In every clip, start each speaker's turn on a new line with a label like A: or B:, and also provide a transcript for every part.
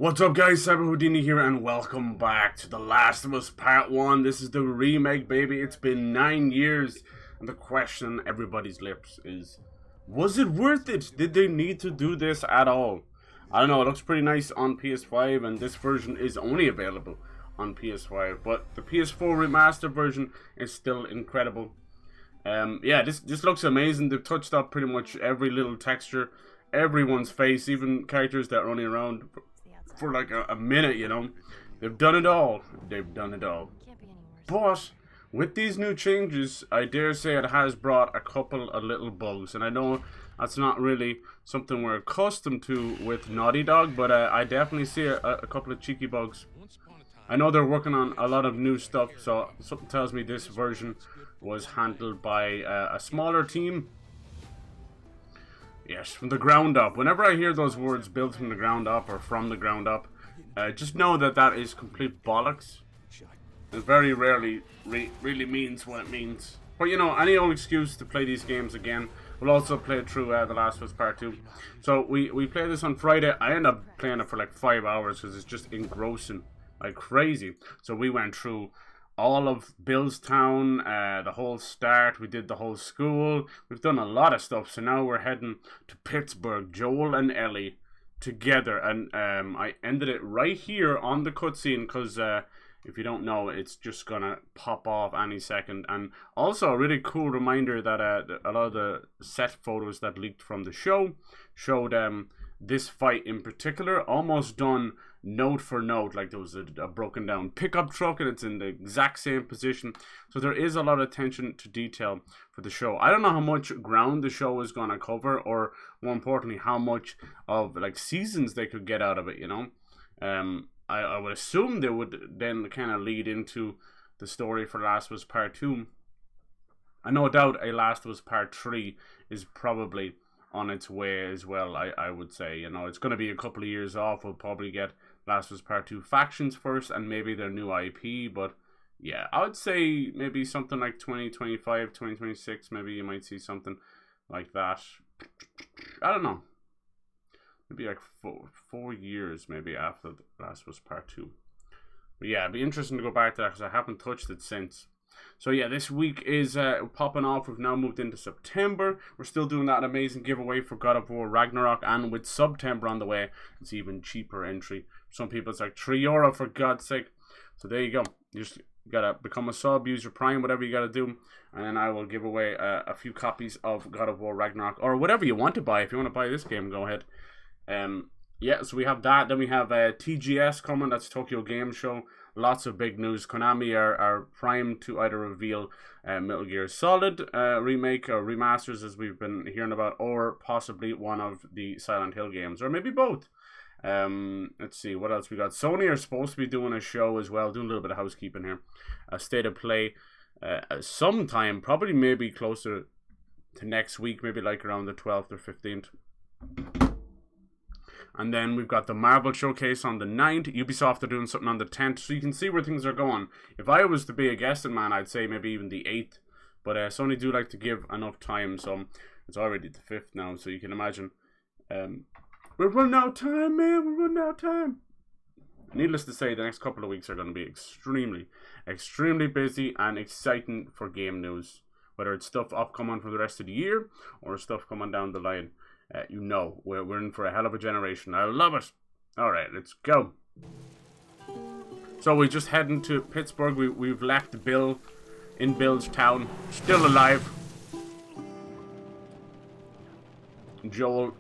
A: What's up guys, Cyber Houdini here and welcome back to The Last of Us Part 1. This is the remake, baby. It's been 9 years and the question on everybody's lips is, was it worth it? Did they need to do this at all? I don't know, it looks pretty nice on PS5 and this version is only available on PS5, but the PS4 remastered version is still incredible. Yeah, this looks amazing. They've touched up pretty much every little texture, everyone's face, even characters that are only around for like a minute, you know. They've done it all. They've done it all. But with these new changes, I dare say it has brought a couple of little bugs. And I know that's not really something we're accustomed to with Naughty Dog, but I definitely see a couple of cheeky bugs. I know they're working on a lot of new stuff, so something tells me this version was handled by a smaller team. Yes, from the ground up. Whenever I hear those words, built from the ground up or from the ground up, just know that that is complete bollocks. It very rarely really means what it means. But you know, any old excuse to play these games again. We'll also play through The Last of Us Part 2. So we played this on Friday. I ended up playing it for like 5 hours because it's just engrossing like crazy. So we went through all of Billstown, the whole start. We did the whole school. We've done a lot of stuff. So now we're heading to Pittsburgh, Joel and Ellie together. And I ended it right here on the cutscene because if you don't know, it's just gonna pop off any second. And also a really cool reminder that a lot of the set photos that leaked from the show showed this fight in particular almost done note for note, like there was a broken down pickup truck and it's in the exact same position. So there is a lot of attention to detail for the show. I don't know how much ground the show is going to cover, or more importantly how much of like seasons they could get out of it, you know. I would assume they would then kind of lead into the story for Last of Us Part 2. I no doubt a Last of Us Part 3 is probably on its way as well. I would say, you know, it's going to be a couple of years off. We'll probably get Last of Us Part 2 factions first and maybe their new IP, but yeah, I would say maybe something like 2025, 2026, maybe you might see something like that. I don't know. Maybe like four years maybe after The Last of Us Part 2. But yeah, it'd be interesting to go back to that because I haven't touched it since. So yeah, this week is popping off. We've now moved into September. We're still doing that amazing giveaway for God of War Ragnarok, and with September on the way, it's even cheaper entry. Some people it's like €3 for God's sake. So there you go. You just gotta become a sub, use your Prime, whatever you gotta do, and then I will give away a few copies of God of War Ragnarok, or whatever you want to buy. If you want to buy this game, go ahead. Yeah, so we have that. Then we have TGS coming. That's Tokyo Game Show. Lots of big news. Konami are primed to either reveal Metal Gear Solid remake or remasters, as we've been hearing about, or possibly one of the Silent Hill games, or maybe both. Let's see what else we got. Sony are supposed to be doing a show as well, doing a little bit of housekeeping here. A state of play sometime, probably maybe closer to next week, maybe like around the 12th or 15th. And then we've got the Marvel Showcase on the 9th. Ubisoft are doing something on the 10th. So you can see where things are going. If I was to be a guessing man, I'd say maybe even the 8th. But Sony do like to give enough time. So it's already the 5th now. So you can imagine. We're running out of time, man. We're running out of time. Needless to say, the next couple of weeks are going to be extremely busy and exciting for game news. Whether it's stuff upcoming for the rest of the year or stuff coming down the line. You know, we're in for a hell of a generation. I love it. Alright, let's go. So we're just heading to Pittsburgh. We've left Bill in Bill's town. Still alive. Joel.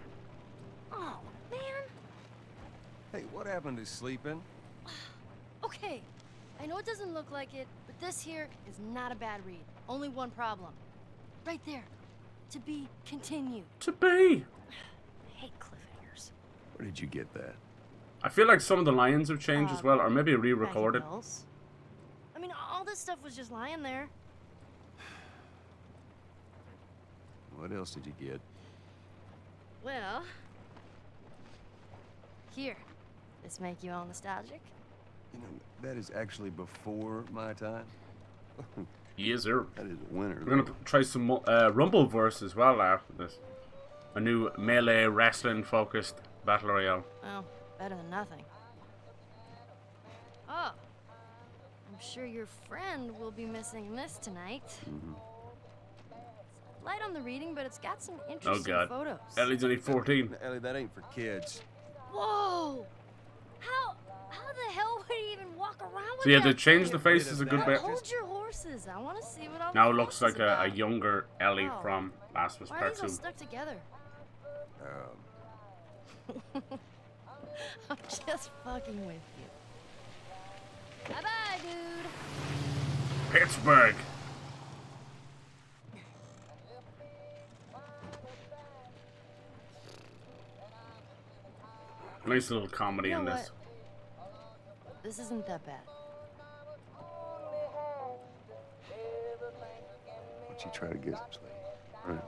B: Oh, man.
C: Hey, what happened to sleeping?
B: Okay, I know it doesn't look like it, but this here is not a bad read. Only one problem. Right there. To be continued.
A: To be.
B: I hate cliffhangers.
C: Where did you get that?
A: I feel like some of the lines have changed as well, or maybe re-recorded.
B: I mean, all this stuff was just lying there.
C: What else did you get?
B: Well, here. This make you all nostalgic?
C: You know, that is actually before my time.
A: Yes, sir.
C: That is a winner.
A: We're gonna try some Rumbleverse as well after this. A new melee wrestling focused battle royale.
B: Well, better than nothing. Oh. I'm sure your friend will be missing this tonight. Light on the reading, but it's got some interesting photos.
A: Ellie's only 14.
C: Ellie, that ain't for kids.
B: Whoa! How the hell would he even walk around with
A: So yeah, to
B: that
A: change
B: thing?
A: the face is a good bit.
B: Hold your horses. I want to see what all
A: Now
B: the
A: it looks
B: fuss
A: like
B: is about.
A: a younger Ellie from Last of Us
B: Why are
A: Part
B: these all
A: 2.
B: stuck together? I'm just fucking with you. Bye-bye, dude.
A: Pittsburgh. Nice little comedy in this.
B: This isn't that bad.
C: Why don't you try to get some sleep? Right.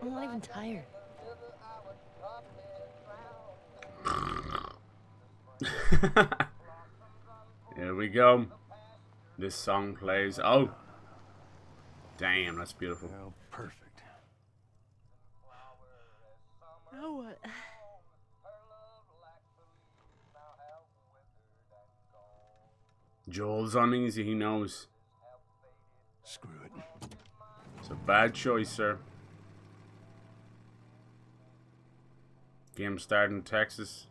B: I'm not even tired.
A: Here we go. This song plays. Oh. Damn, that's beautiful.
C: Well, perfect.
B: Now what?
A: Joel's uneasy, he knows.
C: Screw it.
A: It's a bad choice, sir. Game started in Texas.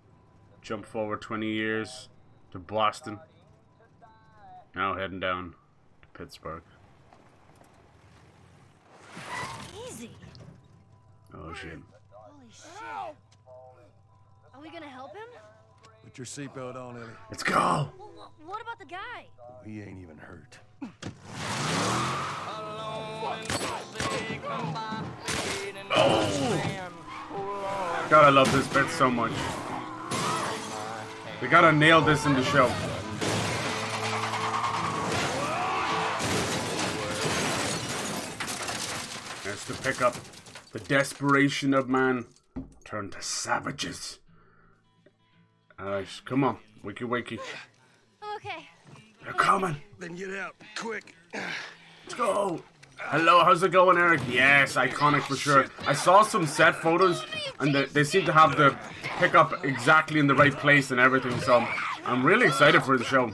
A: Jump forward 20 years to Boston. Now heading down to Pittsburgh.
B: Easy.
A: Oh shit.
B: Holy shit. Are we gonna help him?
C: Put your seatbelt on, Ellie.
A: Let's go!
B: Well, what about the guy?
C: He ain't even hurt.
A: Oh! God, I love this bit so much. They gotta nail this in the show. There's to pick up the desperation of man turned to savages. Alright, come on, wakey wakey.
B: Okay.
A: They're coming.
C: Then get out, quick.
A: Let's go. Hello, how's it going, Eric? Yes, iconic for sure. I saw some set photos, and they seem to have the pickup exactly in the right place and everything, so I'm really excited for the show.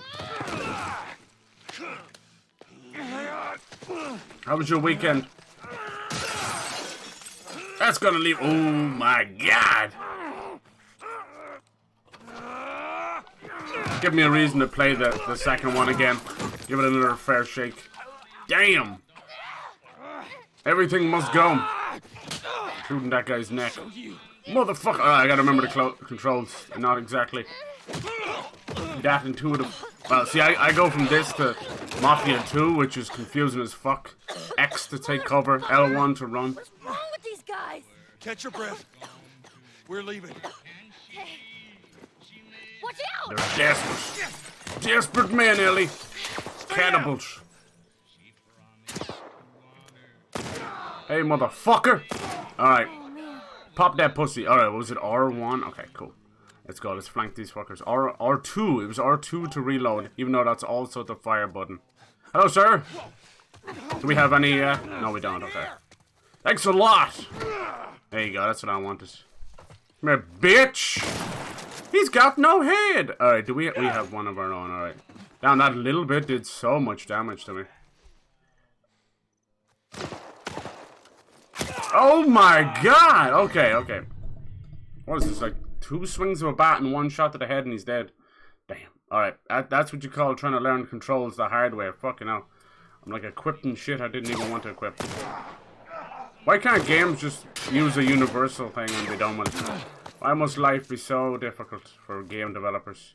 A: How was your weekend? That's gonna leave. Oh my god! Give me a reason to play the second one again. Give it another fair shake. Damn! Everything must go. Shooting that guy's neck. Motherfucker! Oh, I gotta remember the controls. Not exactly that intuitive. Well, see, I go from this to Mafia 2, which is confusing as fuck. X to take cover, L1 to run.
B: What's wrong with these guys?
C: Catch your breath. We're leaving.
B: Okay. Watch out!
A: They're desperate. Desperate men, Ellie. Cannibals. Hey, motherfucker! Alright. Pop that pussy. Alright, was it R1? Okay, cool. Let's go. Let's flank these fuckers. R2. It was R2 to reload, even though that's also the fire button. Hello, sir. Do we have any, No, we don't. Okay. Thanks a lot. There you go. That's what I wanted. Come here, bitch. He's got no head. Alright, we have one of our own. Alright. Down that little bit did so much damage to me. Oh my god! Okay, okay. What is this, like 2 swings of a bat and 1 shot to the head and he's dead? Damn. Alright, that's what you call trying to learn controls the hard way. Fucking hell. I'm like equipped and shit I didn't even want to equip. Why can't games just use a universal thing and be done with it? Why must life be so difficult for game developers?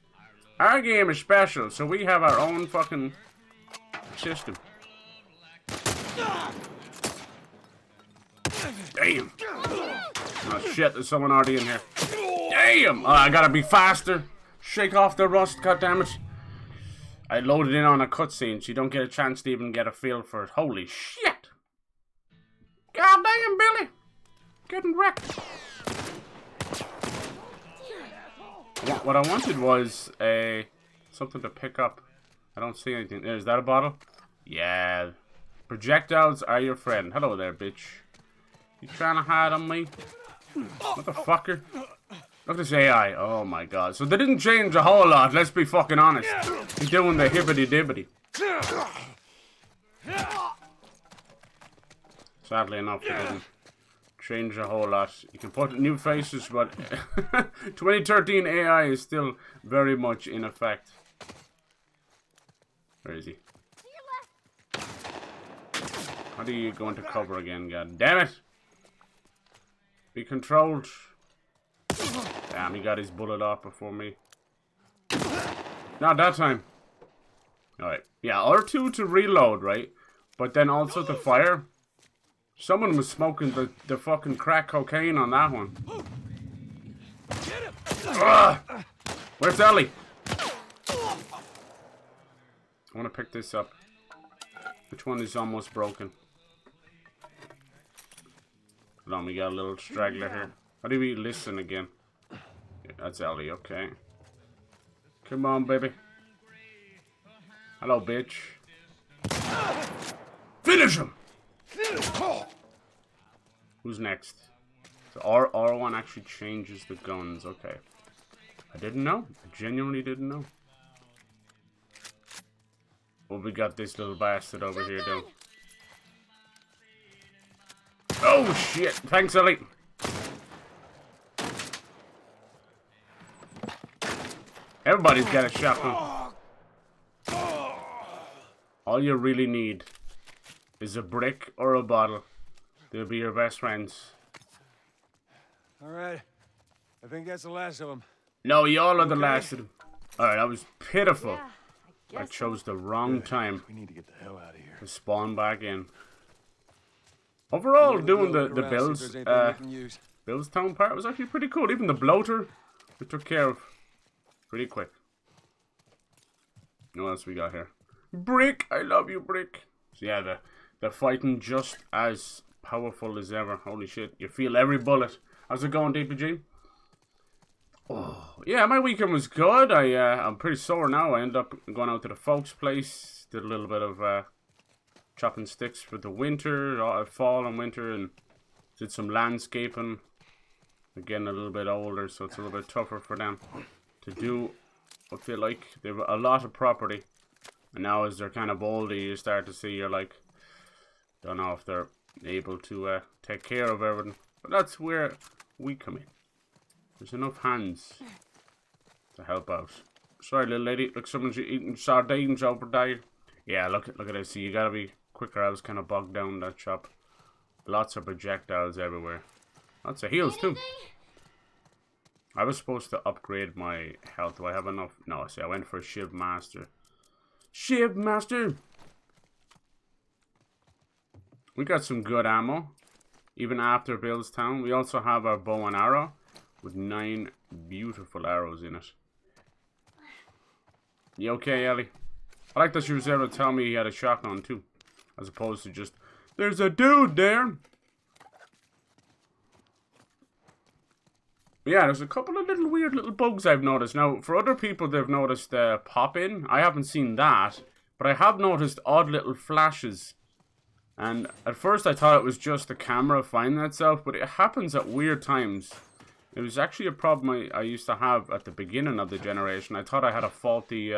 A: Our game is special, so we have our own fucking system. Damn. Oh shit, there's someone already in here. Damn! Oh, I gotta be faster. Shake off the rust, goddammit. I loaded in on a cutscene, so you don't get a chance to even get a feel for it. Holy shit! Goddamn, Billy! Getting wrecked. What I wanted was something to pick up. I don't see anything. Is that a bottle? Yeah. Projectiles are your friend. Hello there, bitch. You trying to hide on me? Motherfucker. Look at this AI. Oh my god. So they didn't change a whole lot, let's be fucking honest. He's doing the hibbity-dibbity. Sadly enough, they didn't change a whole lot. You can put new faces, but 2013 AI is still very much in effect. Where is he? How do you go into cover again? God damn it! Be controlled. Damn, he got his bullet off before me. Not that time. Alright. Yeah, R2 to reload, right? But then also to fire. Someone was smoking the fucking crack cocaine on that one. Where's Ellie? I want to pick this up. Which one is almost broken? Hold on, we got a little straggler here. How do we listen again? Yeah, that's Ellie, okay. Come on, baby. Hello, bitch. Finish him! Who's next? So R1 actually changes the guns, okay. I didn't know. I genuinely didn't know. Well, we got this little bastard over here, though. Oh, shit! Thanks, Ellie! Everybody's got a shotgun. All you really need is a brick or a bottle. They'll be your best friends.
C: Alright. I think that's the last of them.
A: No, y'all are the last of them. Alright, that was pitiful.
B: Yeah,
A: I chose the wrong time
C: We need to get the hell out of here.
A: to spawn back in. Overall, doing the Bill's town part was actually pretty cool. Even the bloater, we took care of pretty quick. What else we got here? Brick! I love you, Brick! So yeah, the fighting just as powerful as ever. Holy shit, you feel every bullet. How's it going, DPG? Oh, yeah, my weekend was good. I'm pretty sore now. I ended up going out to the folks' place. Did a little bit of chopping sticks for the winter, fall and winter, and did some landscaping. They're getting a little bit older, so it's a little bit tougher for them to do what they like. They have a lot of property, and now as they're kind of older, you start to see you're like, don't know if they're able to take care of everything. But that's where we come in. There's enough hands to help out. Sorry, little lady. Look, someone's eating sardines over there. Yeah, look at this. So you gotta be quicker. I was kind of bogged down in that shop. Lots of projectiles everywhere. Lots of heals too. I was supposed to upgrade my health. Do I have enough? No, see, I went for a Shiv Master. Shiv Master! We got some good ammo. Even after Bill's Town. We also have our bow and arrow. With 9 beautiful arrows in it. You okay, Ellie? I like that she was able to tell me he had a shotgun too. As opposed to just, there's a dude there! Yeah, there's a couple of weird little bugs I've noticed. Now, for other people, they've noticed pop-in. I haven't seen that. But I have noticed odd little flashes. And at first I thought it was just the camera finding itself. But it happens at weird times. It was actually a problem I used to have at the beginning of the generation. I thought I had a faulty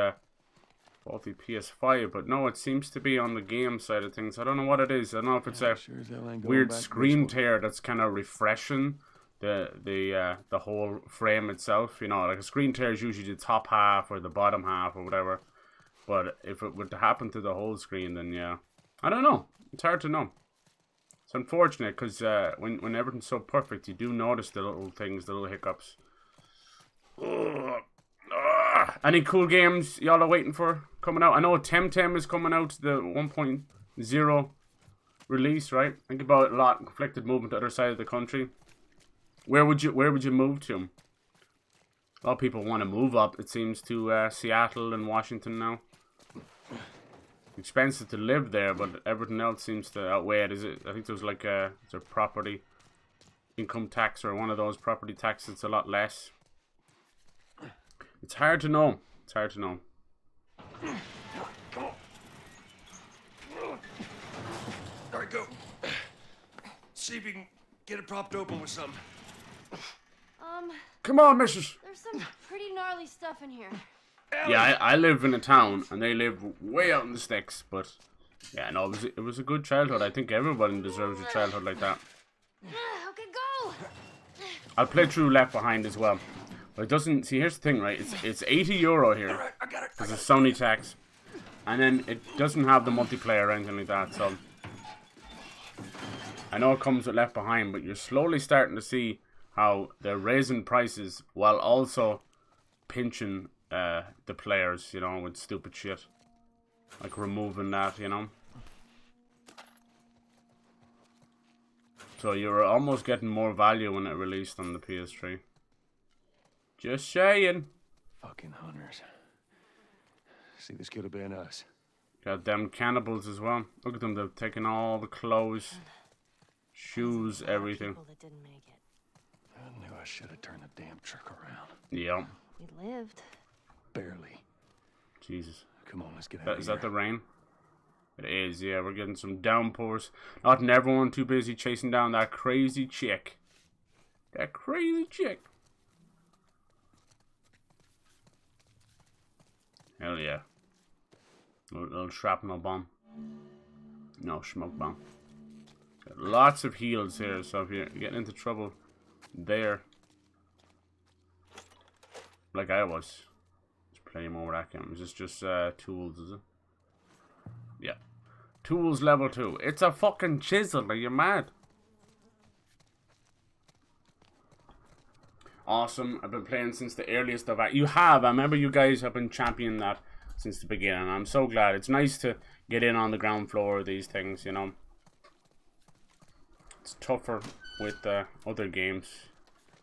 A: PS5. But no, it seems to be on the game side of things. I don't know what it is. I don't know if it's a weird screen tear that's kind of refreshing the whole frame itself. You know, like a screen tear is usually the top half or the bottom half or whatever. But if it would happen to the whole screen, then yeah. I don't know. It's hard to know. It's unfortunate because when everything's so perfect, you do notice the little things, the little hiccups. Any cool games y'all are waiting for coming out? I know Temtem is coming out, the 1.0 release, right? Think about it a lot. Conflicted movement to the other side of the country. Where would you move to? A lot of people want to move up, it seems, to Seattle and Washington now. Expensive to live there, but everything else seems to outweigh it. Is it? I think there's like a property income tax or one of those property taxes. It's a lot less. It's hard to know. It's hard to know.
C: Alright, go. See if you can get it propped open with something.
A: Come on, missus.
B: There's some pretty gnarly stuff in here.
A: Yeah, I live in a town, and they live way out in the sticks, but... Yeah, no, it was a good childhood. I think everybody deserves a childhood like that.
B: Okay, go!
A: I'll play through Left Behind as well. But it doesn't... See, here's the thing, right? It's €80 here. There's a Sony tax. And then it doesn't have the multiplayer or anything like that, so... I know it comes with Left Behind, but you're slowly starting to see how they're raising prices while also pinching the players, you know, with stupid shit. Like removing that, you know. So you're almost getting more value when it released on the PS3. Just saying.
C: Fucking hunters. See, this could have been us.
A: Got them cannibals as well. Look at them, they've taken all the clothes, shoes, everything.
B: That didn't make it.
C: I knew I should have turned the damn truck around.
A: Yeah.
B: We lived.
C: Barely.
A: Jesus.
C: Come on, let's get out of here.
A: Is that the rain? It is, yeah. We're getting some downpours. Not everyone too busy chasing down that crazy chick. That crazy chick. Hell yeah. Little shrapnel bomb. No, smoke bomb. Got lots of heals here, so if you're getting into trouble there, like I was, there's plenty more where that comes. Is this just tools, is it? Yeah. Tools level 2. It's a fucking chisel. Are you mad? Awesome. I've been playing since the earliest of that. You have. I remember you guys have been championing that since the beginning. I'm so glad. It's nice to get in on the ground floor of these things, you know. It's tougher with other games.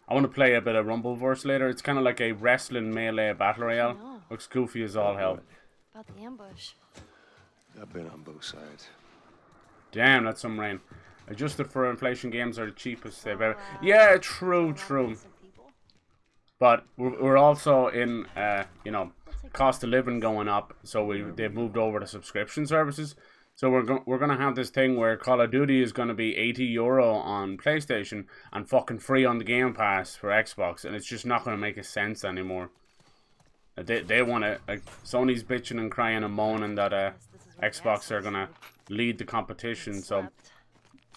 A: I want to play a bit of Rumbleverse later. It's kind of like a wrestling melee battle royale. Looks goofy as all hell.
B: About the ambush.
C: I've been on both sides.
A: Damn, that's some rain. Adjusted for inflation, games are the cheapest they've ever... Yeah, true. But we're also in, you know, cost of living going up. So they've moved over to subscription services. So we're gonna have this thing where Call of Duty is gonna be €80 on PlayStation and fucking free on the Game Pass for Xbox, and it's just not gonna make a sense anymore. They want to, like, Sony's bitching and crying and moaning that Xbox are gonna lead the competition, so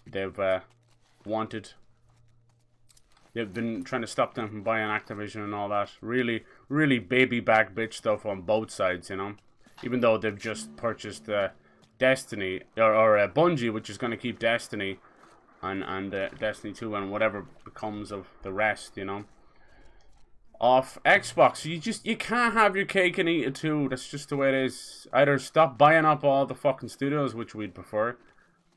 A: they've been trying to stop them from buying Activision and all that. Really, really baby back bitch stuff on both sides, you know. Even though they've just purchased Destiny or Bungie, which is going to keep Destiny and Destiny 2 and whatever becomes of the rest, you know, off Xbox. You can't have your cake and eat it too. That's just the way it is. Either stop buying up all the fucking studios, which we'd prefer,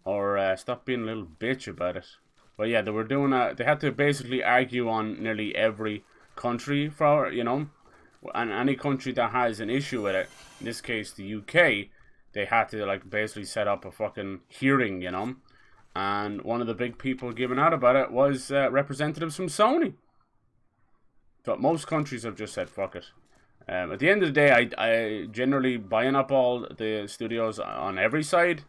A: or stop being a little bitch about it. But yeah, they were doing they had to basically argue on nearly every country for, you know, and any country that has an issue with it. In this case, the UK, they had to like basically set up a fucking hearing, you know. And one of the big people giving out about it was representatives from Sony. But most countries have just said fuck it. At the end of the day, I generally buying up all the studios on every side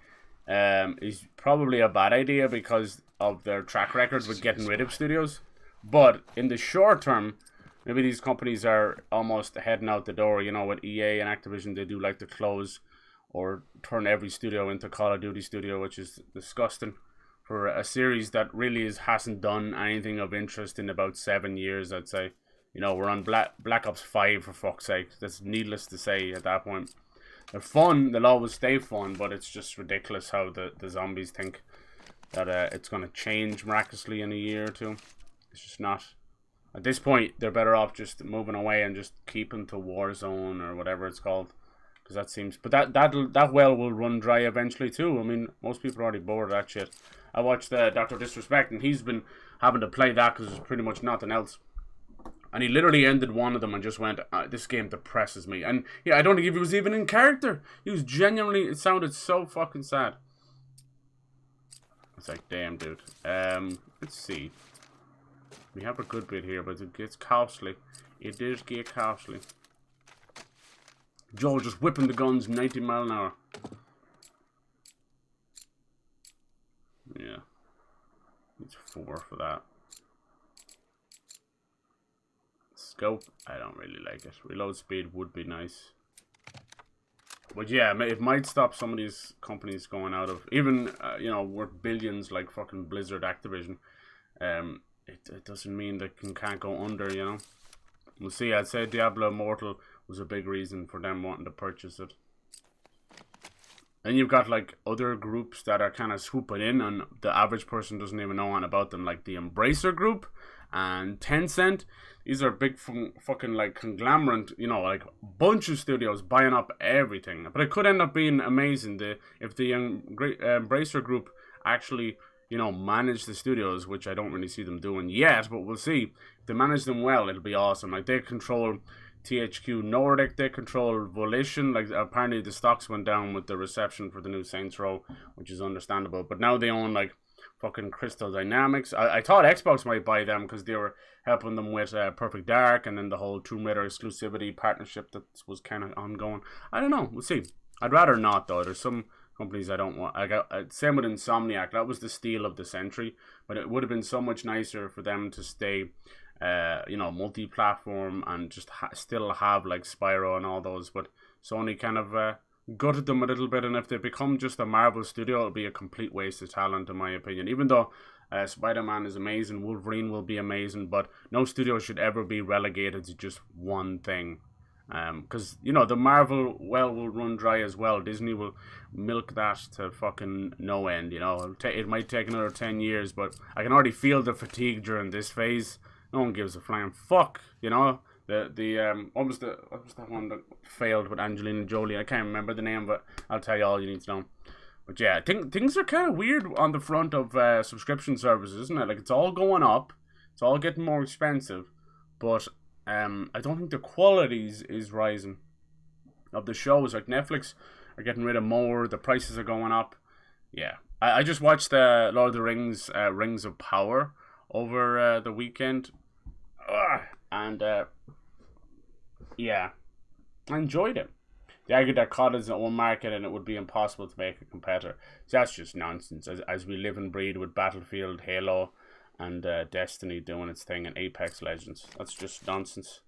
A: is probably a bad idea because of their track record with getting rid of studios. But in the short term, maybe these companies are almost heading out the door. You know, with EA and Activision, they do like to close or turn every studio into Call of Duty studio, which is disgusting for a series that really hasn't done anything of interest in about 7 years, I'd say. You know, we're on Black Ops 5, for fuck's sake. That's needless to say at that point. They're fun. They'll always stay fun, but it's just ridiculous how the zombies think that it's going to change miraculously in a year or two. It's just not. At this point, they're better off just moving away and just keeping to Warzone or whatever it's called. Because that seems... But that well will run dry eventually too. I mean, most people are already bored of that shit. I watched Dr. Disrespect, and he's been having to play that because there's pretty much nothing else. And he literally ended one of them and just went, this game depresses me. And yeah, I don't think he was even in character. He was genuinely, it sounded so fucking sad. It's like, damn, dude. Let's see. We have a good bit here, but it gets costly. It does get costly. Joel just whipping the guns 90 miles an hour. Yeah. It's 4 for that. Scope, I don't really like it. Reload speed would be nice. But yeah, it might stop some of these companies going out of, even, you know, worth billions like fucking Blizzard, Activision. It doesn't mean they can't go under, you know. We'll see. I'd say Diablo Immortal was a big reason for them wanting to purchase it. And you've got like other groups that are kind of swooping in, and the average person doesn't even know anything about them, like the Embracer Group and Tencent. These are big fucking like conglomerate, you know, like bunch of studios buying up everything. But it could end up being amazing if the Embracer Group actually, you know, manage the studios, which I don't really see them doing yet, but we'll see. If they manage them well, it'll be awesome. Like, they control THQ Nordic, they control Volition. Like, apparently the stocks went down with the reception for the new Saints Row, which is understandable. But now they own, like, fucking Crystal Dynamics. I thought Xbox might buy them because they were helping them with Perfect Dark, and then the whole Tomb Raider exclusivity partnership that was kind of ongoing. I don't know. We'll see. I'd rather not, though. There's some companies I don't want. I got same with Insomniac. That was the steal of the century, but it would have been so much nicer for them to stay, you know, multi-platform and just still have like Spyro and all those. But Sony kind of gutted them a little bit, and if they become just a Marvel studio, it'll be a complete waste of talent, in my opinion. Even though Spider-Man is amazing, Wolverine will be amazing, but no studio should ever be relegated to just one thing. Because, you know, the Marvel well will run dry as well. Disney will milk that to fucking no end, you know. It might take another 10 years, but I can already feel the fatigue during this phase. No one gives a flying fuck, you know. What was that one that failed with Angelina Jolie? I can't remember the name, but I'll tell you all you need to know. But yeah, things are kind of weird on the front of subscription services, isn't it? Like, it's all going up. It's all getting more expensive, but I don't think the quality is rising of the shows. Like, Netflix are getting rid of more. The prices are going up. Yeah, I just watched Lord of the Rings, Rings of Power over the weekend, and yeah, I enjoyed it. They argued that COD is its own market and it would be impossible to make a competitor. So that's just nonsense. As we live and breed with Battlefield, Halo, and Destiny doing its thing, and Apex Legends. That's just nonsense.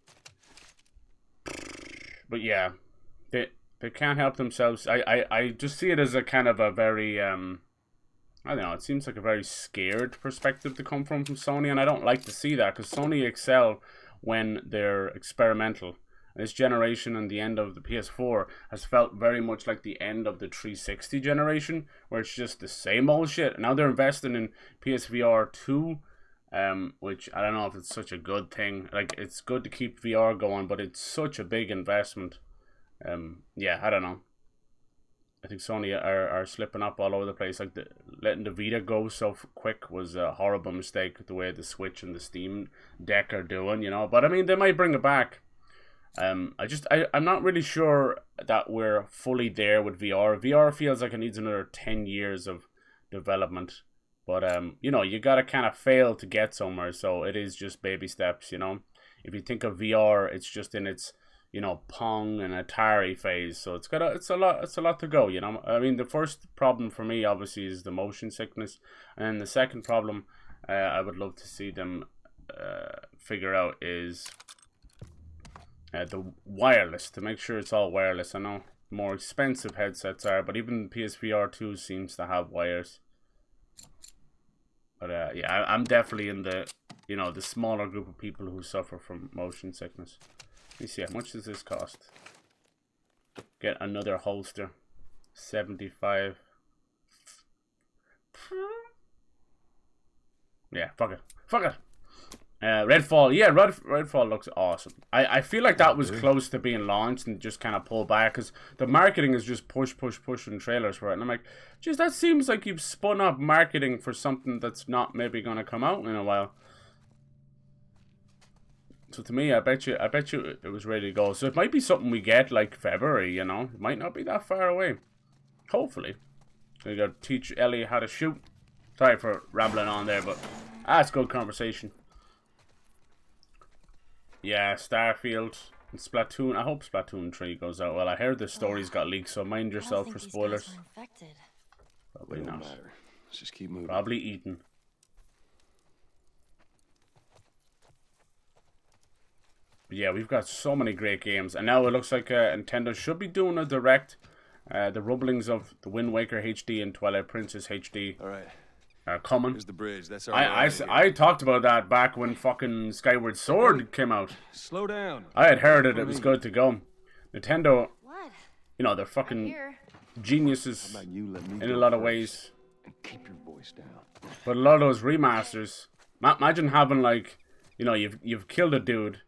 A: But yeah, they can't help themselves. I just see it as a kind of a very I don't know, it seems like a very scared perspective to come from Sony, and I don't like to see that, because Sony excel when they're experimental. This generation and the end of the PS4 has felt very much like the end of the 360 generation, where it's just the same old shit. Now they're investing in PSVR 2, which I don't know if it's such a good thing. Like, it's good to keep VR going, but it's such a big investment. Yeah, I don't know. I think Sony are slipping up all over the place. Like, letting the Vita go so quick was a horrible mistake, the way the Switch and the Steam Deck are doing, you know. But I mean, they might bring it back. I'm not really sure that we're fully there with VR. VR feels like it needs another 10 years of development. But, you know, you gotta kind of fail to get somewhere. So it is just baby steps, you know. If you think of VR, it's just in its, you know, Pong and Atari phase. So it's a lot to go, you know. I mean, the first problem for me, obviously, is the motion sickness. And then the second problem I would love to see them figure out is the wireless, to make sure it's all wireless. I know more expensive headsets are, but even PSVR 2 seems to have wires. But yeah, I'm definitely in the, you know, the smaller group of people who suffer from motion sickness. Let me see, how much does this cost? Get another holster. 75. Yeah, fuck it. Fuck it. Redfall, yeah, Redfall looks awesome. I feel like that was close to being launched and just kind of pulled back, because the marketing is just push in trailers for it. And I'm like, geez, that seems like you've spun up marketing for something that's not maybe going to come out in a while. So to me, I bet you it was ready to go. So it might be something we get like February, you know. It might not be that far away. Hopefully. We got to teach Ellie how to shoot. Sorry for rambling on there, but that's good conversation. Yeah, Starfield and Splatoon. I hope Splatoon 3 goes out well. I heard the stories got leaked, so mind yourself for spoilers. Probably not.
C: Matter. Let's just keep moving.
A: Probably eaten. But yeah, we've got so many great games. And now it looks like Nintendo should be doing a direct. The rumblings of the Wind Waker HD and Twilight Princess HD are coming.
C: Here's the bridge. That's our way out of here.
A: I talked about that back when fucking Skyward Sword came out.
C: Slow down.
A: I had heard it was good to go. Nintendo,
B: What?
A: you know, they're fucking geniuses in a lot of ways.
C: And keep your voice down.
A: But a lot of those remasters, imagine having like, you know, you've killed a dude,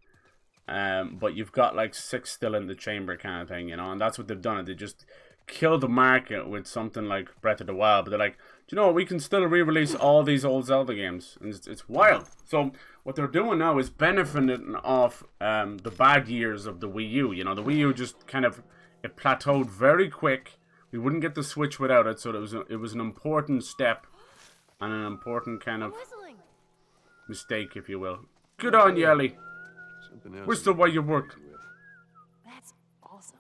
A: but you've got like 6 still in the chamber kind of thing, you know, and that's what they've done. They just killed the market with something like Breath of the Wild, but they're like, do you know what, we can still re-release all these old Zelda games, and it's wild. So what they're doing now is benefiting off the bad years of the Wii U. You know, the Wii U just kind of, it plateaued very quick. We wouldn't get the Switch without it, so it was an important step and an important kind of mistake, if you will. Good on you, Ellie. We're still while you work.
B: That's awesome.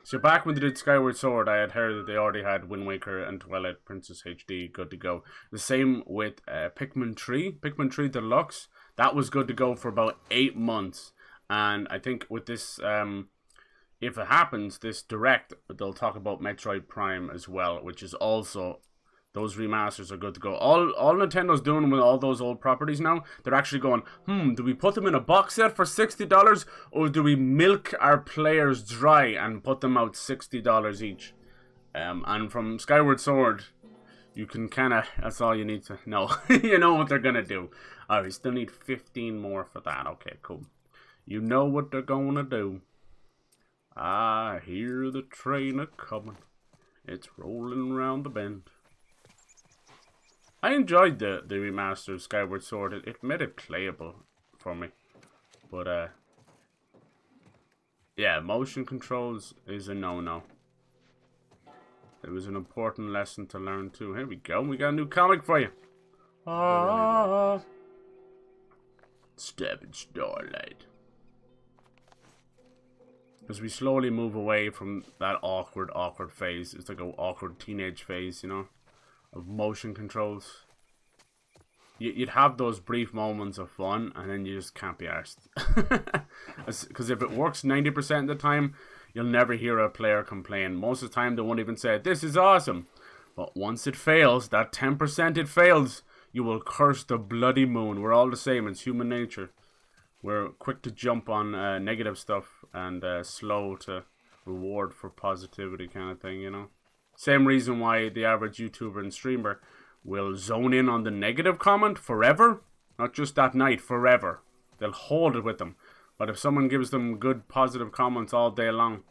A: So back when they did Skyward Sword, I had heard that they already had Wind Waker and Twilight Princess HD good to go. The same with Pikmin 3. Pikmin 3 Deluxe. That was good to go for about 8 months. And I think with this, if it happens, this Direct, they'll talk about Metroid Prime as well, which is also, those remasters are good to go. All Nintendo's doing with all those old properties now, they're actually going, do we put them in a box set for $60, or do we milk our players dry and put them out $60 each? And from Skyward Sword, you can kind of, that's all you need to know. You know what they're going to do. Alright, we still need 15 more for that. Okay, cool. You know what they're going to do. I hear the train a-coming. It's rolling round the bend. I enjoyed the remaster of Skyward Sword. It made it playable for me. But, yeah, motion controls is a no-no. It was an important lesson to learn, too. Here we go. We got a new comic for you. Step in Starlight. As we slowly move away from that awkward phase. It's like an awkward teenage phase, you know, of motion controls. You'd have those brief moments of fun, and then you just can't be arsed. Because if it works 90% of the time, you'll never hear a player complain. Most of the time, they won't even say, this is awesome. But once it fails, that 10% it fails, you will curse the bloody moon. We're all the same. It's human nature. We're quick to jump on negative stuff and slow to reward for positivity kind of thing, you know. Same reason why the average YouTuber and streamer will zone in on the negative comment forever. Not just that night, forever. They'll hold it with them. But if someone gives them good positive comments all day long,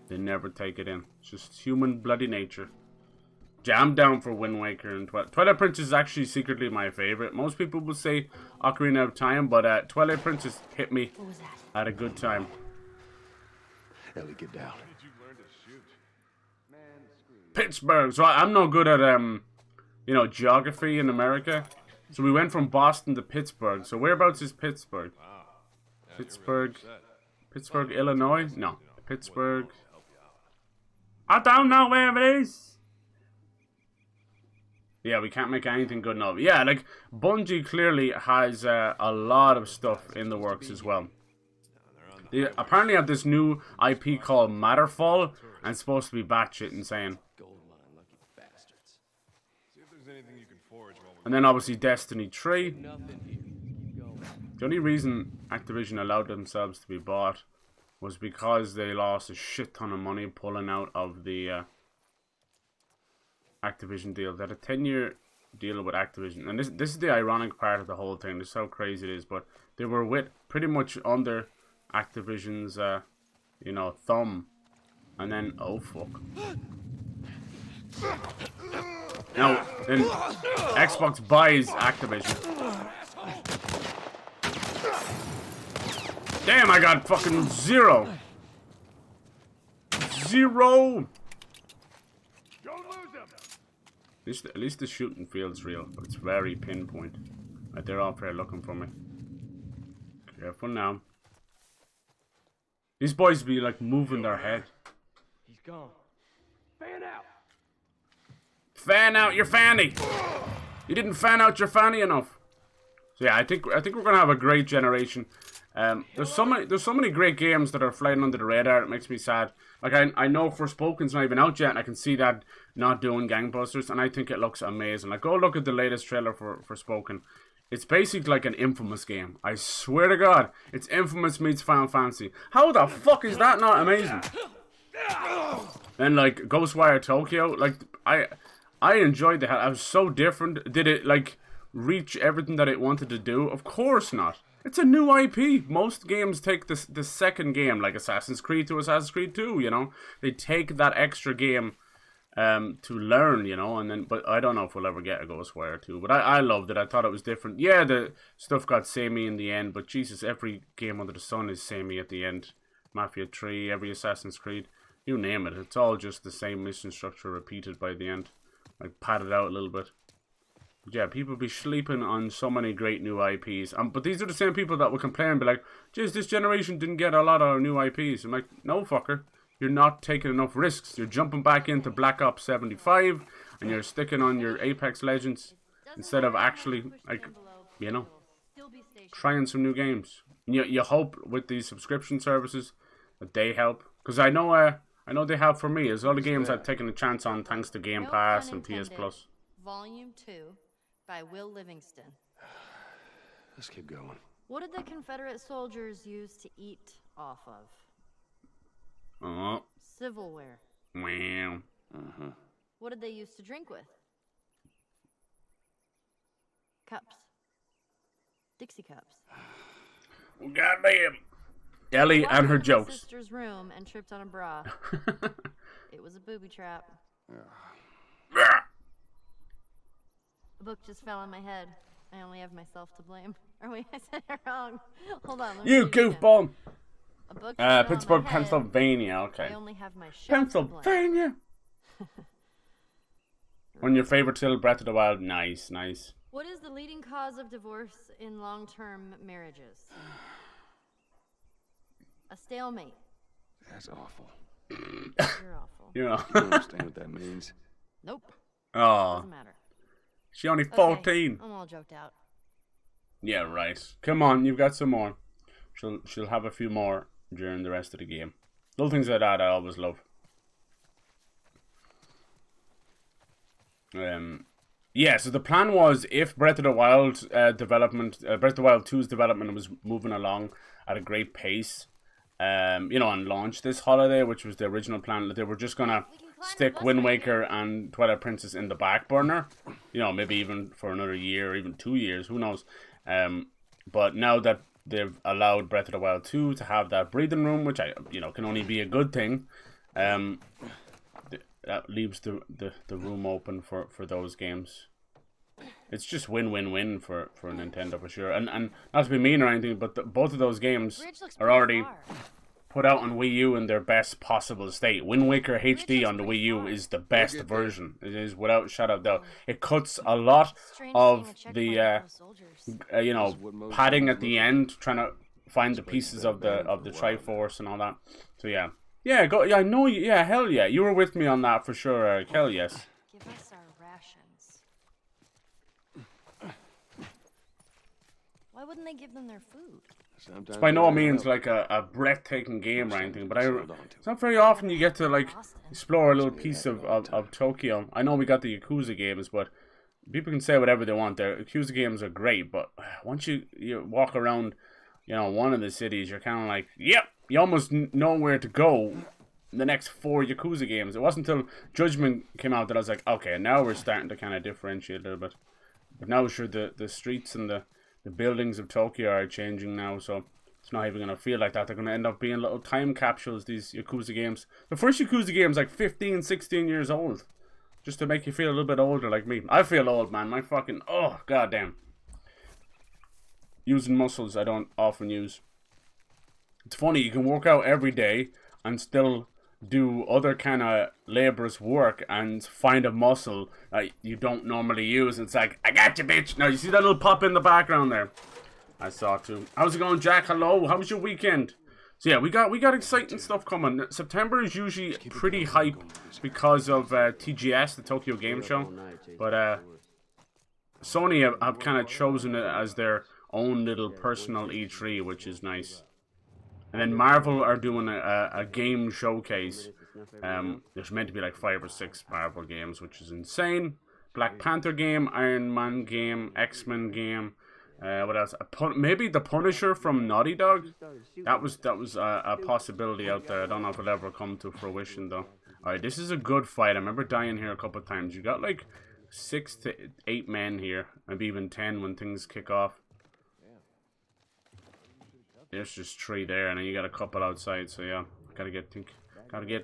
A: they never take it in. It's just human bloody nature. Jam down for Wind Waker and Twilight Princess is actually secretly my favorite. Most people will say Ocarina of Time, but Twilight Princess hit me at a good time.
C: Ellie, get down.
A: Pittsburgh. So I'm no good at you know, geography in America. So we went from Boston to Pittsburgh. So whereabouts is Pittsburgh? Pittsburgh, Illinois? No, Pittsburgh. I don't know where it is. Yeah, we can't make anything good enough. Yeah, like, Bungie clearly has a lot of stuff in the works as well. They apparently have this new IP called Matterfall, and it's supposed to be batshit insane. And then obviously Destiny 3. The only reason Activision allowed themselves to be bought was because they lost a shit ton of money pulling out of the Activision deal. They had a 10-year deal with Activision, and this is the ironic part of the whole thing. This is how crazy it is, but they were with pretty much under Activision's you know, thumb, and then oh fuck. Now then Xbox buys Activision. Damn, I got fucking zero. At least the shooting feels real, but it's very pinpoint. Right, they're all there looking for me. Careful now. These boys be like moving their head.
C: He's gone. Fan out.
A: Fan out your fanny. You didn't fan out your fanny enough. So yeah, I think we're gonna have a great generation. There's so many great games that are flying under the radar. It makes me sad. Like I know Forspoken's not even out yet, and I can see that not doing gangbusters, and I think it looks amazing. Like go look at the latest trailer for Forspoken. It's basically like an Infamous game. I swear to God, it's Infamous meets Final Fantasy. How the fuck is that not amazing? And like Ghostwire Tokyo, like I enjoyed the hell. I was so different. Did it like reach everything that it wanted to do? Of course not. It's a new IP. Most games take the second game, like Assassin's Creed to Assassin's Creed 2, you know? They take that extra game to learn, you know? And then, but I don't know if we'll ever get a Ghostwire 2. But I loved it. I thought it was different. Yeah, the stuff got samey in the end, but Jesus, every game under the sun is samey at the end. Mafia 3, every Assassin's Creed, you name it. It's all just the same mission structure repeated by the end. Like, padded out a little bit. Yeah, people be sleeping on so many great new IPs. But these are the same people that will complain and be like, geez, this generation didn't get a lot of new IPs. I'm like, no, fucker. You're not taking enough risks. You're jumping back into Black Ops 75 and you're sticking on your Apex Legends instead of actually, like, you know, trying some new games. And you hope with these subscription services that they help. Because I know they have for me. There's a lot of games I've taken a chance on thanks to Game Pass and PS Plus.
B: Volume 2 by Will Livingston.
C: Let's keep going.
B: What did the Confederate soldiers use to eat off of?
A: Oh.
B: Civilware.
A: Wow.
C: Uh-huh.
B: What did they use to drink with? Cups. Dixie cups.
A: Goddamn. Ellie and her jokes.
B: Sister's room and tripped on a bra. It was a booby trap. A book just fell on my head. I only have myself to blame. Or wait, I said it wrong. Hold on.
A: You goofball.
B: A book
A: Pittsburgh, Pennsylvania. Okay.
B: I only have my
A: Pennsylvania. One of your favorite till, Breath of the Wild. Nice, nice.
B: What is the leading cause of divorce in long-term marriages? A stalemate.
C: That's awful.
B: You're awful.
A: You know.
C: You don't understand what that means.
B: Nope.
A: Oh.
B: Doesn't matter.
A: She only 14.
B: Okay, I'm all joked out.
A: Yeah, right. Come on, you've got some more. She'll have a few more during the rest of the game. Little things like that I always love. Yeah, so the plan was if Breath of the Wild Breath of the Wild 2's development was moving along at a great pace, you know, on launch this holiday, which was the original plan, that they were just gonna stick Wind Waker and Twilight Princess in the back burner, you know, maybe even for another year or even 2 years, who knows. But now that they've allowed Breath of the Wild 2 to have that breathing room, which can only be a good thing, that leaves the room open for those games. It's just win-win-win for Nintendo for sure. And not to be mean or anything, but both of those games are already put out on Wii U in their best possible state. Wind Waker HD on the Wii U is the best version. It is without shadow of doubt. It cuts a lot of the padding at the end, trying to find the pieces of the Triforce and all that. So yeah, I know. Yeah, hell yeah, you were with me on that for sure. Hell yes.
B: Give us our rations. Why wouldn't they give them their food?
A: It's by no means like a breathtaking game or anything, but it's not very often you get to like explore a little piece of Tokyo. I know we got the Yakuza games, but people can say whatever they want. The Yakuza games are great, but once you walk around, one of the cities, you're kind of like, yep, you almost know where to go. The next 4 Yakuza games. It wasn't until Judgment came out that I was like, okay, now we're starting to kind of differentiate a little bit. But now, sure, the streets and the buildings of Tokyo are changing now, so it's not even going to feel like that. They're going to end up being little time capsules, these Yakuza games. The first Yakuza game is like 15, 16 years old. Just to make you feel a little bit older like me. I feel old, man. My fucking... Oh, goddamn. Using muscles I don't often use. It's funny, you can work out every day and still do other kind of laborious work and find a muscle that you don't normally use. It's like, I got you, bitch. Now, you see that little pop in the background there? I saw it too. How's it going, Jack? Hello. How was your weekend? So yeah, we got exciting stuff coming. September is usually pretty hype because of TGS, the Tokyo Game Show. But Sony have kind of chosen it as their own little personal E3, which is nice. And then Marvel are doing a game showcase. There's meant to be like 5 or 6 Marvel games, which is insane. Black Panther game, Iron Man game, X-Men game. What else? Maybe the Punisher from Naughty Dog. That was a possibility out there. I don't know if it'll ever come to fruition though. All right, this is a good fight. I remember dying here a couple of times. You got like 6 to 8 men here, maybe even 10 when things kick off. There's just 3 there, and then you got a couple outside. So yeah, gotta get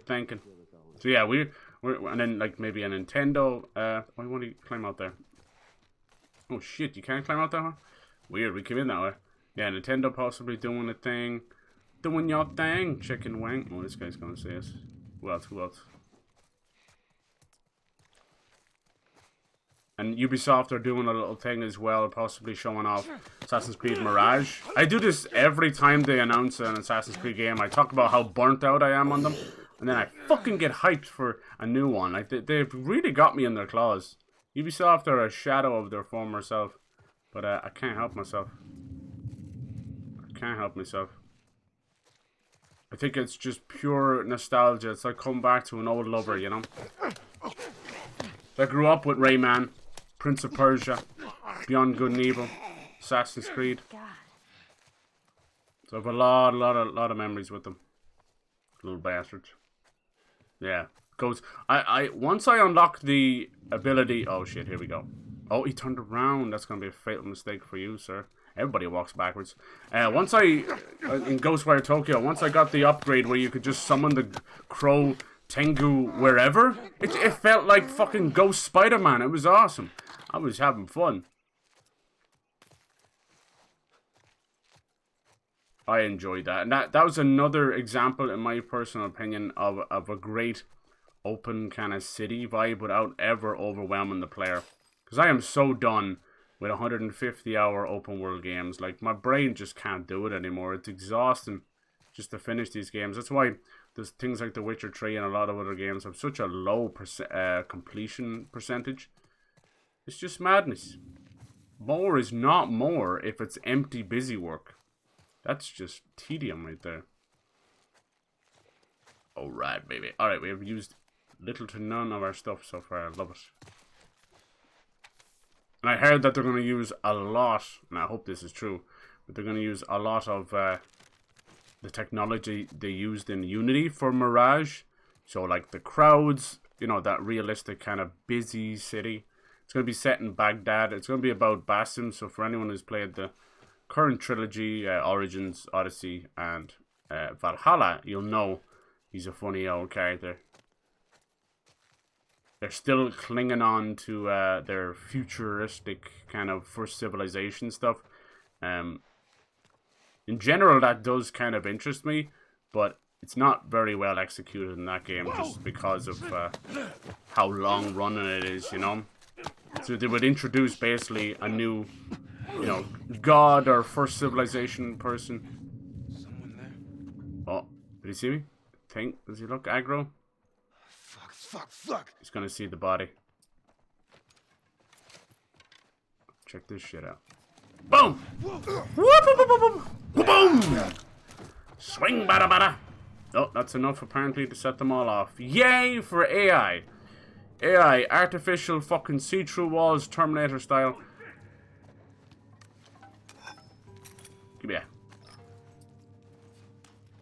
A: thinking. So yeah, we're and then like maybe a Nintendo. Why won't he climb out there? Oh shit, you can't climb out there, huh? Weird, we came in that way. Yeah, Nintendo possibly doing a thing. Doing your thing, chicken wing. Oh, this guy's gonna say us. Who else? Who else? And Ubisoft are doing a little thing as well, possibly showing off Assassin's Creed Mirage. I do this every time they announce an Assassin's Creed game. I talk about how burnt out I am on them, and then I fucking get hyped for a new one. Like they've really got me in their claws. Ubisoft are a shadow of their former self, but I can't help myself. I think it's just pure nostalgia. It's like coming back to an old lover, you know? I grew up with Rayman, Prince of Persia, Beyond Good and Evil, Assassin's Creed. So I have a lot of memories with them. Little bastards. Yeah. Goes. Once I unlock the ability. Oh shit! Here we go. Oh, he turned around. That's gonna be a fatal mistake for you, sir. Everybody walks backwards. Once in Ghostwire Tokyo, once I got the upgrade where you could just summon the Crow Tengu wherever, it felt like fucking Ghost Spider-Man. It was awesome. I was having fun. I enjoyed that, and that was another example, in my personal opinion, of a great open kind of city vibe without ever overwhelming the player. Because I am so done with 150-hour open world games. Like, my brain just can't do it anymore. It's exhausting just to finish these games. That's why there's things like The Witcher 3 and a lot of other games have such a low completion percentage. It's just madness. More is not more if it's empty busy work. That's just tedium right there. Alright, baby. Alright, we have used little to none of our stuff so far. I love it. And I heard that they're going to use a lot, and I hope this is true, but they're going to use a lot of the technology they used in Unity for Mirage. So like the crowds, you know, that realistic kind of busy city. It's going to be set in Baghdad. It's going to be about Basim. So for anyone who's played the current trilogy, Origins, Odyssey, and Valhalla, you'll know he's a funny old character. They're still clinging on to their futuristic kind of first civilization stuff. In general, that does kind of interest me, but it's not very well executed in that game just because of how long running it is, you know? So they would introduce basically a new, you know, god or first civilization person. Oh, did he see me? Does he look aggro? Fuck. He's gonna see the body. Check this shit out. Boom! Boom! Swing, bada bada. Oh, that's enough apparently to set them all off. Yay for AI! AI, artificial fucking see-through walls, Terminator style. Give me that.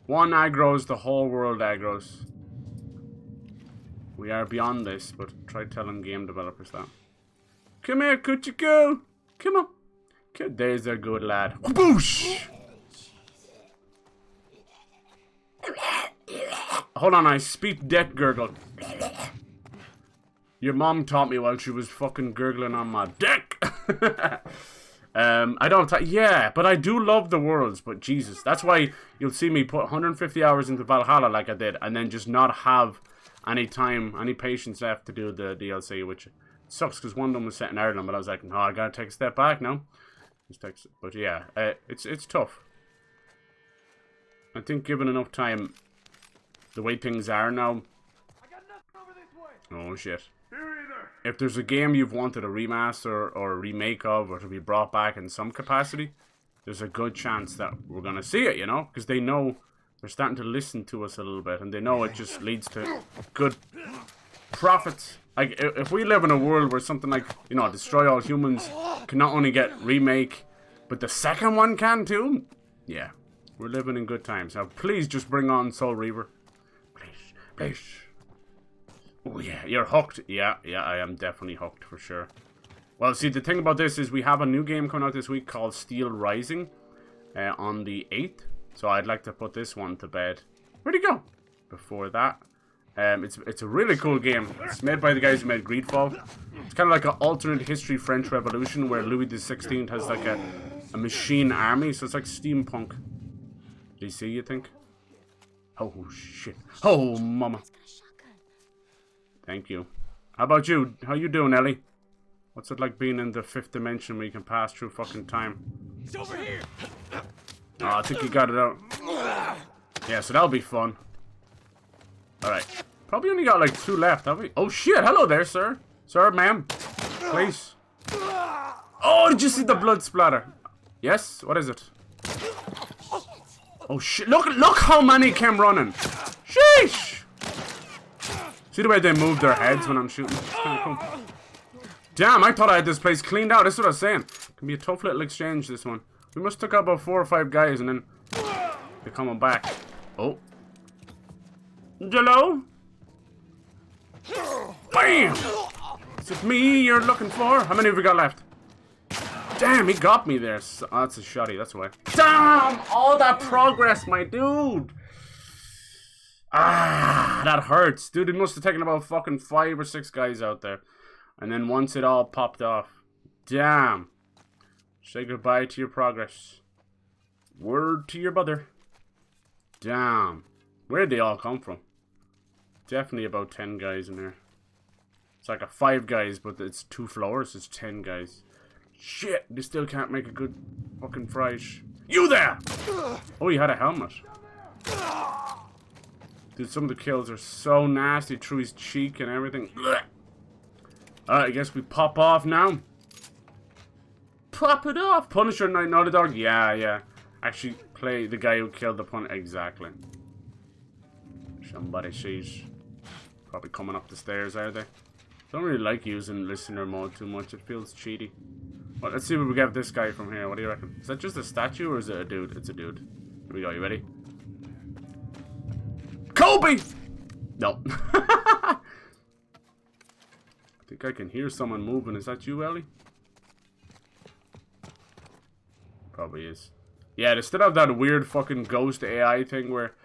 A: One aggro's, the whole world aggro's. We are beyond this, but try telling game developers that. Come here, could you go? Come on. There's a good lad. Boosh! Hold on, I speak death gurgle. Your mom taught me while she was fucking gurgling on my dick. I don't. Yeah, but I do love the worlds. But Jesus, that's why you'll see me put 150 hours into Valhalla like I did, and then just not have any time, any patience left to do the DLC, which sucks because one of them was set in Ireland, but I was like, no, I gotta take a step back now. But yeah, it's tough. I think given enough time, the way things are now. Oh shit. If there's a game you've wanted a remaster or a remake of, or to be brought back in some capacity, there's a good chance that we're gonna see it, you know? Because they know they're starting to listen to us a little bit, and they know it just leads to good profits. Like, if we live in a world where something like, you know, Destroy All Humans can not only get remake, but the second one can too, yeah, we're living in good times. Now, please just bring on Soul Reaver. Please, please. Oh, yeah, you're hooked. Yeah, I am definitely hooked for sure. Well, see, the thing about this is we have a new game coming out this week called Steel Rising on the 8th. So I'd like to put this one to bed. Where'd he go? Before that. It's a really cool game. It's made by the guys who made Greedfall. It's kind of like an alternate history French Revolution where Louis XVI has like a machine army. So it's like steampunk. Did you see, you think? Oh, shit. Oh, mama. Thank you. How about you? How you doing, Ellie? What's it like being in the 5th dimension where you can pass through fucking time?
C: It's over here.
A: Oh, I think you got it out. Yeah, so that'll be fun. Alright. Probably only got like 2 left, have we? Oh shit, hello there, sir. Sir, ma'am. Please. Oh, did you see the blood splatter? Yes? What is it? Oh shit, look how many came running. Sheesh! See the way they move their heads when I'm shooting? It's kinda cool. Damn, I thought I had this place cleaned out. That's what I was saying. Can be a tough little exchange, this one. We must took out about 4 or 5 guys and then they're coming back. Oh. Hello? Bam! Is it me you're looking for? How many have we got left? Damn, he got me there. Oh, that's a shotty, that's why. Damn! All that progress, my dude! Ah, that hurts. Dude, he must have taken about fucking 5 or 6 guys out there. And then once it all popped off. Damn. Say goodbye to your progress. Word to your brother. Damn. Where'd they all come from? Definitely about 10 guys in there. It's like a 5 guys, but it's 2 floors. It's 10 guys. Shit, they still can't make a good fucking fries. You there! Oh, he had a helmet. Dude, some of the kills are so nasty through his cheek and everything. Alright, I guess we pop off now. Pop it off! Punisher Night, not a dog. Yeah. Actually, play the guy who killed the Punisher. Exactly. Somebody sees. Probably coming up the stairs, are they? Don't really like using listener mode too much. It feels cheaty. Well, let's see what we get this guy from here. What do you reckon? Is that just a statue or is it a dude? It's a dude. Here we go. You ready? Kobe! No. I think I can hear someone moving. Is that you, Ellie? Probably is. Yeah, they still have that weird fucking ghost AI thing where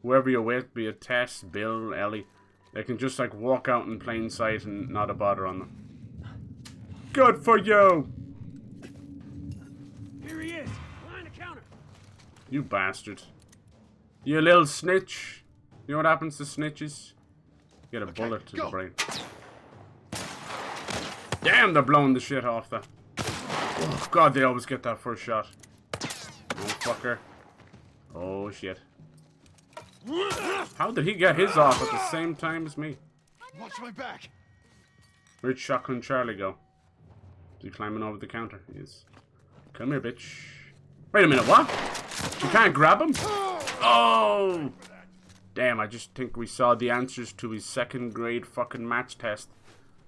A: whoever you're with, be it Tess, Bill, Ellie, they can just like walk out in plain sight and not a bother on them. Good for you!
C: Here he is, behind the counter.
A: You bastard. You little snitch. You know what happens to snitches? You get a bullet to the brain. Damn, they're blowing the shit off that. Oh, God, they always get that first shot. Oh, fucker. Oh, shit. How did he get his off at the same time as me?
C: Watch my back.
A: Where'd Shotgun Charlie go? Is he climbing over the counter? He is. Come here, bitch. Wait a minute, what? You can't grab him? Oh! Damn, I just think we saw the answers to his 2nd grade fucking match test.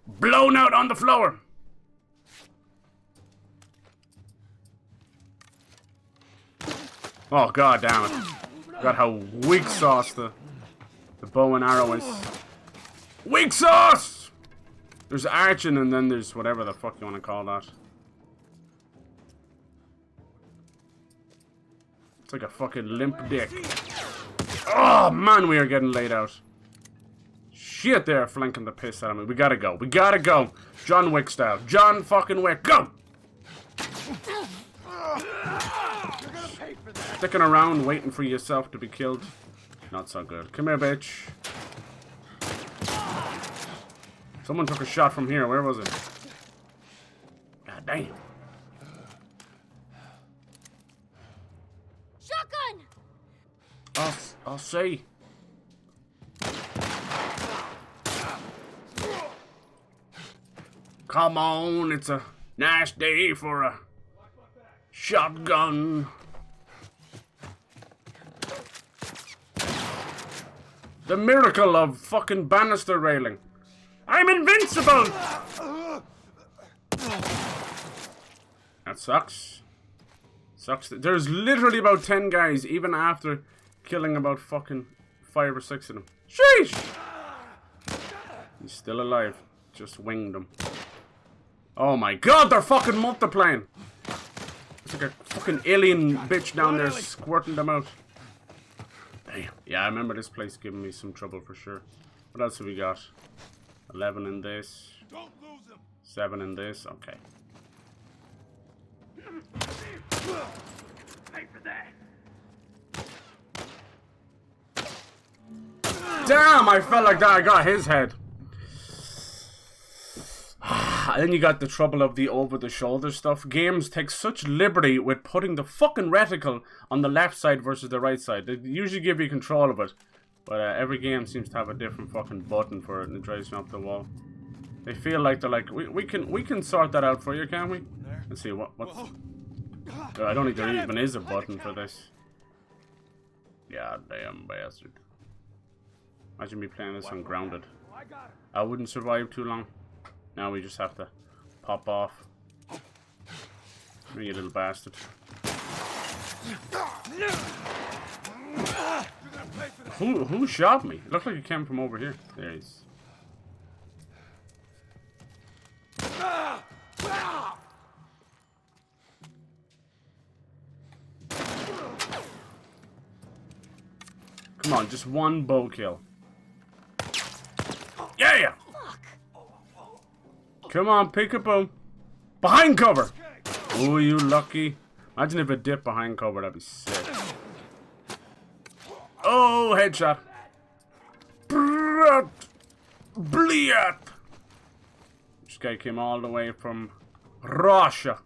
A: Blown out on the floor! Oh, god damn it. God, how weak sauce the bow and arrow is. Weak sauce! There's arching and then there's whatever the fuck you want to call that. It's like a fucking limp dick. Oh, man, we are getting laid out. Shit, they're flanking the piss out of me. We gotta go. We gotta go. John Wick style. John fucking Wick. Go! Sticking around waiting for yourself to be killed. Not so good. Come here, bitch. Someone took a shot from here. Where was it? God damn.
B: Shotgun!
A: I'll see. Come on, it's a nice day for a Shotgun. The miracle of fucking banister railing. I'm invincible! That sucks. Sucks. There's literally about 10 guys, even after killing about fucking 5 or 6 of them. Sheesh! He's still alive. Just winged him. Oh my god, they're fucking multiplying! It's like a fucking alien bitch down there squirting them out. Damn. Yeah, I remember this place giving me some trouble for sure. What else have we got? 11 in this. 7 in this. Okay. Damn, I felt like that. I got his head. And then you got the trouble of the over-the-shoulder stuff. Games take such liberty with putting the fucking reticle on the left side versus the right side. They usually give you control of it, but every game seems to have a different fucking button for it, and it drives me up the wall. They feel like they're like, we can sort that out for you, can't we? Let's see what. I don't think there even is a button for this. Yeah, damn bastard. Imagine me playing this on grounded. I wouldn't survive too long. Now we just have to pop off. You little bastard. Who shot me? It looked like he came from over here. There he is. Come on, just one bow kill. Yeah! Come on, pick a bow. Behind cover! Oh, you lucky. Imagine if it dipped behind cover, that'd be sick. Oh, headshot. Bliat! This guy came all the way from Russia.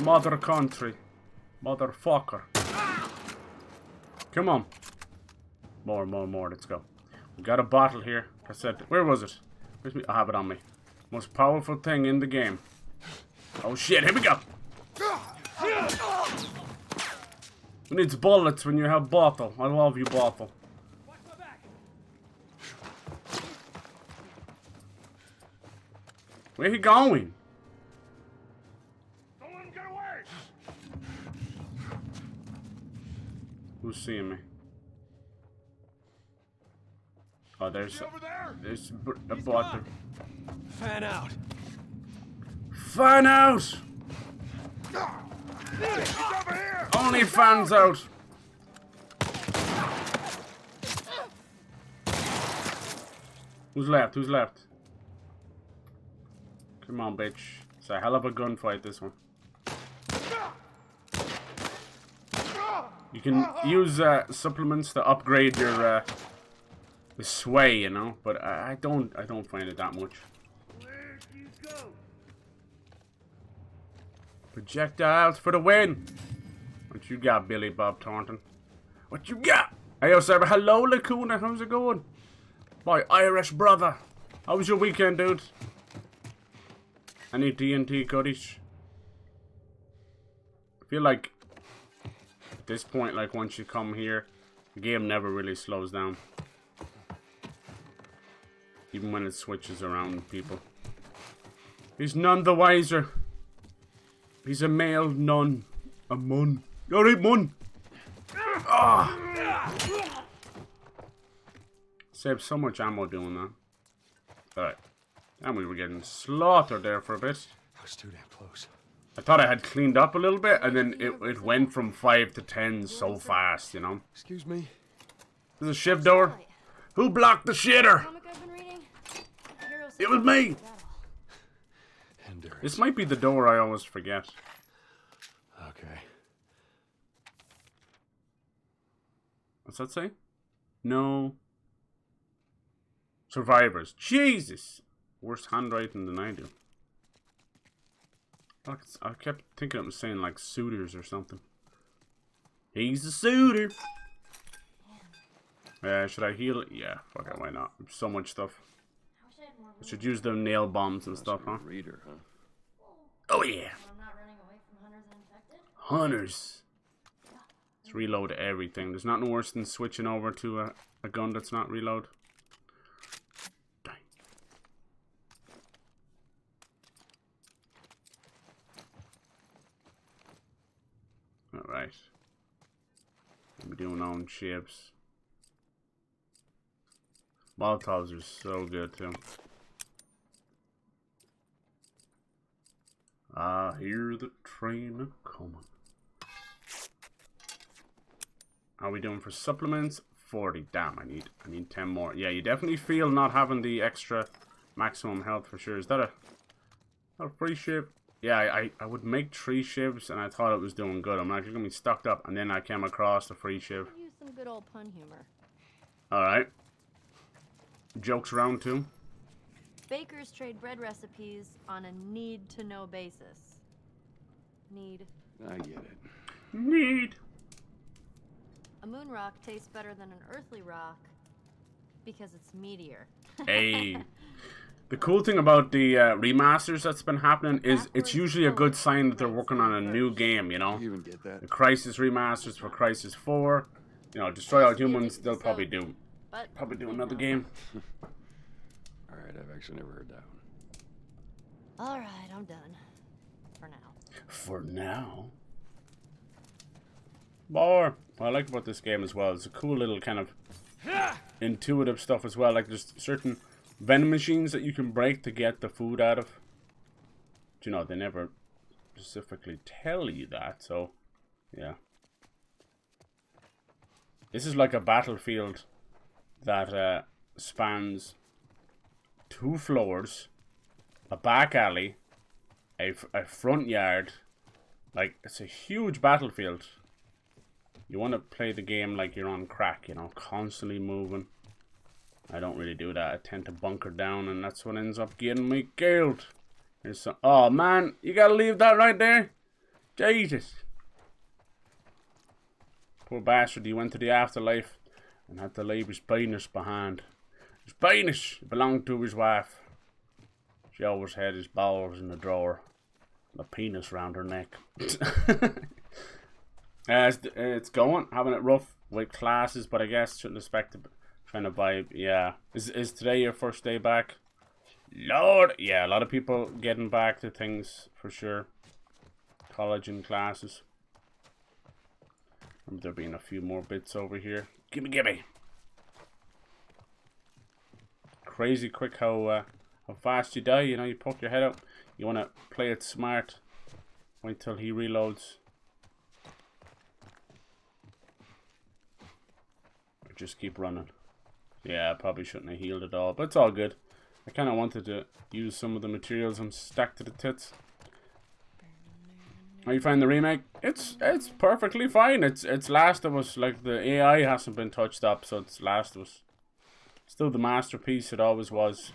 A: Mother country. Motherfucker. Come on. More. Let's go. We got a bottle here. I said, where was it? Where's me? I have it on me. Most powerful thing in the game. Oh shit, here we go. Who needs bullets when you have bottle? I love you, bottle. Where he going?
C: Don't let him get away.
A: Who's seeing me? Oh, there's a bot.
C: Fan out.
A: Fan out!
C: He's over here.
A: Only fans out. Who's left? Who's left? Come on, bitch. It's a hell of a gunfight, this one. You can use supplements to upgrade your the sway, you know, but I don't find it that much. Projectiles for the win. What you got, Billy Bob Thornton? What you got? Hey, yo, Sarah. Hello, Lacuna. How's it going? My Irish brother. How was your weekend, dude? Any D&T goodies? I feel like at this point, like once you come here, the game never really slows down. Even when it switches around people. He's none the wiser. He's a male nun. A mun. Alright, mun. Ah! Saved so much ammo doing that. Alright. And we were getting slaughtered there for a bit.
C: I was too damn close.
A: I thought I had cleaned up a little bit, and then it went from 5 to 10 so fast, you know?
C: Excuse me?
A: There's a shiv door. Who blocked the shitter? It was me!
C: Endurance.
A: This might be the door I always forget.
C: Okay.
A: What's that say? No. Survivors. Jesus! Worse handwriting than I do. I kept thinking it was saying like suitors or something. He's a suitor! Should I heal it? Yeah, fuck it, why not? So much stuff. I should use them nail bombs and stuff, huh?
C: Reader, huh?
A: Oh yeah! Hunters. Let's reload everything. There's nothing worse than switching over to a gun that's not reload. Dang. Alright. I'm doing own chips. Molotovs are so good too. I hear the train a-comin'. How are we doing for supplements? 40. Damn, I need 10 more. Yeah, you definitely feel not having the extra maximum health for sure. Is that a free ship? Yeah, I would make 3 ships and I thought it was doing good. I'm actually gonna be stocked up, and then I came across the free ship.
B: Use some good old pun humor.
A: Alright. Jokes around too.
B: Bakers trade bread recipes on a need-to-know basis. Need.
C: I get it.
A: Need.
B: A moon rock tastes better than an earthly rock because it's meatier.
A: Hey. The cool thing about the remasters that's been happening is it's usually a good sign that they're working on a new game, you know?
C: You even get that?
A: The Crisis remasters for Crisis 4. You know, Destroy All Humans, they'll probably do another game.
C: Alright, I've actually never heard that one.
B: All right, I'm done. For now.
A: For now. More. What I like about this game as well, it's a cool little kind of intuitive stuff as well. Like there's certain vending machines that you can break to get the food out of. But, you know, they never specifically tell you that, so yeah. This is like a battlefield that spans 2 floors, a back alley, a front yard. Like, it's a huge battlefield. You want to play the game like you're on crack, you know, constantly moving. I don't really do that. I tend to bunker down, and that's what ends up getting me killed. There's some. Oh man, you gotta leave that right there. Jesus. Poor bastard, he went to the afterlife and had to leave his penis behind. His penis belonged to his wife. She always had his balls in the drawer, and a penis round her neck. It's going, having it rough with classes, but I guess shouldn't expect to trying to buy. Yeah, is today your first day back? Lord, yeah, a lot of people getting back to things for sure. College and classes. Remember there being a few more bits over here. Gimme. Crazy quick how fast you die. You know, you poke your head out. You want to play it smart. Wait till he reloads. Or just keep running. Yeah, I probably shouldn't have healed at all, but it's all good. I kind of wanted to use some of the materials I'm stacked to the tits. How you find the remake? It's perfectly fine. It's Last of Us. Like, the AI hasn't been touched up, so it's Last of Us. Still the masterpiece it always was.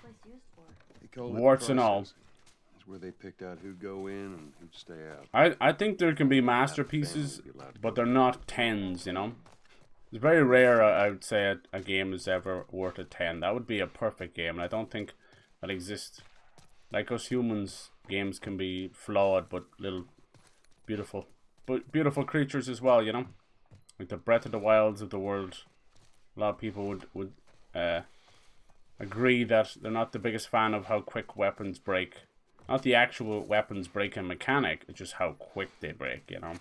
A: Warts and all.
C: It's where they picked out who'd go in and who'd stay out.
A: I think there can be masterpieces, but they're not 10s, you know? It's very rare, I would say, a game is ever worth a 10. That would be a perfect game, and I don't think that exists. Like us humans, games can be flawed, but little beautiful creatures as well, you know? Like the Breath of the Wilds of the world. A lot of people would agree that they're not the biggest fan of how quick weapons break. Not the actual weapons breaking mechanic, it's just how quick they break, you know?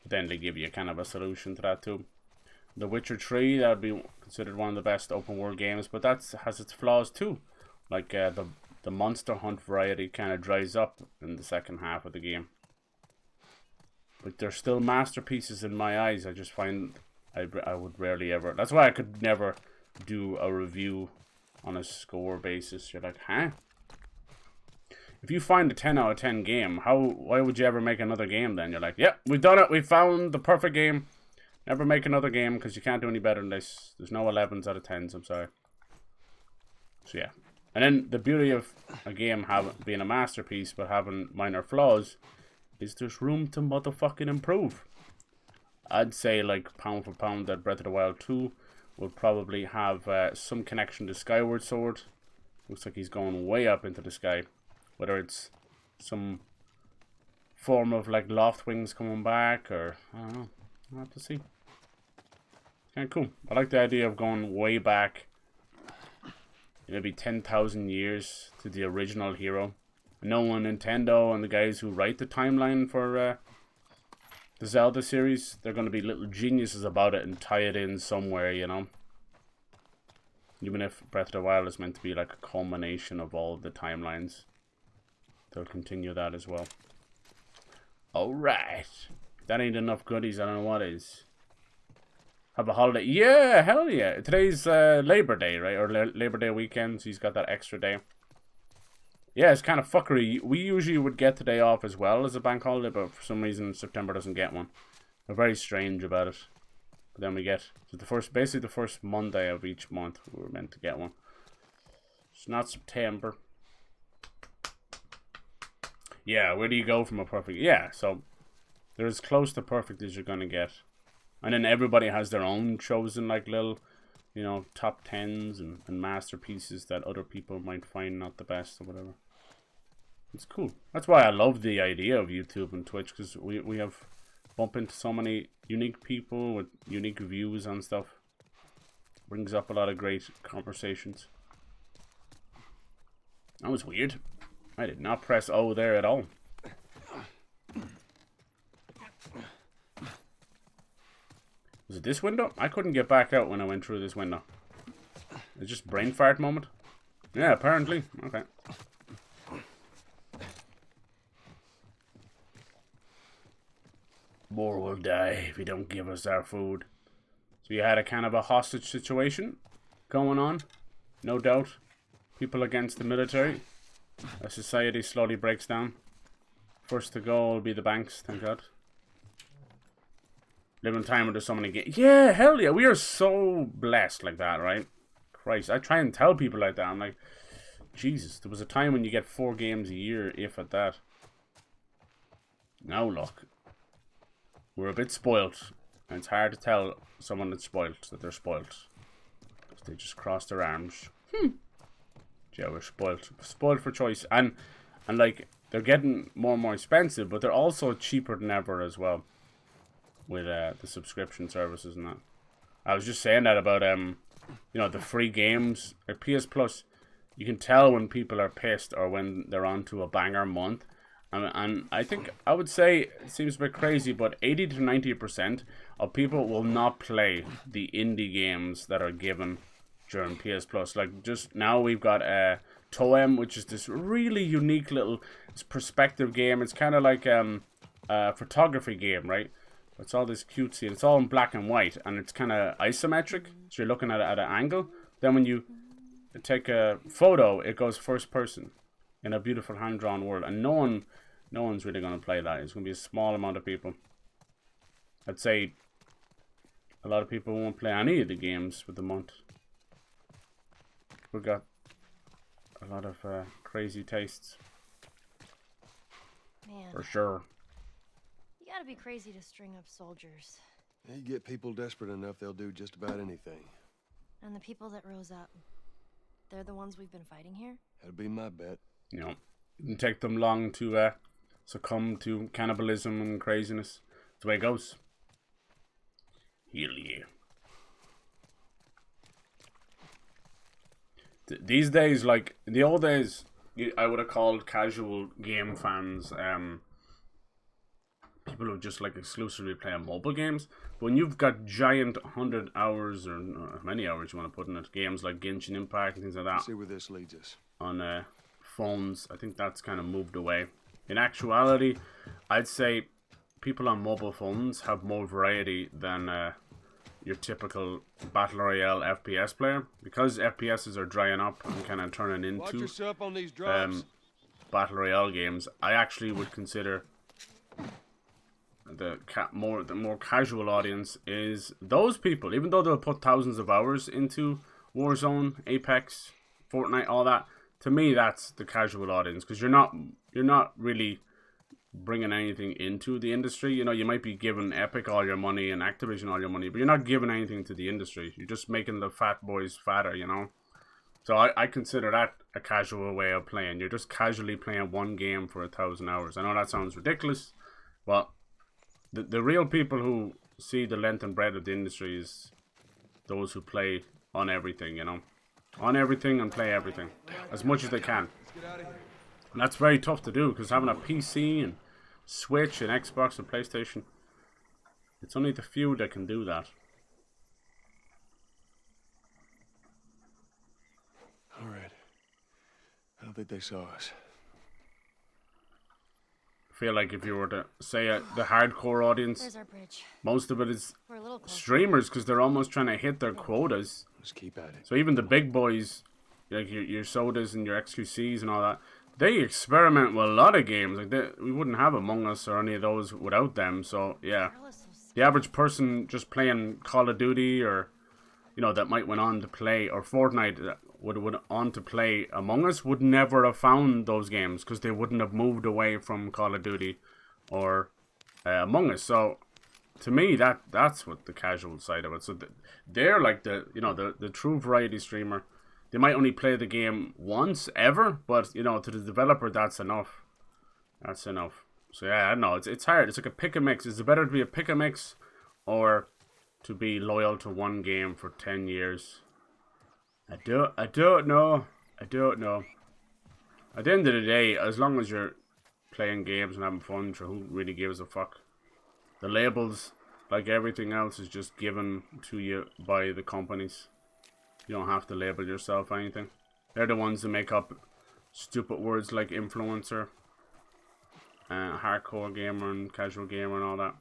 A: But then they give you kind of a solution to that too. The Witcher 3, that would be considered one of the best open world games, but that has its flaws too. Like the Monster Hunt variety kind of dries up in the second half of the game. But they're still masterpieces in my eyes. I just find I would rarely ever. That's why I could never do a review on a score basis. You're like, huh? If you find a 10 out of 10 game, why would you ever make another game then? You're like, yep, we've done it. We found the perfect game. Never make another game because you can't do any better than this. There's no 11s out of 10s, I'm sorry. So yeah. And then the beauty of a game being a masterpiece but having minor flaws is there's room to motherfucking improve. I'd say, like, pound for pound, that Breath of the Wild 2 will probably have some connection to Skyward Sword. Looks like he's going way up into the sky. Whether it's some form of like loft wings coming back, or I don't know. I'll have to see. Kind of cool. I like the idea of going way back, maybe 10,000 years to the original hero. I know on Nintendo and the guys who write the timeline for the Zelda series, they're going to be little geniuses about it and tie it in somewhere, you know. Even if Breath of the Wild is meant to be like a culmination of all the timelines, they'll continue that as well. Alright. If that ain't enough goodies, I don't know what is. Have a holiday. Yeah, hell yeah. Today's Labor Day, right? Or Labor Day weekend, so he's got that extra day. Yeah, it's kind of fuckery. We usually would get the day off as well as a bank holiday, but for some reason September doesn't get one. We're very strange about it. But then we get so basically the first Monday of each month we were meant to get one. It's not September. Yeah, where do you go from a perfect? Yeah, so they're as close to perfect as you're gonna get. And then everybody has their own chosen like little, you know, top 10s and masterpieces that other people might find not the best or whatever. It's cool. That's why I love the idea of YouTube and Twitch, because we have bump into so many unique people with unique views on stuff. Brings up a lot of great conversations. That was weird. I did not press O there at all. Was it this window? I couldn't get back out when I went through this window. It's just brain fart moment? Yeah, apparently. Okay. More will die if you don't give us our food. So you had a kind of a hostage situation going on. No doubt. People against the military. A society slowly breaks down. First to go will be the banks, thank God. Live in a time where there's so many games. Yeah, hell yeah. We are so blessed like that, right? Christ, I try and tell people like that. I'm like, Jesus, there was a time when you get 4 games a year, if at that. Now look. We're a bit spoilt. And it's hard to tell someone that's spoilt that they're spoilt. Because they just cross their arms. Yeah, we're spoilt. Spoilt for choice. And like, they're getting more and more expensive, but they're also cheaper than ever as well. With the subscription services and that. I was just saying that about you know, the free games. Like PS Plus, you can tell when people are pissed or when they're on to a banger month. And I think, I would say, it seems a bit crazy, but 80 to 90% of people will not play the indie games that are given during PS Plus. Like, just now we've got Toem, which is this really unique little perspective game. It's kind of like a photography game, right? It's all this cutesy, and it's all in black and white, and it's kind of isometric, so you're looking at it at an angle. Then when you take a photo, it goes first person in a beautiful hand-drawn world, and no one's really going to play that. It's going to be a small amount of people. I'd say a lot of people won't play any of the games for the month. We've got a lot of crazy tastes.
B: Man.
A: For sure.
B: You gotta be crazy to string up soldiers.
C: You get people desperate enough, they'll do just about anything.
B: And the people that rose up, they're the ones we've been fighting here?
C: That'd be my bet.
A: You know, it didn't take them long to succumb to cannibalism and craziness. That's the way it goes. Hell yeah. These days, like, in the old days, I would have called casual game fans people who just like exclusively play on mobile games. But when you've got giant 100 hours or how many hours you want to put in it, games like Genshin Impact and things like that.
C: See where this leads us.
A: On phones, I think that's kind of moved away. In actuality, I'd say people on mobile phones have more variety than your typical Battle Royale FPS player. Because FPSs are drying up and kind of turning into
C: on these drops.
A: Battle Royale games, I actually would consider the more casual audience is those people. Even though they'll put thousands of hours into Warzone, Apex, Fortnite, all that, to me that's the casual audience, because you're not really bringing anything into the industry. You know, you might be giving Epic all your money and Activision all your money, but you're not giving anything to the industry. You're just making the fat boys fatter, you know. So I consider that a casual way of playing. You're just casually playing one game for 1,000 hours. I know that sounds ridiculous, but the real people who see the length and breadth of the industry is those who play on everything, you know. On everything and play everything. As much as they can. And that's very tough to do, because having a PC and Switch and Xbox and PlayStation, it's only the few that can do that.
C: Alright. I don't think they saw us.
A: I feel like if you were to say the hardcore audience,
B: There's our bridge.
A: most of it is
B: We're a little closer.
A: streamers, because they're almost trying to hit their quotas.
C: Let's keep at it.
A: So even the big boys, like your sodas and your XQCs and all that, they experiment with a lot of games. Like we wouldn't have Among Us or any of those without them. So yeah,
B: Carl is so
A: the average person just playing Call of Duty, or you know, that might went on to play, or Fortnite that would went on to play Among Us, would never have found those games, because they wouldn't have moved away from Call of Duty or Among Us. So to me, that's what the casual side of it. So they're like the true variety streamer. They might only play the game once ever, but you know, to the developer, that's enough. That's enough. So yeah, I don't know. It's hard. It's like a pick and mix. Is it better to be a pick and mix, or to be loyal to one game for 10 years? I don't know. At the end of the day, as long as you're playing games and having fun, sure, who really gives a fuck? The labels, like everything else, is just given to you by the companies. You don't have to label yourself anything. They're the ones that make up stupid words like influencer, hardcore gamer and casual gamer and all that.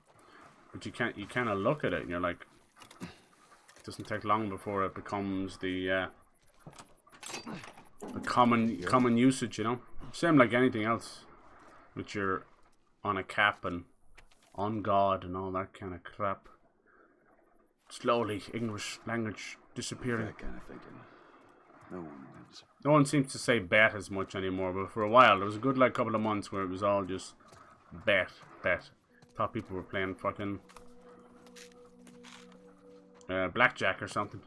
A: But you kind of look at it and you're like, it doesn't take long before it becomes the common usage, you know. Same like anything else, which you're on a cap and on God and all that kind of crap. Slowly, English language disappearing.
C: That kind of thinking.
A: No one seems to say bet as much anymore, but for a while there was a good like couple of months where it was all just bet. Thought people were playing fucking blackjack or something.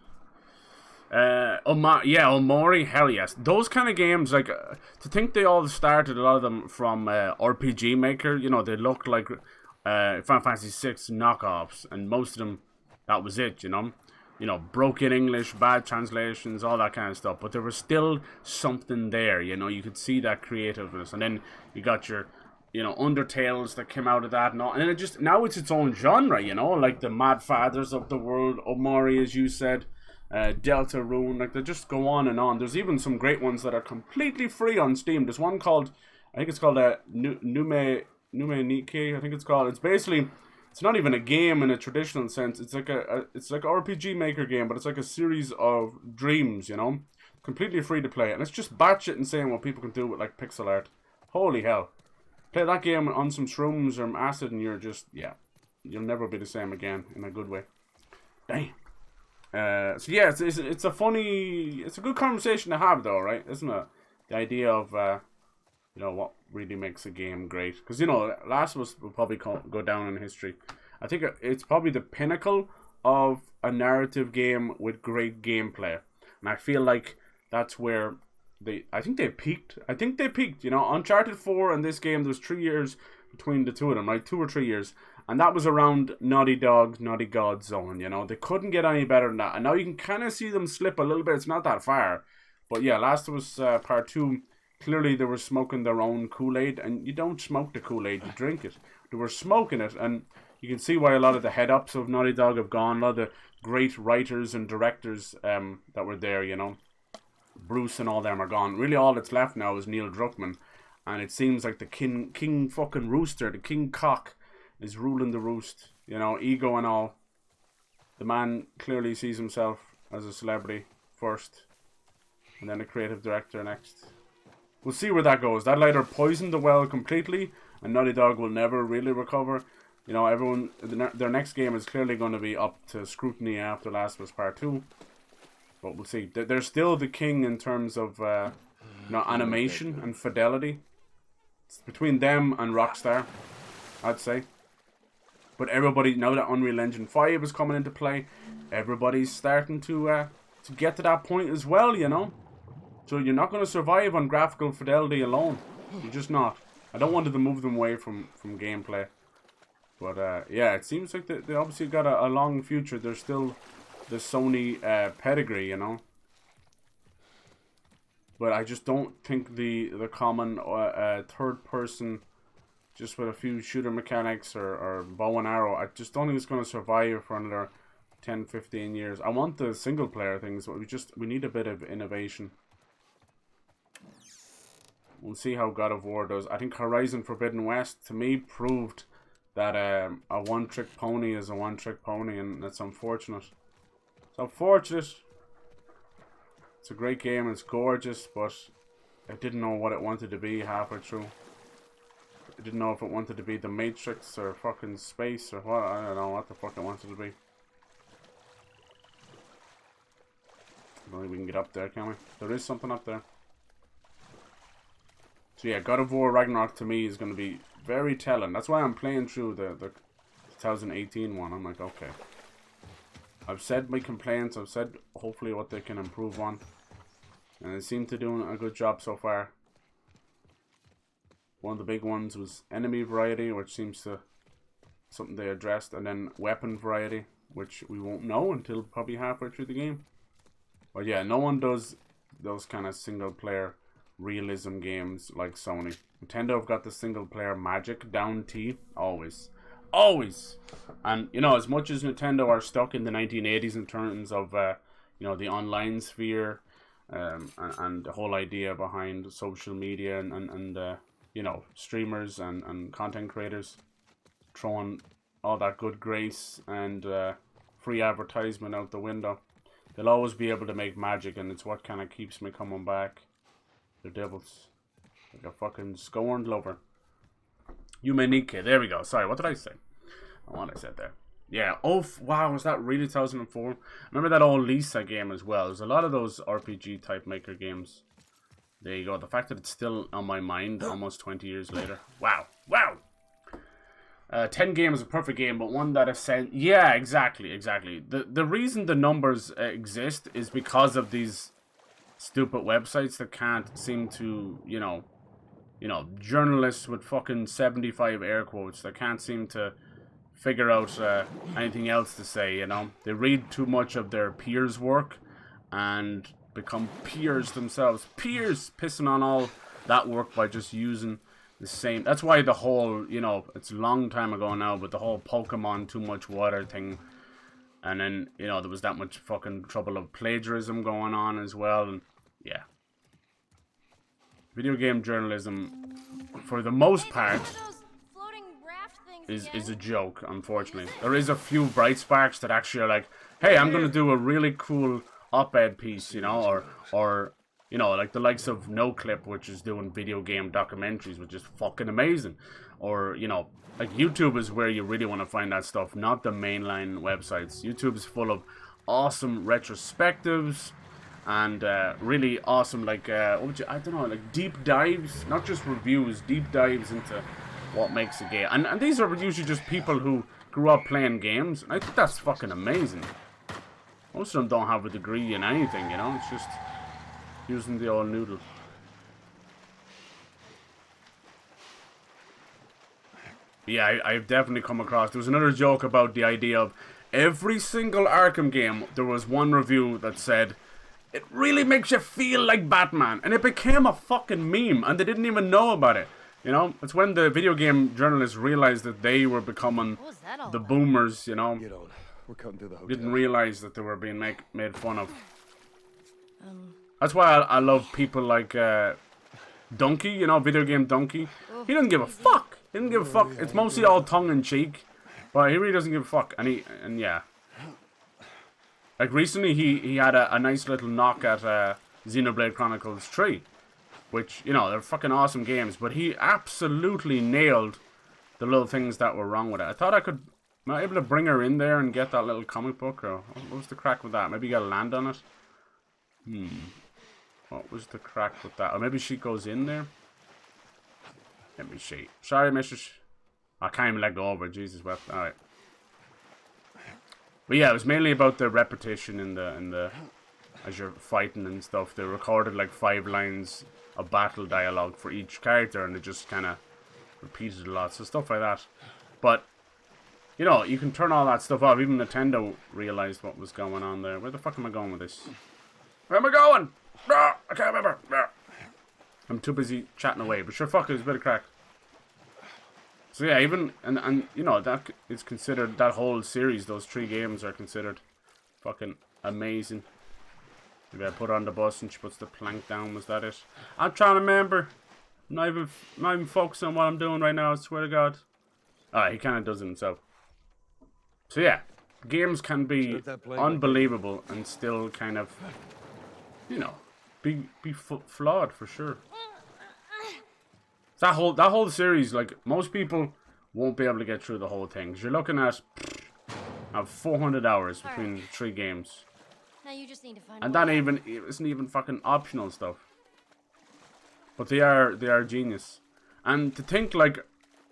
A: Omori, hell yes. Those kind of games, like, to think they all started, a lot of them from RPG Maker, you know, they look like Final Fantasy VI knockoffs, and most of them, that was it, you know. You know, broken English, bad translations, all that kind of stuff, but there was still something there, you know. You could see that creativeness, and then you got your, you know, Undertales that came out of that, and all, and it just, now it's its own genre, you know, like the Mad Fathers of the world, Omori, as you said, Deltarune, like they just go on and on. There's even some great ones that are completely free on Steam. There's one called, I think it's called Nume Nike, I think it's called. It's basically, it's not even a game in a traditional sense. It's like it's like an RPG Maker game, but it's like a series of dreams, you know, completely free to play, and it's just batshit insane what people can do with like pixel art. Holy hell! Play that game on some shrooms or acid, and you're just, yeah, you'll never be the same again in a good way. Damn. So yeah, it's a funny, it's a good conversation to have though, right? Isn't it? The idea of you know, what really makes a game great, because you know, Last of Us will probably go down in history. I think it's probably the pinnacle of a narrative game with great gameplay, and I feel like that's where I think they peaked. You know, Uncharted 4 and this game, there was 3 years between the two of them, right? 2 or 3 years. And that was around Naughty God's zone, you know. They couldn't get any better than that. And now you can kind of see them slip a little bit. It's not that far. But yeah, Last of Us Part 2, clearly they were smoking their own Kool-Aid. And you don't smoke the Kool-Aid, you drink it. They were smoking it. And you can see why a lot of the head-ups of Naughty Dog have gone. A lot of the great writers and directors that were there, you know. Bruce and all them are gone. Really all that's left now is Neil Druckmann. And it seems like the king fucking rooster, the king cock, is ruling the roost, you know, ego and all. The man clearly sees himself as a celebrity first, and then a creative director next. We'll see where that goes. That'll either poison the well completely, and Naughty Dog will never really recover. You know, everyone, their next game is clearly going to be up to scrutiny after Last of Us Part 2. But we'll see. They're still the king in terms of you know, animation and fidelity. It's between them and Rockstar, I'd say. But everybody, now that Unreal Engine 5 is coming into play, everybody's starting to get to that point as well, you know. So you're not going to survive on graphical fidelity alone. You're just not. I don't want to move them away from gameplay. But yeah, it seems like they obviously got a long future. They're still the Sony pedigree, you know. But I just don't think the common third person, just with a few shooter mechanics or bow and arrow, I just don't think it's going to survive for another 10, 15 years. I want the single player things, but we need a bit of innovation. We'll see how God of War does. I think Horizon Forbidden West, to me, proved that a one-trick pony is a one-trick pony, and that's unfortunate. It's unfortunate. It's a great game, it's gorgeous, but I didn't know what it wanted to be halfway through. I didn't know if it wanted to be the Matrix or fucking space or what. I don't know what the fuck it wanted to be. I don't think we can get up there, can we? There is something up there. So yeah, God of War Ragnarok to me is going to be very telling. That's why I'm playing through the 2018 one. I'm like, okay. I've said my complaints. I've said hopefully what they can improve on. And they seem to be doing a good job so far. One of the big ones was enemy variety, which seems to something they addressed. And then weapon variety, which we won't know until probably halfway through the game. But yeah, no one does those kind of single player realism games like Sony. Nintendo have got the single player magic down T. Always. And you know, as much as Nintendo are stuck in the 1980s in terms of you know, the online sphere, and the whole idea behind social media and you know, streamers and content creators throwing all that good grace and free advertisement out the window, they'll always be able to make magic, and it's what kind of keeps me coming back. The devils. Like a fucking scorned lover. Yumenike. There we go. Sorry, what did I say? I want I said there. Yeah. Oh, wow. Was that really 2004? Remember that old Lisa game as well. There's a lot of those RPG type maker games. There you go. The fact that it's still on my mind almost 20 years later. Wow. Wow. 10 game is a perfect game, but one that is sent. Yeah, exactly. The reason the numbers exist is because of these stupid websites that can't seem to, you know, journalists with fucking 75 air quotes that can't seem to figure out anything else to say, you know. They read too much of their peers' work and become peers themselves. Peers pissing on all that work by just using the same. That's why the whole, you know, it's a long time ago now, but the whole Pokemon too much water thing. And then, you know, there was that much fucking trouble of plagiarism going on as well. And yeah. Video game journalism, for the most part, is a joke, unfortunately. There is a few bright sparks that actually are like, hey, I'm going to do a really cool op-ed piece, you know, or you know, like the likes of NoClip, which is doing video game documentaries, which is fucking amazing. Or, you know, like YouTube is where you really want to find that stuff, not the mainline websites. YouTube is full of awesome retrospectives and really awesome, like, I don't know, like deep dives, not just reviews, deep dives into what makes a game. And these are usually just people who grew up playing games. I think that's fucking amazing. Most of them don't have a degree in anything, you know, it's just using the old noodle. Yeah, I've definitely come across. There was another joke about the idea of every single Arkham game. There was one review that said, it really makes you feel like Batman. And it became a fucking meme, and they didn't even know about it. You know, it's when the video game journalists realized that they were becoming the boomers, you know.
C: Get on. We're cutting through the hotel.
A: Didn't realize that they were being made fun of. That's why I love people like Donkey, you know, video game Donkey. He doesn't give a fuck. He doesn't give a fuck. It's mostly all tongue in cheek, but he really doesn't give a fuck. And yeah, like recently he had a nice little knock at Xenoblade Chronicles 3, which, you know, they're fucking awesome games, but he absolutely nailed the little things that were wrong with it. I thought am I able to bring her in there and get that little comic book, or what was the crack with that? Maybe you gotta land on it. What was the crack with that? Or maybe she goes in there. Let me see. Sorry, Mrs. I can't even let go of her. Jesus, well, alright. But yeah, it was mainly about the repetition in the as you're fighting and stuff. They recorded like 5 lines of battle dialogue for each character, and they just kind of repeated a lot. So stuff like that. But you know, you can turn all that stuff off. Even Nintendo realized what was going on there. Where the fuck am I going with this? Where am I going? I can't remember. I'm too busy chatting away. But sure, fuck it, it's a bit of crack. So yeah, even and you know, that is considered, that whole series, those 3 games are considered fucking amazing. Maybe I put her on the bus and she puts the plank down. Was that it? I'm trying to remember. I'm not even focusing on what I'm doing right now. I swear to God. Alright, he kind of does it himself. So yeah, games can be unbelievable and still kind of, you know, be flawed for sure. That whole series, like, most people won't be able to get through the whole thing. 'Cause you're looking at 400 hours between the 3 games.
B: Now you just need to find
A: And that isn't even fucking optional stuff. But they are genius. And to think, like,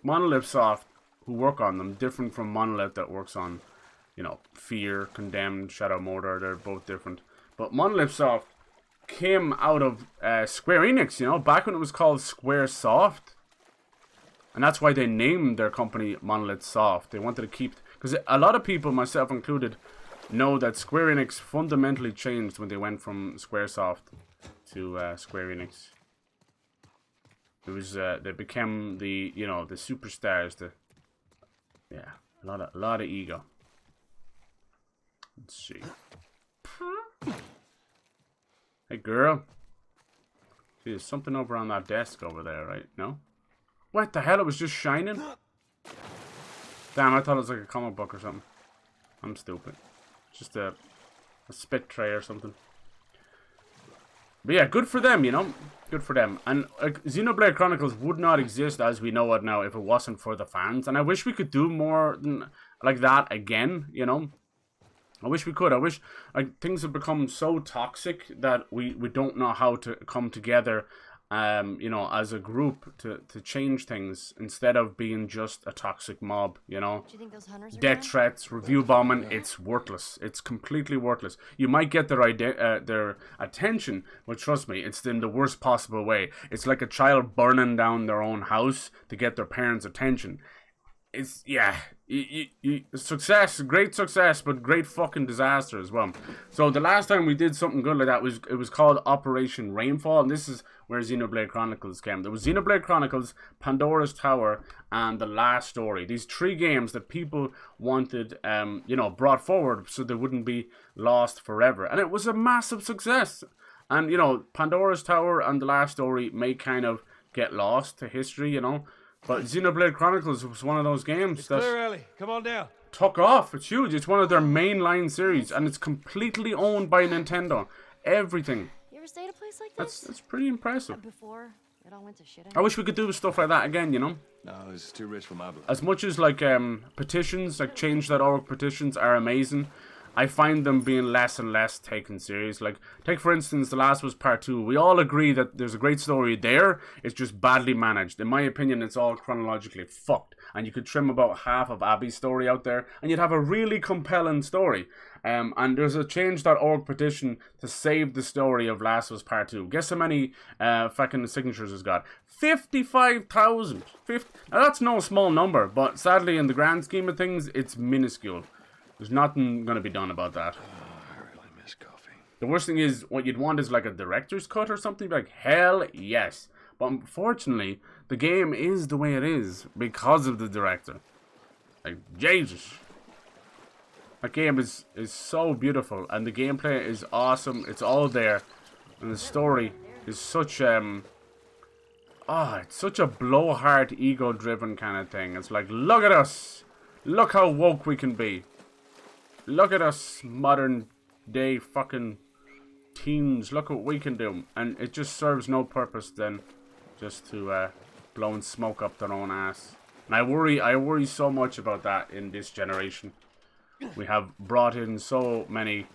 A: Monolith Soft, who work on them, different from Monolith that works on, you know, Fear, Condemned, Shadow Murder, they're both different. But Monolith Soft came out of Square Enix, you know, back when it was called Square Soft. And that's why they named their company Monolith Soft. They wanted to keep, because a lot of people, myself included, know that Square Enix fundamentally changed when they went from Squaresoft to Square Enix. It was they became the, you know, the superstars. Yeah, a lot of ego. Let's see. Hey girl. See, there's something over on that desk over there, right? No? What the hell? It was just shining? Damn, I thought it was like a comic book or something. I'm stupid. Just a spit tray or something. But yeah, good for them, you know? Good for them. And Xenoblade Chronicles would not exist as we know it now if it wasn't for the fans. And I wish we could do more like that again, you know? I wish we could. I wish, like, things have become so toxic that we don't know how to come together, you know, as a group to change things instead of being just a toxic mob, you know?
B: Do you think those hunters are
A: Death
B: gone?
A: threats, review bombing, it's worthless. It's completely worthless. You might get their attention, but trust me, it's in the worst possible way. It's like a child burning down their own house to get their parents' attention. It's, yeah, success, great success, but great fucking disaster as well. So the last time we did something good like that it was called Operation Rainfall, and this is where Xenoblade Chronicles came. There was Xenoblade Chronicles, Pandora's Tower, and The Last Story. These 3 games that people wanted, you know, brought forward so they wouldn't be lost forever. And it was a massive success. And, you know, Pandora's Tower and The Last Story may kind of get lost to history, you know. But Xenoblade Chronicles was one of those games that
C: Clear, Ellie. Come on down.
A: took off. It's huge. It's one of their mainline series, and it's completely owned by Nintendo. Everything.
B: You ever stay at a place like this?
A: That's pretty impressive.
B: Before it all went to shit.
A: I wish we could do stuff like that again, you know?
C: No, this is too rich for my blood.
A: As much as, like, petitions, like change.org petitions are amazing, I find them being less and less taken serious. Like, take for instance, The Last of Us Part 2. We all agree that there's a great story there. It's just badly managed. In my opinion, it's all chronologically fucked. And you could trim about half of Abby's story out there, and you'd have a really compelling story. And there's a change.org petition to save the story of Last of Us Part 2. Guess how many fucking signatures it's got? 55,000. Now, that's no small number, but sadly, in the grand scheme of things, it's minuscule. There's nothing going to be done about that.
C: I really miss coffee.
A: The worst thing is, what you'd want is like a director's cut or something. Like, hell yes. But unfortunately, the game is the way it is because of the director. Like, Jesus. That game is so beautiful, and the gameplay is awesome. It's all there. And the story is such, it's such a blowhard, ego-driven kind of thing. It's like, look at us. Look how woke we can be. Look at us modern day fucking teens. Look what we can do. And it just serves no purpose then just to blowing smoke up their own ass. And I worry so much about that in this generation. We have brought in so many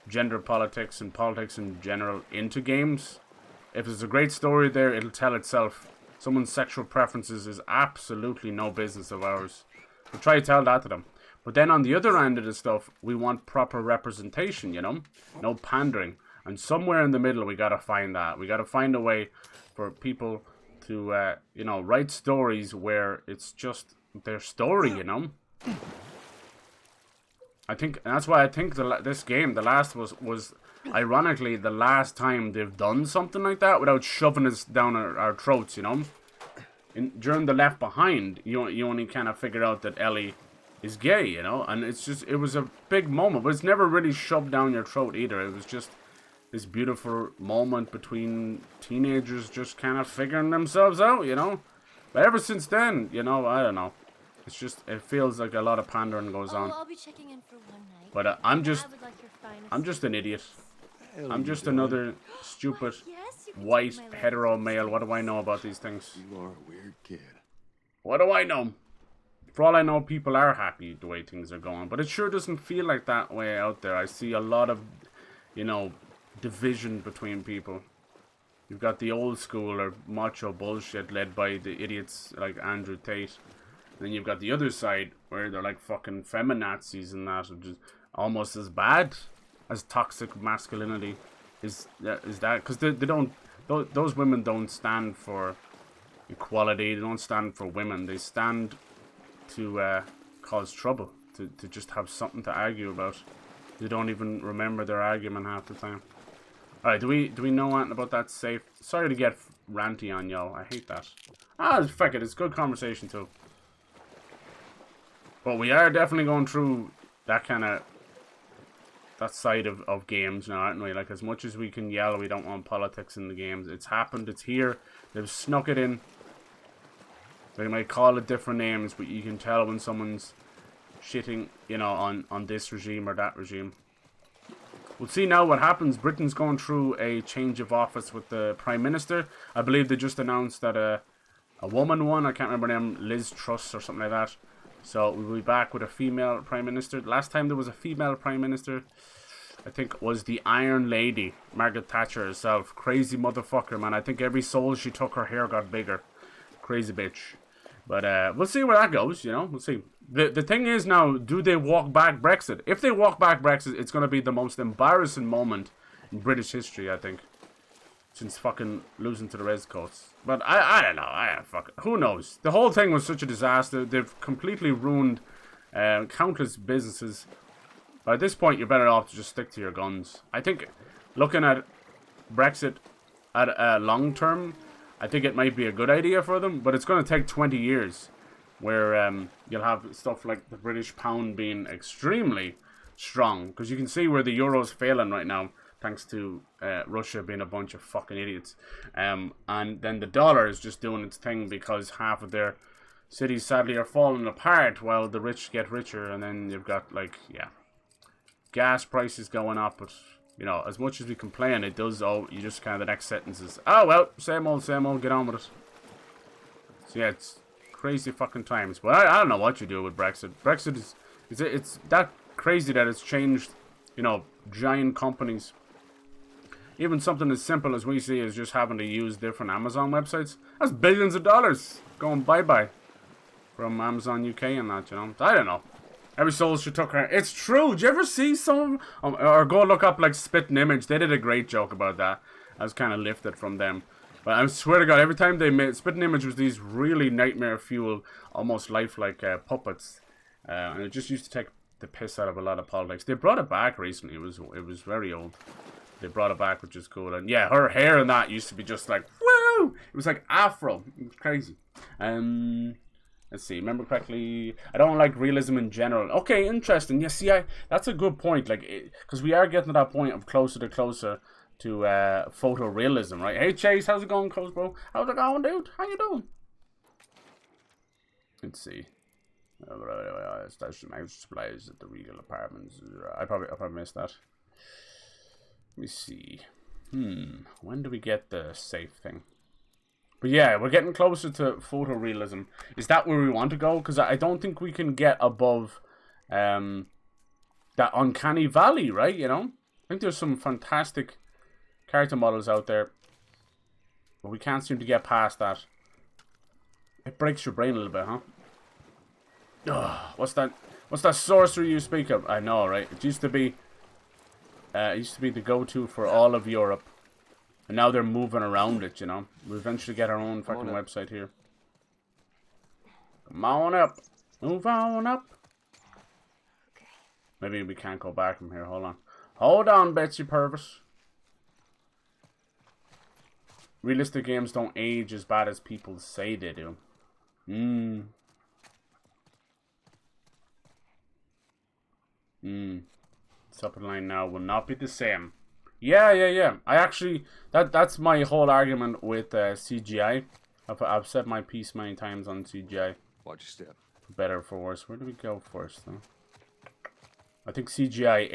A: gender politics and politics in general into games. If there's a great story there, it'll tell itself. Someone's sexual preferences is absolutely no business of ours. We'll try to tell that to them. But then on the other end of the stuff, we want proper representation, you know? No pandering. And somewhere in the middle, we gotta find that. We gotta find a way for people to, you know, write stories where it's just their story, you know? I think, and that's why I think this game, The Last, was ironically the last time they've done something like that without shoving us down our throats, you know? During the Left Behind, you only kind of figure out that Ellie is gay, you know? And it's just, it was a big moment, but it's never really shoved down your throat either. It was just this beautiful moment between teenagers just kind of figuring themselves out, you know? But ever since then, you know, I don't know. It's just, it feels like a lot of pandering goes on.
B: I'll be checking in for one night.
A: But I'm just
B: Like
A: an idiot.
C: Hell
A: I'm
C: you
A: just
C: doing?
A: another stupid,
B: yes, you can
A: white,
B: take my
A: hetero male. What do I know about these things?
C: You are a weird kid.
A: What do I know? For all I know, people are happy the way things are going. But it sure doesn't feel like that way out there. I see a lot of, you know, division between people. You've got the old school or macho bullshit led by the idiots like Andrew Tate. And then you've got the other side where they're like fucking feminazis and that, which is almost as bad as toxic masculinity. Is that because they don't, those women don't stand for equality, they don't stand for women, they stand to cause trouble, to just have something to argue about. They don't even remember their argument half the time. Alright, do we know anything about that safe? Sorry to get ranty on y'all, I hate that. Fuck it, it's good conversation too. But we are definitely going through that kind of, that side of games now, aren't we? Like, as much as we can yell we don't want politics in the games, it's happened, it's here, they've snuck it in. They might call it different names, but you can tell when someone's shitting, you know, on this regime or that regime. We'll see now what happens. Britain's going through a change of office with the Prime Minister. I believe they just announced that a woman won. I can't remember her name, Liz Truss or something like that. So we'll be back with a female Prime Minister. Last time there was a female Prime Minister, I think, was the Iron Lady, Margaret Thatcher herself. Crazy motherfucker, man. I think every soul she took, her hair got bigger. Crazy bitch. But we'll see where that goes, you know. We'll see. The thing is now, do they walk back Brexit? If they walk back Brexit, it's going to be the most embarrassing moment in British history, I think. Since fucking losing to the Redcoats. But I don't know. Who knows? The whole thing was such a disaster. They've completely ruined countless businesses. But at this point, you're better off to just stick to your guns. I think looking at Brexit at a long term, I think it might be a good idea for them. But it's going to take 20 years. Where you'll have stuff like the British pound being extremely strong. Because you can see where the euro's failing right now. Thanks to Russia being a bunch of fucking idiots. And then the dollar is just doing its thing because half of their cities sadly are falling apart while the rich get richer. And then you've got, like, yeah, gas prices going up. But, you know, as much as we complain, it does, you just kind of, the next sentence is, oh, well, same old, get on with it. So, yeah, it's crazy fucking times. But I don't know what you do with Brexit. Brexit is, it's that crazy that it's changed, you know, giant companies. Even something as simple as we see is just having to use different Amazon websites. That's billions of dollars going bye-bye from Amazon UK and that, you know. I don't know. Every soul she took her. It's true. Did you ever see some, or go look up like Spitting Image? They did a great joke about that. I was kind of lifted from them. But I swear to God, every time they made Spitting Image was these really nightmare fuel, almost lifelike puppets, and it just used to take the piss out of a lot of politics. They brought it back recently. It was very old. They brought it back, which is cool. And yeah, her hair and that used to be just like, woo! It was like afro. It was crazy. Let's see. Remember correctly, I don't like realism in general. Okay, interesting. Yeah, see, that's a good point. Like, because we are getting to that point of closer to photorealism, right? Hey, Chase, how's it going, close bro? How's it going, dude? How you doing? Let's see. Station house supplies at the Regal Apartments. I probably missed that. Let me see. When do we get the safe thing? But yeah, we're getting closer to photorealism. Is that where we want to go? Because I don't think we can get above that uncanny valley, right? You know? I think there's some fantastic character models out there. But we can't seem to get past that. It breaks your brain a little bit, huh? Ugh, what's that sorcery you speak of? I know, right? It used to be It used to be the go-to for all of Europe. And now they're moving around it, you know. We'll eventually get our own fucking website here. Come on up. Move on up.
B: Okay.
A: Maybe we can't go back from here. Hold on. Hold on, Betsy Purvis. Realistic games don't age as bad as people say they do. Supplement line now will not be the same. Yeah. I actually, that's my whole argument with CGI. I've said my piece many times on CGI.
C: Watch your step.
A: For better or for worse. Where do we go first, though? I think CGI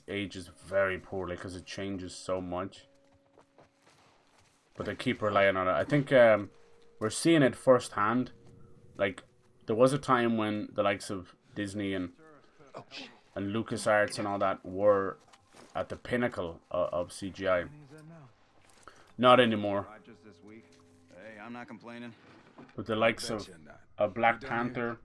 A: ages very poorly because it changes so much. But they keep relying on it. I think we're seeing it firsthand. Like, there was a time when the likes of Disney and LucasArts and all that were at the pinnacle of CGI. Not anymore.
D: Hey, I'm not complaining.
A: With the likes of Black Panther.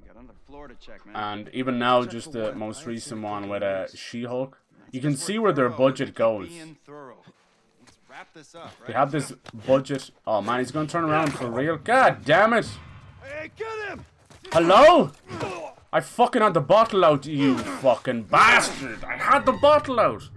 D: Got on the floor to check, man.
A: And even now, just the most recent one with She-Hulk. You can see where their budget goes.
D: Let's wrap this up, right?
A: They have this budget. Oh man, he's gonna turn around for real. God damn it!
C: Hey, get him!
A: Hello? I fucking had the bottle out, you fucking bastard! I had the bottle out!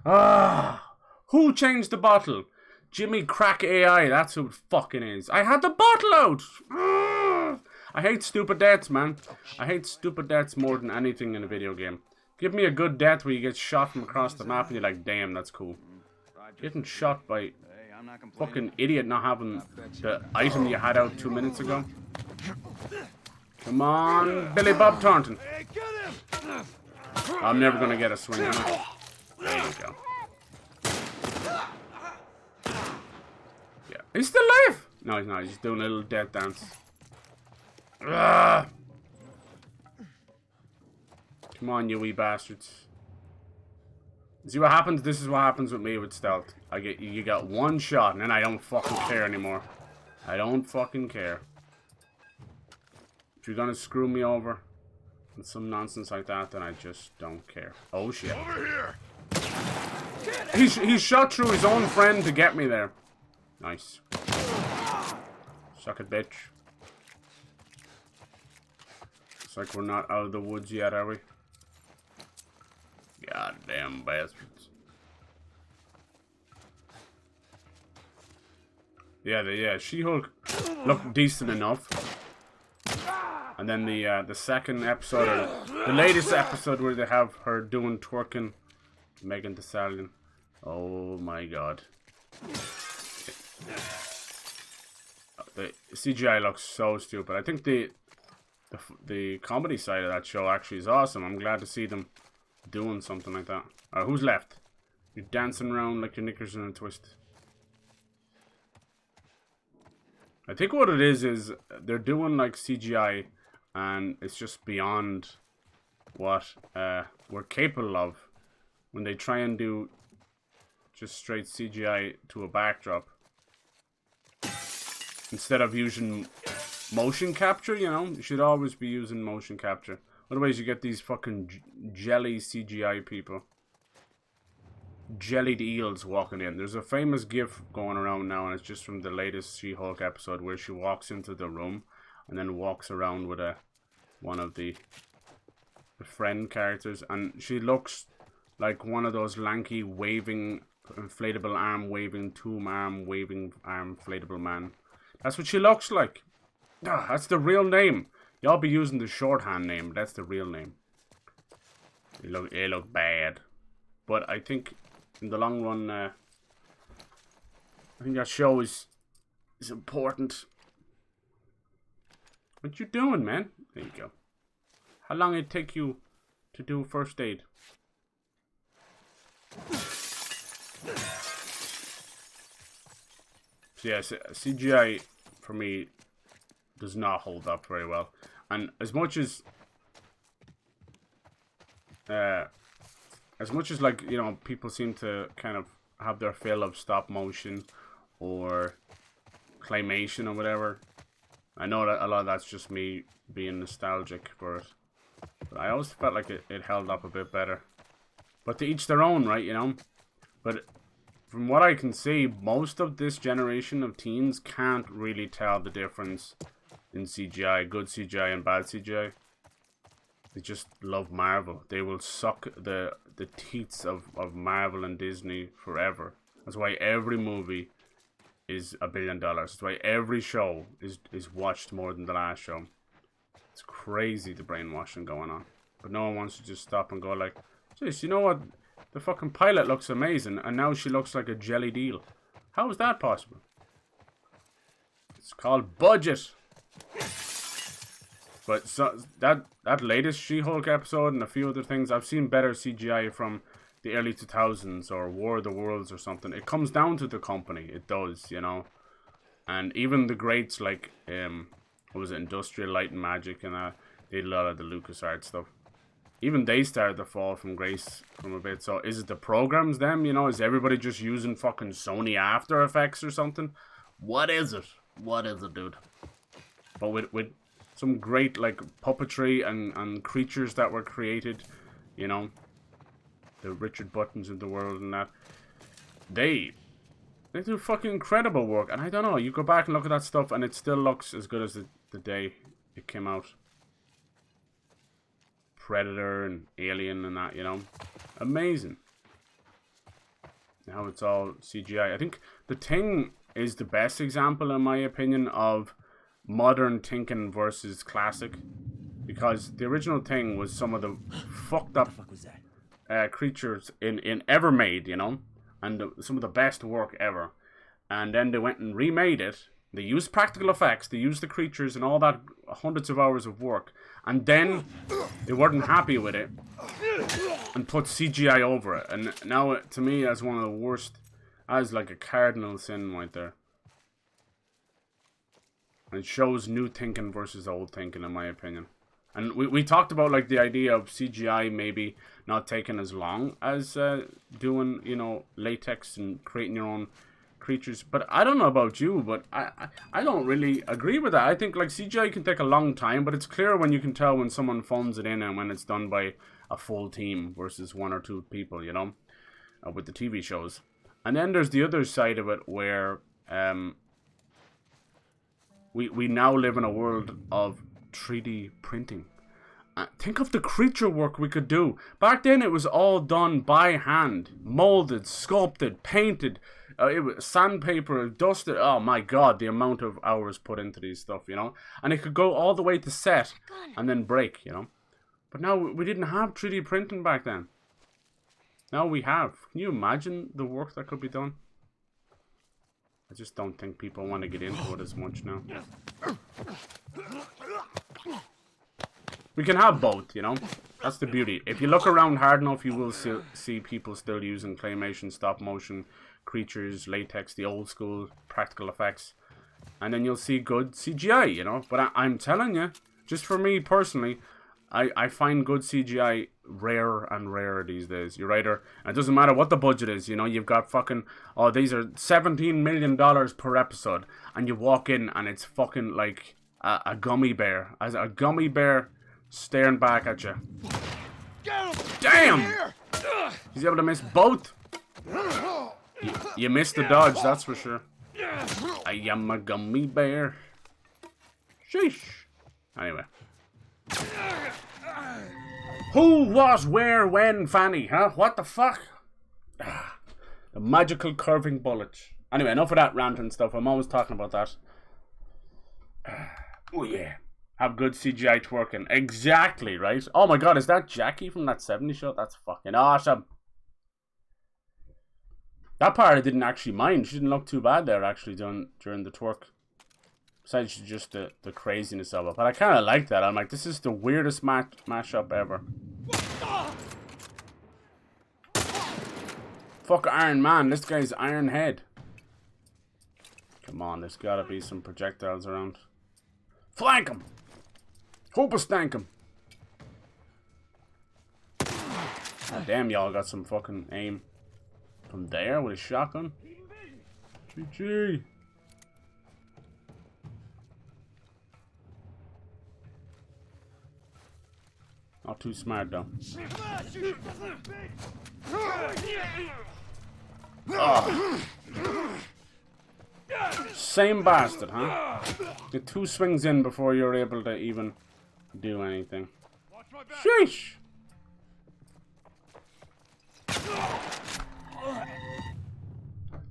A: Ah! Who changed the bottle? Jimmy Crack AI, that's who it fucking is. I had the bottle out! Ah! I hate stupid deaths, man. I hate stupid deaths more than anything in a video game. Give me a good death where you get shot from across the map and you're like, damn, that's cool. Getting shot by fucking idiot not having the item you had out 2 minutes ago. Come on, Billy Bob Thornton. I'm never gonna get a swing on it. There you go. Yeah, he's still alive. No, he's not. He's just doing a little death dance. Ugh. Come on, you wee bastards. See what happens? This is what happens with me with stealth. You got one shot and then I don't fucking care anymore. I don't fucking care. If you're gonna screw me over and some nonsense like that, then I just don't care. Oh shit. Over here. He shot through his own friend to get me there. Nice. Suck it, bitch. It's like we're not out of the woods yet, are we? Goddamn bastards. Yeah, She-Hulk looked decent enough. And then the second episode, or the latest episode where they have her doing twerking, Megan Thee Stallion. Oh my god. The CGI looks so stupid. I think the comedy side of that show actually is awesome. I'm glad to see them doing something like that. Who's left? You're dancing around like your knickers in a twist. I think what it is they're doing like CGI and it's just beyond what we're capable of when they try and do just straight CGI to a backdrop. Instead of using motion capture, you know, you should always be using motion capture. Otherwise you get these fucking jelly CGI people. Jellied eels walking in. There's a famous gif going around now and it's just from the latest She-Hulk episode where she walks into the room and then walks around with one of the friend characters and she looks like one of those lanky waving inflatable arm waving tomb arm waving arm inflatable man. That's what she looks like. That's the real name. Y'all be using the shorthand name. That's the real name. They look bad. But I think in the long run, I think that show is important. What you doing, man? There you go. How long it take you to do first aid? So yeah, CGI for me does not hold up very well. And as much as like, you know, people seem to kind of have their fill of stop motion or claymation or whatever. I know that a lot of that's just me being nostalgic for it. But I always felt like it held up a bit better. But to each their own, right, you know? But from what I can see, most of this generation of teens can't really tell the difference in CGI, good CGI and bad CGI. They just love Marvel. They will suck the teats of Marvel and Disney forever. That's why every movie is $1 billion. That's why every show is watched more than the last show. It's crazy the brainwashing going on. But no one wants to just stop and go like, jeez, you know what? The fucking pilot looks amazing, and now she looks like a jelly deal. How is that possible? It's called budget. But so that latest She-Hulk episode and a few other things, I've seen better CGI from the early 2000s or War of the Worlds or something. It comes down to the company. It does, you know. And even the greats like, what was it, Industrial Light and Magic, and they did a lot of the LucasArts stuff. Even they started to fall from grace from a bit. So is it the programs them, you know? Is everybody just using fucking Sony After Effects or something? What is it? What is it, dude? But with some great, like, puppetry and creatures that were created, you know, the Richard Buttons of the world and that, they do fucking incredible work. And I don't know, you go back and look at that stuff and it still looks as good as the day it came out. Predator and Alien and that, you know, amazing. Now it's all CGI. I think The Thing is the best example, in my opinion, of modern thinking versus classic, because the original Thing was some of the fucked up creatures in ever made, you know, and some of the best work ever. And then they went and remade it. They used practical effects, they used the creatures and all that, hundreds of hours of work, and then they weren't happy with it and put CGI over it. And now, to me, that's one of the worst, as like a cardinal sin right there. It shows new thinking versus old thinking, in my opinion. And we talked about, like, the idea of CGI maybe not taking as long as doing, you know, latex and creating your own creatures. But I don't know about you, but I don't really agree with that. I think, like, CGI can take a long time, but it's clear when you can tell when someone phones it in and when it's done by a full team versus one or two people, you know, with the TV shows. And then there's the other side of it where we now live in a world of 3D printing. Think of the creature work we could do. Back then it was all done by hand. Molded, sculpted, painted. It was sandpaper, dusted. Oh my god, the amount of hours put into these stuff, you know. And it could go all the way to set and then break, you know. But now we didn't have 3D printing back then. Now we have. Can you imagine the work that could be done? I just don't think people want to get into it as much now. We can have both, you know. That's the beauty. If you look around hard enough, you will see people still using claymation, stop motion, creatures, latex, the old school practical effects. And then you'll see good CGI, you know. But I'm telling you, just for me personally, I find good CGI rarer and rarer these days. You're either, and it doesn't matter what the budget is, you know, you've got fucking, oh, these are $17 million per episode, and you walk in and it's fucking like a gummy bear. As a gummy bear staring back at you. Damn! He's able to miss both. You missed the dodge, that's for sure. I am a gummy bear. Sheesh. Anyway. Who, what, where, when, Fanny, huh? What the fuck? The magical curving bullet. Anyway, enough of that ranting stuff. I'm always talking about that. Oh yeah. Have good CGI twerking. Exactly, right? Oh my god, is that Jackie from that 70s show? That's fucking awesome. That part I didn't actually mind. She didn't look too bad there, actually, during the twerk. Besides just the craziness of it. But I kind of like that. I'm like, this is the weirdest mashup ever. Fuck Iron Man. This guy's Iron Head. Come on, there's gotta be some projectiles around. Flank him! Hope stank him! Oh, damn, y'all got some fucking aim. From there with a shotgun. GG. Not too smart though. Oh. Same bastard, huh? Get 2 swings in before you're able to even do anything. Sheesh!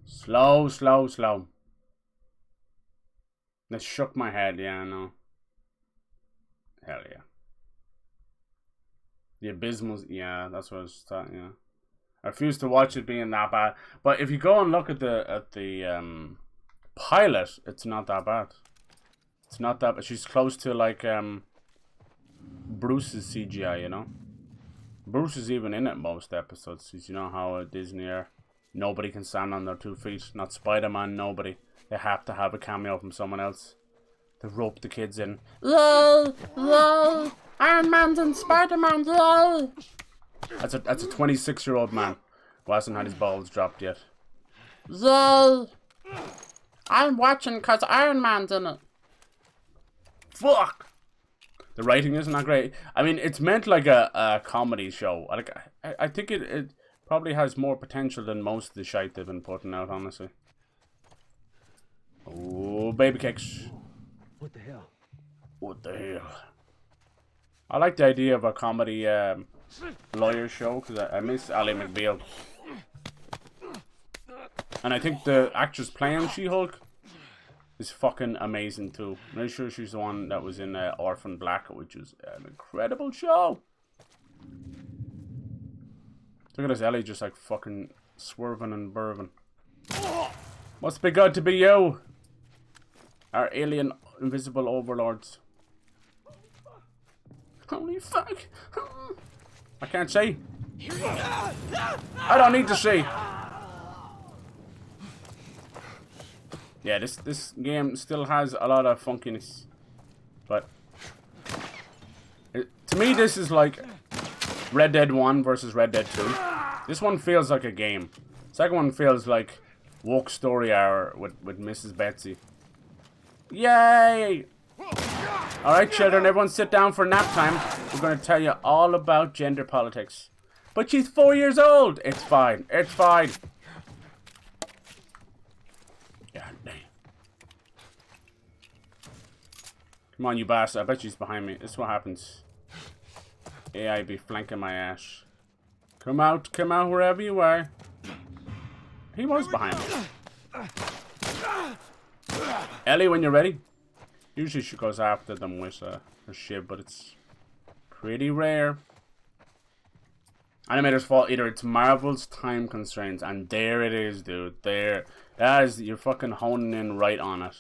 A: Slow, slow, slow. That shook my head, yeah, I know. Hell yeah. The Abysmal, yeah, that's what I was thought, yeah. I refuse to watch it being that bad. But if you go and look at the pilot, it's not that bad. It's not that bad. She's close to like Bruce's CGI, you know. Bruce is even in it most episodes. You know how Disney are. Nobody can stand on their 2 feet. Not Spider-Man, nobody. They have to have a cameo from someone else to rope the kids in. Yay! Yay! Iron Man's and Spider-Man, yay! That's a 26-year-old man who hasn't had his balls dropped yet. Yay! I'm watching because Iron Man's in it. Fuck! The writing isn't that great. I mean, it's meant like a comedy show. Like, I think it probably has more potential than most of the shite they've been putting out, honestly. Oh, baby kicks.
C: What the hell?
A: What the hell? I like the idea of a comedy lawyer show because I miss Ally McBeal. And I think the actress playing She-Hulk is fucking amazing too. I'm pretty sure she's the one that was in Orphan Black, which is an incredible show. Look at this Ellie just like fucking swerving and burving. Must be good to be you. Our alien invisible overlords. Holy fuck. I can't see. I don't need to see. Yeah, this game still has a lot of funkiness. But to me this is like Red Dead 1 versus Red Dead 2. This one feels like a game. Second one feels like woke story hour with Mrs. Betsy. Yay! Alright children, everyone sit down for nap time. We're going to tell you all about gender politics. But she's 4 years old! It's fine, it's fine. God damn. Come on you bastard, I bet she's behind me. This is what happens. AI be flanking my ass. Come out wherever you are. He was behind me. Ellie, when you're ready. Usually she goes after them with her shiv, but it's pretty rare. Animator's fault, either it's Marvel's time constraints, and there it is, dude. There. That is, you're fucking honing in right on it.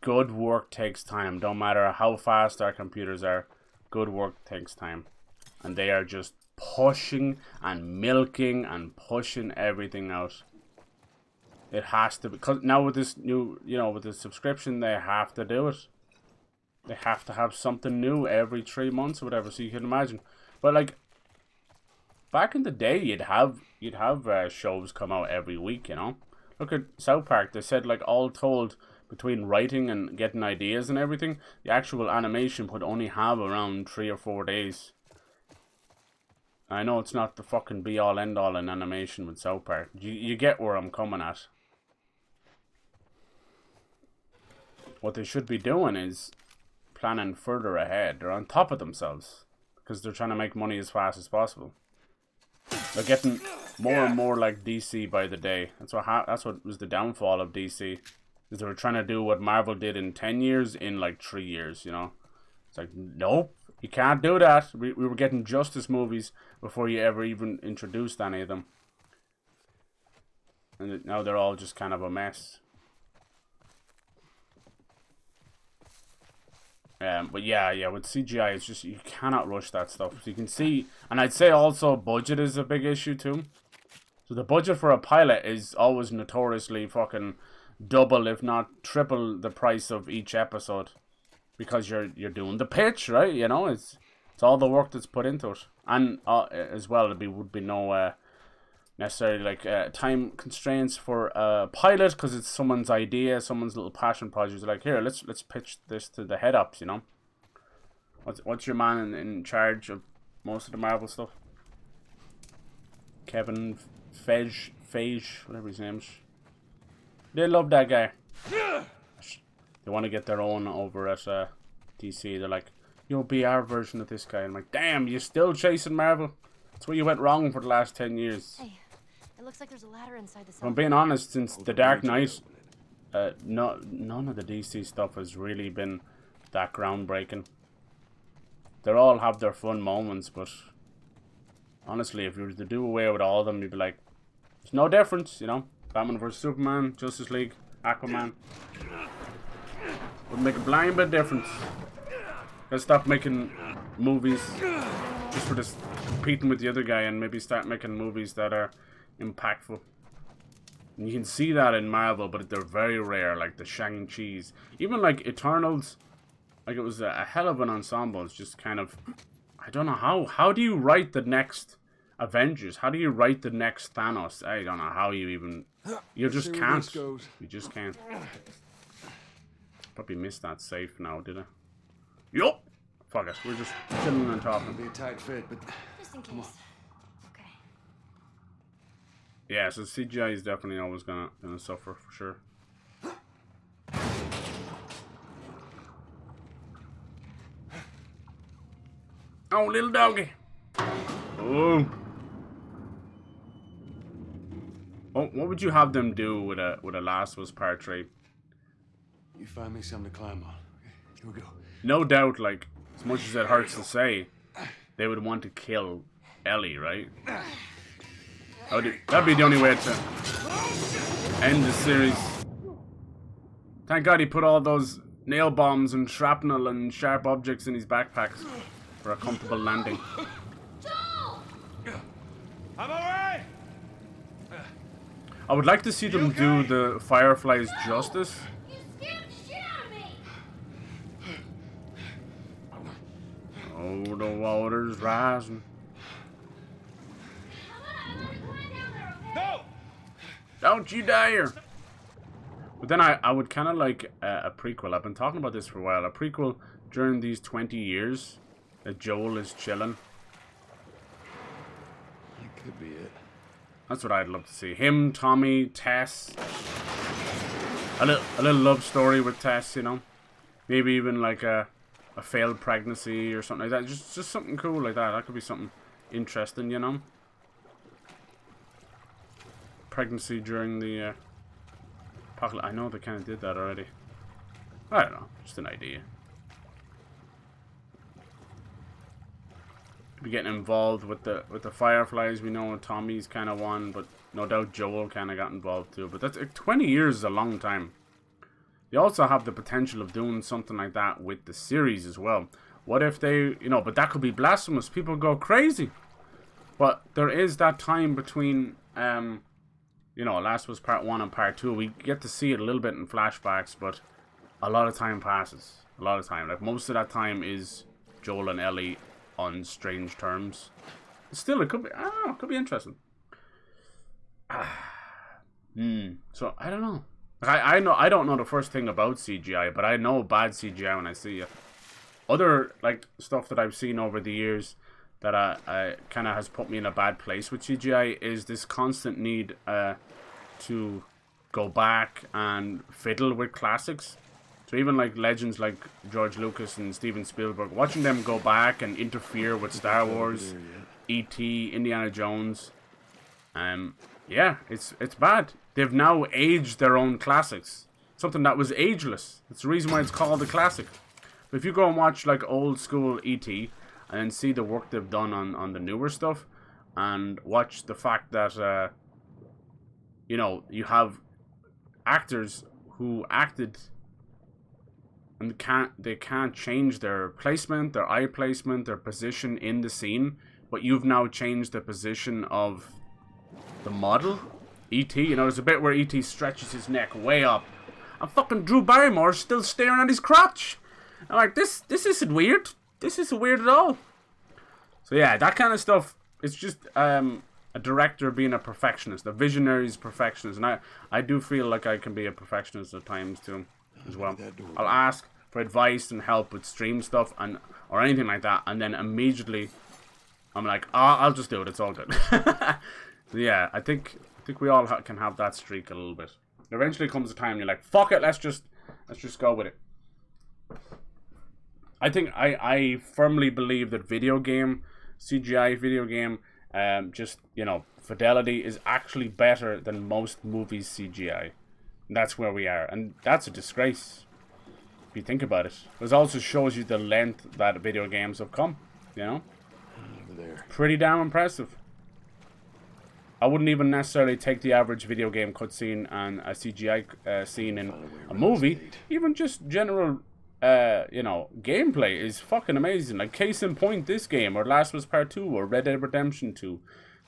A: Good work takes time. Don't matter how fast our computers are. Good work takes time. And they are just pushing and milking and pushing everything out. It has to, because now with this new, you know, with the subscription, they have to do it. They have to have something new every 3 months or whatever, so you can imagine. But like, back in the day, you'd have shows come out every week, you know. Look at South Park. They said like all told, between writing and getting ideas and everything, the actual animation would only have around 3 or 4 days. I know it's not the fucking be all end all in animation with South Park. You get where I'm coming at. What they should be doing is planning further ahead. They're on top of themselves because they're trying to make money as fast as possible. They're getting more and more like DC by the day. That's what was the downfall of DC. Is they were trying to do what Marvel did in 10 years in like 3 years, you know. It's like, nope, you can't do that. We were getting Justice movies before you ever even introduced any of them. And now they're all just kind of a mess. But yeah, with CGI, it's just, you cannot rush that stuff. So you can see, and I'd say also budget is a big issue too. So the budget for a pilot is always notoriously fucking double, if not triple, the price of each episode. Because you're doing the pitch, right? You know, it's all the work that's put into it. And as well, would be no necessarily like time constraints for a pilot, because it's someone's idea, someone's little passion project. Like, here, let's pitch this to the head ups, you know. What's your man in charge of most of the Marvel stuff? Kevin Feige, whatever his name is. They love that guy. They want to get their own over at DC. They're like, you'll be our version of this guy. And I'm like, damn, you still chasing Marvel? That's where you went wrong for the last 10 years.
B: Hey, it looks like there's a ladder inside the
A: If I'm being honest, since The Dark Knight, none of the DC stuff has really been that groundbreaking. They all have their fun moments, but honestly, if you were to do away with all of them, you'd be like, there's no difference, you know? Batman vs Superman, Justice League, Aquaman. Would make a blind bit of difference. Gotta stop making movies just for this competing with the other guy and maybe start making movies that are impactful. And you can see that in Marvel, but they're very rare, like the Shang-Chi's. Even like Eternals, like it was a hell of an ensemble. It's just kind of, I don't know how do you write the next Avengers? How do you write the next Thanos? I don't know how you even, you just can't. You just can't. Probably missed that safe now, did I? Yup! Fuck it, we're just chilling and talking.
C: It'll be a tight fit, but
B: Just in case. Okay.
A: Yeah, so CGI is definitely always gonna suffer for sure. Oh, little doggy. Oh. Oh, what would you have them do with a Last of Us Part 3?
C: you find me something to climb on. Here we go.
A: No doubt, like, as much as it hurts to say, they would want to kill Ellie, right? That'd be the only way to end the series. Thank God he put all those nail bombs and shrapnel and sharp objects in his backpacks for a comfortable landing.
C: I'm alright!
A: I would like to see them do the Fireflies justice.
B: You scared the shit out of me!
A: Oh, the water's rising.
C: No!
A: Don't you dare! But then I would kind of like a prequel. I've been talking about this for a while. A prequel during these 20 years that Joel is chilling.
C: That could be it.
A: That's what I'd love to see. Him, Tommy, Tess. A little love story with Tess, you know. Maybe even like a failed pregnancy or something like that. Just something cool like that. That could be something interesting, you know. Pregnancy during the apocalypse. I know they kind of did that already. I don't know. Just an idea. Be getting involved with the Fireflies. We know Tommy's kind of one, but no doubt Joel kind of got involved too. But that's 20 years is a long time. They also have the potential of doing something like that with the series as well. What if they, you know, but that could be blasphemous. People go crazy. But there is that time between, you know, Last was Part 1 and Part 2. We get to see it a little bit in flashbacks, but a lot of time passes. A lot of time. Like, most of that time is Joel and Ellie on strange terms. Still, it could be, I don't know, it could be interesting. So, I don't know. I don't know the first thing about CGI, but I know bad CGI when I see it. Other, like, stuff that I've seen over the years that I kind of has put me in a bad place with CGI is this constant need to go back and fiddle with classics. So even like legends like George Lucas and Steven Spielberg, watching them go back and interfere with Star Wars, E.T., Indiana Jones, yeah, it's bad. They've now aged their own classics. Something that was ageless. That's the reason why it's called a classic. But if you go and watch like old school E.T. and then see the work they've done on the newer stuff, and watch the fact that you know, you have actors who acted and they can't change their placement, their eye placement, their position in the scene, but you've now changed the position of the model, E.T. You know, there's a bit where E.T. stretches his neck way up, and fucking Drew Barrymore's still staring at his crotch. I'm like, this isn't weird. This isn't weird at all. So yeah, that kind of stuff, it's just a director being a perfectionist, a visionary's perfectionist, and I do feel like I can be a perfectionist at times too, as well. I'll ask for advice and help with stream stuff, and or anything like that, and then immediately I'm like, oh, I'll just do it. It's all good. So yeah, I think we all can have that streak a little bit. Eventually comes a time you're like, fuck it, let's just go with it. I think I firmly believe that CGI video game, just, you know, fidelity is actually better than most movies CGI. And that's where we are, and that's a disgrace if you think about it. It also shows you the length that video games have come, you know?
C: Over there.
A: Pretty damn impressive. I wouldn't even necessarily take the average video game cutscene and a CGI scene in a movie. Even just general, you know, gameplay is fucking amazing. Like, case in point, this game, or Last of Us Part 2, or Red Dead Redemption 2.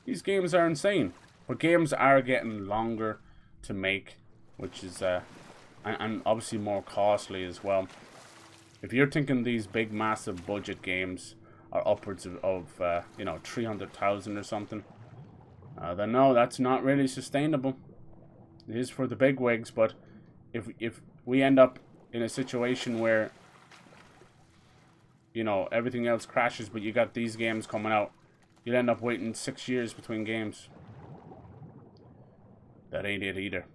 A: These games are insane. But games are getting longer to make, which is, and obviously more costly as well. If you're thinking these big, massive budget games are upwards of you know, 300,000 or something, then no, that's not really sustainable. It is for the big wigs, but if we end up in a situation where, you know, everything else crashes, but you got these games coming out, you'll end up waiting 6 years between games. That ain't it either.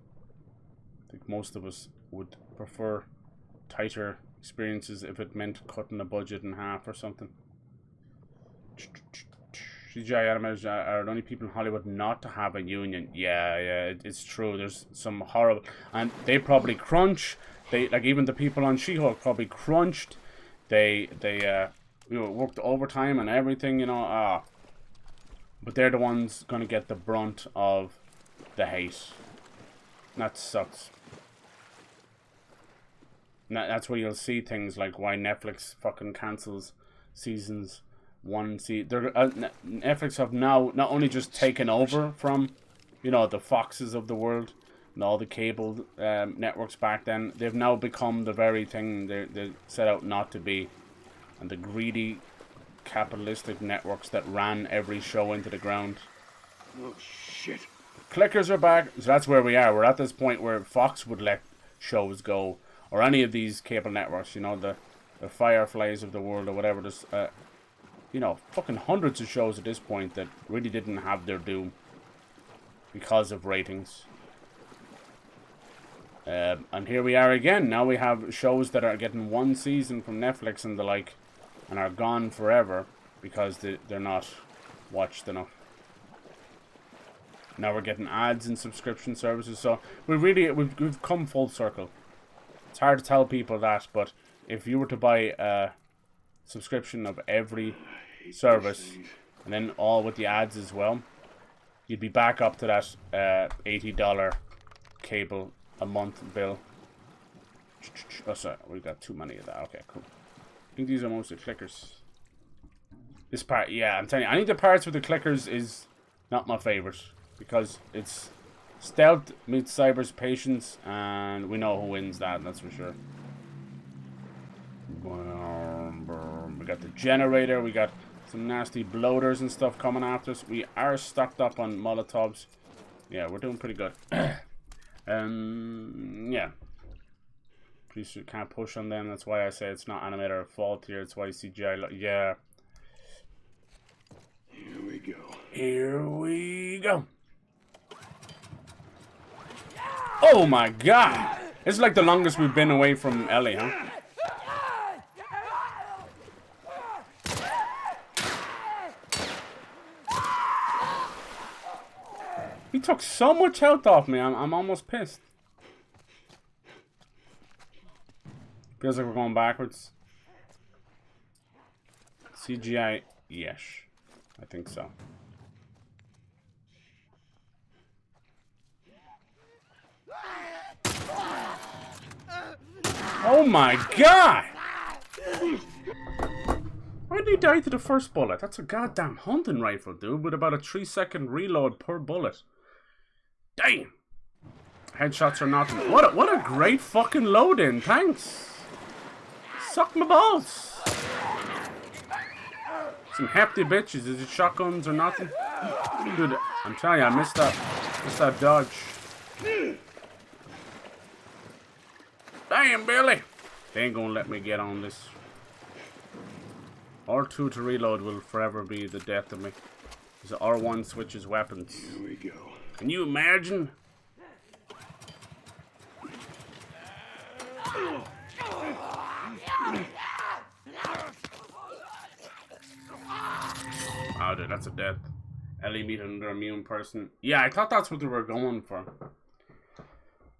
A: I think most of us would prefer tighter experiences if it meant cutting the budget in half or something. CGI animators are the only people in Hollywood not to have a union. Yeah, it's true. There's some horrible, and they probably crunch. They, like, even the people on She-Hulk probably crunched. They you know, worked overtime and everything, you know. But they're the ones gonna get the brunt of the hate. That sucks. And that's where you'll see things like why Netflix fucking cancels seasons. Netflix have now not only just taken over from, you know, the Foxes of the world and all the cable networks back then. They've now become the very thing they set out not to be, and the greedy capitalistic networks that ran every show into the ground.
C: Oh shit.
A: Clickers are back, so that's where we are. We're at this point where Fox would let shows go, or any of these cable networks, you know, the Fireflies of the world or whatever. There's you know, fucking hundreds of shows at this point that really didn't have their due because of ratings. And here we are again. Now we have shows that are getting one season from Netflix and the like, and are gone forever because they're not watched enough. Now we're getting ads and subscription services, so we've come full circle. It's hard to tell people that, but if you were to buy a subscription of every service and then all with the ads as well, you'd be back up to that $80 cable a month bill. Oh, sorry, we got too many of that. Okay, cool. I think these are mostly clickers. This part, yeah, I'm telling you, I think the parts with the clickers is not my favorite because it's stealth meets cyber's patience, and we know who wins that's for sure. We got the generator, we got some nasty bloaters and stuff coming after us. We are stocked up on Molotovs. Yeah, we're doing pretty good. Yeah. Please can't push on them. That's why I say it's not animator fault here. It's why CGI. Yeah.
C: Here we go.
A: Here we go. Oh my god! It's like the longest we've been away from Ellie, huh? He took so much health off me, I'm almost pissed. Feels like we're going backwards. CGI, yes. I think so. Oh my god! Why did he die to the first bullet? That's a goddamn hunting rifle, dude, with about a 3-second reload per bullet. Damn! Headshots are nothing. What a great fucking load-in, thanks! Suck my balls! Some hefty bitches. Is it shotguns or nothing? Dude, I'm telling you, I missed that dodge. Damn, Billy! They ain't gonna let me get on this. R2 to reload will forever be the death of me. Because R1 switches weapons.
C: Here we go.
A: Can you imagine? Oh, dude, that's a death. Ellie meet another immune person. Yeah, I thought that's what they were going for.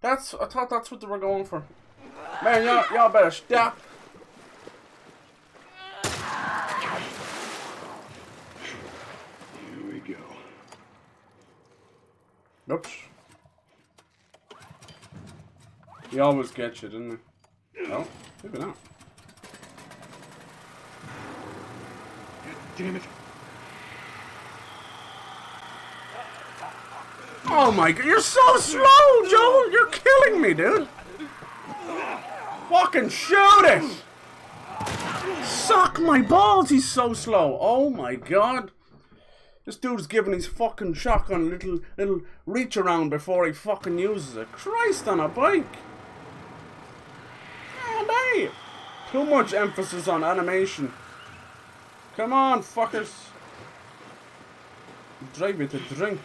A: I thought that's what they were going for. Man, y'all better stop.
C: Here we go.
A: Oops. He always gets you, didn't he? Oh, maybe not.
C: Damn it.
A: Oh my god, you're so slow, Joel! You're killing me, dude! Fucking shoot it! Suck my balls, he's so slow. Oh my god. This dude's giving his fucking shotgun a little reach around before he fucking uses it. Christ on a bike! God damn! Too much emphasis on animation. Come on, fuckers. Drive me to drink.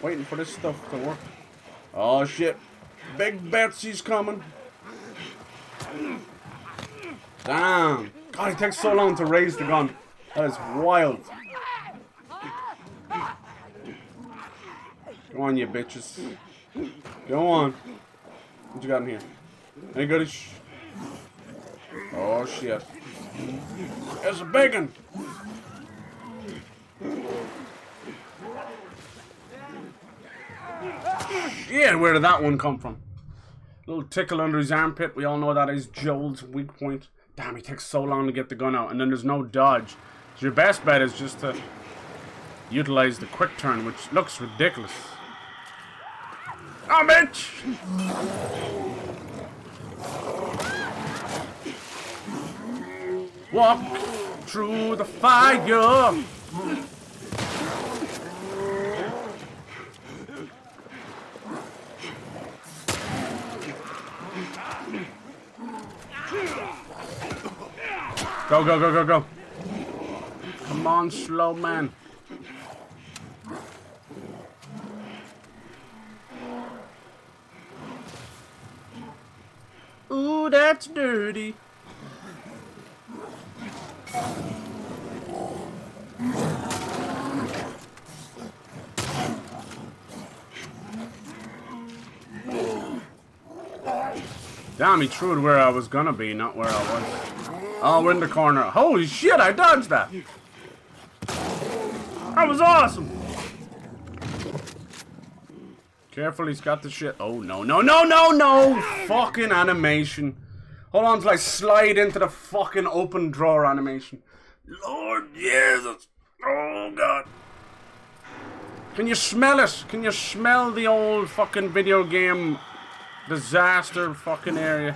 A: Waiting for this stuff to work. Oh shit. Big Betsy's coming. Damn. God, it takes so long to raise the gun. That is wild. Go on, you bitches. Go on. What you got in here? Any goodies? Oh shit. There's a big one. Yeah, where did that one come from? Little tickle under his armpit. We all know that is Joel's weak point. Damn, he takes so long to get the gun out, and then there's no dodge. So your best bet is just to utilize the quick turn, which looks ridiculous. Oh, bitch! Walk through the fire. Go, go, go, go, go. Come on, slow man. Ooh, that's dirty. Damn, he threw it where I was gonna be, not where I was. Oh, we're in the corner. Holy shit, I dodged that. That was awesome. Careful, he's got the shit. Oh, no, no, no, no, no. Fucking animation. Hold on till I slide into the fucking open drawer animation. Lord Jesus. Oh, God. Can you smell it? Can you smell the old fucking video game disaster fucking area?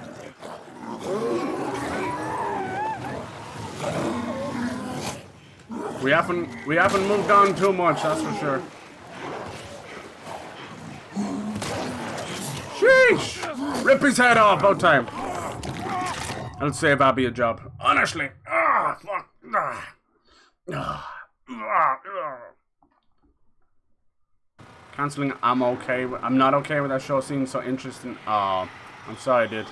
A: We haven't moved on too much, that's for sure. Sheesh! Rip his head off, about time. I'll save Abby a job. Honestly. Ah, fuck. Cancelling, I'm okay. I'm not okay with that show seems so interesting. Oh, I'm sorry, dude.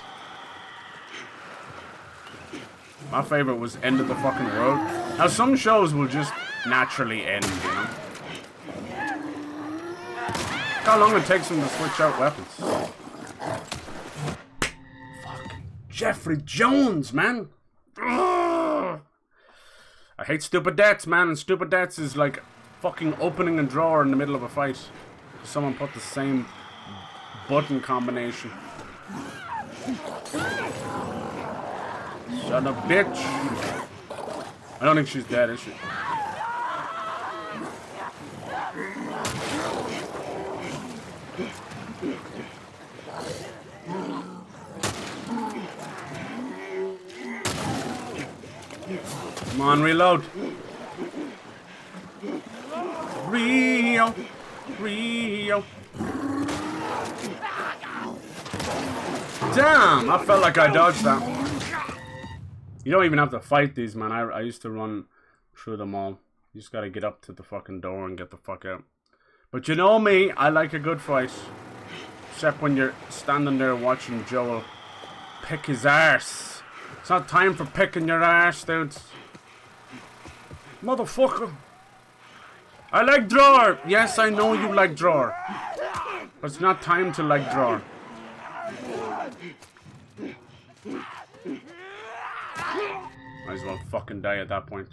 A: My favorite was End of the Fucking World. Now, some shows will just naturally end, you know? How long it takes them to switch out weapons. Fuck. Jeffrey Jones, man. Ugh. I hate stupid deaths, man. And stupid deaths is like fucking opening a drawer in the middle of a fight. Someone put the same button combination. Son of a bitch. I don't think she's dead, is she? Come on, reload. Rio. Rio. Damn, I felt like I dodged that. You don't even have to fight these, man. I used to run through them all. You just gotta get up to the fucking door and get the fuck out. But you know me, I like a good fight. Except when you're standing there watching Joel pick his arse. It's not time for picking your arse, dudes. Motherfucker. I like drawer. Yes, I know you like drawer. But it's not time to like drawer. Might as well fucking die at that point.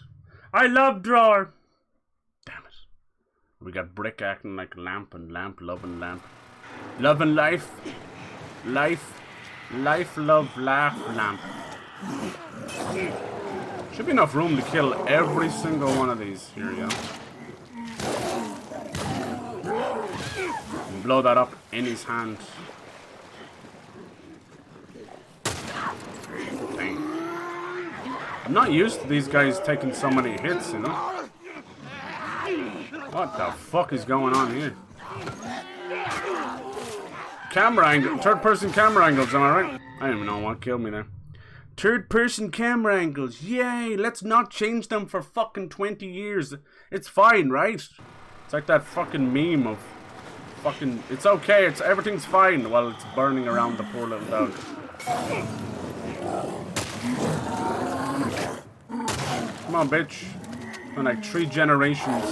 A: I love drawer. Damn it. We got Brick acting like lamp and lamp, love and lamp. Love and life. Life. Life, love, laugh, lamp. Should be enough room to kill every single one of these. Here we go. And blow that up in his hand. Dang. I'm not used to these guys taking so many hits, you know? What the fuck is going on here? Camera angle, third person camera angles, am I right? I don't even know what killed me there. Third person camera angles, yay! Let's not change them for fucking 20 years. It's fine, right? It's like that fucking meme of fucking, it's okay, everything's fine while it's burning around the poor little dog. Come on, bitch. Been like 3 generations.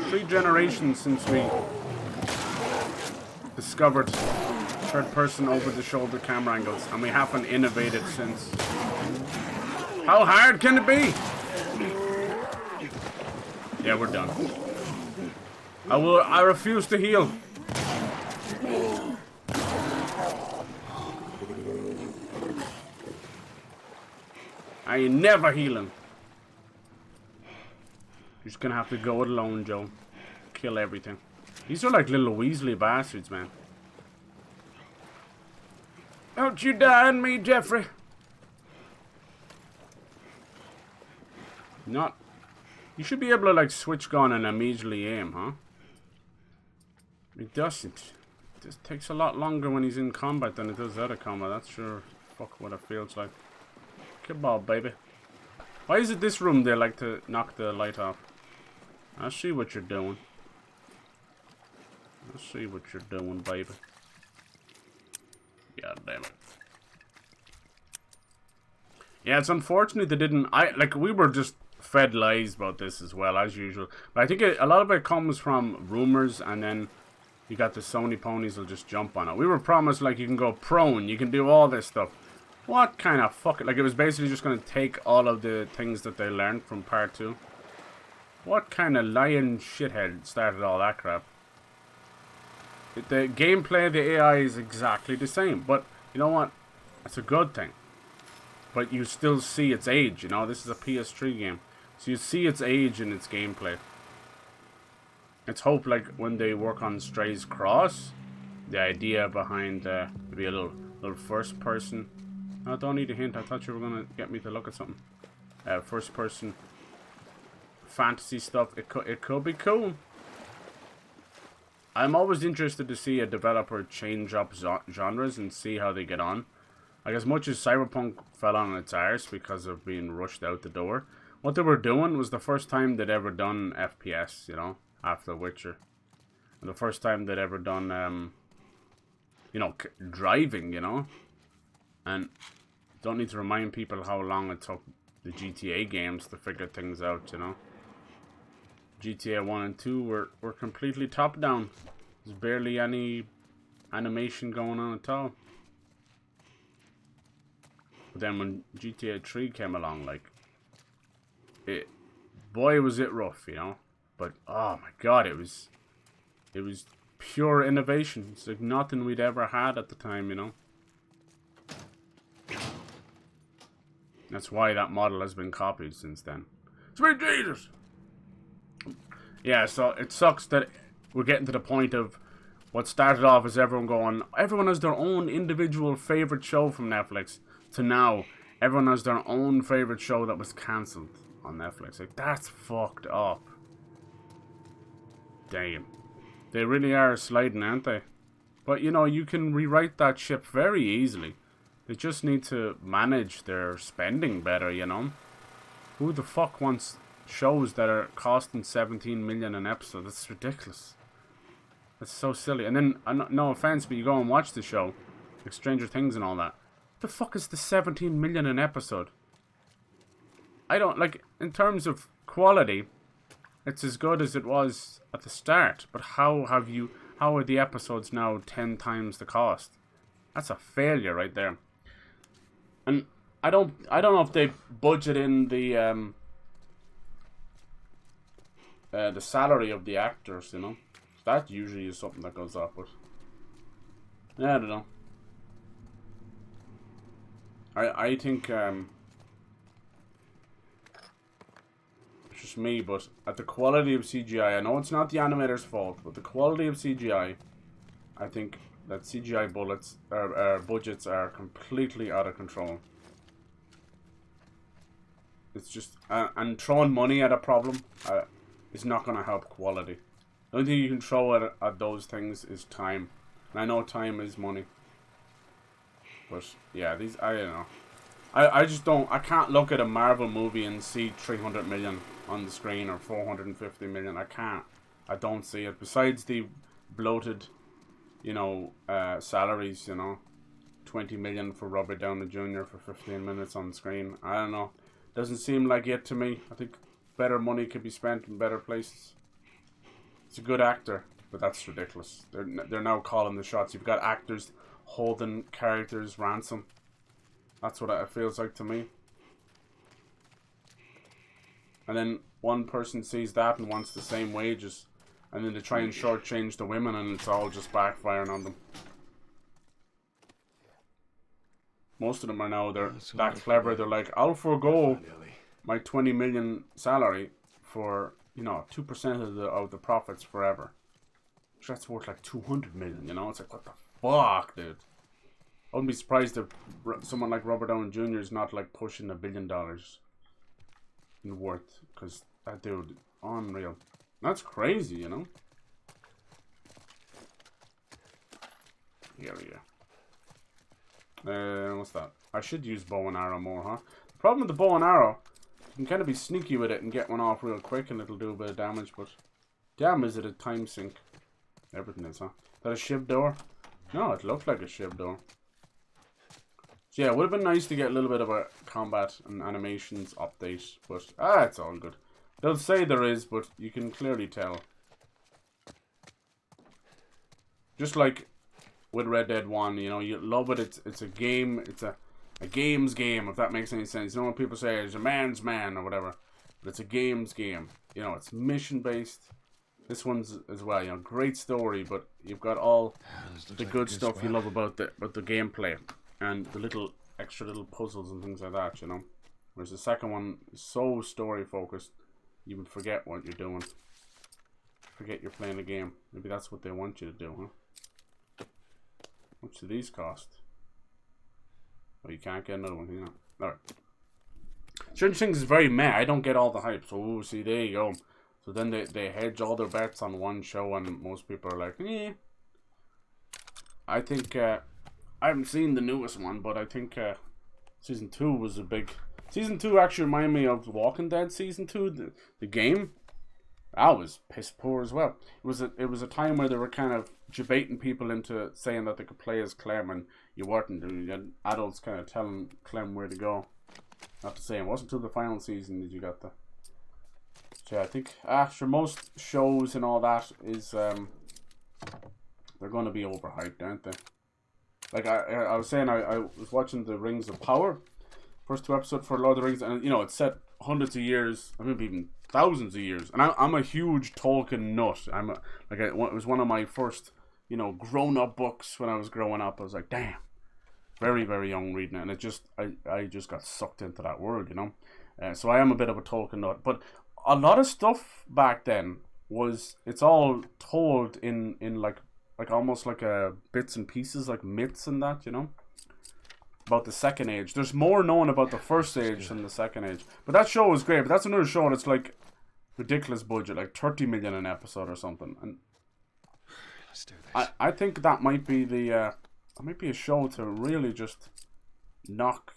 A: 3 generations since we discovered third-person over-the-shoulder camera angles, and we haven't innovated since. How hard can it be? Yeah, we're done. I refuse to heal. I ain't never healing. You're just gonna have to go it alone, Joe. Kill everything. These are like little Weasley bastards, man. Don't you die on me, Jeffrey. Not. You should be able to like switch gun and immediately aim, huh? It doesn't. It just takes a lot longer when he's in combat than it does out of combat. That's sure fuck what it feels like. Kebab, baby. Why is it this room they like to knock the light off? I see what you're doing. I see what you're doing, baby. God damn it. Yeah, it's unfortunate they didn't. We were just fed lies about this as well, as usual. But I think a lot of it comes from rumors, and then you got the Sony ponies will just jump on it. We were promised, like, you can go prone, you can do all this stuff. What kind of fuck? Like, it was basically just going to take all of the things that they learned from part 2. What kind of lying shithead started all that crap? The gameplay, the AI is exactly the same. But, you know what? That's a good thing. But you still see its age, you know? This is a PS3 game. So you see its age in its gameplay. Let's hope, like, when they work on Stray's Cross, the idea behind maybe a little first person. I don't need a hint. I thought you were gonna get me to look at something. First person fantasy stuff. It could be cool. I'm always interested to see a developer change up genres and see how they get on. Like, as much as Cyberpunk fell on its arse because of being rushed out the door, what they were doing was the first time they'd ever done FPS, you know, after Witcher. And the first time they'd ever done, you know, driving, you know. And don't need to remind people how long it took the GTA games to figure things out, you know. GTA 1 and 2 were completely top down. There's barely any animation going on at all. But then when GTA 3 came along, like, boy was it rough, you know. But oh my god, it was pure innovation. It's like nothing we'd ever had at the time, you know. That's why that model has been copied since then. Sweet Jesus! Yeah, so it sucks that we're getting to the point of what started off as everyone has their own individual favorite show from Netflix, to now everyone has their own favorite show that was cancelled on Netflix. Like, that's fucked up. Damn. They really are sliding, aren't they? But, you know, you can rewrite that ship very easily. They just need to manage their spending better, you know? Who the fuck wants shows that are costing 17 million an episode? That's ridiculous. That's so silly. And then, no offense, but you go and watch the show, like Stranger Things and all that. The fuck is the 17 million an episode? I don't, like, in terms of quality, it's as good as it was at the start. But how are the episodes now 10 times the cost? That's a failure right there. And I don't know if they budget in the salary of the actors, you know. That usually is something that goes up, but yeah, I don't know. I think it's just me, but at the quality of CGI, I know it's not the animator's fault, but the quality of CGI, I think that CGI budgets are completely out of control. It's just and throwing money at a problem is not going to help quality. The only thing you can throw at those things is time. And I know time is money. But yeah, I don't know. I just don't, I can't look at a Marvel movie and see 300 million on the screen or 450 million. I can't. I don't see it. Besides the bloated, you know, salaries, you know. 20 million for Robert Downey Jr. for 15 minutes on screen. I don't know. Doesn't seem like it to me. I think better money could be spent in better places. He's a good actor, but that's ridiculous. They're now calling the shots. You've got actors holding characters ransom. That's what it feels like to me. And then one person sees that and wants the same wages, and then they try and shortchange the women, and it's all just backfiring on them. Most of them are now, they're that clever. They're like, I'll forego my 20 million salary for, you know, 2% of the profits forever. So that's worth like 200 million, you know? It's like, what the fuck, dude? I wouldn't be surprised if someone like Robert Downey Jr. is not like pushing $1 billion in worth, because that dude, unreal. That's crazy, you know? Here we go. What's that? I should use bow and arrow more, huh? The problem with the bow and arrow, you can kind of be sneaky with it and get one off real quick and it'll do a bit of damage, but damn, is it a time sink? Everything is, huh? Is that a shiv door? No, it looked like a shiv door. So yeah, it would have been nice to get a little bit of a combat and animations update, but it's all good. They'll say there is, but you can clearly tell. Just like with Red Dead 1, you know, you love it. It's a game. It's a game's game, if that makes any sense. You know when people say it's a man's man or whatever, but it's a game's game. You know, it's mission based. This one's as well. You know, great story, but you've got all the good stuff you love about the gameplay and the little extra little puzzles and things like that. You know, whereas the second one is so story focused, you would forget what you're doing. Forget you're playing a game. Maybe that's what they want you to do, huh? How much do these cost? Oh, you can't get another one, you know. Alright. Certain things is very meh. I don't get all the hype. So, see, there you go. So then they hedge all their bets on one show, and most people are like, eh. I think, I haven't seen the newest one, but I think Season 2 was a big... Season 2 actually reminded me of Walking Dead Season 2, the game. That was piss poor as well. It was a time where they were kind of debating people into saying that they could play as Clem, and you weren't. You had adults kind of telling Clem where to go. Not to say, it wasn't until the final season that you got the... So yeah, I think after most shows and all that is they're going to be overhyped, aren't they? Like I was saying, I was watching the Rings of Power, first 2 episodes for Lord of the Rings, and you know it's set hundreds of years, I mean even thousands of years, and I'm a huge Tolkien nut. It was one of my first, you know, grown-up books when I was growing up. I was like, damn, very very young reading it, and it just I just got sucked into that world, you know. So I am a bit of a Tolkien nut, but a lot of stuff back then it's all told in like almost like bits and pieces, like myths and that, you know, about the Second Age. There's more known about the First Age than the Second Age. But that show was great. But that's another show that's like ridiculous budget, like 30 million an episode or something. And
C: Let's do this.
A: I think that might be a show to really just knock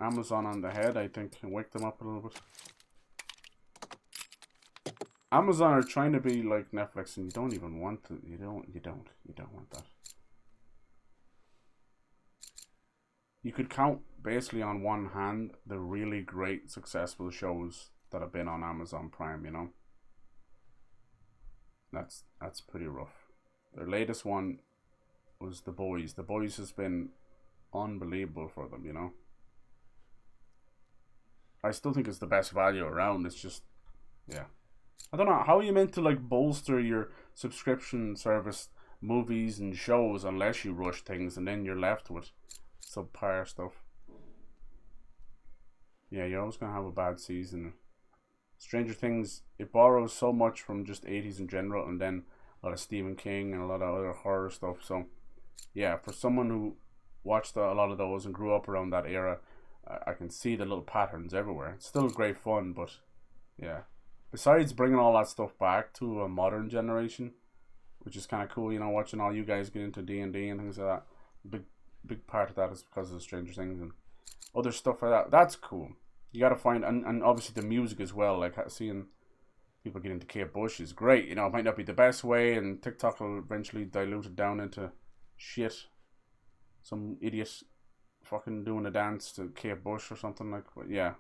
A: Amazon on the head, I think, and wake them up a little bit. Amazon are trying to be like Netflix, and you don't even want to. You don't want that. You could count basically on one hand the really great, successful shows that have been on Amazon Prime. You know, that's pretty rough. Their latest one was The Boys. The Boys has been unbelievable for them. You know, I still think it's the best value around. It's just, yeah. I don't know, how are you meant to like bolster your subscription service movies and shows unless you rush things and then you're left with subpar stuff. Yeah, you're always gonna have a bad season. Stranger Things, it borrows so much from just 80s in general, and then a lot of Stephen King and a lot of other horror stuff. So yeah, for someone who watched a lot of those and grew up around that era, I can see the little patterns everywhere. It's still great fun, but yeah. Besides bringing all that stuff back to a modern generation, which is kind of cool, you know, watching all you guys get into D&D and things like that. Big part of that is because of Stranger Things and other stuff like that. That's cool. You gotta find, and obviously the music as well, like seeing people get into Kate Bush is great. You know, it might not be the best way, and TikTok will eventually dilute it down into shit. Some idiot fucking doing a dance to Kate Bush or something like, but yeah.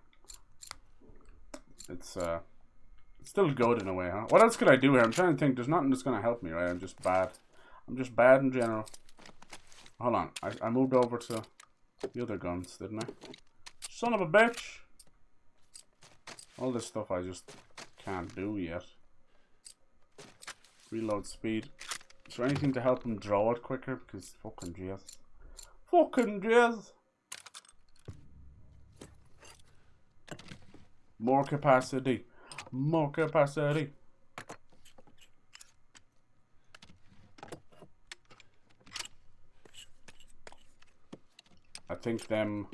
A: It's still good in a way, huh? What else could I do here? I'm trying to think. There's nothing that's gonna help me, right? I'm just bad. I'm just bad in general. Hold on. I moved over to the other guns, didn't I? Son of a bitch! All this stuff I just can't do yet. Reload speed. Is there anything to help him draw it quicker? Because fucking jizz. Fucking jizz! More capacity. More capacity. I think them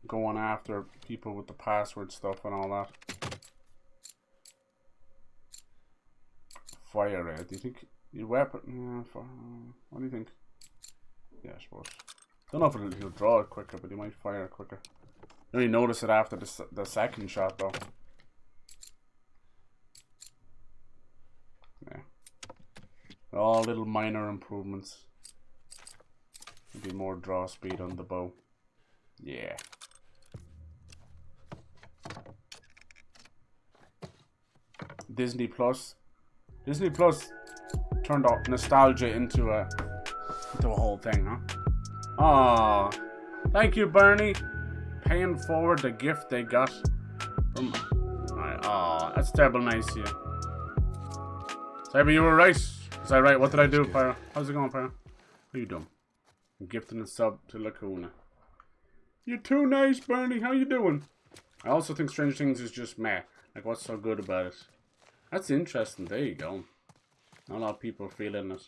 A: going after people with the password stuff and all that. Fire rate. Do you think your weapon? Yeah, what do you think? Yeah, I suppose. Don't know if he'll draw it quicker, but he might fire it quicker. You only notice it after the second shot, though. Yeah. All little minor improvements. Maybe more draw speed on the bow. Yeah. Disney Plus. Disney Plus turned out nostalgia into a whole thing, huh? Aw. Thank you, Bernie. Paying forward the gift they got from... Aw, that's terrible nice of you. Cyber, you were right. Was I right? What did I do, Pyro? How's it going, Pyro? How you doing? I'm gifting a sub to Lacuna. You're too nice, Bernie. How you doing? I also think Stranger Things is just meh. Like, what's so good about it? That's interesting. There you go. Not a lot of people are feeling it.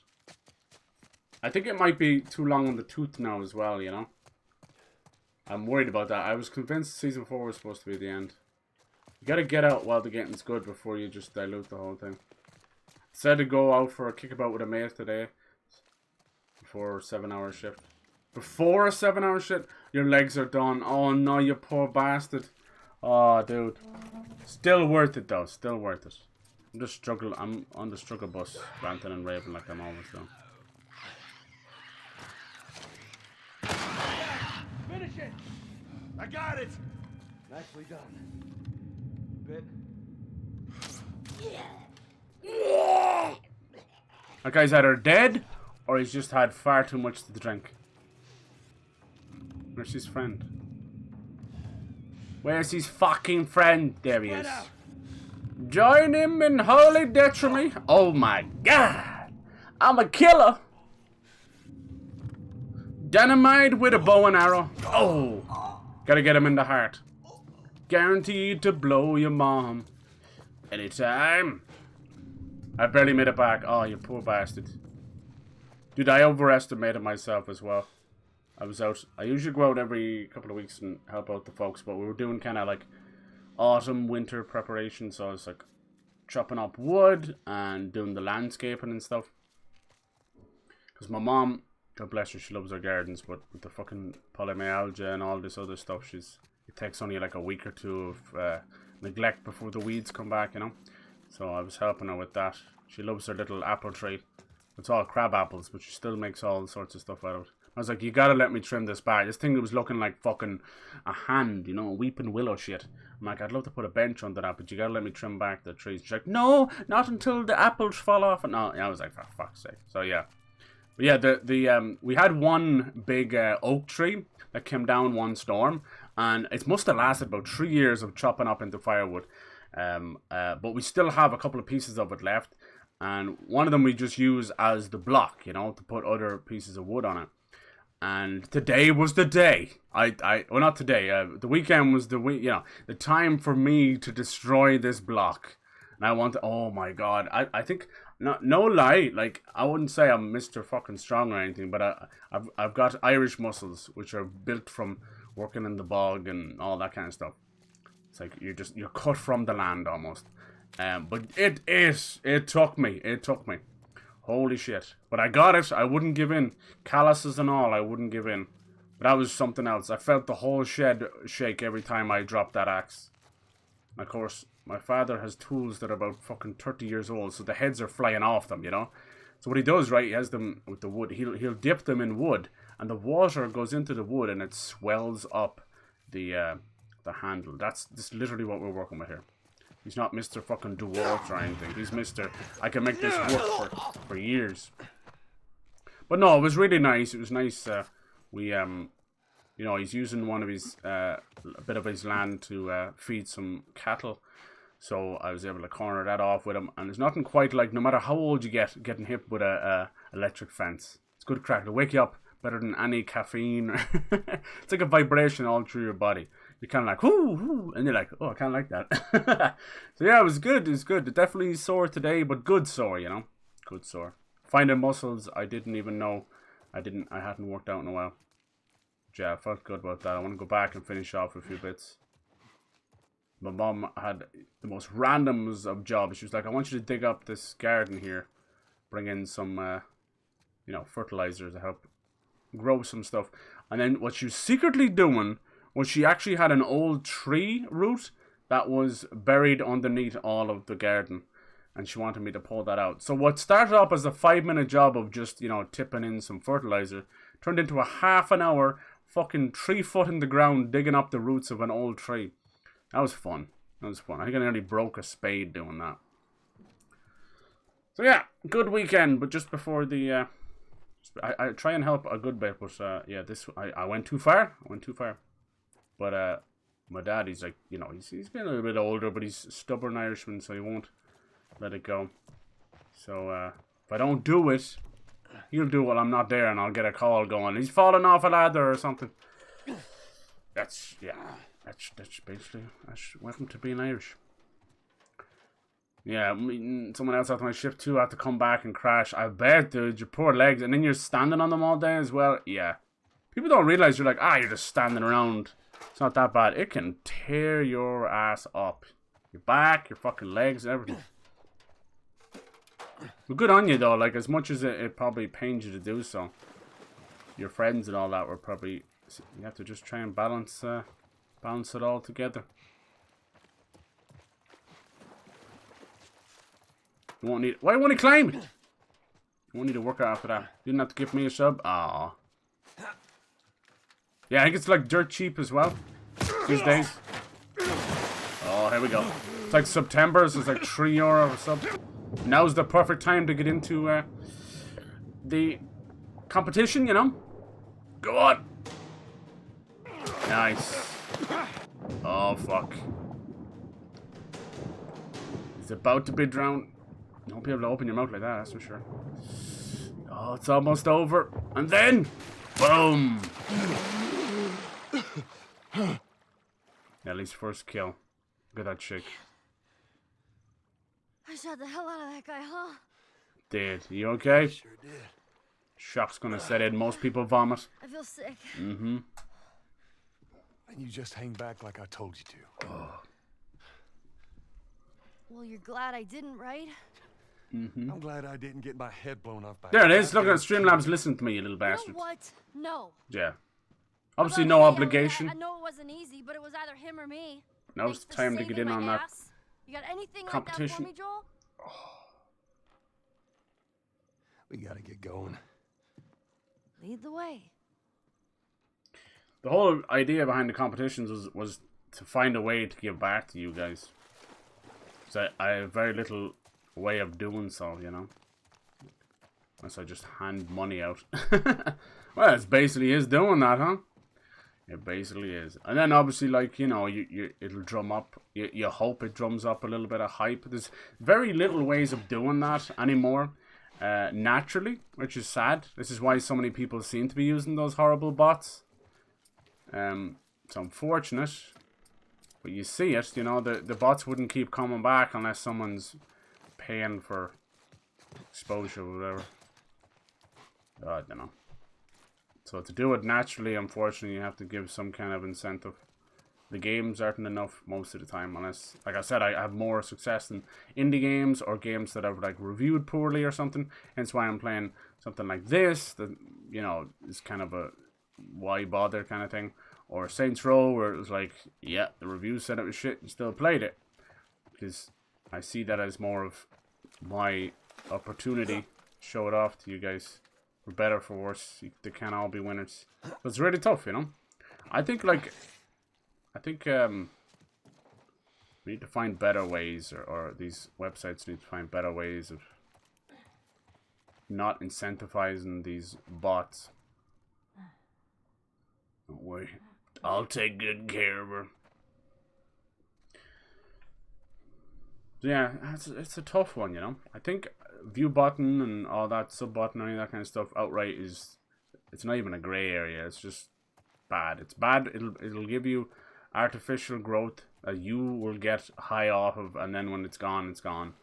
A: I think it might be too long on the tooth now as well, you know? I'm worried about that. I was convinced season 4 was supposed to be the end. You gotta get out while the getting's good before you just dilute the whole thing. Decided to go out for a kickabout with a mate today. Before a 7-hour shift. Before a 7-hour shift? Your legs are done. Oh no, you poor bastard. Oh, dude. Still worth it though. Still worth it. I'm on the struggle bus, ranting and raving like I'm always doing.
C: Finish it! I got it! Nicely done. Bit.
A: That guy's either dead or he's just had far too much to drink. Where's his friend? Where's his fucking friend? There he is. Join him in holy detriment. Oh my god. I'm a killer. Dynamite with a bow and arrow. Oh. Gotta get him in the heart. Guaranteed to blow your mom. Anytime. I barely made it back. Oh, you poor bastard. Dude, I overestimated myself as well. I was out. I usually go out every couple of weeks and help out the folks, but we were doing kind of like autumn, winter preparation. So I was like chopping up wood and doing the landscaping and stuff. Because my mom God bless her, she loves her gardens, but with the fucking polymyalgia and all this other stuff, it takes only like a week or two of neglect before the weeds come back, you know. So I was helping her with that. She loves her little apple tree. It's all crab apples, but she still makes all sorts of stuff out of it. I was like, you gotta let me trim this back. This thing was looking like fucking a hand, you know, a weeping willow shit. I'm like, I'd love to put a bench under that, but you gotta let me trim back the trees. She's like, no, not until the apples fall off. And I was like, for fuck's sake. So yeah. But yeah, we had one big oak tree that came down one storm, and it must have lasted about 3 years of chopping up into firewood. But we still have a couple of pieces of it left, and one of them we just use as the block, you know, to put other pieces of wood on it. And today was the day. Well, not today. The weekend was the time for me to destroy this block. And I want to, oh my god. I think, no lie, like, I wouldn't say I'm Mr. fucking strong or anything, but I've got Irish muscles, which are built from working in the bog and all that kind of stuff. It's like, you're cut from the land almost. But it took me. Holy shit. But I got it. I wouldn't give in. Calluses and all, I wouldn't give in. But that was something else. I felt the whole shed shake every time I dropped that axe. And of course, my father has tools that are about fucking 30 years old, so the heads are flying off them, you know? So what he does, right, he has them with the wood. He'll dip them in wood, and the water goes into the wood, and it swells up the handle. That's literally what we're working with here. He's not Mr. fucking DeWalt or anything. He's Mr. I can make this work for years. But no, it was really nice. It was nice. You know, he's using one of his, a bit of his land to feed some cattle. So I was able to corner that off with him. And there's nothing quite like, no matter how old you get, getting hit with a electric fence. It's good crack. It'll wake you up better than any caffeine. It's like a vibration all through your body. You're kind of like, whoo, and you're like, oh, I kind of like that. So yeah, it was good. It was good. It definitely sore today, but good sore, you know. Good sore. Finding muscles, I didn't even know. I hadn't worked out in a while. But yeah, I felt good about that. I want to go back and finish off a few bits. My mom had the most randoms of jobs. She was like, I want you to dig up this garden here. Bring in some, fertilizer to help grow some stuff. And then what she was secretly doing was she actually had an old tree root that was buried underneath all of the garden. And she wanted me to pull that out. So what started up as a 5-minute job of just, tipping in some fertilizer turned into a half an hour fucking 3 foot in the ground digging up the roots of an old tree. That was fun. I think I nearly broke a spade doing that. So yeah, good weekend. But just before the... I try and help a good bit. But I went too far. But my dad, he's like, he's been a little bit older, but he's a stubborn Irishman, so he won't let it go. So if I don't do it, he'll do it while I'm not there, and I'll get a call going, he's fallen off a ladder or something. That's basically, welcome to being Irish. Yeah, someone else after my shift too had to come back and crash. I bet, dude, your poor legs, and then you're standing on them all day as well. Yeah. People don't realize you're like, you're just standing around. It's not that bad. It can tear your ass up. Your back, your fucking legs, everything. But good on you though, like as much as it probably pains you to do so. Your friends and all that were probably, you have to just try and balance it all together. You won't need, why won't he climb it? You won't need to work out after that. You didn't have to give me a sub. Aww. Yeah, I think it's like dirt cheap as well these days. Oh, here we go. It's like September, so it's like €3 a sub. Now's the perfect time to get into the competition, Go on. Nice. Oh, fuck. He's about to be drowned. You won't be able to open your mouth like that, that's for sure. Oh, it's almost over. And then, boom. Ellie's first kill. Look at that chick.
B: I shot the hell out of that guy, huh?
A: Did. You okay?
C: Sure did.
A: Shock's gonna set in. Most people vomit.
B: I feel sick.
A: Mm-hmm.
C: And you just hang back like I told you to.
B: Well, you're glad I didn't, right?
C: I'm glad I didn't get my head blown off by.
A: There it is. Look at Streamlabs. Listen to me, you little
B: You
A: bastard.
B: know what? No.
A: Yeah.
B: How
A: Obviously,
B: about,
A: no
B: hey,
A: obligation.
B: I know it wasn't easy, but it was either him or me.
A: Now it's
B: Thanks for
A: time to get
B: saving
A: in
B: my
A: on that
B: ass. You got anything like that
A: competition.
B: for me, Joel?
C: We gotta get going.
B: Lead the way.
A: The whole idea behind the competitions was to find a way to give back to you guys. So I have very little way of doing so, you know. Unless I just hand money out. Well, it basically is doing that, huh? It basically is. And then obviously, like, you know, it'll drum up. You hope it drums up a little bit of hype. There's very little ways of doing that anymore. Naturally, which is sad. This is why so many people seem to be using those horrible bots. It's unfortunate. But you see it, you know, the bots wouldn't keep coming back unless someone's paying for exposure or whatever. I don't know. So to do it naturally, unfortunately, you have to give some kind of incentive. The games aren't enough most of the time, unless, like I said, I have more success in indie games or games that I've like reviewed poorly or something. Hence why I'm playing something like this that, you know, is kind of a why bother kind of thing. Or Saints Row, where it was like, yeah, the reviews said it was shit and still played it. Because I see that as more of my opportunity to show it off to you guys. For better, for worse, they can't all be winners. But it's really tough, you know. I think we need to find better ways, or these websites need to find better ways of not incentivizing these bots. Don't worry, I'll take good care of her. So yeah, it's a tough one, you know. I think view button and all that, sub button, any of that kind of stuff outright it's not even a gray area. It's just bad. It's bad. It'll give you artificial growth that you will get high off of, and then when it's gone, it's gone.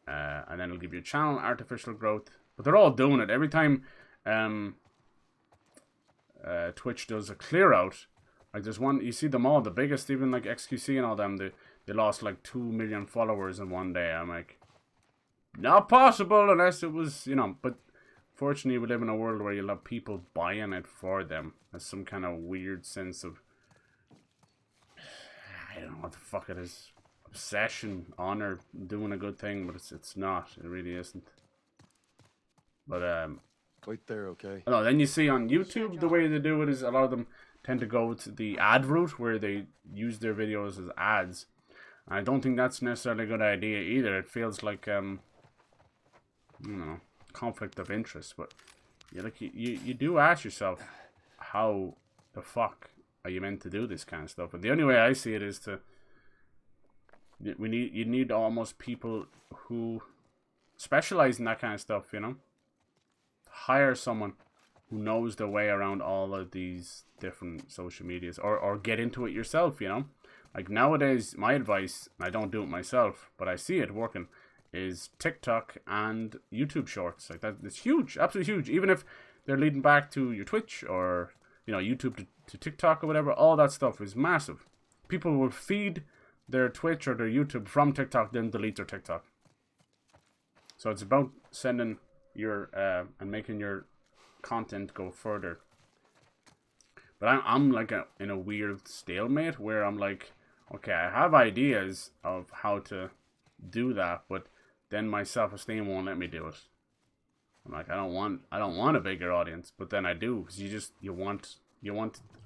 A: And then it'll give your channel artificial growth. But they're all doing it every time. Twitch does a clear out. Like there's one, you see them all, the biggest, even like XQC and all them. They lost like 2 million followers in one day. I'm like, not possible unless it was, you know. But fortunately, we live in a world where you'll have people buying it for them. There's some kind of weird sense of, I don't know what the fuck it is, obsession, honor, doing a good thing, but it's not. It really isn't. But
C: Wait there, okay?
A: no, then you see on YouTube the way they do it is a lot of them tend to go to the ad route where they use their videos as ads. I don't think that's necessarily a good idea either. It feels like I don't know, conflict of interest. But you do ask yourself, how the fuck are you meant to do this kind of stuff? And the only way I see it is you need almost people who specialize in that kind of stuff, you know. Hire someone who knows their way around all of these different social medias, or get into it yourself, you know. Like nowadays, my advice, and I don't do it myself, but I see it working, is TikTok and YouTube Shorts. Like that, it's huge, absolutely huge. Even if they're leading back to your Twitch or, you know, YouTube to TikTok or whatever, all that stuff is massive. People will feed their Twitch or their YouTube from TikTok, then delete their TikTok. So it's about sending your and making your content go further. But I'm like in a weird stalemate where I'm like, okay, I have ideas of how to do that, but then my self-esteem won't let me do it. I'm like, I don't want a bigger audience, but then I do, because you want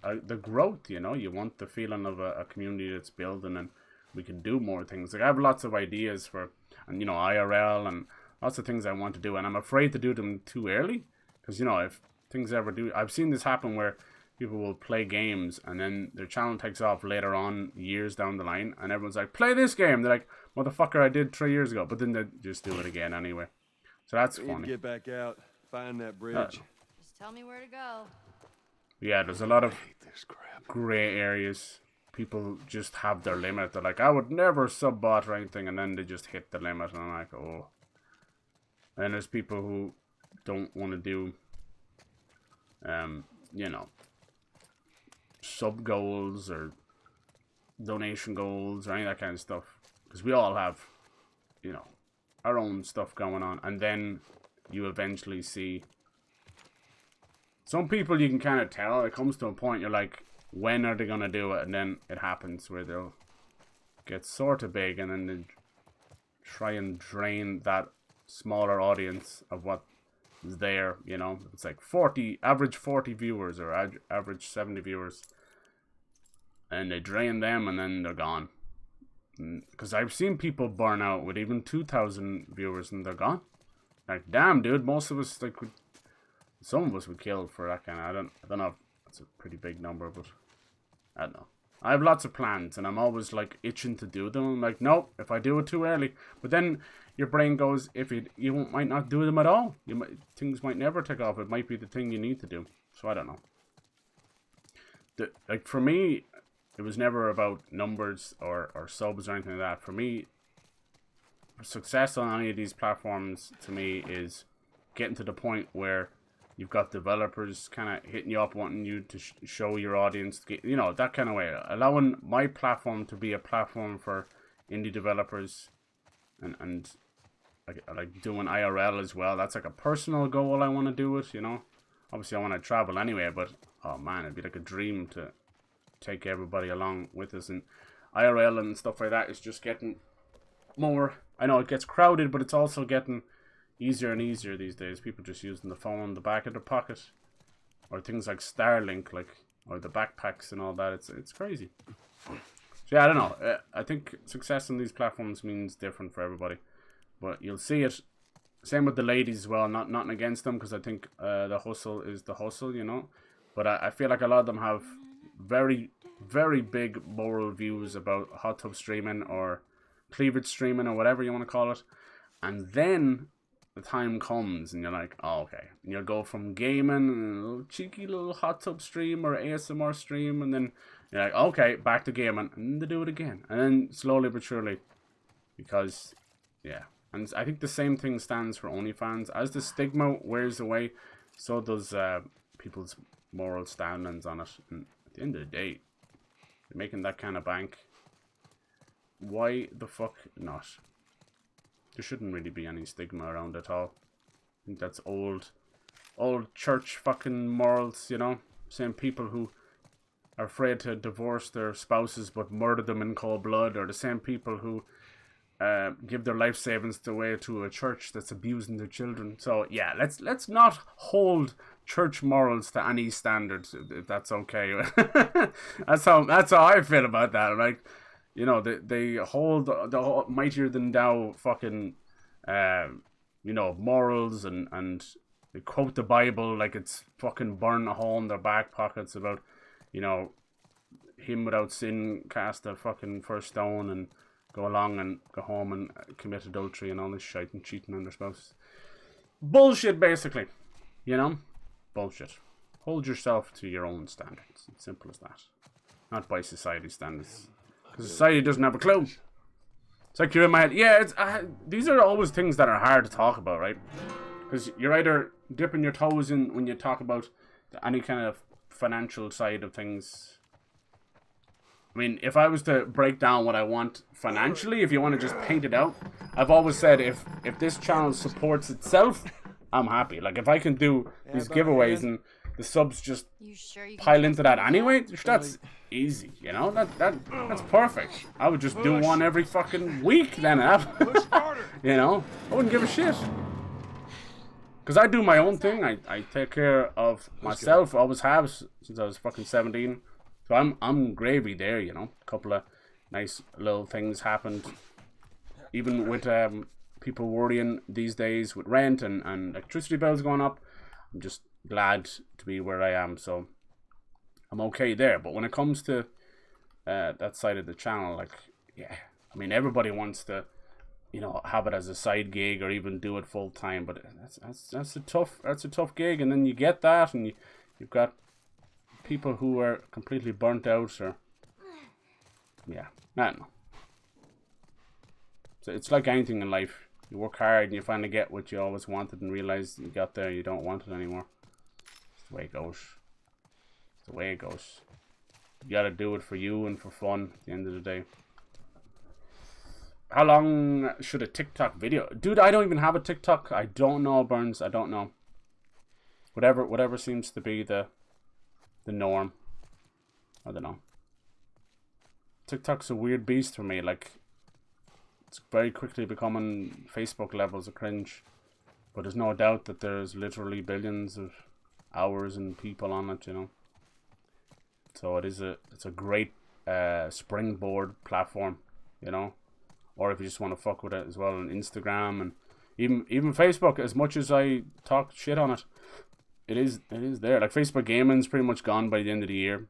A: the growth, you know. You want the feeling of a community that's building, and we can do more things. Like I have lots of ideas for, and you know, IRL and lots of things I want to do, and I'm afraid to do them too early, because you know, if things ever do, I've seen this happen where people will play games and then their channel takes off later on, years down the line, and everyone's like, play this game. They're like, motherfucker, I did 3 years ago, but then they just do it again anyway. So that's funny.
C: Get back out, find that bridge.
B: Just tell me where to go.
A: Yeah, there's a lot of
C: This crap.
A: gray areas. People just have their limit. They're like, I would never sub-bot or anything, and then they just hit the limit, and I'm like, oh. And there's people who don't want to do, you know, sub goals or donation goals or any of that kind of stuff, because we all have, you know, our own stuff going on, and then you eventually see. Some people you can kind of tell. It comes to a point you're like, when are they gonna do it? And then it happens where they'll get sort of big, and then they try and drain that smaller audience of what is there. You know, it's like average 40 viewers or average 70 viewers, and they drain them, and then they're gone. Because I've seen people burn out with even 2,000 viewers, and they're gone. Like, damn, dude, most of us, like, some of us would kill for that kind of. I don't know if that's a pretty big number, but I don't know. I have lots of plans, and I'm always like itching to do them. I'm like, nope, if I do it too early, but then your brain goes, if you might not do them at all. Things might never take off. It might be the thing you need to do. So I don't know. Like for me, it was never about numbers or subs or anything like that. For me, success on any of these platforms to me is getting to the point where you've got developers kind of hitting you up, wanting you to show your audience, you know, that kind of way. Allowing my platform to be a platform for indie developers and like doing IRL as well. That's like a personal goal I want to do it, you know. Obviously, I want to travel anyway, but oh man, it'd be like a dream to take everybody along with us. And IRL and stuff like that is just getting more. I know it gets crowded, but it's also getting easier and easier these days. People just using the phone in the back of their pocket, or things like Starlink, or the backpacks and all that. It's crazy. So yeah, I don't know. I think success on these platforms means different for everybody, but you'll see it. Same with the ladies as well. Nothing against them, because I think the hustle is the hustle, you know. But I feel like a lot of them have very, very big moral views about hot tub streaming or cleavage streaming or whatever you want to call it. And then the time comes and you're like, oh, okay. And you'll go from gaming and a little cheeky little hot tub stream or ASMR stream, and then you're like, okay, back to gaming, and they do it again. And then slowly but surely, because, yeah. And I think the same thing stands for OnlyFans. As the stigma wears away, so does people's moral standings on it. And at the end of the day, you're making that kind of bank. Why the fuck not? There shouldn't really be any stigma around at all. I think that's old church fucking morals, you know? Same people who are afraid to divorce their spouses but murder them in cold blood, or the same people who give their life savings away to a church that's abusing their children. So yeah, let's not hold church morals to any standards, if that's okay. that's how I feel about that. Like, you know, they hold the mightier than thou fucking you know, morals, and they quote the Bible like it's fucking burn a hole in their back pockets about, you know, him without sin cast a fucking first stone, and go along and go home and commit adultery and all this shit and cheating on their spouse. Bullshit, basically. You know? Bullshit. Hold yourself to your own standards. It's simple as that. Not by society standards. Because society doesn't have a clue. It's like you're in my head. Yeah, these are always things that are hard to talk about, right? Because you're either dipping your toes in when you talk about any kind of financial side of things. I mean, if I was to break down what I want financially, if you want to just paint it out, I've always said if this channel supports itself, I'm happy. Like, if I can do these giveaways and the subs just pile into that anyway, that's easy, you know? That's perfect. I would just do one every fucking week then, you know? I wouldn't give a shit. Because I do my own thing. I take care of myself. I always have since I was fucking 17. So I'm gravy there, you know. A couple of nice little things happened. Even with people worrying these days with rent and electricity bills going up, I'm just glad to be where I am. So I'm okay there. But when it comes to that side of the channel, like, yeah, I mean, everybody wants to, you know, have it as a side gig or even do it full time. But that's a tough gig. And then you get that, and you've got people who are completely burnt out, or yeah, I don't know. So it's like anything in life. You work hard and you finally get what you always wanted, and realize you got there, you don't want it anymore. It's the way it goes. It's the way it goes. You gotta do it for you and for fun at the end of the day. How long should a TikTok video? Dude, I don't even have a TikTok. I don't know, Burns. I don't know. Whatever seems to be the norm. I don't know. TikTok's a weird beast for me. Like, it's very quickly becoming Facebook levels of cringe. But there's no doubt that there's literally billions of hours and people on it, you know. So it's a great springboard platform, you know. Or if you just want to fuck with it as well on Instagram and even Facebook. As much as I talk shit on it, it is there. Like, Facebook gaming's pretty much gone by the end of the year.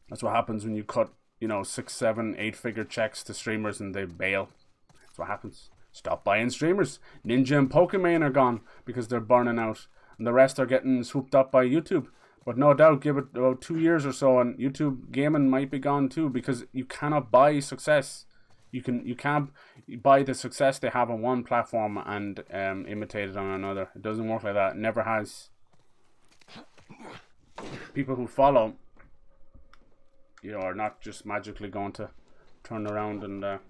A: That's what happens when you cut, you know, 6, 7, 8-figure checks to streamers and they bail. That's what happens. Stop buying streamers. Ninja and Pokemon are gone because they're burning out, and the rest are getting swooped up by YouTube. But no doubt, give it about 2 years or so, and YouTube gaming might be gone too, because you cannot buy success. You can't buy the success they have on one platform and imitate it on another. It doesn't work like that. It never has. People who follow, you know, are not just magically going to turn around and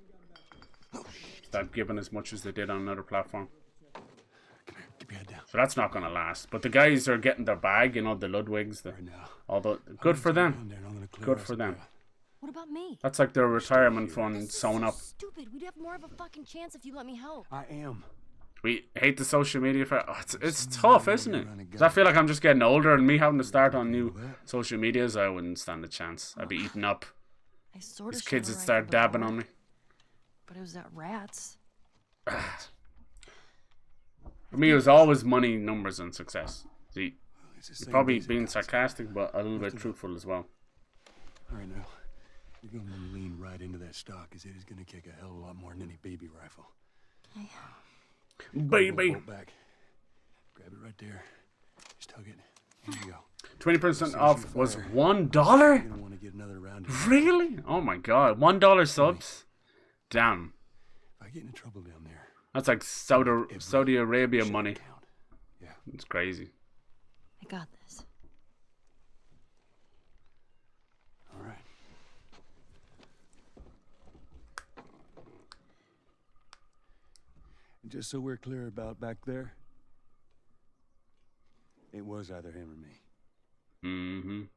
A: start giving as much as they did on another platform.
C: Keep your head down.
A: So that's not going to last. But the guys are getting their bag, you know, the Ludwigs. Although, good for them. Good for them.
B: What about me?
A: That's like their retirement fund sewn up.
B: Stupid. We'd have more of a fucking chance if you let me help.
C: I am.
A: We hate the social media. It's tough, isn't it? 'Cause I feel like I'm just getting older, and me having to start on new social medias, I wouldn't stand a chance. I'd be eaten up.
B: I sort of
A: These kids would start dabbing on me.
B: But it was that rats.
A: For me, it was always money, numbers, and success. See, you're probably being sarcastic, but a little bit truthful as well.
C: All right, now. You're going to lean right into that stock, because it is going to kick a hell of a lot more than any baby rifle.
B: Okay.
A: Baby.
C: Back. Grab it right there. Just hug it. Here you go.
A: 20% off was $1?
C: You're going to want to get another round here.
A: Really? Oh my god. $1 subs? Damn.
C: If I get into trouble down there.
A: That's like Saudi Arabia money.
C: Yeah.
A: It's crazy.
B: I got this.
C: All right. And just so we're clear about back there, it was either him or me.
A: Mm-hmm.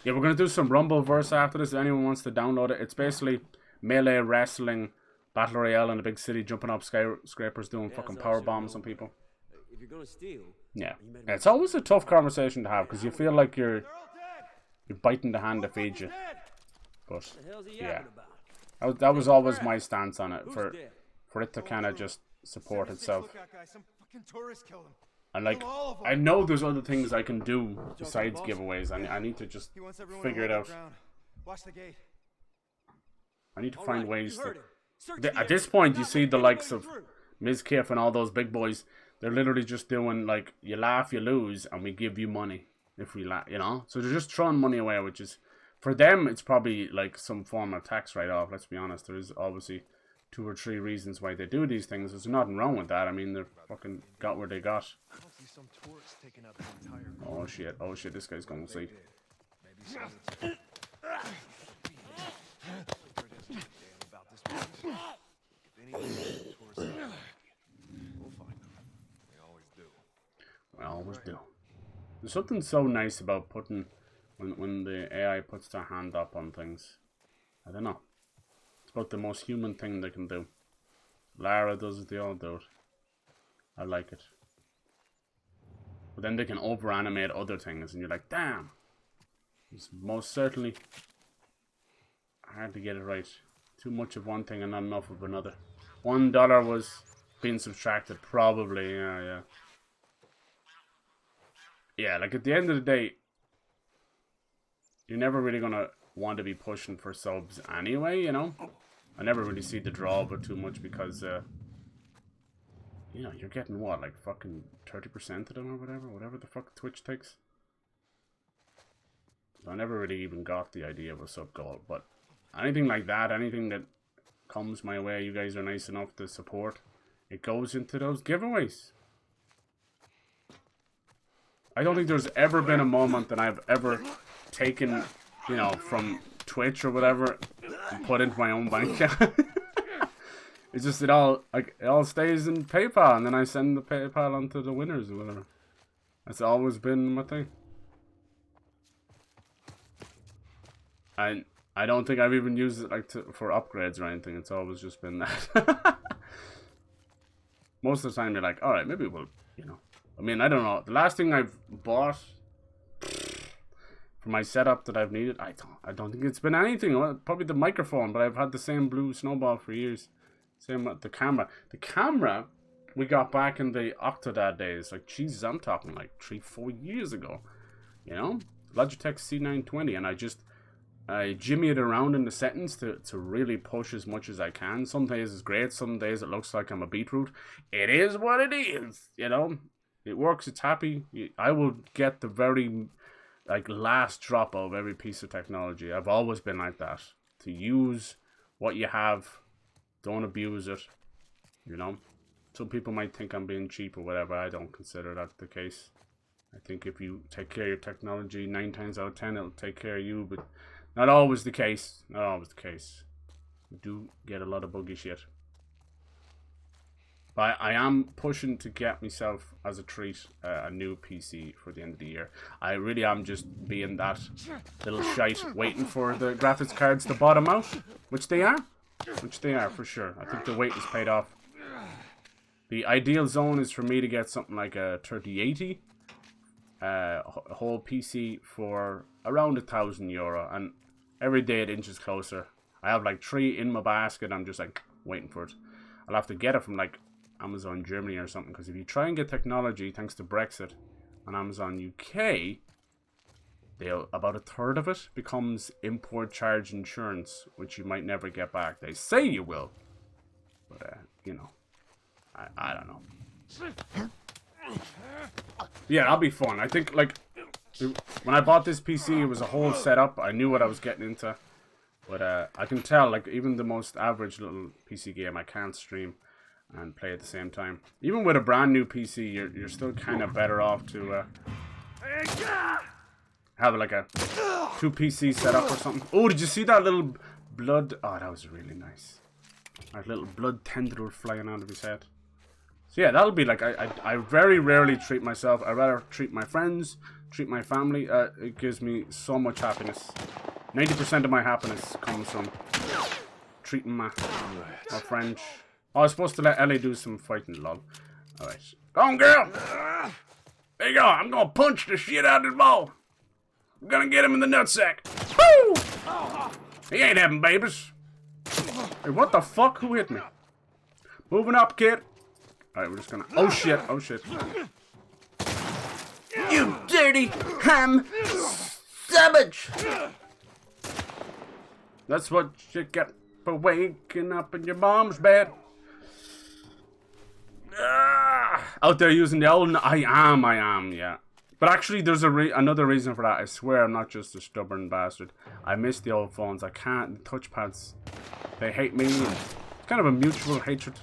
A: Yeah, we're going to do some Rumbleverse after this. If anyone wants to download it, it's basically melee wrestling, battle royale in a big city, jumping up skyscrapers, doing fucking power bombs on people.
E: If you're gonna steal,
A: Yeah. It's always a tough conversation to have, because you feel like you're biting the hand that feeds you. But,
E: what the hell's he
A: yeah.
E: yapping about?
A: That was always my stance on it,
E: Who's
A: for
E: dead?
A: it to kind of just support itself.
D: Some fucking tourist killed him.
A: And like, I know there's other things I can do besides giveaways. I need to just figure it out.
D: Watch the gate.
A: I need to
E: All
A: find
E: right,
A: ways
E: you
A: to...
E: heard him. Search the
A: At
E: area.
A: this point, you
E: Not
A: see
E: let
A: the likes
E: anybody
A: of
E: through.
A: Ms. Kiff and all those big boys. They're literally just doing, like, you laugh, you lose, and we give you money if we laugh, you know? So they're just throwing money away, which is... For them, it's probably, like, some form of tax write-off, let's be honest. There is obviously 2 or 3 reasons why they do these things. There's nothing wrong with that. I mean, they're fucking got where they got. Oh, shit. Oh, shit. This guy's going to sleep. I always do. There's something so nice about putting... When the AI puts their hand up on things. I don't know. It's about the most human thing they can do. Lara does it, they all do it. I like it. But then they can over-animate other things, and you're like, damn! It's most certainly hard to get it right. Too much of one thing and not enough of another. $1 was being subtracted, probably, yeah. Yeah, like at the end of the day, you're never really gonna want to be pushing for subs anyway, you know? I never really see the draw of it too much because, you know, you're getting what, like fucking 30% of them or whatever the fuck Twitch takes. So I never really even got the idea of a sub goal, but anything like that, anything that comes my way, you guys are nice enough to support, it goes into those giveaways. I don't think there's ever been a moment that I've ever taken, you know, from Twitch or whatever, and put into my own bank account. It's just it all stays in PayPal, and then I send the PayPal onto the winners or whatever. That's always been my thing. And I don't think I've even used it like for upgrades or anything. It's always just been that. Most of the time you're like, all right, maybe we'll, you know. I mean, I don't know. The last thing I've bought for my setup that I've needed, I don't think it's been anything. Well, probably the microphone, but I've had the same blue snowball for years. Same with the camera. The camera we got back in the Octodad days. Like, Jesus, I'm talking like 3-4 years ago. You know? Logitech C920, and I jimmy it around in the settings to really push as much as I can. Some days it's great, some days it looks like I'm a beetroot. It is what it is, you know? It works, it's happy. I will get the very, like, last drop of every piece of technology. I've always been like that. To use what you have, don't abuse it, you know? Some people might think I'm being cheap or whatever. I don't consider that the case. I think if you take care of your technology, 9 times out of 10 it'll take care of you, but not always the case. Not always the case. We do get a lot of buggy shit. But I am pushing to get myself, as a treat, a new PC for the end of the year. I really am just being that little shite, waiting for the graphics cards to bottom out. Which they are. Which they are, for sure. I think the wait is paid off. The ideal zone is for me to get something like a 3080. A whole PC for around €1,000. And every day it inches closer. I have like 3 in my basket. I'm just like waiting for it. I'll have to get it from like Amazon Germany or something, because if you try and get technology thanks to Brexit on Amazon UK, about a third of it becomes import charge insurance, which you might never get back. They say you will, but you know, I don't know. Yeah, that'll be fun. I think, like, when I bought this PC, it was a whole setup. I knew what I was getting into, but I can tell, like, even the most average little PC game I can't stream and play at the same time. Even with a brand new PC, you're still kind of better off to have like a 2 PC setup or something. Oh, did you see that little blood? Oh, that was really nice. That little blood tendril flying out of his head. So yeah, that'll be like, I very rarely treat myself. I rather treat my friends, treat my family. It gives me so much happiness. 90% of my happiness comes from treating my friends. Oh, I was supposed to let Ellie do some fighting, lol. Alright. Go on, girl! There you go, I'm gonna punch the shit out of the ball. I'm gonna get him in the nutsack. Woo! He ain't having babies. Hey, what the fuck? Who hit me? Moving up, kid. Alright, we're just gonna... Oh, shit. Oh, shit. You dirty ham savage! That's what you get for waking up in your mom's bed. Out there using the old... I am, yeah. But actually, there's another reason for that. I swear I'm not just a stubborn bastard. I miss the old phones. I can't. The touchpads, they hate me. It's kind of a mutual hatred.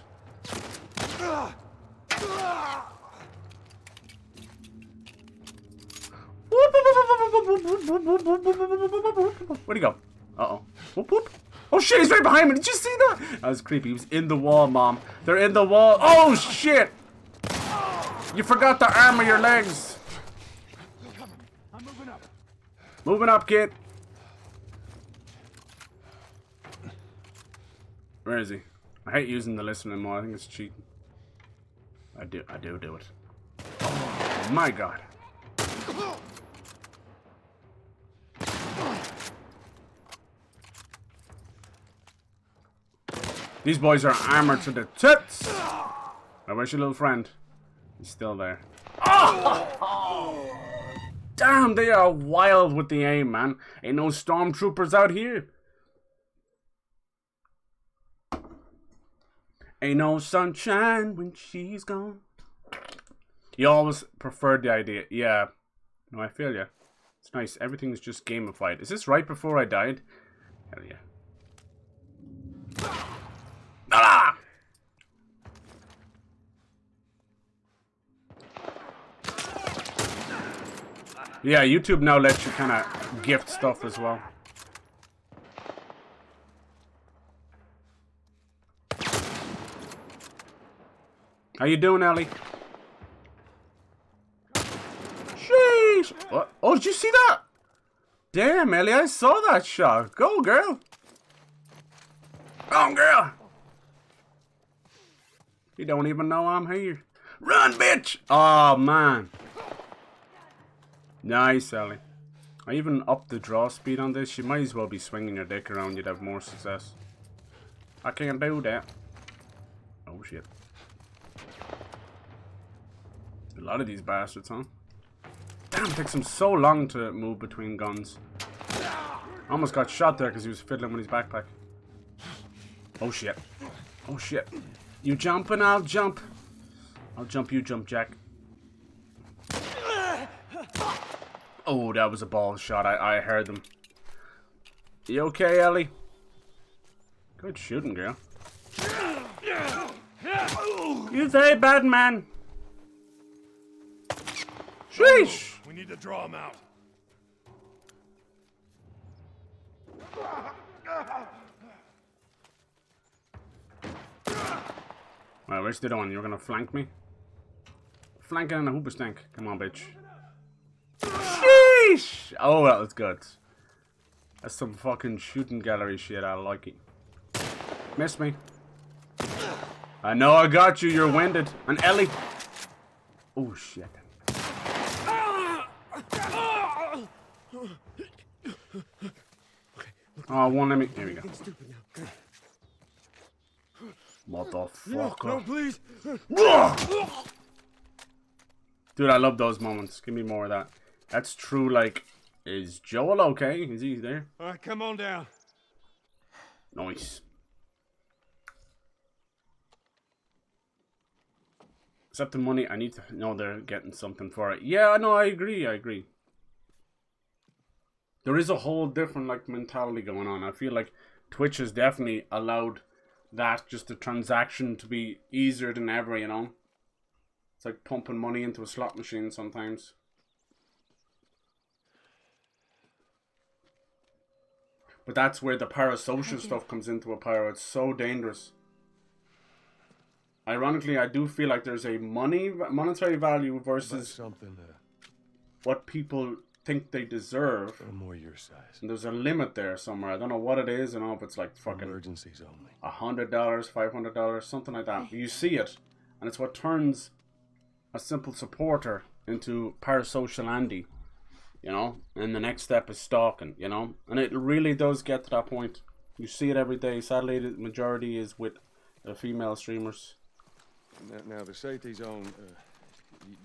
A: Where'd he go? Uh-oh. Whoop, whoop. Oh, shit, he's right behind me. Did you see that? That was creepy. He was in the wall, Mom. They're in the wall. Oh, shit. You forgot to armor your legs.
D: I'm moving up.
A: Moving up, kid. Where is he? I hate using the list anymore. I think it's cheating. I do it. Oh, my God. These boys are armored to the tits. Where's your little friend? He's still there. Oh! Damn, they are wild with the aim, man. Ain't no stormtroopers out here. Ain't no sunshine when she's gone. You always preferred the idea. Yeah. No, I feel ya. It's nice. Everything's just gamified. Is this right before I died? Hell yeah. Ah! Yeah, YouTube now lets you kind of gift stuff as well. How you doing, Ellie? Sheesh! What? Oh, did you see that? Damn, Ellie, I saw that shot. Go, girl. Go, girl. You don't even know I'm here. Run, bitch! Oh, man. Nice, Ellie. I even upped the draw speed on this. You might as well be swinging your dick around. You'd have more success. I can't do that. Oh, shit. A lot of these bastards, huh? Damn, it takes him so long to move between guns. Almost got shot there because he was fiddling with his backpack. Oh, shit. Oh, shit. You jump and I'll jump. I'll jump, you jump, Jack. Oh, that was a ball shot. I heard them. You okay, Ellie? Good shooting, girl. You very bad, man. Sheesh!
C: We need to draw him out.
A: Well, where's the one? You're gonna flank me? Flanking in a hooper stank. Come on, bitch. Sheesh! Oh, that was good. That's some fucking shooting gallery shit. I like it. Miss me. I know I got you. You're winded. And Ellie. Oh, shit. Oh, one let me. Here we go. Motherfucker.
C: No, please.
A: Dude, I love those moments. Give me more of that. That's true, like, is Joel okay? Is he there?
C: All right, come on down.
A: Nice. Except the money, I need to know they're getting something for it. Yeah, no, I agree, I agree. There is a whole different, like, mentality going on. I feel like Twitch has definitely allowed that, just the transaction to be easier than ever, you know? It's like pumping money into a slot machine sometimes. But that's where the parasocial stuff comes into a pyro. It's so dangerous. Ironically, I do feel like there's a monetary value versus
C: something
A: what people think they deserve.
C: more your size.
A: And there's a limit there somewhere. I don't know what it is. I don't know if it's like fucking
C: Emergencies only.
A: $100, $500, something like that. But you see it, and it's what turns a simple supporter into parasocial Andy, you know. And the next step is stalking, you know. And it really does get to that point. You see it every day. Sadly, the majority is with female streamers.
C: Now the safety zone.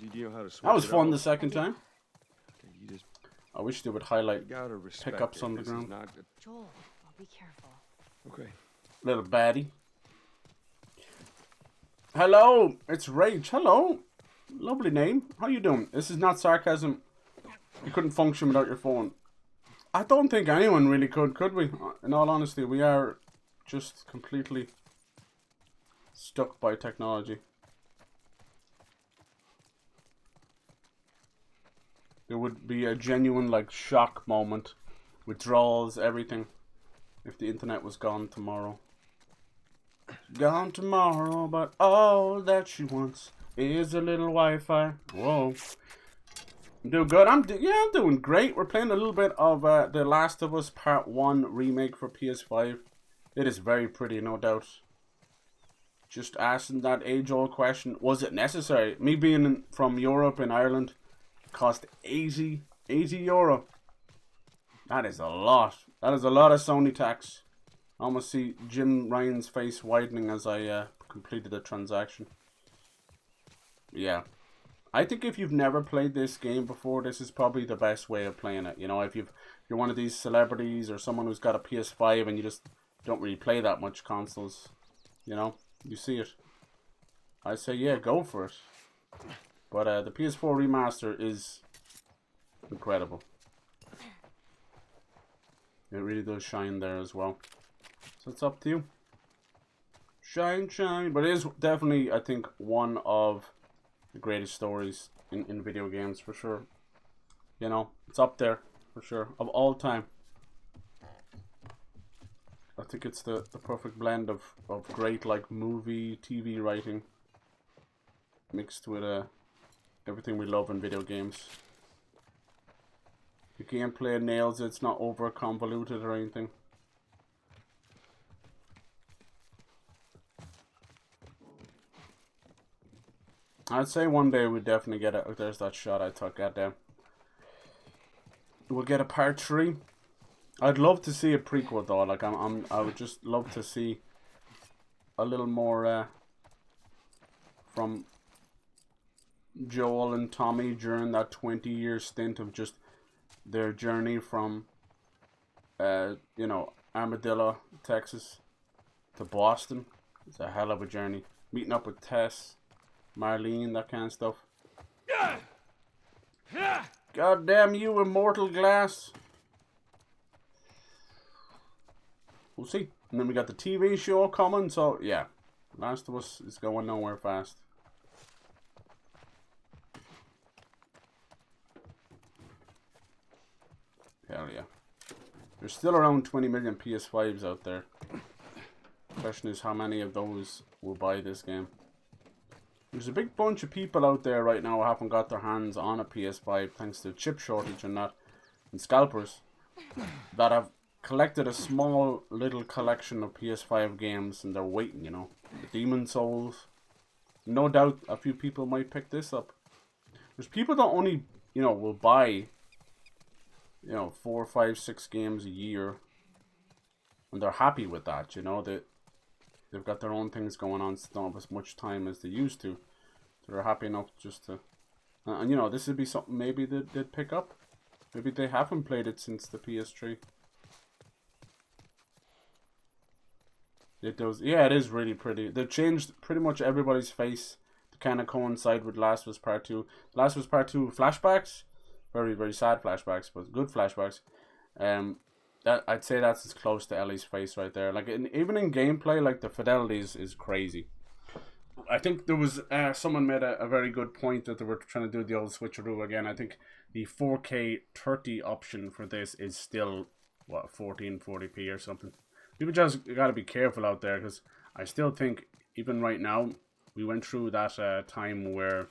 C: Do you know how to switch
A: That was
C: it
A: fun
C: off?
A: the second time.
C: Okay, you just
A: I wish they would highlight
C: gotta respect
A: pickups
C: it.
A: on the
C: This is
A: ground.
C: not good.
B: Joel, I'll be careful.
C: Okay.
A: Little baddie. Hello, it's Rage. Hello. Lovely name. How you doing? This is not sarcasm. You couldn't function without your phone. I don't think anyone really could we? In all honesty, we are just completely stuck by technology. There would be a genuine, like, shock moment. Withdrawals, everything. If the internet was gone tomorrow. Gone tomorrow, but all that she wants is a little Wi-Fi. Whoa. I'm doing good. I'm doing great. We're playing a little bit of The Last of Us Part 1 remake for PS5. It is very pretty, no doubt. Just asking that age-old question, was it necessary? Me being from Europe and Ireland, cost 80 euro. That is a lot. That is a lot of Sony tax. I almost see Jim Ryan's face widening as I completed the transaction. Yeah. I think if you've never played this game before, this is probably the best way of playing it. You know, if you're one of these celebrities or someone who's got a PS5 and you just don't really play that much consoles, you know, you see it. I say, yeah, go for it. But the PS4 remaster is incredible. It really does shine there as well. So it's up to you. Shine, shine. But it is definitely, I think, one of the greatest stories in video games, for sure. You know, it's up there, for sure, of all time. I think it's the perfect blend of great, like, movie, TV writing. mixed with everything we love in video games. The gameplay nails it. It's not over convoluted or anything. I'd say one day we'd definitely get it. Oh, there's that shot I took. Goddamn. We'll get a part 3. I'd love to see a prequel though. Like I would just love to see a little more from Joel and Tommy during that 20-year stint of just their journey from you know, Armadillo, Texas to Boston. It's a hell of a journey. Meeting up with Tess, Marlene, that kind of stuff. God damn you, Immortal Glass. We'll see. And then we got the TV show coming, so yeah. Last of Us is going nowhere fast. Hell yeah. There's still around 20 million PS5s out there. The question is how many of those will buy this game. There's a big bunch of people out there right now who haven't got their hands on a PS5 thanks to chip shortage and that, and scalpers that have collected a small little collection of PS5 games and they're waiting, you know. The Demon Souls. No doubt a few people might pick this up. There's people that only, you know, will buy, you know, 4, 5, 6 games a year, and they're happy with that, you know. They've got their own things going on, so they don't have as much time as they used to. So they're happy enough just to... and you know, this would be something maybe they'd pick up. Maybe they haven't played it since the PS3. It does. Yeah, it is really pretty. They've changed pretty much everybody's face to kind of coincide with Last of Us Part 2. Last of Us Part 2 flashbacks. Very, very sad flashbacks, but good flashbacks. That I'd say that's as close to Ellie's face right there. Like even in gameplay, like the fidelity is crazy. I think there was someone made a very good point that they were trying to do the old switcheroo again. I think the 4K 30 option for this is still what 1440p or something. People just gotta be careful out there because I still think even right now we went through that time where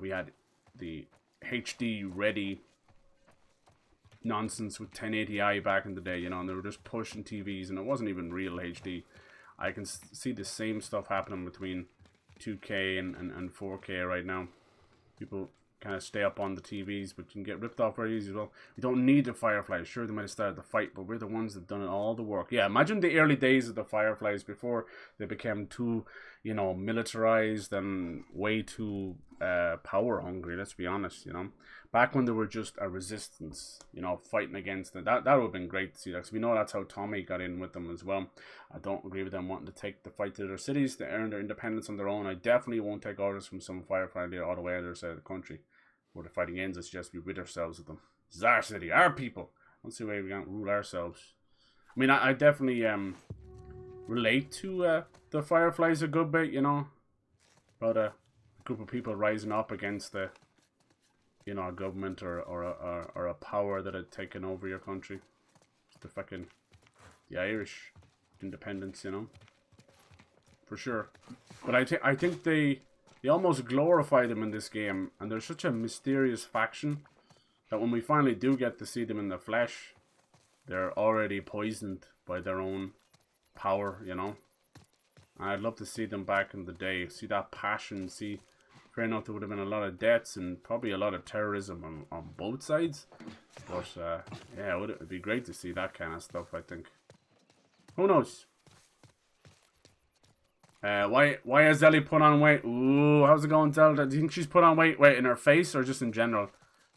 A: we had the HD ready nonsense with 1080i back in the day, you know, and they were just pushing TVs and it wasn't even real HD. I can see the same stuff happening between 2K and 4K right now. People kind of stay up on the TVs, but you can get ripped off very easy as well. We don't need the Fireflies. Sure, they might have started the fight, but we're the ones that done all the work. Yeah, imagine the early days of the Fireflies before they became too, you know, militarized and way too power hungry, let's be honest, you know. Back when they were just a resistance, you know, fighting against it. That would have been great to see that, because we know that's how Tommy got in with them as well. I don't agree with them wanting to take the fight to their cities. They earn their independence on their own. I definitely won't take orders from some Firefly leader all the way to the other side of the country. Where the fighting ends, I suggest we rid ourselves of them. This is our city, our people. I don't see why we can't rule ourselves. I mean, I definitely relate to the Fireflies a good bit, you know. About a group of people rising up against the, you know, a government or a power that had taken over your country. The Irish independence, you know. For sure. But I think they almost glorify them in this game, and they're such a mysterious faction that when we finally do get to see them in the flesh, they're already poisoned by their own power, you know. And I'd love to see them back in the day, see that passion, see, fair enough, there would have been a lot of deaths and probably a lot of terrorism on both sides, but yeah, it'd be great to see that kind of stuff, I think. Who knows? Why has Ellie put on weight? Ooh, how's it going, Zelda? Do you think she's put on weight in her face or just in general?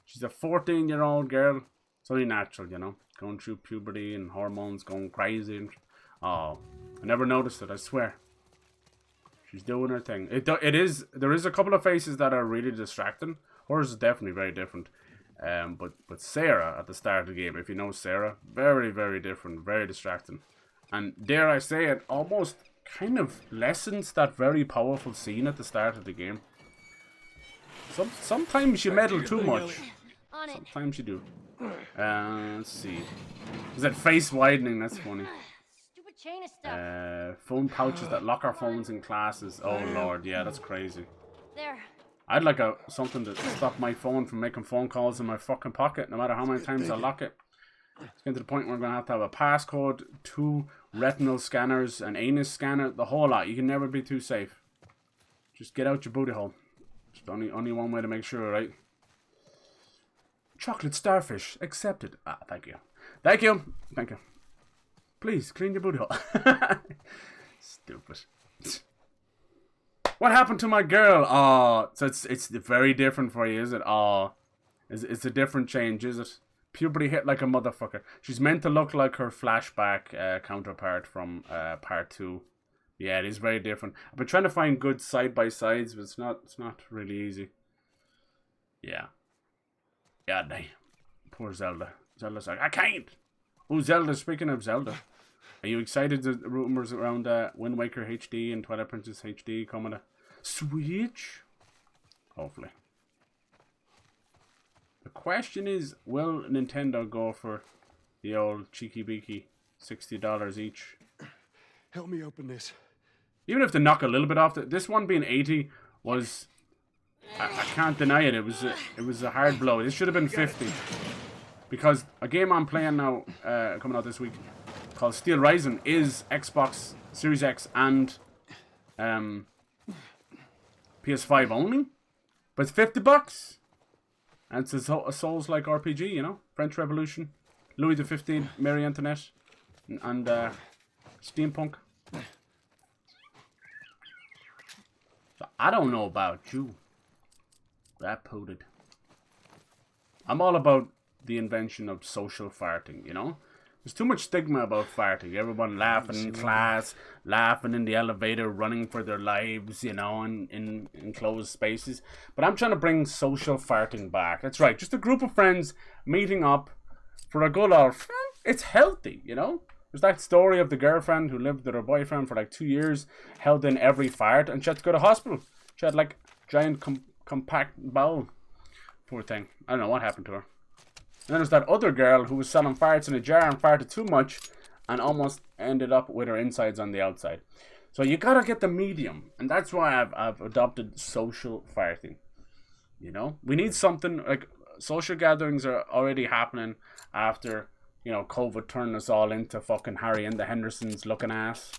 A: She's a 14-year-old girl. It's only natural, you know. Going through puberty and hormones, going crazy. And, oh, I never noticed it, I swear. She's doing her thing. There is a couple of faces that are really distracting. Hers is definitely very different. But Sarah at the start of the game, if you know Sarah, very, very different, very distracting. And dare I say it, almost kind of lessens that very powerful scene at the start of the game. Sometimes you meddle too much. Sometimes you do. Let's see. Is that face widening? That's funny.
B: Stupid chain is stuck.
A: Phone pouches that lock our phones in classes. Oh lord, yeah, that's crazy.
B: There.
A: I'd like something to stop my phone from making phone calls in my fucking pocket, no matter how many times I lock it. It's getting to the point where we're going to have a passcode, 2 retinal scanners, an anus scanner, the whole lot. You can never be too safe. Just get out your booty hole. Just only one way to make sure, right? Chocolate starfish accepted. Ah, thank you. Thank you. Thank you. Please, clean your booty hole. Stupid. What happened to my girl? Oh, so it's very different for you, is it? Oh, it's a different change, is it? Puberty hit like a motherfucker. She's meant to look like her flashback counterpart from part 2. Yeah, it is very different. I've been trying to find good side-by-sides, but it's not really easy. Yeah. Yeah, dang. Poor Zelda. Zelda's like, I can't! Oh, Zelda, speaking of Zelda. Are you excited the rumors around Wind Waker HD and Twilight Princess HD coming to Switch? Hopefully. The question is, will Nintendo go for the old cheeky beaky $60 each?
C: Help me open this.
A: Even if they knock a little bit off, this one being 80 was, I can't deny it. It was a hard blow. This should have been 50, because a game I'm playing now, coming out this week, called Steel Rising, is Xbox Series X and PS5 only, but it's $50. And it's a Souls-like RPG, you know? French Revolution, Louis XV, Marie Antoinette, and steampunk. So I don't know about you. That pooted. I'm all about the invention of social farting, you know? There's too much stigma about farting. Everyone laughing in class, laughing in the elevator, running for their lives, you know, in enclosed spaces. But I'm trying to bring social farting back. That's right. Just a group of friends meeting up for a good old... It's healthy, you know? There's that story of the girlfriend who lived with her boyfriend for like 2 years, held in every fart, and she had to go to hospital. She had like giant compact bowel. Poor thing. I don't know what happened to her. And then there's that other girl who was selling farts in a jar and farted too much and almost ended up with her insides on the outside. So you gotta get the medium. And that's why I've adopted social farting. You know? We need something, like, social gatherings are already happening after, you know, COVID turned us all into fucking Harry and the Hendersons looking ass.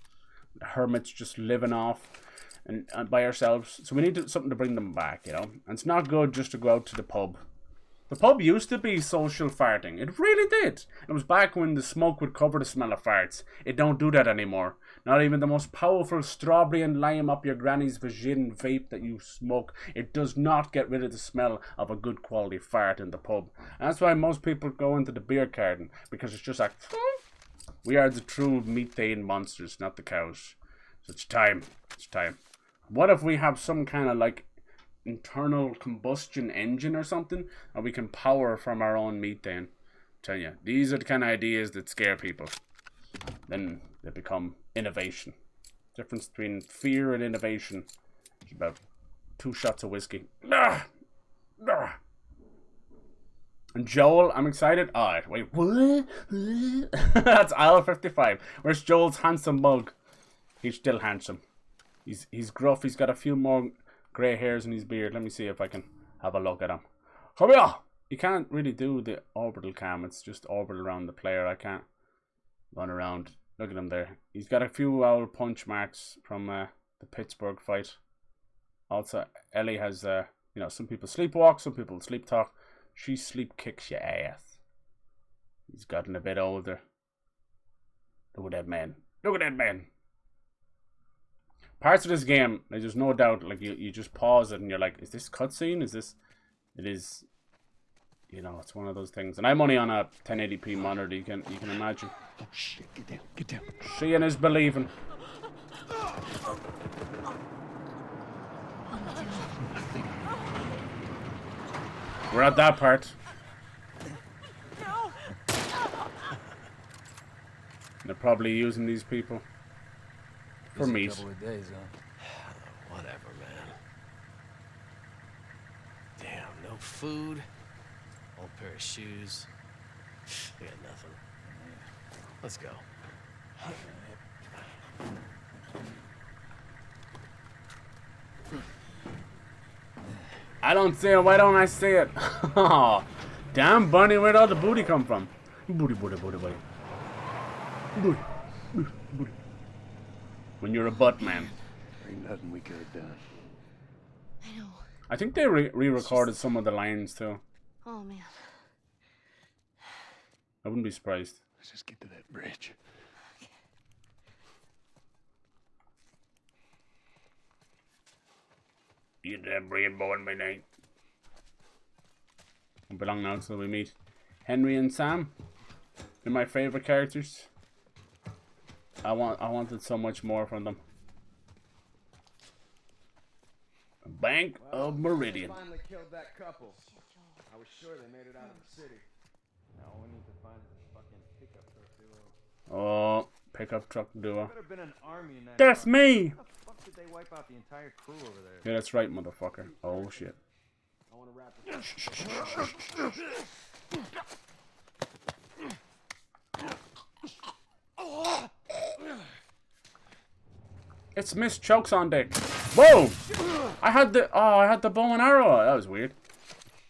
A: Hermits just living off and by ourselves. So we need something to bring them back, you know? And it's not good just to go out to the pub. The pub used to be social farting. It really did. It was back when the smoke would cover the smell of farts. It don't do that anymore. Not even the most powerful strawberry and lime up your granny's vagin vape that you smoke. It does not get rid of the smell of a good quality fart in the pub. And that's why most people go into the beer garden. Because it's just like, we are the true methane monsters, not the cows. So it's time. It's time. What if we have some kind of like internal combustion engine or something, and we can power from our own methane? Tell you, these are the kind of ideas that scare people. Then they become innovation. Difference between fear and innovation is about 2 shots of whiskey. And Joel, I'm excited. Alright, wait, what? That's aisle 55. Where's Joel's handsome mug? He's still handsome. He's gruff. He's got a few more grey hairs in his beard. Let me see if I can have a look at him. Come here! You can't really do the orbital cam. It's just orbital around the player. I can't run around. Look at him there. He's got a few old punch marks from the Pittsburgh fight. Also, Ellie has, you know, some people sleepwalk, some people sleep talk. She sleep kicks your ass. He's gotten a bit older. Look at that man. Look at that man. Parts of this game, like, there's no doubt, like, you just pause it and you're like, is this cutscene? Is this... It is... You know, it's one of those things. And I'm only on a 1080p monitor, you can imagine.
C: Oh shit, get down, get down.
A: Seeing is believing. We're at that part. They're probably using these people for meat.
F: Couple of days, huh?
G: Whatever, man. Damn, no food. Old pair of shoes. We got nothing. Let's go.
A: I don't see it. Why don't I see it? Oh, damn, Bunny, where'd all the booty come from? Booty, booty, booty, booty. Booty, booty, booty. When you're a butt man.
C: Ain't nothing we could have done.
B: I know.
A: I think they re-recorded some of the lines too.
B: Oh, man.
A: I wouldn't be surprised.
C: Let's just get to that bridge.
A: You damn brain born midnight. I belong now till we meet Henry and Sam. They're my favorite characters. I wanted so much more from them. Bank of Meridian.
F: Finally killed that couple. I was sure they made it out of the city. Now all we need to find is a fucking pickup truck duo.
A: Oh, pickup truck duo.
F: Could have been an army in that.
A: That's
F: car.
A: me!
F: How the fuck did they wipe out the entire crew over there?
A: Yeah, that's right, motherfucker. Oh shit.
F: I want to wrap this
A: It's Miss Chokes on Dick. Whoa! I had the bow and arrow. That was weird.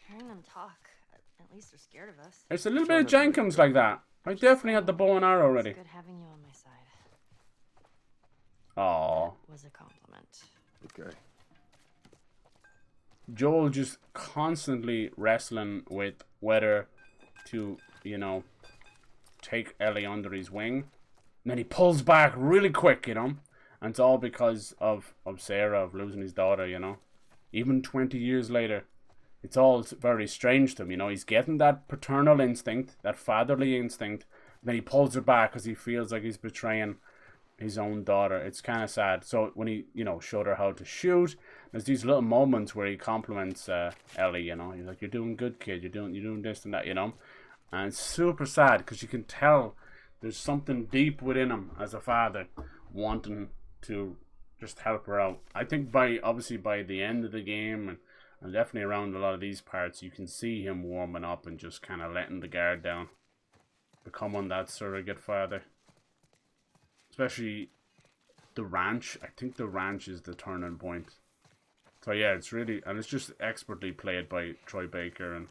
B: Hearing them talk, at least they're scared of us.
A: It's a little bit of Jenkins like that. I definitely had the bow and arrow already.
B: It's good having you on my side.
A: Aww.
B: Was a compliment.
C: Okay.
A: Joel just constantly wrestling with whether to, you know, take Ellie under his wing. And then he pulls back really quick, you know. And it's all because of Sarah, of losing his daughter, you know. Even 20 years later, it's all very strange to him, you know. He's getting that paternal instinct, that fatherly instinct. And then he pulls it back because he feels like he's betraying his own daughter. It's kind of sad. So when he, you know, showed her how to shoot, there's these little moments where he compliments Ellie, you know. He's like, you're doing good, kid. You're doing this and that, you know. And it's super sad because you can tell there's something deep within him as a father wanting to just help her out. I think obviously by the end of the game and definitely around a lot of these parts, you can see him warming up and just kind of letting the guard down, becoming that surrogate father. Especially the ranch. I think the ranch is the turning point. So yeah, it's really, and it's just expertly played by Troy Baker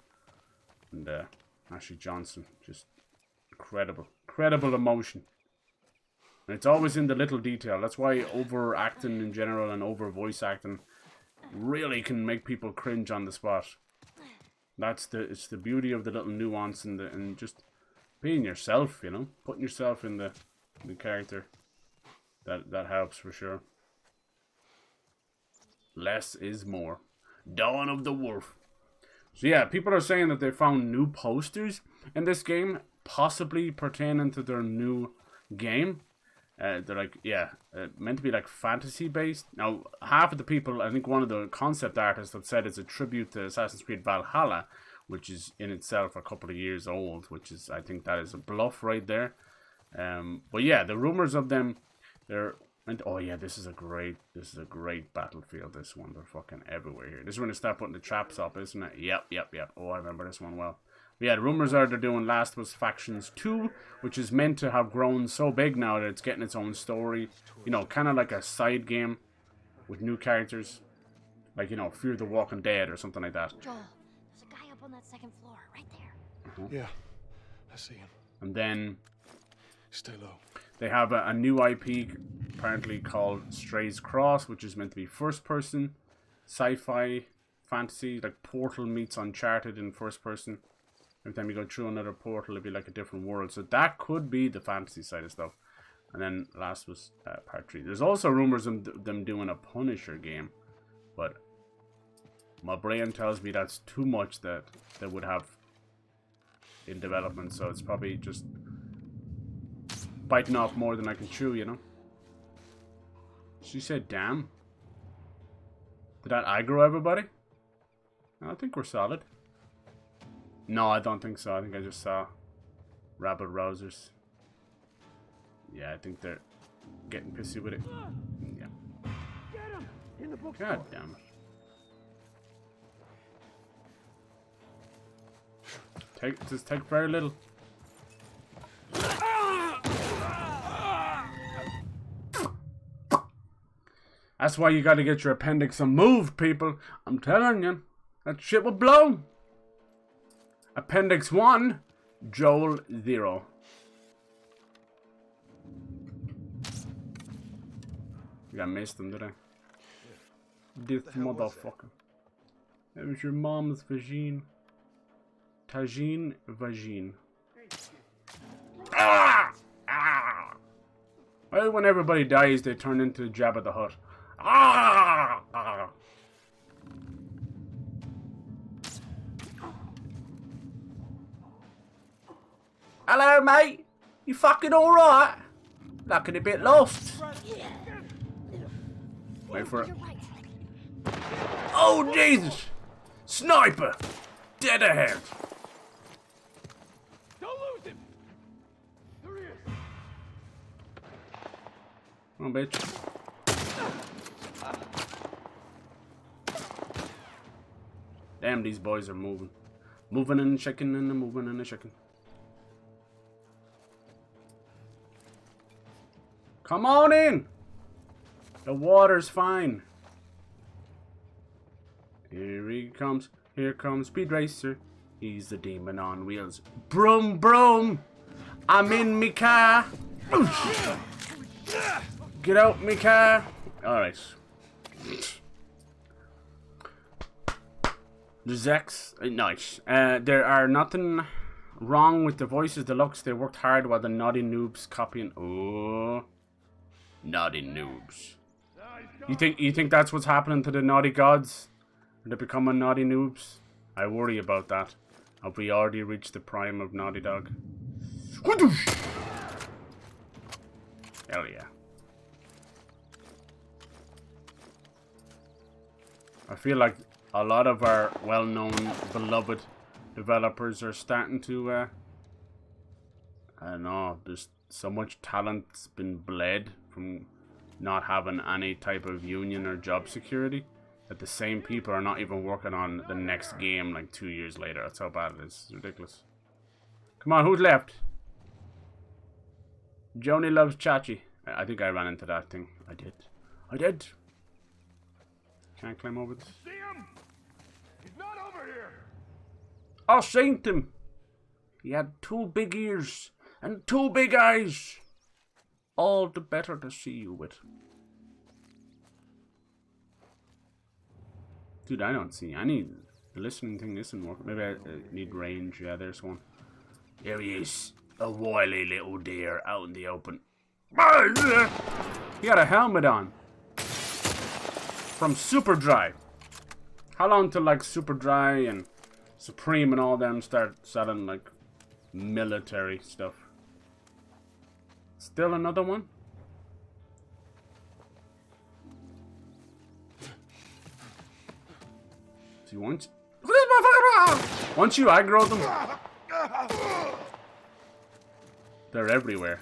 A: and Ashley Johnson. Just incredible emotion. And it's always in the little detail. That's why overacting in general and over voice acting really can make people cringe on the spot. It's the beauty of the little nuance and just being yourself, you know, putting yourself in the character. That helps for sure. Less is more. Dawn of the Wolf. So yeah, people are saying that they found new posters in this game, possibly pertaining to their new game. They're like, meant to be like fantasy based. Now, half of the people, I think one of the concept artists have said it's a tribute to Assassin's Creed Valhalla, which is in itself a couple of years old, which is, I think that is a bluff right there. But yeah, the rumors of them, this is a great battlefield, this one. They're fucking everywhere here. This is when they start putting the traps up, isn't it? Yep. Oh, I remember this one well. But yeah, the rumors are they're doing Last of Us Factions 2, which is meant to have grown so big now that it's getting its own story. You know, kind of like a side game with new characters. Like, you know, Fear the Walking Dead or something like that.
B: Joel, there's a guy up on that second floor, right there.
C: Yeah, I see him.
A: And then
C: Stay low.
A: they have a new IP apparently called Stray's Cross, which is meant to be first person, sci-fi, fantasy, like Portal meets Uncharted in first person. Every time you go through another portal, it'd be like a different world. So that could be the fantasy side of stuff. And then last was part 3. There's also rumors of them doing a Punisher game. But my brain tells me that's too much that they would have in development. So it's probably just biting off more than I can chew, you know. She said, damn. Did that aggro everybody? I think we're solid. No, I don't think so. I think I just saw rabble rousers. Yeah, I think they're getting pissy with it. Yeah.
D: Get him! In the bookstore.
A: God damn it. Just take very little. That's why you gotta get your appendix moved, people. I'm telling you. That shit will blow. Appendix 1, Joel 0. I missed him, did I? This motherfucker. That was your mom's vagine. Tagine vagine. Ah! Ah! Well, when everybody dies, they turn into Jabba the Hutt. Ah! Ah! Hello, mate. You fucking alright? Looking a bit lost. Wait for it.
B: You're right.
A: Oh, Jesus! Sniper! Dead ahead.
D: Don't lose him! There he is!
A: Come on, bitch. Damn, these boys are moving. Moving and shaking and moving and shaking. Come on in! The water's fine. Here he comes. Here comes Speed Racer. He's the demon on wheels. Broom, broom! I'm in me car. Get out me car. Alright. The Zex. Nice. There are nothing wrong with the voices deluxe. They worked hard while the naughty noobs copying. Oh. Naughty noobs. You think that's what's happening to the naughty gods? They're becoming naughty noobs? I worry about that. Have we already reached the prime of Naughty Dog? Hell yeah. I feel like a lot of our well-known, beloved developers are starting to, I don't know, there's so much talent's been bled from not having any type of union or job security that the same people are not even working on the next game like 2 years later. That's how bad it is. It's ridiculous. Come on, who's left? Joni loves Chachi. I think I ran into that thing. I did. Can't climb over this.
D: See him? He's not over here!
A: I seen him. He had 2 big ears and 2 big eyes. All the better to see you with. Dude, I don't see any. The listening thing isn't working. Maybe I need range. Yeah, there's one. There he is. A wily little deer out in the open. He got a helmet on. From Super Dry. How long till like Super Dry and Supreme and all them start selling like military stuff? Still another one? See, once you aggro them, they're everywhere.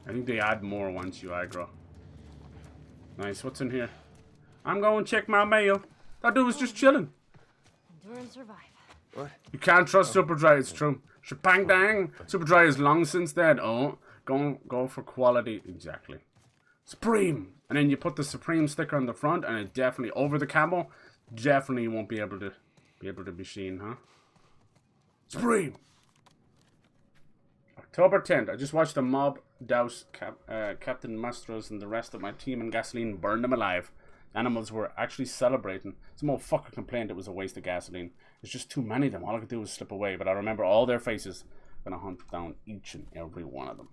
A: I think they add more once you aggro. Nice, what's in here? I'm going to check my mail. That dude was just chilling.
B: Endure and survive.
F: What?
A: You can't trust Super Dry, it's true. Shebang dang. Super Dry is long since dead. Oh, go for quality. Exactly. Supreme. And then you put the Supreme sticker on the front and it definitely, over the camo, definitely won't be able to be seen, huh? Supreme. October 10th. I just watched a mob douse Captain Mastros and the rest of my team in gasoline, burn them alive. Animals were actually celebrating. Some old fucker complained it was a waste of gasoline. There's just too many of them. All I could do was slip away. But I remember all their faces. I'm gonna hunt down each and every one of them.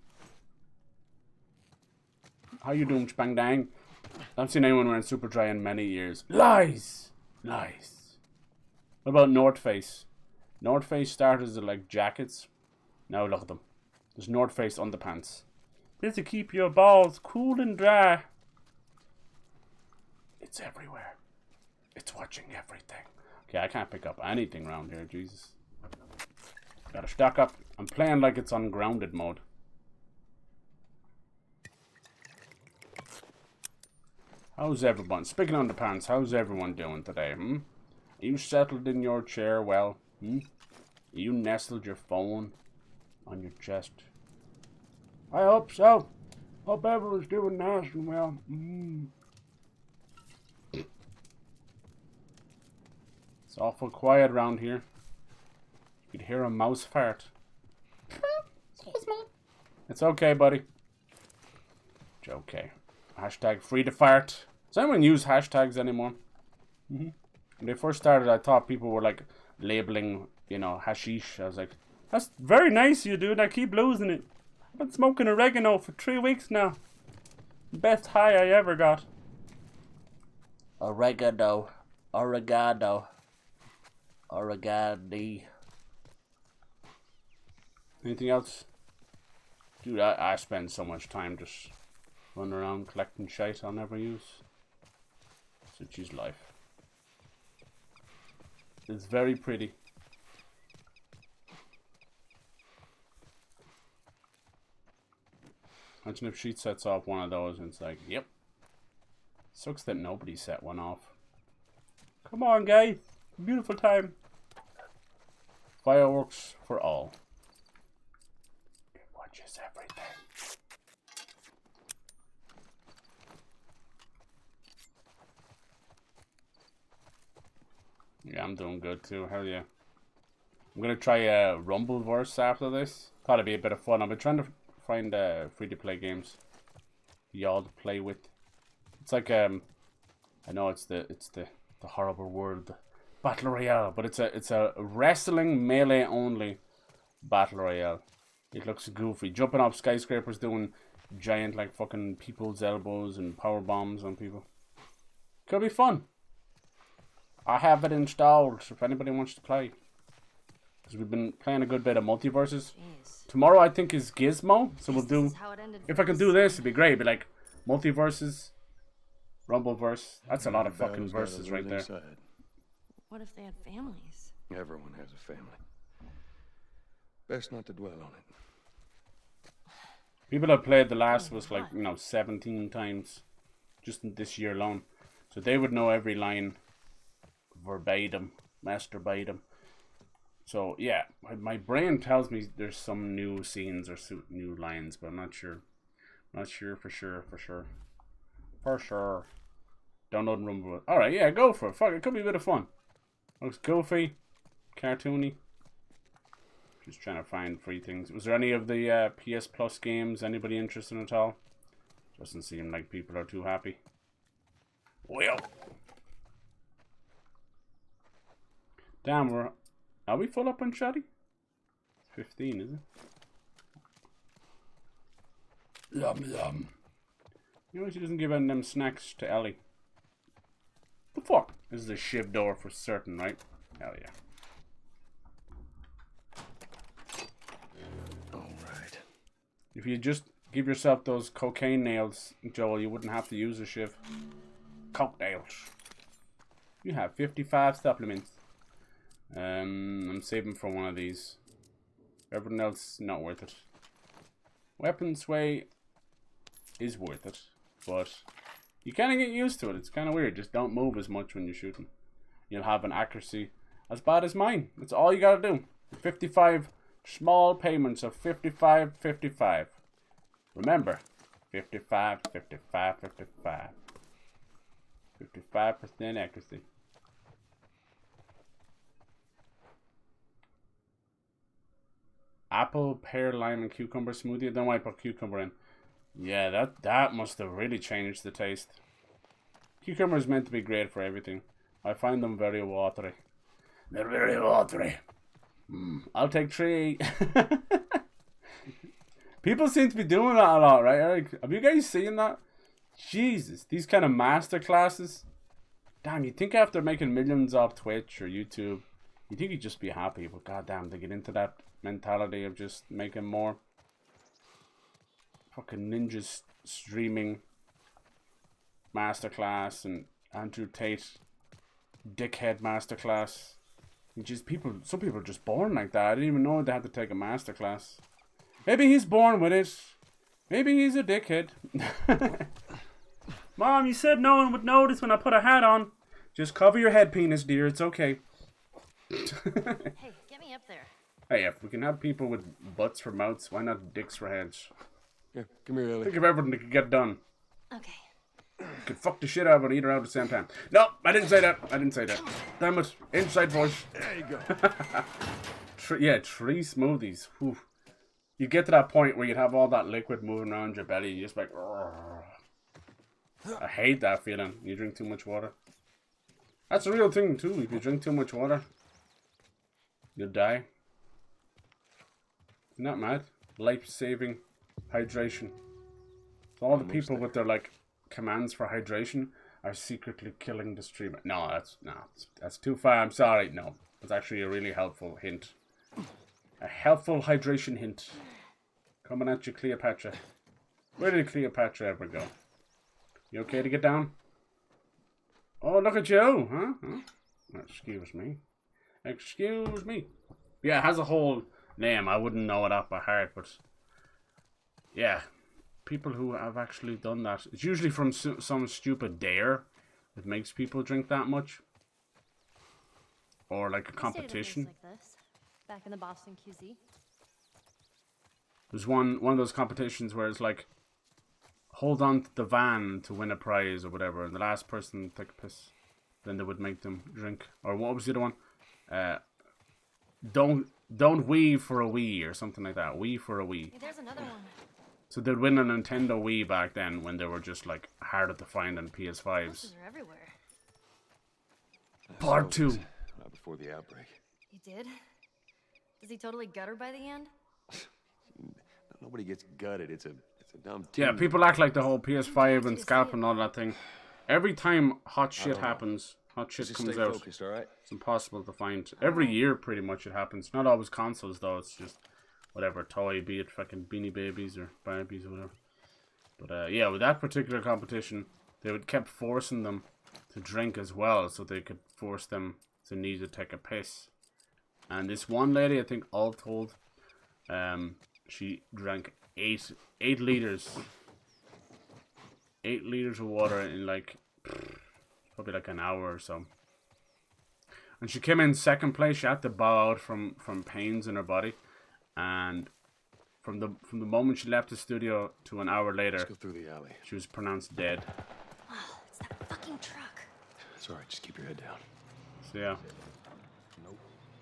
A: How you doing, Spang Dang? I haven't seen anyone wearing Super Dry in many years. Lies! Lies. What about North Face? North Face started as like jackets. Now look at them. There's North Face underpants. This to keep your balls cool and dry. It's everywhere. It's watching everything. Okay, I can't pick up anything around here, Jesus. Gotta stock up. I'm playing like it's on grounded mode. How's everyone? Speaking on the pants, how's everyone doing today, Are you settled in your chair well, You nestled your phone on your chest? I hope so. Hope everyone's doing nice and well. It's awful quiet around here. You could hear a mouse fart. It's okay, buddy. It's okay. Hashtag free to fart. Does anyone use hashtags anymore? When they first started, I thought people were like labeling, you know, hashish. I was like, that's very nice, you dude. I keep losing it. I've been smoking oregano for 3 weeks now. Best high I ever got. Oregano. Oregano. Oregano. Anything else? Dude, I spend so much time just running around collecting shit I'll never use. Such is life. It's very pretty. Imagine if she sets off one of those and it's like, yep. Sucks that nobody set one off. Come on, guys. Beautiful time. Fireworks for all. It watches everything. Yeah, I'm doing good too. Hell yeah. I'm gonna try a Rumbleverse after this. Thought it'd be a bit of fun. I've been trying to find free-to-play games y'all to play with. It's like I know it's the horrible word, battle royale, but it's a wrestling melee only battle royale. It looks goofy, jumping off skyscrapers, doing giant like fucking people's elbows and power bombs on people. Could be fun. I have it installed if anybody wants to play. Because we've been playing a good bit of multiverses.
B: Jeez.
A: Tomorrow I think is Gizmo, so we'll do.
B: This is how it ended
A: If I can do this, it'd be great. It'd be like multiverses, Rumbleverse. That's a lot of fucking verses right there.
B: What if they had families?
C: Everyone has a family. Best not to dwell on it.
A: People have played The Last of Us like 17 times, just in this year alone, so they would know every line verbatim, masturbatum. So yeah, my brain tells me there's some new scenes or new lines, but I'm not sure. Not sure for sure. For sure. Download and Rumble. Alright, yeah, go for it. Fuck, it could be a bit of fun. Looks goofy, cartoony. Just trying to find free things. Was there any of the PS Plus games anybody interested in at all? Doesn't seem like people are too happy. Well. Damn, are we full up on shoddy? 15, is it? Yum yum. You know she doesn't give any them snacks to Ellie. The fuck? This is a shiv door for certain, right? Hell yeah.
C: Alright.
A: If you just give yourself those cocaine nails, Joel, you wouldn't have to use a shiv. Coke nails. You have 55 supplements. I'm saving for one of these. Everything else, not worth it. Weapon sway is worth it, but you kind of get used to it. It's kind of weird. Just don't move as much when you're shooting. You'll have an accuracy as bad as mine. That's all you gotta do. 55 small payments of 55, 55. Remember, 55, 55, 55. 55% accuracy. Apple, pear, lime, and cucumber smoothie. Then why put cucumber in? Yeah, that must have really changed the taste. Cucumber is meant to be great for everything. I find them very watery. They're very watery. I'll take 3. People seem to be doing that a lot, right, Eric? Have you guys seen that? Jesus, these kind of master classes. Damn, you'd think after making millions off Twitch or YouTube, you'd think you'd just be happy, but goddamn, they get into that mentality of just making more. Fucking ninjas streaming masterclass and Andrew Tate dickhead masterclass. Some people are just born like that. I didn't even know they had to take a masterclass. Maybe he's born with it. Maybe he's a dickhead. Mom, you said no one would notice when I put a hat on. Just cover your head, penis, dear. It's okay.
B: Hey, get me up there.
A: Hey, if we can have people with butts for mouths, why not dicks for heads?
C: Here, come here, Ellie.
A: Think of everything that could get done.
B: Okay.
A: could fuck the shit out of it either out at the same time. No, I didn't say that. I didn't say that. Damn it. Inside voice.
C: There you go.
A: Yeah, 3 smoothies. Whew. You get to that point where you'd have all that liquid moving around your belly. You're just like, "Urgh." I hate that feeling. You drink too much water. That's a real thing too. If you drink too much water, you'll die. Isn't that mad? Life-saving hydration. So all the people with their like commands for hydration are secretly killing the streamer. No, that's too far. I'm sorry. No, it's actually a really helpful hint. A helpful hydration hint. Coming at you, Cleopatra. Where did Cleopatra ever go? You okay to get down? Oh, look at you, huh? Excuse me. Excuse me. Yeah, it has a whole name. I wouldn't know it off by heart, but yeah, people who have actually done that. It's usually from some stupid dare that makes people drink that much, or like a competition.
B: Like this, back in the Boston QZ.
A: There's one of those competitions where it's like, hold on to the van to win a prize or whatever, and the last person to take a piss, then they would make them drink. Or what was the other one? Don't Wii for a Wii or something like that. Wii for a Wii.
B: Hey, there's another one.
A: So they'd win a Nintendo Wii back then when they were just like harder to find than PS5s.
B: Horses are everywhere.
A: Part 2.
C: Not before the outbreak.
B: You did? Does he totally gut her by the end?
C: Nobody gets gutted. It's a dumb
A: Yeah,
C: team.
A: people act like the whole PS5 and scalp and all that thing. Every time hot shit happens, hot shit
C: Just
A: comes
C: stay
A: out,
C: focused, all right?
A: it's impossible to find. Every year, pretty much, it happens. Not always consoles, though. It's just whatever toy, be it fucking Beanie Babies or Barbies or whatever. But yeah, with that particular competition, they would kept forcing them to drink as well, so they could force them to need to take a piss. And this one lady, I think all told, she drank 8 liters. 8 liters of water in like probably like an hour or so. And she came in second place. She had to bow out from pains in her body, and from the moment she left the studio to an hour later,
C: Let's go through the alley.
A: she was pronounced dead.
B: Oh, it's that fucking truck.
C: It's all right. Just keep your head down.
A: So yeah.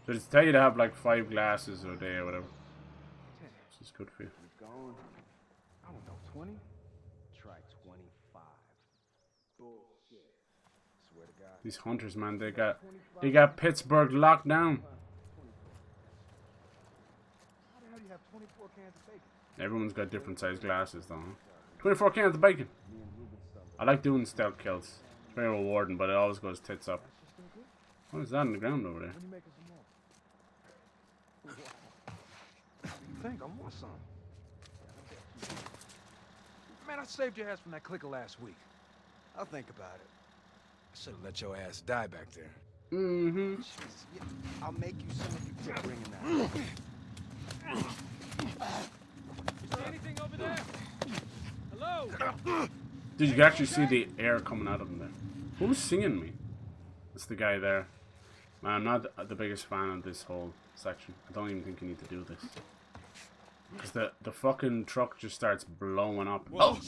A: So just tell you to have like 5 glasses a day or whatever. This is good for you.
F: Keep going. I don't know, 20? Try 25. Bullshit. Swear to God.
A: These hunters, man, they got Pittsburgh locked down.
F: How the hell do you have 24 cans of bacon?
A: Everyone's got different size glasses though. Huh? 24 cans of bacon. I like doing stealth kills. It's very rewarding, but it always goes tits up. What is that on the ground over there?
F: When you making some more? You think I want some? Man, I saved your ass from that clicker last week.
G: I'll think about it. I should have let your ass die back there.
A: Mm-hmm.
G: Jesus, yeah, I'll make you some if you quit bringing that.
D: Is there anything over there? Hello?
A: Dude, you can actually see the air coming out of him there. Who's singing me? It's the guy there. Man, I'm not the biggest fan of this whole section. I don't even think you need to do this. Because the fucking truck just starts blowing up. Oh!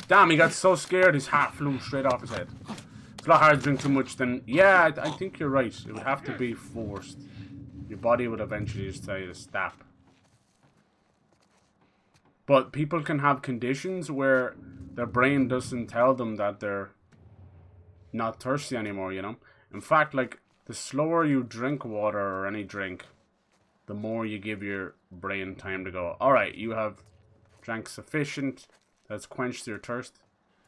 A: Damn, he got so scared his hat flew straight off his head. It's a lot harder to drink too much than... Yeah, I think you're right. It would have to be forced. Your body would eventually just tell you to stop. But people can have conditions where their brain doesn't tell them that they're not thirsty anymore, you know? In fact, like, the slower you drink water or any drink, the more you give your brain time to go, alright, you have drank sufficient, that's quenched your thirst.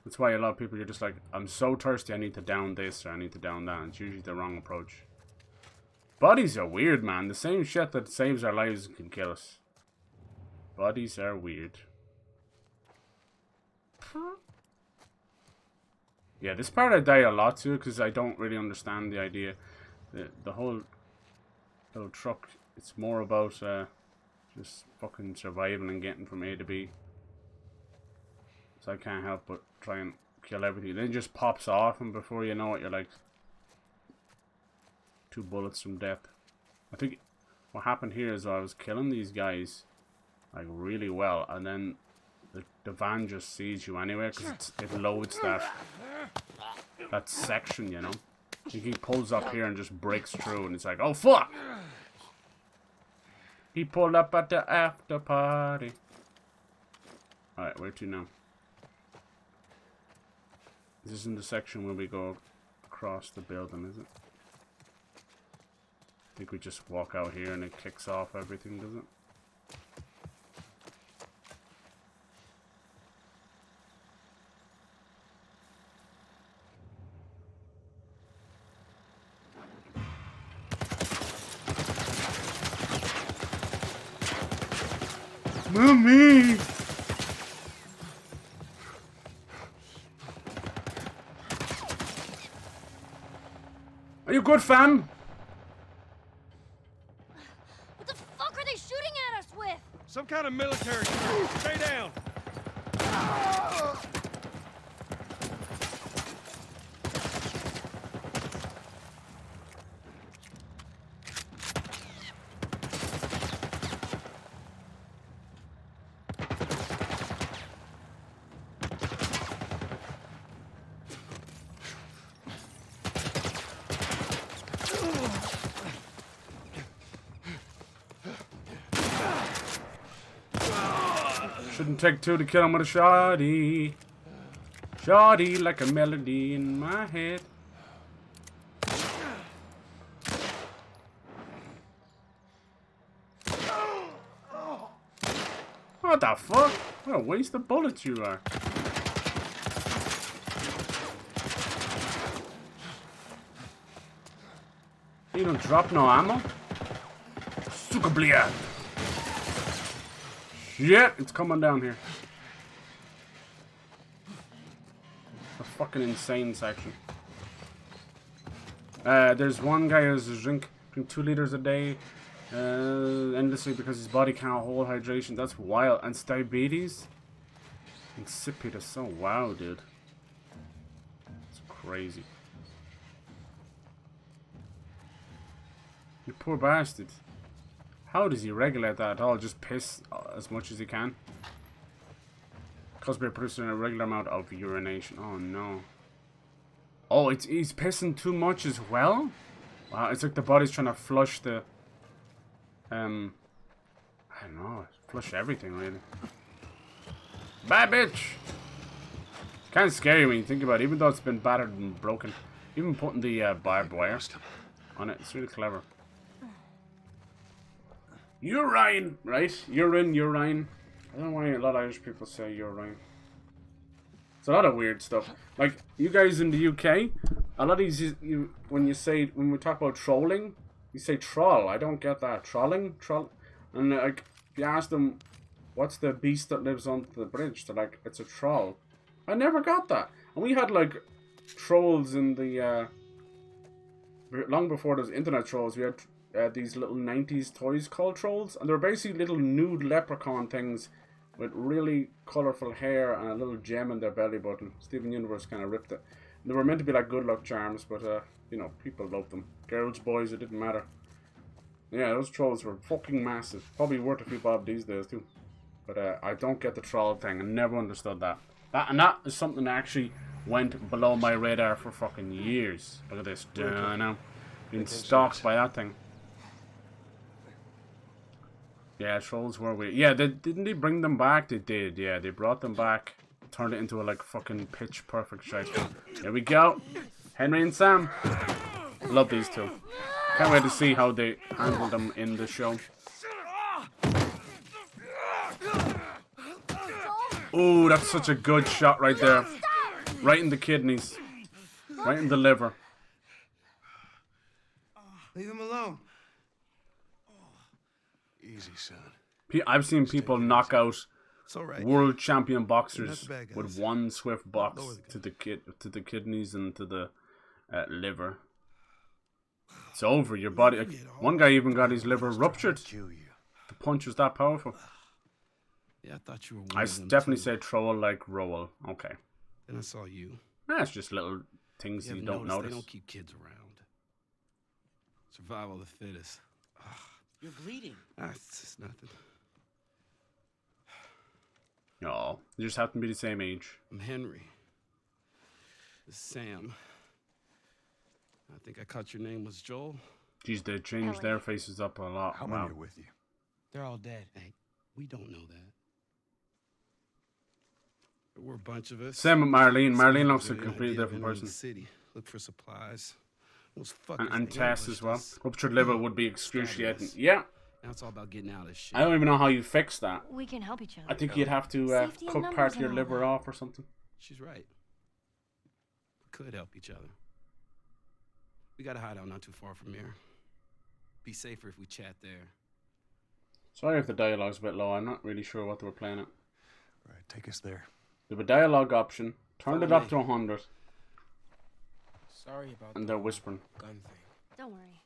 A: That's why a lot of people are just like, I'm so thirsty, I need to down this or I need to down that. It's usually the wrong approach. Bodies are weird, man. The same shit that saves our lives can kill us. Bodies are weird. Yeah, this part I die a lot to because I don't really understand the idea. The whole little truck, it's more about just fucking surviving and getting from A to B. So I can't help but try and kill everything. Then it just pops off, and before you know it, you're like 2 bullets from death. I think what happened here is I was killing these guys like really well, and then the van just sees you anyway, because it loads that section, you know. He pulls up here and just breaks through, and it's like, oh fuck! He pulled up at the after party. Alright, where to now? This is in the section where we go across the building, is it? I think we just walk out here and it kicks off everything, does it? Mommy! Are you good, fam?
B: What the fuck are they shooting at us with?
D: Some kind of military truck. Stay down.
A: Shouldn't take two to kill him with a shotty. Shotty like a melody in my head. What the fuck? What a waste of bullets you are. You don't drop no ammo? Suka blia. Shit, it's coming down here. A fucking insane section. There's one guy who has to drink 2 liters a day endlessly because his body can't hold hydration. That's wild. And it's diabetes? Insipid is so wow, dude. It's crazy. You poor bastard. How does he regulate that at all? Just piss as much as he can? Cause we're producing a regular amount of urination. Oh no. Oh, he's pissing too much as well? Wow, it's like the body's trying to flush the... I don't know. Flush everything, really. Bad bitch! Kind of scary when you think about it, even though it's been battered and broken. Even putting the barbed wire on it, it's really clever. Urine, right? Urine. I don't know why a lot of Irish people say urine. It's a lot of weird stuff. Like, you guys in the UK, a lot of these, when we talk about trolling, you say troll. I don't get that. Trolling? Troll. And like, if you ask them, what's the beast that lives on the bridge? They're like, it's a troll. I never got that. And we had like trolls in the, long before there was internet trolls, we had these little 90s toys called trolls, and they're basically little nude leprechaun things with really colourful hair and a little gem in their belly button. Steven Universe kind of ripped it. And they were meant to be like good luck charms, but you know, people loved them. Girls, boys, it didn't matter. Yeah, those trolls were fucking massive. Probably worth a few bob these days too. But I don't get the troll thing. I never understood that. That is something that actually went below my radar for fucking years. Look at this. Now, being stalked by that thing. Yeah, trolls were weird. Yeah, didn't they bring them back? They did, yeah. They brought them back. Turned it into a, like, fucking pitch perfect shite. Here we go. Henry and Sam. Love these two. Can't wait to see how they handle them in the show. Ooh, that's such a good shot right there. Right in the kidneys. Right in the liver.
G: Leave him alone.
C: Easy, son.
A: I've seen people knock out
G: It's all right.
A: world champion boxers
G: Not bad, guys.
A: with one swift box
G: Lower the
A: to the kidneys and to the liver. It's over. Your body. One guy even got his liver ruptured.
C: Kill you.
A: The punch was that powerful.
G: Yeah, I thought you were one
A: I
G: of them
A: definitely
G: too.
A: say troll like Rowell. Okay,
G: Then I saw you.
A: that's just little things you don't
G: They
A: notice.
G: don't keep kids around. Survival of the fittest.
E: You're bleeding.
G: It's just nothing.
A: No, they just happen to be the same age.
H: I'm Henry. This is Sam. I think I caught your name was Joel.
A: Geez, they changed
B: Ellie.
A: their faces up a lot.
C: How
A: Wow.
C: many are with you?
G: They're all dead.
H: Hey, we don't know that. There were a bunch of us.
A: Same with Marlene.
H: Some
A: Marlene
H: had
A: looks a
H: the
A: completely
H: idea of
A: different
H: entering the
A: person.
H: city, look for supplies. Those fuckers,
A: And
H: they
A: Tess
H: ambushed
A: as well.
H: us.
A: Ruptured liver would be excruciating.
H: Fabulous.
A: Yeah,
H: Now it's all about getting out of this shit.
A: I don't even know how you fix that.
B: We can help each other.
A: I think you'd have to
B: Safety in
A: cut
B: numbers
A: part of
B: and
A: your
B: all
A: liver
B: that.
A: off or something.
H: She's right. We could help each other. We got a hideout not too far from here. Be safer if we chat there.
A: Sorry if the dialogue's a bit low. I'm not really sure what they were playing at.
C: All right, take us there.
A: They have a dialogue option. Turned it
H: Follow
A: up to 100.
G: Sorry about
A: And they're whispering.
G: gun thing.
B: Don't worry.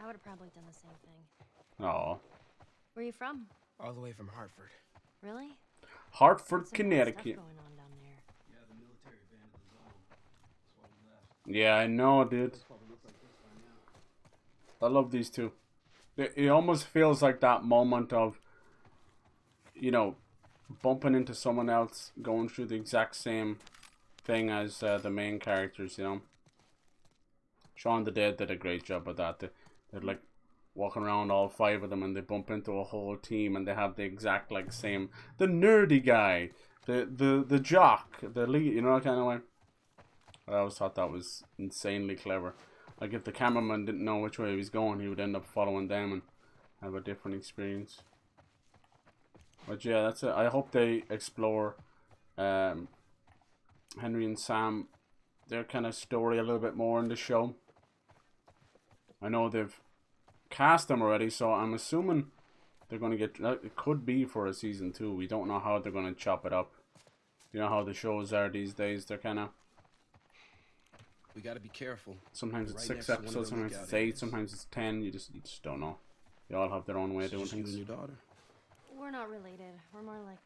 B: I would have probably done the same thing.
A: Oh,
B: Where are you from?
G: All the way from Hartford.
B: Really?
A: Hartford,
B: Some bad stuff
A: Connecticut.
B: going on down there.
H: Yeah, the military abandoned the zone. That's why we left.
A: Yeah, I know, dude.
H: Probably looks like this by now.
A: I love these two. It almost feels like that moment of, you know, bumping into someone else going through the exact same thing as the main characters, you know. Shaun the Dead did a great job of that. They're like walking around, all 5 of them, and they bump into a whole team, and they have the exact like same, the nerdy guy, the jock, the lead, you know, that kind of way. I always thought that was insanely clever. Like if the cameraman didn't know which way he was going, he would end up following them and have a different experience. But yeah, that's it. I hope they explore Henry and Sam, their kind of story a little bit more in the show. I know they've cast them already, so I'm assuming they're going to get... It could be for a season 2. We don't know how they're going to chop it up. You know how the shows are these days. They're kind of...
H: We gotta be careful.
A: Sometimes it's
H: Right
A: 6
H: next to one of
A: episodes,
H: the
A: sometimes
H: lookout
A: it's 8,
H: areas.
A: sometimes it's 10. You just don't know. They all have their own way of doing
H: Just you
A: things.
H: and your daughter.
B: We're not related. We're more like,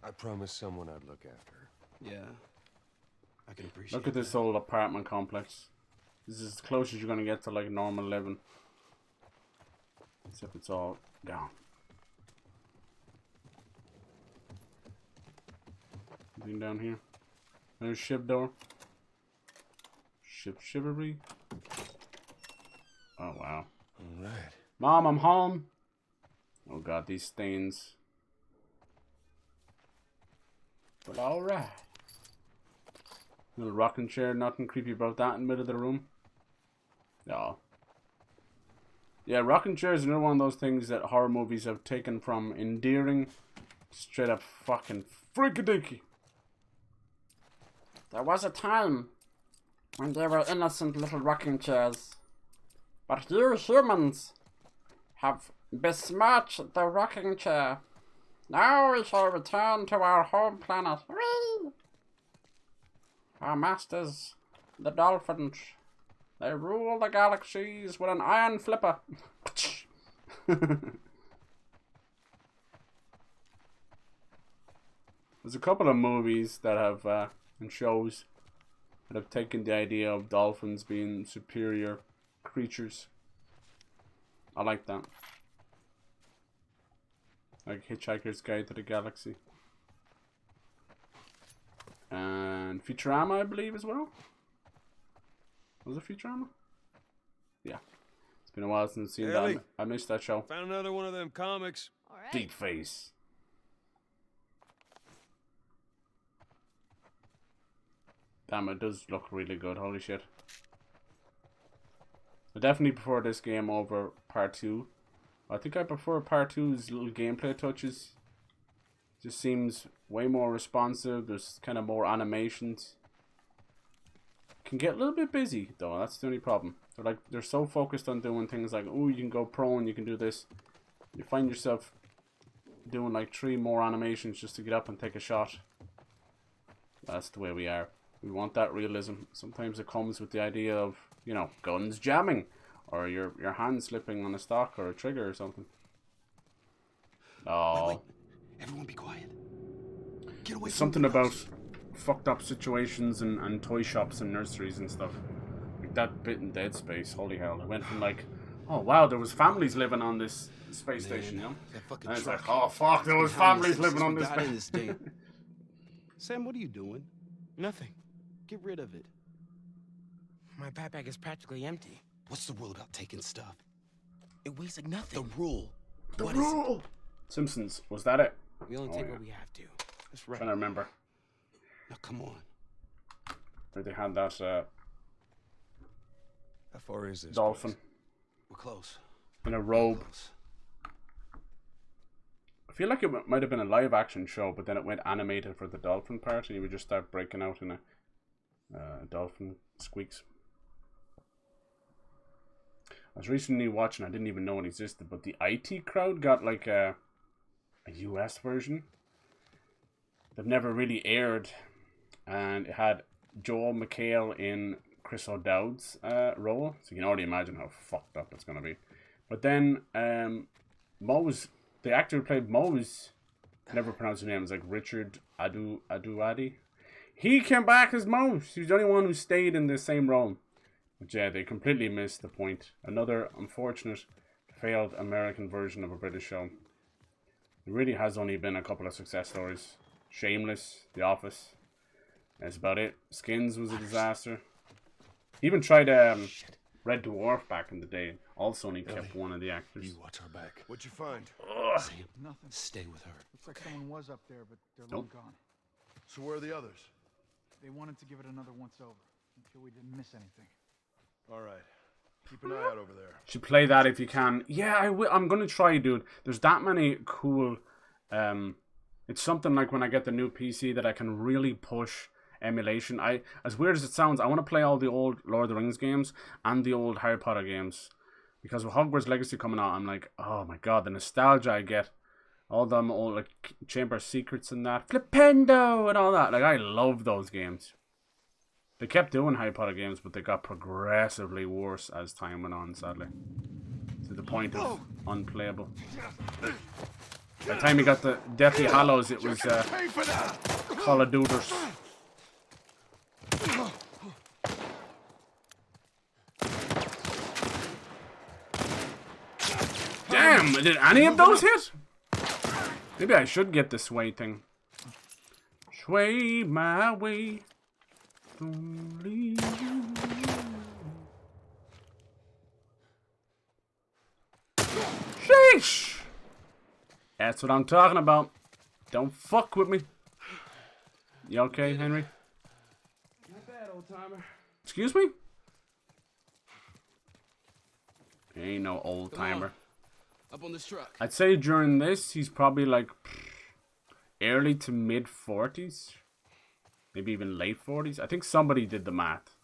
C: I promised someone I'd look after her.
H: Yeah. I can appreciate
A: Look at this old apartment complex. This is as close as you're going to get to like normal living. Except it's all gone. Anything down here? There's ship door. Ship chivalry. Oh wow.
C: All right.
A: Mom, I'm home. Oh god, these stains. But alright. Little rocking chair, nothing creepy about that in the middle of the room. No. Yeah, rocking chair is another one of those things that horror movies have taken from endearing straight up fucking freakadeaky. There was a time when they were innocent little rocking chairs. But you humans have besmirched the rocking chair. Now we shall return to our home planet. Whee! Our masters, the dolphins, they rule the galaxies with an iron flipper. There's a couple of movies that have, and shows, that have taken the idea of dolphins being superior creatures. I like that. Like Hitchhiker's Guide to the Galaxy. And Futurama, I believe, as well. Was it Futurama? Yeah. It's been a while since I've seen
D: Ellie.
A: that. I missed that show.
D: Found another one of them comics.
B: all right.
A: Deep face. Damn, it does look really good. Holy shit. I definitely prefer this game over part 2. I think I prefer part 2's little gameplay touches. Just seems way more responsive. There's kind of more animations. Can get a little bit busy though. That's the only problem. They're so focused on doing things like, oh, you can go prone, you can do this. You find yourself doing like 3 more animations just to get up and take a shot. That's the way we are. We want that realism. Sometimes it comes with the idea of, you know, guns jamming, or your hand slipping on a stock or a trigger or something. Oh,
C: Wait. Everyone be quiet. Get away
A: there's
C: from
A: something
C: the
A: about
C: windows.
A: fucked up situations and toy shops and nurseries and stuff. Like that bit in Dead Space, holy hell. It went from like Oh wow, there was families living on this space station, you know? And it's like, oh fuck, there was families living on this space.
H: Sam, what are you doing?
F: Nothing.
H: Get rid of it.
F: My backpack is practically empty.
H: What's the rule about taking stuff?
F: It weighs like nothing.
H: The rule.
A: The
H: What is it?
A: rule! Simpsons, was that it?
F: We only
A: Oh,
F: take
A: yeah.
F: what we have to.
H: That's right.
A: Trying to remember.
H: Now come on.
A: Where they had that
C: How far is this?
A: dolphin
H: We're close.
A: in a robe.
H: Close.
A: I feel like it might have been a live action show, but then it went animated for the dolphin part, and you would just start breaking out in a dolphin squeaks. I was recently watching, I didn't even know it existed, but the IT Crowd got like a US version that never really aired, and it had Joel McHale in Chris O'Dowd's role, so you can already imagine how fucked up it's gonna be. But then Mose, the actor who played Mose, never pronounced his name, it's like Richard Aduadi. He came back as Mose. He was the only one who stayed in the same role. But yeah, they completely missed the point. Another unfortunate, failed American version of a British show. There really has only been a couple of success stories. Shameless, The Office. That's about it. Skins was a disaster. He even tried Red Dwarf back in the day. Also only kept one of the actors.
C: You watch our back. What'd you find?
H: Sam,
G: Nothing.
H: stay with her.
G: Looks like someone was up there, but they're
A: Nope.
G: long gone.
C: So where are the others?
G: They wanted to give it another once over. Make sure we didn't miss anything.
C: All right. Keep an eye out over there.
A: Should play that if you can. Yeah, I'm gonna try, dude. There's that many cool. It's something like when I get the new PC that I can really push emulation. As weird as it sounds, I want to play all the old Lord of the Rings games and the old Harry Potter games, because with Hogwarts Legacy coming out, I'm like, oh my god, the nostalgia I get. All them old like Chamber of Secrets and that, Flipendo and all that. Like I love those games. They kept doing Harry Potter games, but they got progressively worse as time went on, sadly. To the point of unplayable. By the time you got the Deathly Hallows, it was Call of Duty. Damn, did any of those hit? Maybe I should get the sway thing. Sway my way. Don't leave. Sheesh! That's what I'm talking about. Don't fuck with me. You okay, Henry?
H: Not bad, old timer.
A: Excuse me? Ain't no old
H: Come on.
A: timer.
H: Up on this truck.
A: I'd say during this, he's probably like early to mid 40s. Maybe even late 40s. I think somebody did the math.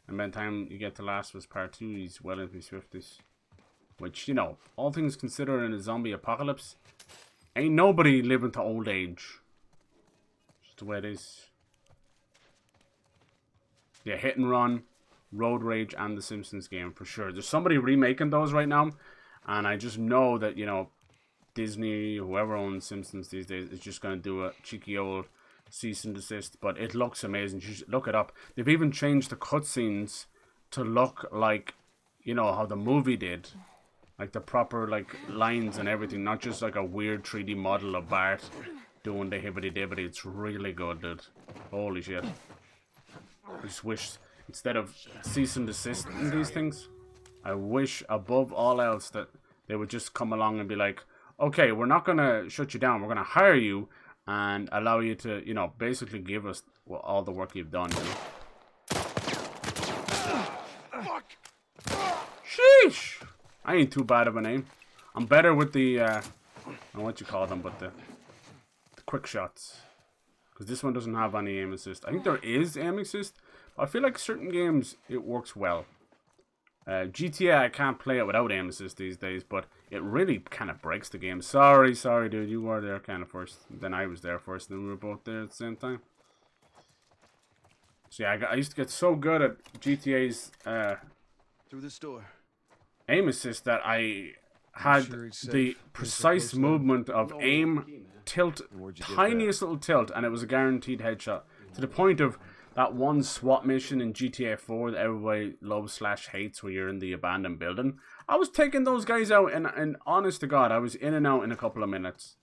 A: And by the time you get to Last of Us Part 2, he's well into his 50s. Which, you know, all things considered in a zombie apocalypse, ain't nobody living to old age. Just the way it is. Yeah, Hit and Run, Road Rage, and The Simpsons game for sure. There's somebody remaking those right now. And I just know that, you know, Disney, whoever owns Simpsons these days, is just going to do a cheeky old cease and desist. But it looks amazing. You should look it up. They've even changed the cutscenes to look like, you know, how the movie did. Like the proper, like, lines and everything. Not just like a weird 3D model of Bart doing the hibbity-dibbity. It's really good, dude. Holy shit. I just wish, instead of cease and desist in these things, I wish above all else that they would just come along and be like, okay, we're not going to shut you down. We're going to hire you and allow you to, you know, basically give us all the work you've done. You know? Sheesh! I ain't too bad of a name. I'm better with the, I don't know what you call them, but the quick shots. Because this one doesn't have any aim assist. I think there is aim assist, but I feel like certain games, it works well. GTA, I can't play it without aim assist these days, but it really kind of breaks the game. Sorry, dude. You were there kind of first. Then I was there first, and then we were both there at the same time. So yeah, I used to get so good at GTA's
H: Through this door.
A: aim assist that I had the precise movement of aim, tilt, tiniest little tilt, and it was a guaranteed headshot. To the point of That one SWAT mission in GTA 4 that everybody loves / hates, where you're in the abandoned building. I was taking those guys out, and honest to God, I was in and out in a couple of minutes.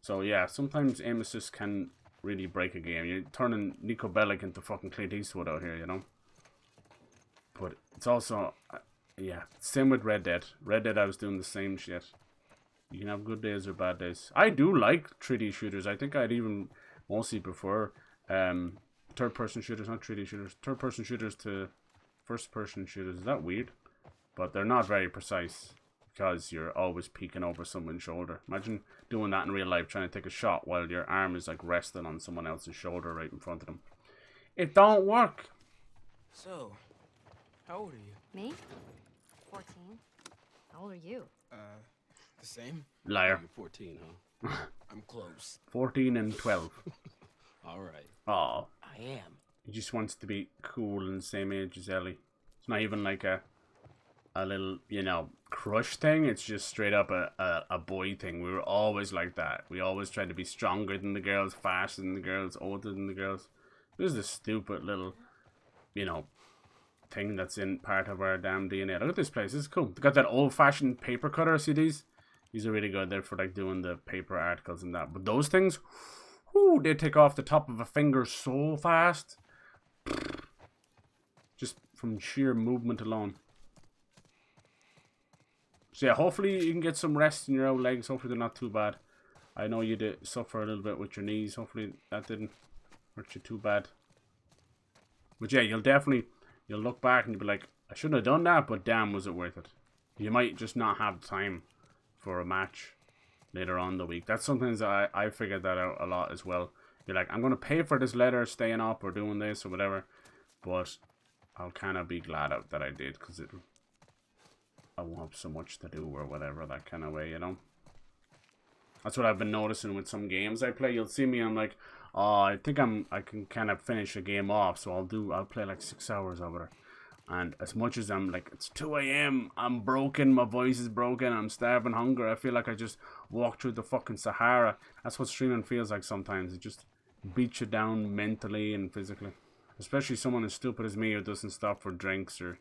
A: So yeah, sometimes aim assist can really break a game. You're turning Nico Bellic into fucking Clint Eastwood out here, you know. But it's also, yeah, same with Red Dead. Red Dead, I was doing the same shit. You can have good days or bad days. I do like 3D shooters. I think I'd even mostly prefer third-person shooters, not 3D shooters. Third-person shooters to first-person shooters. Is that weird? But they're not very precise because you're always peeking over someone's shoulder. Imagine doing that in real life, trying to take a shot while your arm is like resting on someone else's shoulder right in front of them. It don't work.
F: So, how old are you?
B: Me? 14. How old are you?
F: The same?
A: Liar.
H: You're 14, huh?
F: I'm close.
A: 14 and 12.
H: All right.
A: Oh,
F: I am.
A: he just wants to be cool and the same age as Ellie. It's not even like a little, you know, crush thing. It's just straight up a boy thing. We were always like that. We always tried to be stronger than the girls, faster than the girls, older than the girls. This is the stupid little, you know, thing that's in part of our damn DNA. Look at this place. This is cool. They got that old-fashioned paper cutter. See these? These are really good. They're for like doing the paper articles and that. But those things, whoo, they take off the top of a finger so fast. Just from sheer movement alone. So yeah, hopefully you can get some rest in your old legs. Hopefully they're not too bad. I know you did suffer a little bit with your knees. Hopefully that didn't hurt you too bad. But yeah, you'll look back and you'll be like, I shouldn't have done that, but damn, was it worth it. You might just not have time for a match later on the week. That's sometimes I figured that out a lot as well. You're like, I'm going to pay for this letter, staying up or doing this or whatever, but I'll kind of be glad that I did, because I won't have so much to do or whatever, that kind of way, you know. That's what I've been noticing with some games I play. You'll see me, I'm like, oh, I think I can kind of finish a game off, so I'll play like 6 hours of it. And as much as I'm like, it's 2 a.m, I'm broken, my voice is broken, I'm starving hunger, I feel like I just walked through the fucking Sahara. That's what streaming feels like sometimes. It just beats you down mentally and physically. Especially someone as stupid as me who doesn't stop for drinks or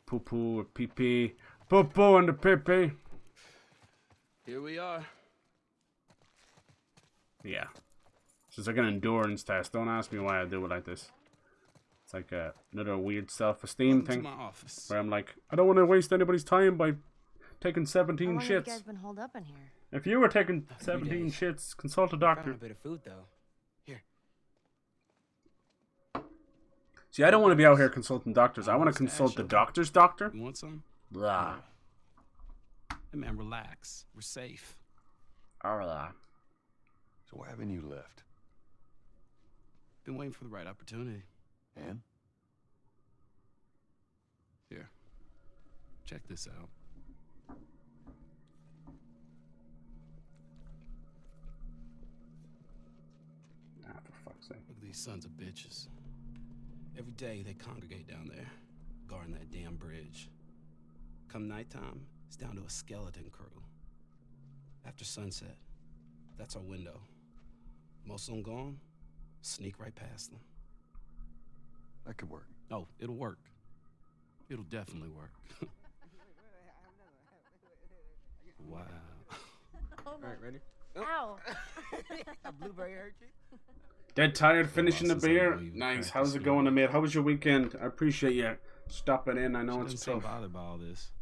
A: poo-poo or pee-pee. Poo-poo and the pee-pee.
H: Here we are.
A: Yeah. So it's like an endurance test. Don't ask me why I do it like this. It's like another weird self-esteem thing.
H: To my office.
A: Where I'm like, I don't want to waste anybody's time by taking 17
B: How long have you
A: shits.
B: guys been holed up in here?
A: If you were taking 17 shits, consult a doctor.
F: Found a bit of food though. Here.
A: See, I don't want to be out here consulting doctors. I want to consult the doctor's doctor.
H: You want some?
A: Blah.
H: Hey man, relax. We're safe.
A: Blah.
C: So why haven't you left?
H: Been waiting for the right opportunity.
C: And?
H: Here. Check this out.
A: Ah, for fuck's sake.
H: Look at these sons of bitches. Every day they congregate down there, guarding that damn bridge. Come nighttime, it's down to a skeleton crew. After sunset, that's our window. Most of them gone, sneak right past them.
C: That could work.
H: Oh, it'll work. It'll definitely work. Wow.
F: Alright, ready?
B: Ow!
F: A blueberry hurt you?
A: Dead tired finishing the
H: Since I
A: beer.
H: know you
A: Nice.
H: practice
A: How's it
H: now.
A: going, mate? How was your weekend? I appreciate you stopping in. I know
H: She
A: it's
H: doesn't seem
A: tough.
H: bothered by all this.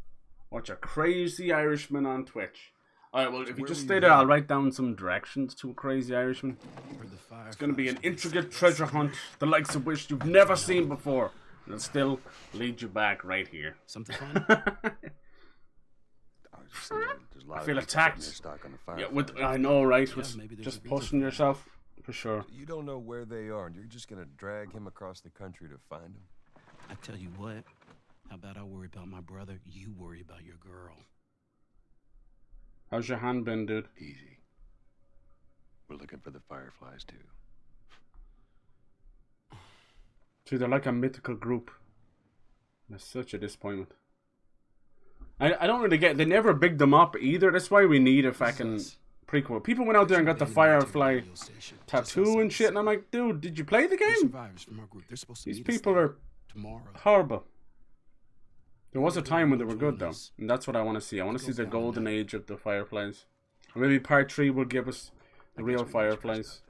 A: Watch a crazy Irishman on Twitch. Alright, well, if you
C: Where
A: just
C: were
A: stay
C: you
A: there, I'll
C: headed?
A: write down some directions to a crazy Irishman.
H: Where'd the fire
A: It's going to be an intricate treasure hunt, the likes of which you've never seen before. And it'll still lead you back right here.
H: Something funny?
C: I was just thinking, there's a lot
A: I
C: of
A: feel
C: people
A: attacked.
C: putting their stock on the fire.
A: Yeah, I know, right? With
H: maybe there's
A: just
H: a reason
A: pushing
H: for that.
A: yourself, for sure.
C: You don't know where they are, and you're just gonna drag him across the country to find him.
H: I tell you what. How about I worry about my brother, you worry about your girl.
A: How's your hand been, dude?
C: Easy. We're looking for the fireflies too.
A: See, they're like a mythical group. That's such a disappointment. I don't really get. They never big them up either. That's why we need a fucking Pretty cool. People went out there and got the Firefly tattoo and shit, and I'm like, dude, did you play the game?
H: Survivors from our group. They're supposed to
A: These
H: meet us
A: people
H: there
A: are
H: tomorrow.
A: horrible. There was a time when they were good, though, and that's what I want to see. I want to see the golden age of the Fireflies. Or maybe part 3 will give us the real Fireflies.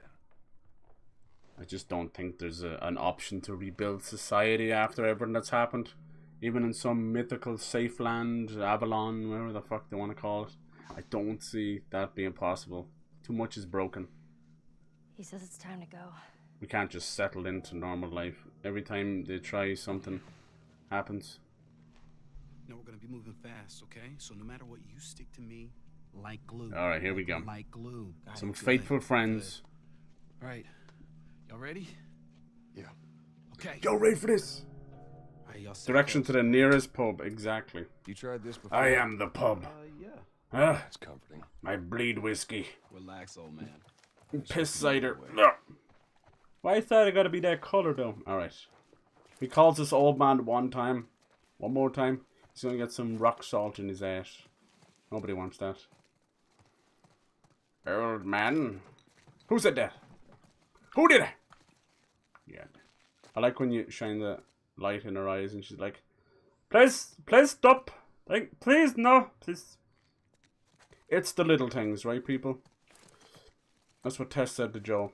A: I just don't think there's an option to rebuild society after everything that's happened. Even in some mythical safe land, Avalon, whatever the fuck they want to call it. I don't see that being possible. Too much is broken.
B: He says it's time to go.
A: We can't just settle into normal life. Every time they try, something happens.
H: No, we're gonna be moving fast, okay? So no matter what, you stick to me like glue.
A: All right, here we go.
H: Like glue.
A: Some
H: Good,
A: faithful friends.
H: good. All right, y'all ready?
C: Yeah.
H: Okay.
A: Yo, ready for this?
H: All right, y'all set
A: Direction
H: up.
A: to the nearest pub, exactly.
F: You tried this before?
A: I am the pub.
F: Yeah.
A: Ah,
C: That's comforting.
A: my bleed whiskey.
H: Relax, old man.
A: Piss cider. Ugh. Why is that gotta be that color though? Alright. He calls this old man one time. One more time. He's gonna get some rock salt in his ass. Nobody wants that. Old man. Who said that? Who did it? Yeah. I like when you shine the light in her eyes and she's like, please stop. Like, please, no, please. It's the little things, right, people? That's what Tess said to Joe.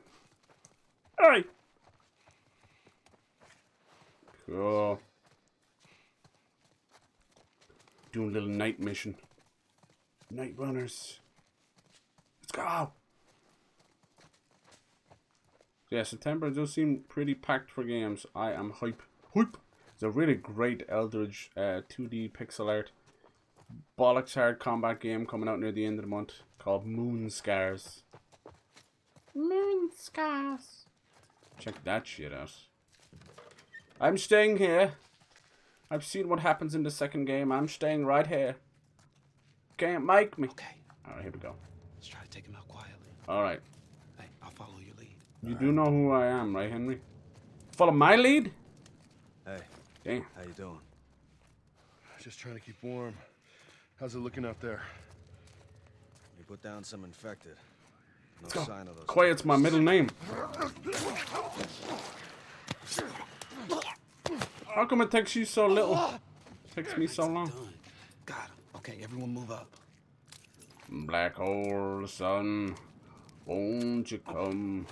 A: Alright. Cool. Doing a little night mission. Night runners. Let's go. Yeah, September does seem pretty packed for games. I am hype. Hype. It's a really great Eldritch 2D pixel art bollocks hard combat game coming out near the end of the month called Moon Scars. Moon Scars. Check that shit out. I'm staying here. I've seen what happens in the second game. I'm staying right here. Can't make me.
H: Okay,
A: Alright, here we go.
H: let's try to take him out quietly.
A: Alright.
H: Hey, I'll follow your lead.
A: You do know who I am, right, Henry? Follow my lead?
F: Hey,
A: Damn.
F: how you doing?
C: Just trying to keep warm. How's it looking out there?
F: We put down some infected. No
A: Go.
F: sign of those.
A: Quiet's my middle name. How come it takes you so little? Takes me so long.
H: Done. Got him. Okay, everyone move up.
A: Black hole, sun, won't you come?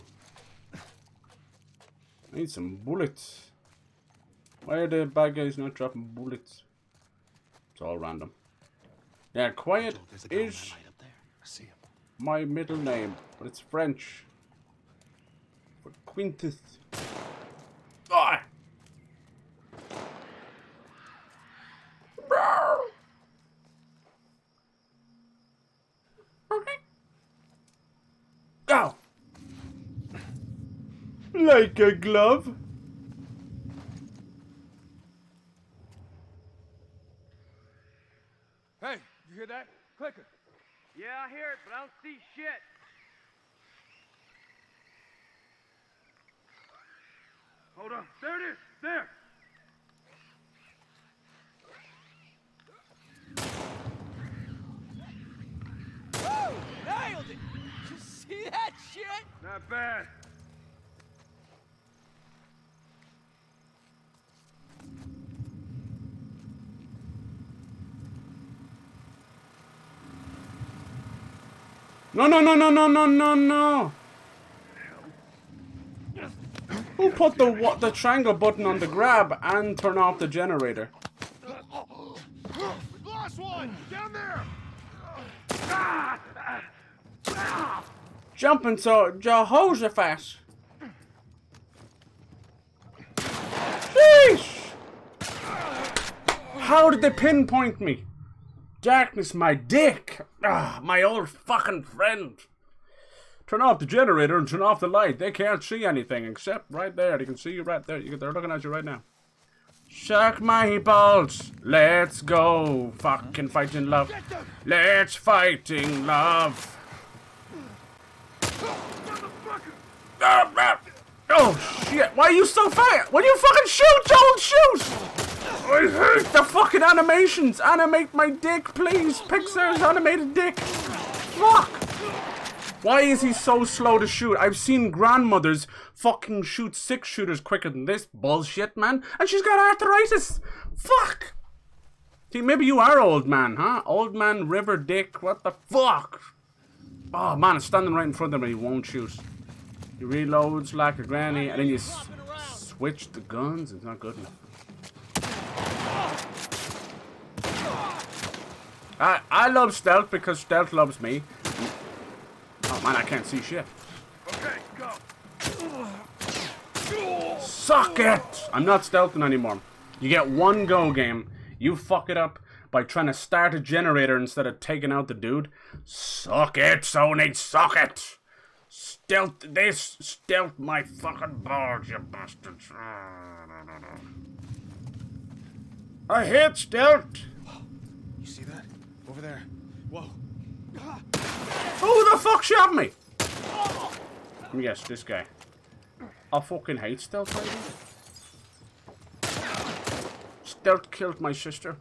A: I need some bullets. Why are the bad guys not dropping bullets? It's all random. Yeah, quiet
H: There's a guy on that
A: is
H: light up there.
C: I see him.
A: my middle name, but it's French. For Quintus. Ah! Go! Like a glove.
F: Hey, you hear that? Clicker.
G: Yeah, I hear it, but I don't see shit. Hold on. There it is. There.
E: Woo! Nailed it! You see that shit?
G: Not bad.
A: No, no, no, no, no, no, no, no. Who put the triangle button on the grab and turn off the generator?
C: We lost one! Down there!
A: Jumping so Jehoshaphat. Sheesh! How did they pinpoint me? Darkness, my dick. Ah, my old fucking friend. Turn off the generator and turn off the light. They can't see anything except right there. They can see you right there. They're looking at you right now. Suck my balls. Let's go. Fucking fighting love. Let's fighting love. Oh shit! Why are you so fast? When you fucking shoot, Joel, shoot! I hate the fucking animations. Animate my dick, please. Pixar's animated dick. Fuck. Why is he so slow to shoot? I've seen grandmothers fucking shoot 6-shooters quicker than this bullshit, man. And she's got arthritis. Fuck. See, maybe you are old man, huh? Old man River Dick. What the fuck? Oh, man, it's standing right in front of me. He won't shoot. He reloads like a granny, and then you switch the guns. It's not good enough. I love stealth because stealth loves me. Oh man, I can't see shit.
C: Okay, go.
A: Suck it! I'm not stealthing anymore. You get one go, game. You fuck it up by trying to start a generator instead of taking out the dude. Suck it, Sony, suck it! Stealth this, stealth my fucking balls, you bastards. I hate stealth!
G: You see that? Over there. Whoa.
A: Who the fuck shot me? Let me guess, this guy. I fucking hate stealth, lady. Stealth killed my sister.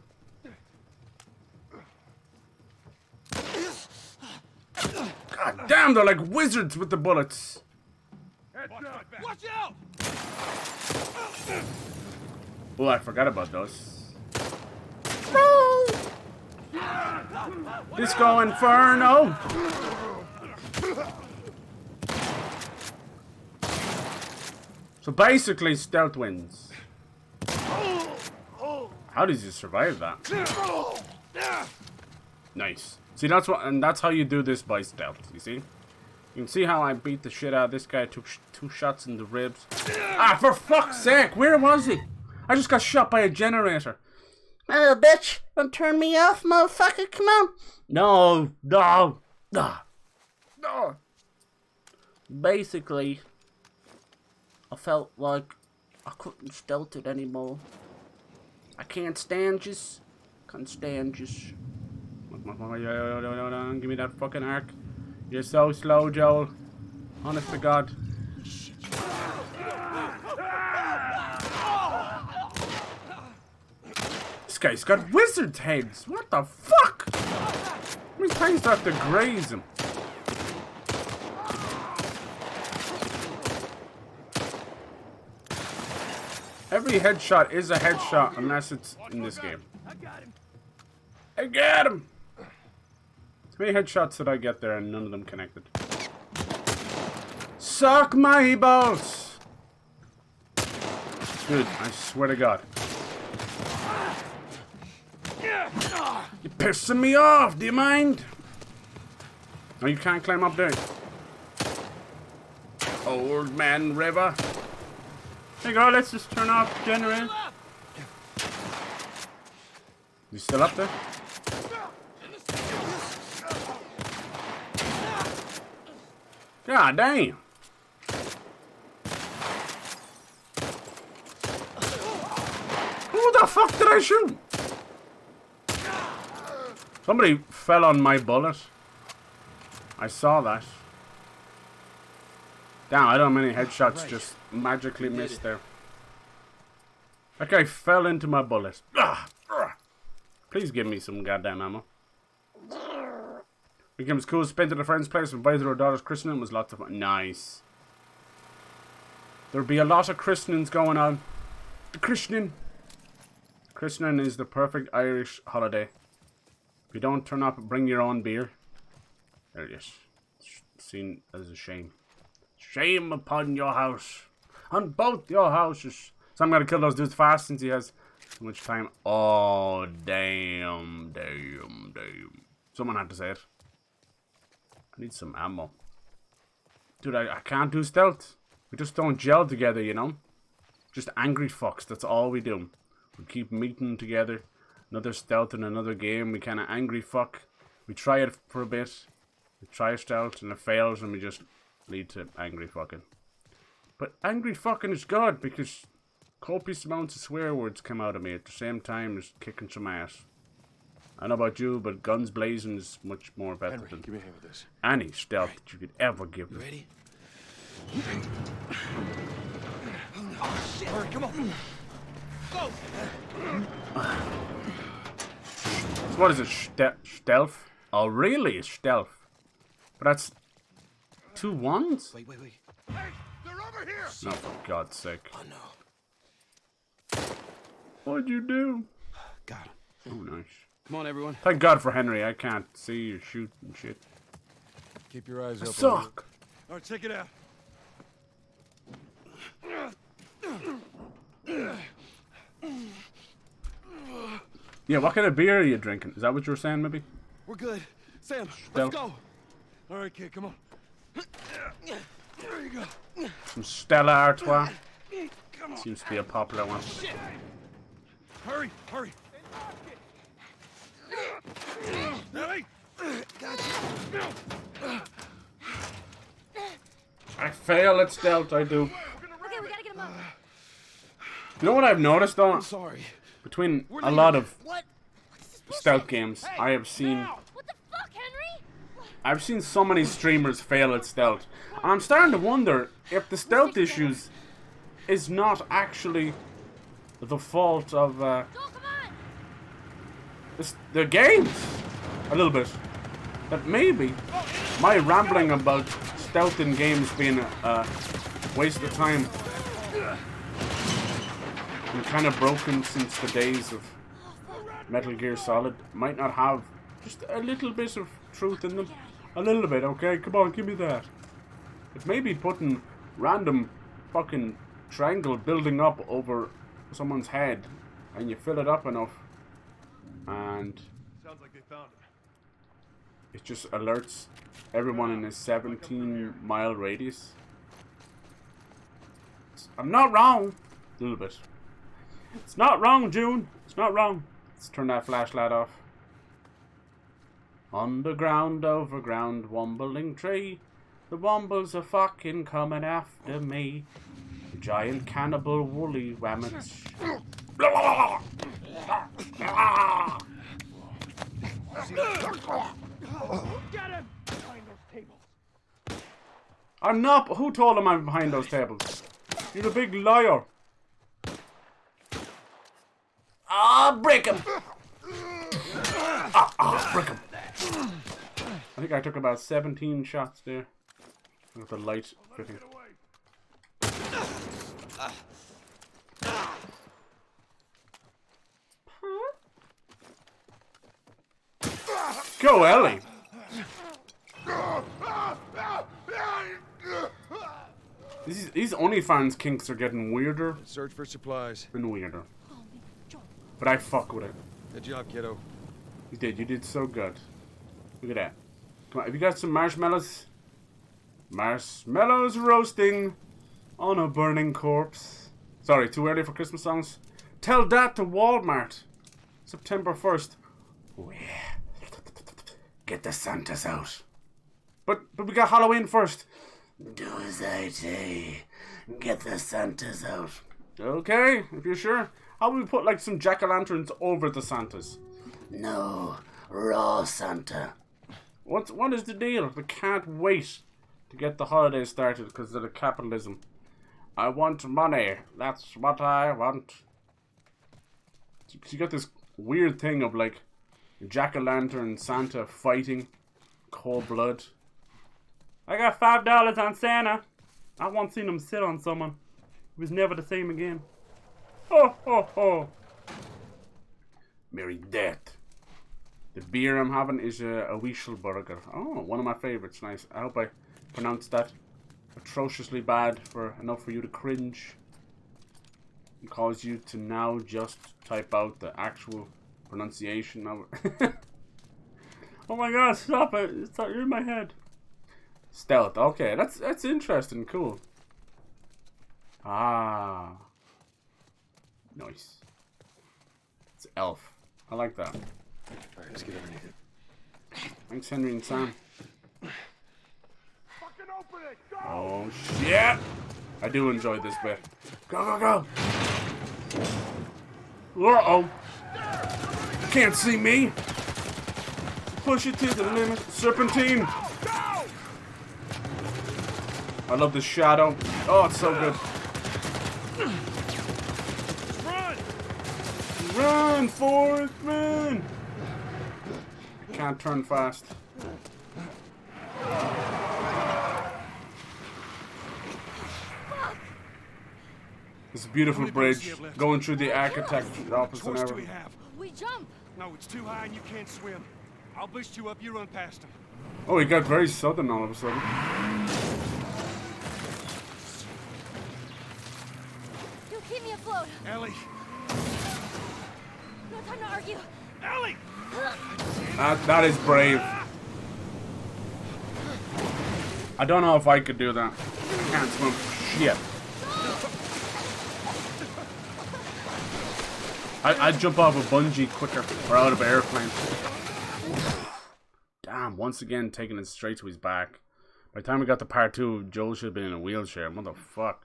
A: God damn, they're like wizards with the bullets.
E: Watch out!
A: Oh, I forgot about those. Disco Inferno! So basically, stealth wins. How did you survive that? Nice. See, that's what, and that's how you do this by stealth. You see? You can see how I beat the shit out of this guy. Took 2 shots in the ribs. Ah, for fuck's sake! Where was he? I just got shot by a generator. Oh, bitch! Don't turn me off, motherfucker! Come on! No, no, no, no. Basically, I felt like I couldn't stealth it anymore. I can't stand yous. Can't stand yous. Give me that fucking arc. You're so slow, Joel. Honest to God. This guy's got wizard's heads. What the fuck? How many times do I have to graze him? Every headshot is a headshot unless it's in this game.
E: I got him.
A: I got him! How many headshots did I get there and none of them connected? Suck my balls! Dude, I swear to God. You're pissing me off, do you mind? No, you can't climb up there. Old man river. There you go, let's just turn off the generator. You still up there? God damn. Who the fuck did I shoot? Somebody fell on my bullet. I saw that. Damn, I don't know how many headshots just magically missed there. That guy fell into my bullet. Please give me some goddamn ammo. Weekend was cool. Spent at a friend's place. Invited to our daughter's christening. It was lots of fun. Nice. There'll be a lot of christenings going on. The christening. Christening is the perfect Irish holiday. If you don't turn up, bring your own beer. There it is. It's seen as a shame. Shame upon your house. On both your houses. So I'm gonna kill those dudes fast since he has so much time. Oh, damn. Someone had to say it. I need some ammo. Dude, I can't do stealth. We just don't gel together, you know? Just angry fucks, that's all we do. We keep meeting together. Another stealth in another game. We kind of angry fuck. We try it for a bit. We try stealth and it fails and we just lead to angry fucking. But angry fucking is good because copious amounts of swear words come out of me at the same time as kicking some ass. I don't know about you, but guns blazing is much more better
C: Henry,
A: than
C: give me a hand with this.
A: any stealth that you could ever give
H: You
A: me.
H: ready?
E: Oh, shit.
G: All right, come on.
E: Go.
A: So what is it? Stealth? Oh, really? It's stealth. But 2 ones?
H: Wait.
C: Hey, they're over here!
A: No, for God's sake.
H: Oh no.
A: What'd you do?
H: Got him.
A: Oh, nice.
H: Come on, everyone.
A: Thank God for Henry. I can't see you shoot and shit.
C: Keep your eyes
A: I
C: open.
A: suck.
D: All right, check it out.
A: Yeah, what kind of beer are you drinking? Is that what you were saying, maybe?
H: We're good. Sam,
A: Stealth.
H: let's go.
D: All right, kid, come on. There you go.
A: Some Stella Artois. Seems to be a popular one.
D: Hurry, hurry. Ellie!
A: I fail at stealth, I do.
B: Okay, we gotta get him up.
A: You know what I've noticed, though?
H: I'm sorry.
A: Between a lot of
B: What? What's this bullshit?
A: stealth games, I have seen...
B: What the fuck, Henry?
A: I've seen so many streamers fail at stealth. I'm starting to wonder if the stealth issues is not actually the fault of
B: Joel, come on!
A: the games. A little bit. That maybe my rambling about stealth in games being a waste of time and kind of broken since the days of Metal Gear Solid might not have just a little bit of truth in them. A little bit, okay? Come on, give me that. It may be putting random fucking triangle building up over someone's head and you fill it up enough and
D: Sounds like they found him.
A: it just alerts everyone in a 17-mile radius. I'm not wrong. A little bit. It's not wrong, June. It's not wrong. Let's turn that flashlight off. Underground, overground, wombling tree. The wombles are fucking coming after me. The giant cannibal woolly wammets.
E: Get him! Behind those tables.
A: I'm not. Who told him I'm behind those tables? You're a big liar. Ah, break him. Break him. I think I took about 17 shots there. With the light fitting. Go, Ellie. These OnlyFans kinks are getting weirder
D: Search for supplies.
A: and weirder. But I fuck with it.
D: Good job, kiddo.
A: You did. You did so good. Look at that. Come on. Have you got some marshmallows? Marshmallows roasting on a burning corpse. Sorry, too early for Christmas songs. Tell that to Walmart. September 1st. Oh yeah. Get the Santas out. But we got Halloween first. Do as I say. Get the Santas out. Okay, if you're sure. How about we put like some jack-o'-lanterns over the Santas? No, raw Santa. What is the deal? We can't wait to get the holidays started because of the capitalism. I want money. That's what I want. You got this weird thing of like jack-o'-lantern Santa fighting cold blood. I got $5 on Santa. I once seen him sit on someone. It was never the same again. Ho ho ho. Merry Death. The beer I'm having is a Weisselburger. Oh, one of my favorites. Nice. I hope I pronounced that atrociously bad for enough for you to cringe. And cause you to now just type out the actual pronunciation of it. Oh my god, stop it. You're in my head. Stealth. Okay, that's interesting. Cool. Ah. Nice. It's elf. I like that.
C: Alright, let's get underneath it.
A: Thanks, Henry and Sam.
C: Fucking open it! Go!
A: Oh, shit! I do enjoy this bit. Go, go, go! Uh-oh. Can't see me! Push it to the limit. Serpentine! I love the shadow. Oh, it's so good. Run, Forrest, man! I can't turn fast. It's a beautiful
C: How many boats do
A: bridge
C: you have left?
A: going through the architect
C: What
A: office and
C: choice do we
A: everything.
C: have?
B: We jump.
C: No, it's too high and you can't swim. I'll boost you up, you run past them.
A: Oh, he got very southern all of a sudden.
B: You keep me afloat.
C: Ellie!
B: No time to argue.
C: Ellie!
A: That is brave. I don't know if I could do that. Can't swim for shit. I'd jump off a bungee quicker or out of an airplane. Damn, once again taking it straight to his back. By the time we got to part 2, Joel should have been in a wheelchair. Motherfuck.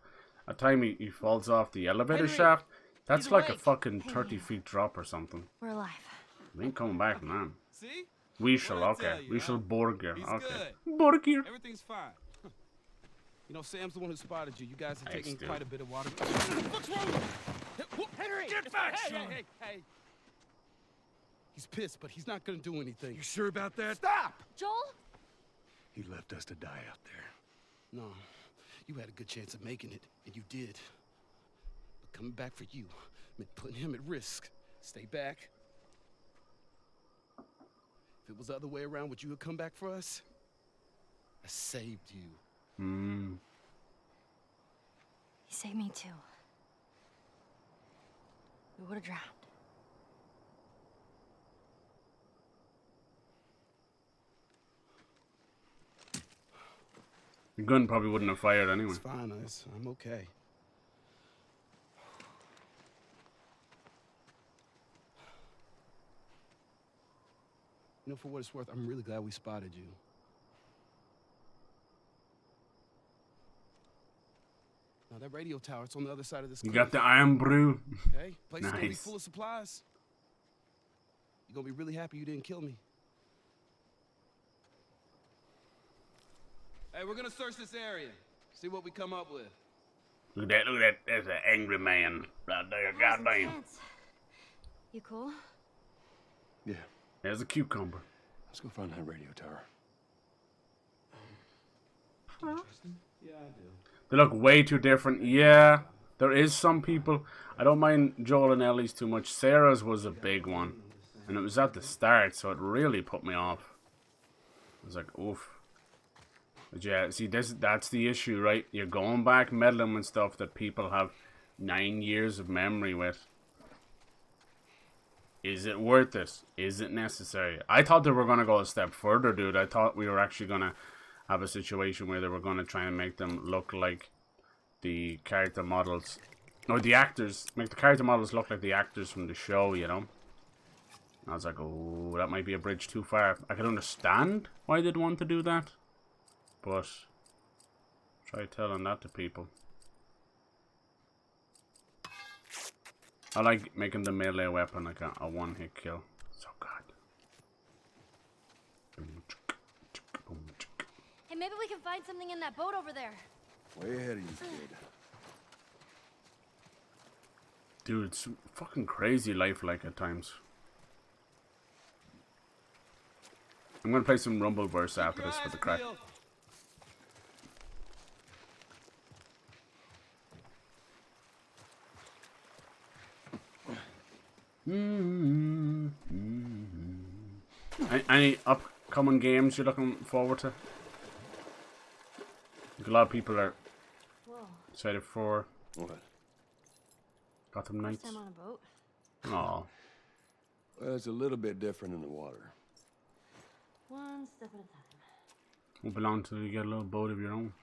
A: By the time he falls off the elevator
E: Henry,
A: shaft, that's
E: he's
A: like a
E: awake.
A: fucking 30 feet drop or something.
B: We're alive.
A: We ain't coming back, man.
H: See?
A: We shall,
H: What'd I
A: okay.
H: tell you,
A: We
H: huh?
A: shall board gear.
H: He's
A: Okay.
H: good.
A: Board gear.
H: Everything's fine. You know, Sam's the one who spotted you. You guys are
A: Hey,
H: taking
A: Stu.
H: quite a bit of water.
C: What's wrong with you?
E: Henry!
C: Get back,
H: Hey,
C: son!
H: hey, hey, hey. He's pissed, but he's not gonna do anything.
C: You sure about that?
E: Stop!
B: Joel?
C: He left us to die out there.
H: No, you had a good chance of making it, and you did. But coming back for you meant putting him at risk. Stay back. If it was the other way around, would you have come back for us? I saved you.
A: Hmm.
B: He saved me too. We would have drowned.
A: The gun probably wouldn't have fired anyway.
H: It's fine, I'm okay. You know, for what it's worth, I'm really glad we spotted you. Now, that radio tower, it's on the other side of this
A: You
H: cliff.
A: got the iron brew.
H: Okay? Place is gonna be
A: Nice.
H: full of supplies. You're gonna be really happy you didn't kill me. Hey, we're gonna search this area. See what we come up with.
A: Look at that, look at that. That's an angry man right there. Goddamn.
B: Intense. You cool?
C: Yeah,
A: There's a cucumber.
C: let's go find that radio tower.
H: Yeah, I do.
A: They look way too different. Yeah, there is some people. I don't mind Joel and Ellie's too much. Sarah's was a big one. And it was at the start, so it really put me off. I was like, oof. But yeah, see, that's the issue, right? You're going back meddling with stuff that people have 9 years of memory with. Is it worth it? Is it necessary? I thought they were going to go a step further, dude. I thought we were actually going to have a situation where they were going to try and make them look like the character models. Or the actors. Make the character models look like the actors from the show, you know? I was like, oh, that might be a bridge too far. I can understand why they'd want to do that. But try telling that to people. I like making the melee weapon like a one-hit kill. So good.
B: Hey, maybe we can find something in that boat over there.
C: Way ahead of you, kid.
A: Dude, it's fucking crazy lifelike at times. I'm gonna play some Rumbleverse after this for the crack. Any upcoming games you're looking forward to? I think a lot of people are
B: Whoa.
A: excited for
C: What?
A: Gotham
B: First
A: Knights.
B: time on a boat.
A: Aw.
C: Well, it's a little bit different in the water.
B: One step at a time.
A: Won't be long till you get a little boat of your own.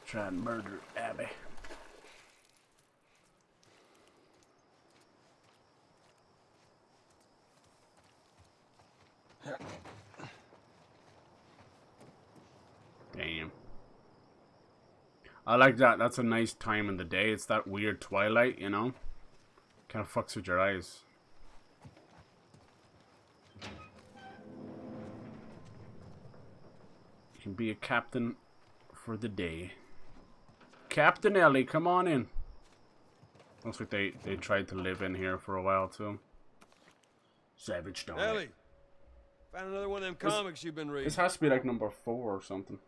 A: Try and murder Abby. Damn. I like that. That's a nice time in the day. It's that weird twilight, you know? Kind of fucks with your eyes. You can be a captain for the day. Captain Ellie, come on in. Looks like they tried to live in here for a while too. Savage dog.
D: Ellie, found another one of them comics you've been reading.
A: This has to be like number 4 or something.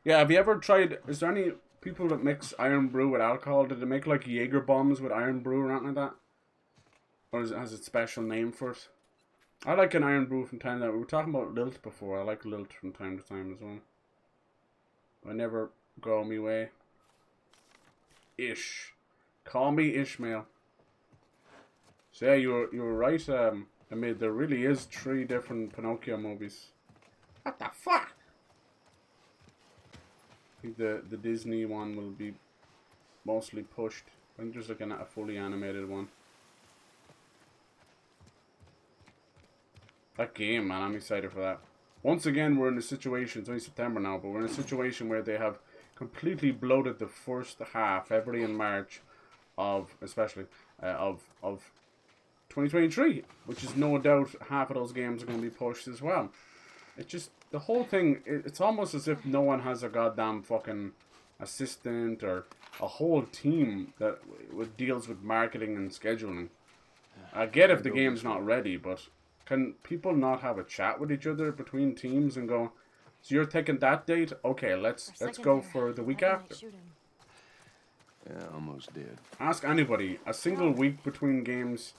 A: Yeah, have you ever tried... Is there any people that mix iron brew with alcohol, did they make like Jaeger bombs with iron brew or anything like that? Or has it special name for it? I like an iron brew from time to time. We were talking about lilt before. I like lilt from time to time as well. I never go me way. Ish. Call me Ishmael. So yeah, you were right, I mean, there really is 3 different Pinocchio movies. What the fuck? I think the Disney one will be mostly pushed. I'm just looking at a fully animated one. That game, man, I'm excited for that. Once again, we're in a situation, it's only September now, but we're in a situation where they have completely bloated the first half, February and March, of, especially, of 2023, which is no doubt half of those games are going to be pushed as well. It's just, the whole thing, it's almost as if no one has a goddamn fucking assistant or a whole team that deals with marketing and scheduling. I get if the game's not ready, but can people not have a chat with each other between teams and go, so you're taking that date? Okay, let's go for the week after.
C: Yeah, almost did.
A: Ask anybody. A single week between games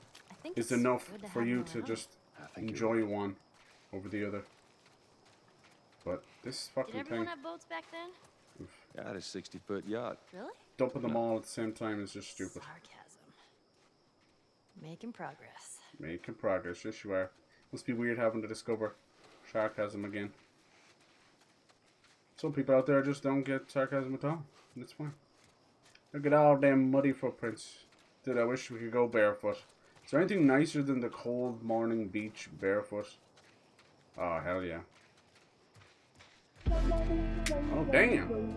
A: is enough for you to just enjoy one over the other. But this fucking
B: Did everyone
A: thing,
B: have boats back then?
C: I had a 60-foot yacht.
B: Really?
A: dumping them all at the same time is just stupid.
B: Sarcasm. Making progress.
A: Making progress, yes you are. Must be weird having to discover sarcasm again. Some people out there just don't get sarcasm at all. And it's fine. Look at all them muddy footprints. Dude, I wish we could go barefoot. Is there anything nicer than the cold morning beach barefoot? Oh, hell yeah. Oh, damn.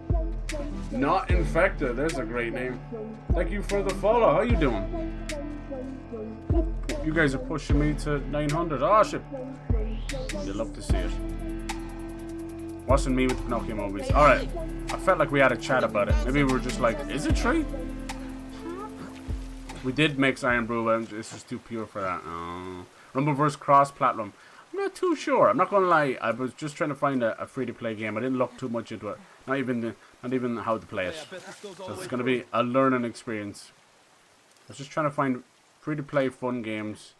A: Not infected. There's a great name. Thank you for the follow. How you doing? You guys are pushing me to 900. Oh, shit. You'd love to see it. Wasn't me with the Pinocchio movies. Alright. I felt like we had a chat about it. Maybe we were just like, is it true? We did mix Iron Brew, and this is too pure for that. Rumbleverse cross-platform. I'm not too sure. I'm not gonna lie. I was just trying to find a free-to-play game. I didn't look too much into it. Not even how to play it. So it's gonna be a learning experience. I was just trying to find free-to-play fun games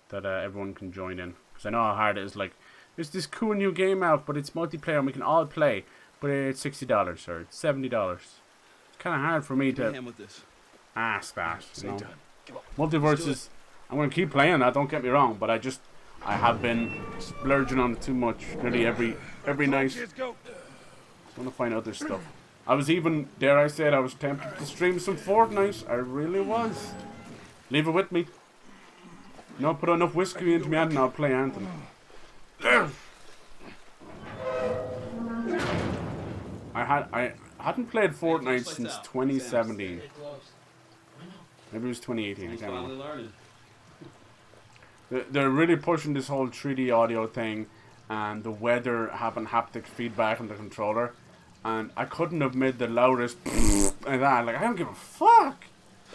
A: that everyone can join in. Because I know how hard it is. Like, there's this cool new game out, but it's multiplayer and we can all play. But it's $60 or it's $70. It's kind of hard for me to ask that. You know? Multiverse is. I'm gonna keep playing that. Don't get me wrong, but I have been splurging on it too much. Nearly every night. I want to find other stuff. I was even, dare I say it, I was tempted to stream some Fortnite. I really was. Leave it with me. You know, put enough whiskey into me and I'll play Anthem. I hadn't played Fortnite since 2017. Maybe it was 2018. I can't remember. They're really pushing this whole 3D audio thing, and the weather having haptic feedback on the controller. And I couldn't have made the loudest like that. Like, I don't give a fuck.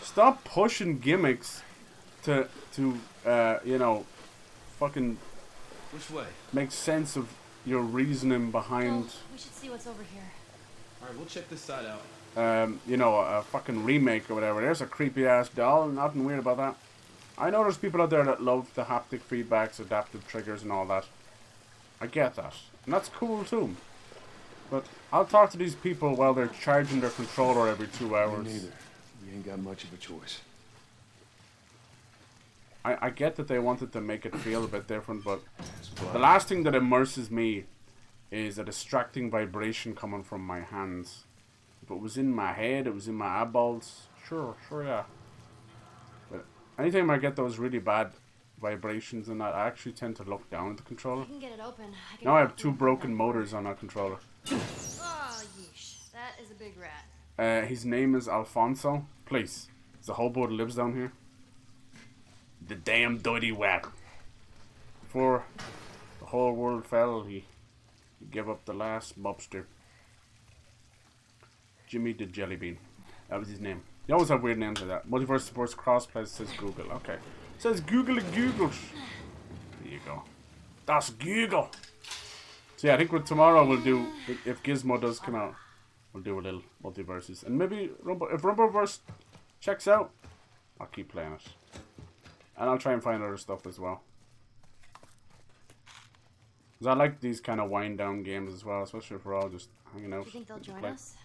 A: Stop pushing gimmicks to you know, fucking
H: Which way?
A: make sense of your reasoning behind.
B: Oh, we should see what's over here.
H: Alright, we'll check this side out.
A: You know, a fucking remake or whatever. There's a creepy ass doll. Nothing weird about that. I know there's people out there that love the haptic feedbacks, adaptive triggers, and all that. I get that, and that's cool too. But I'll talk to these people while they're charging their controller every 2 hours.
C: Me neither. You ain't got much of a choice.
A: I get that they wanted to make it feel a bit different, but the last thing that immerses me is a distracting vibration coming from my hands. If it was in my head, it was in my eyeballs, sure, yeah. But anytime I get those really bad vibrations and that, I actually tend to look down at the controller.
B: I can get it open.
A: Now I have 2 broken motors on that controller.
B: Oh, yeesh. That is a big rat.
A: His name is Alfonso. Please. It's a hobo that lives down here. The damn dirty whack. Before the whole world fell, he gave up the last mobster. Jimmy the Jellybean. That was his name. They always have weird names like that. Multiverse supports crossplay, says Google. Okay. Says Google and Google. There you go. That's Google. So yeah, I think with tomorrow we'll do, if Gizmo does come out, we'll do a little multiverses. And maybe if Rumbleverse checks out, I'll keep playing it. And I'll try and find other stuff as well. Because I like these kind of wind down games as well, especially if we're all just hanging out.
B: Do you think they'll join us?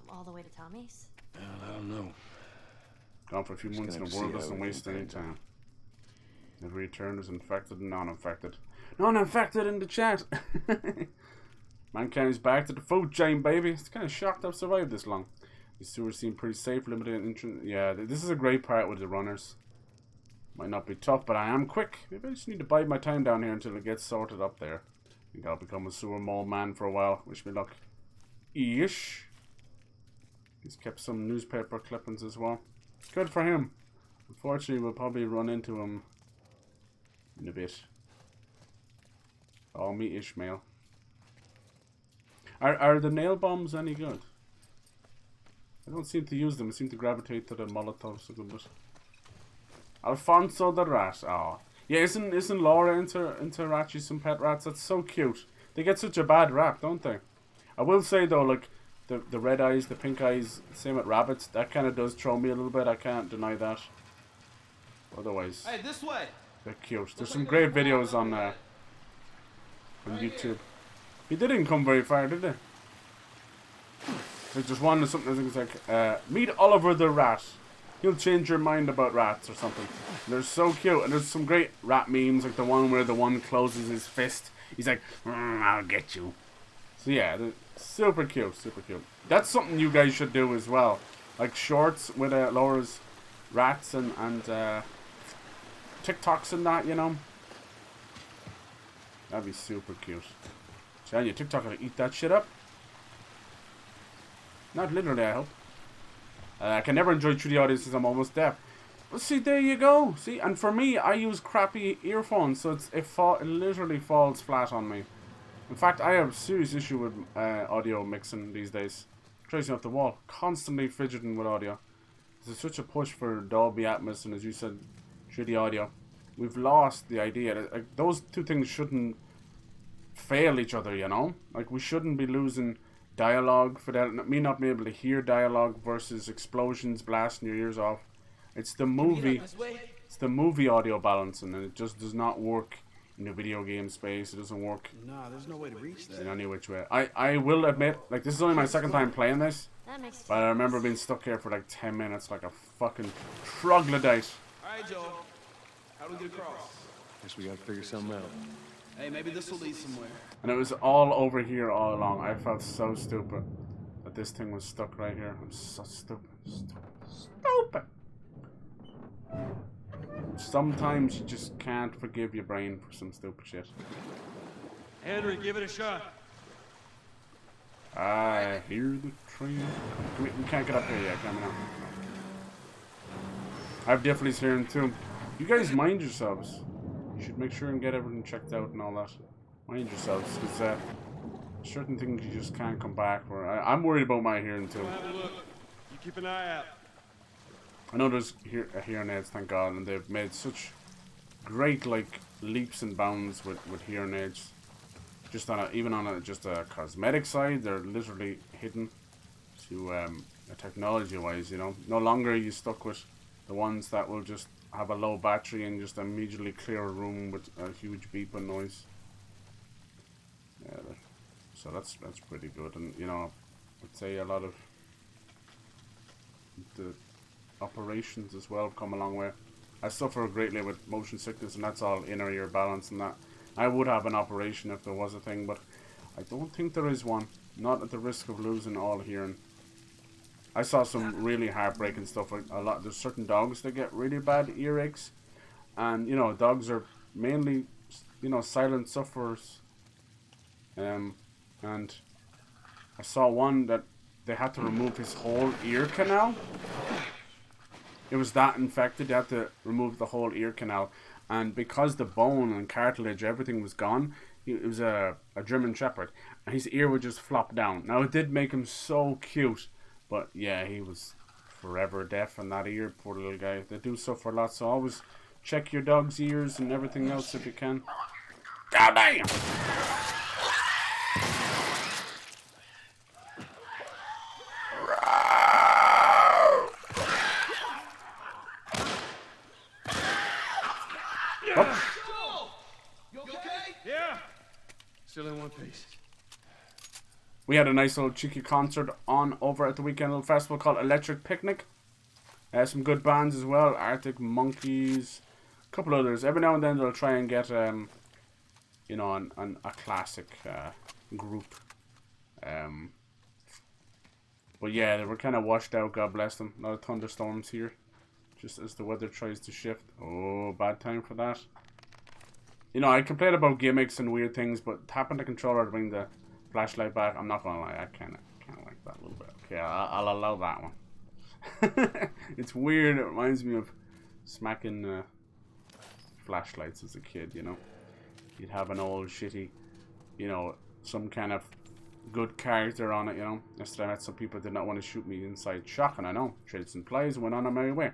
B: All the way to Tommy's?
C: I don't know.
A: Gone for a few months in a world doesn't waste any time. Every return is infected and non-infected. Non-infected in the chat! Mankind is back to the food chain, baby. It's kind of shocked I've survived this long. The sewers seem pretty safe, limited entrance. Yeah, this is a great part with the runners. Might not be tough, but I am quick. Maybe I just need to bide my time down here until it gets sorted up there. I think I'll become a sewer mole man for a while. Wish me luck. Ish. He's kept some newspaper clippings as well. Good for him. Unfortunately, we'll probably run into him in a bit. Oh, me Ishmael. Are the nail bombs any good? I don't seem to use them. I seem to gravitate to the Molotovs a good bit. Alfonso the rat. Oh. Yeah, isn't Laura into Ratchie some pet rats? That's so cute. They get such a bad rap, don't they? I will say though, like the red eyes, the pink eyes, same with rabbits, that kind of does throw me a little bit. I can't deny that. Otherwise,
E: Hey, this way.
A: they're cute. There's some great videos on YouTube. He didn't come very far, did he? There's just one something that's like meet Oliver the rat. He'll change your mind about rats or something. And they're so cute, and there's some great rat memes, like the one where the one closes his fist. He's like, I'll get you. So yeah, they're super cute, super cute. That's something you guys should do as well, like shorts with Laura's rats and TikToks and that, you know. That'd be super cute. Tell you, TikTok will eat that shit up. Not literally, I hope. I can never enjoy 3D audio since I'm almost deaf. Well, see, there you go. See, and for me, I use crappy earphones, so it literally falls flat on me. In fact, I have a serious issue with audio mixing these days. Drives me off the wall. Constantly fidgeting with audio. There's such a push for Dolby Atmos and, as you said, 3D audio. We've lost the idea that like, those two things shouldn't fail each other, you know? Like, we shouldn't be losing dialogue for that. Me not being able to hear dialogue versus explosions blasting your ears off. It's the movie. It's the movie audio balancing, and it just does not work in the video game space. It doesn't work.
H: Nah, there's no way to reach that.
A: In any which way. I will admit, like, this is only my second time playing this, but I remember being stuck here for like 10 minutes like a fucking troglodyte.
E: Alright, Joel. How do we get across?
C: Guess we gotta figure something out.
H: Hey, maybe this will lead somewhere.
A: And it was all over here all along. I felt so stupid that this thing was stuck right here. I'm so stupid. Stupid. Sometimes you just can't forgive your brain for some stupid shit.
D: Henry, give it a shot.
A: I hear the train. We can't get up here yet, can we not? I have difficulties hearing too. You guys mind yourselves. You should make sure and get everything checked out and all that. Mind yourselves, because certain things you just can't come back for. I'm worried about my hearing too.
D: Have a look. You keep an eye out.
A: I know there's hearing aids, thank God, and they've made such great like leaps and bounds with hearing aids. Just on even on a cosmetic side, they're literally hidden to technology-wise. You know, no longer are you stuck with the ones that will just have a low battery and just immediately clear a room with a huge beeping noise. Yeah, so that's pretty good, and you know, I'd say a lot of the operations as well have come a long way. I suffer greatly with motion sickness, and that's all inner ear balance and that. I would have an operation if there was a thing, but I don't think there is one. Not at the risk of losing all hearing. I saw some really heartbreaking stuff. Like there's certain dogs that get really bad earaches, and you know, dogs are mainly, you know, silent sufferers. And I saw one that they had to remove his whole ear canal. It was that infected, they had to remove the whole ear canal. And because the bone and cartilage, everything was gone, it was a German Shepherd, and his ear would just flop down. Now, it did make him so cute, but yeah, he was forever deaf in that ear, poor little guy. They do suffer a lot, so always check your dog's ears and everything else if you can. God damn!
E: You okay?
D: Yeah. Still in one piece.
A: We had a nice little cheeky concert on over at the weekend little festival called Electric Picnic. Some good bands as well. Arctic Monkeys, a couple others. Every now and then they'll try and get you know, a classic group. But yeah, they were kind of washed out. God bless them. A lot of thunderstorms here, just as the weather tries to shift. Oh, bad time for that. You know, I complain about gimmicks and weird things, but tapping the controller to bring the flashlight back, I'm not gonna lie, I kind of like that a little bit. Okay, I'll allow that one. It's weird. It reminds me of smacking flashlights as a kid. You know, you'd have an old shitty, you know, some kind of good character on it. You know, yesterday I met some people that did not want to shoot me inside. Shocking, I know. Traded some plies and went on my way.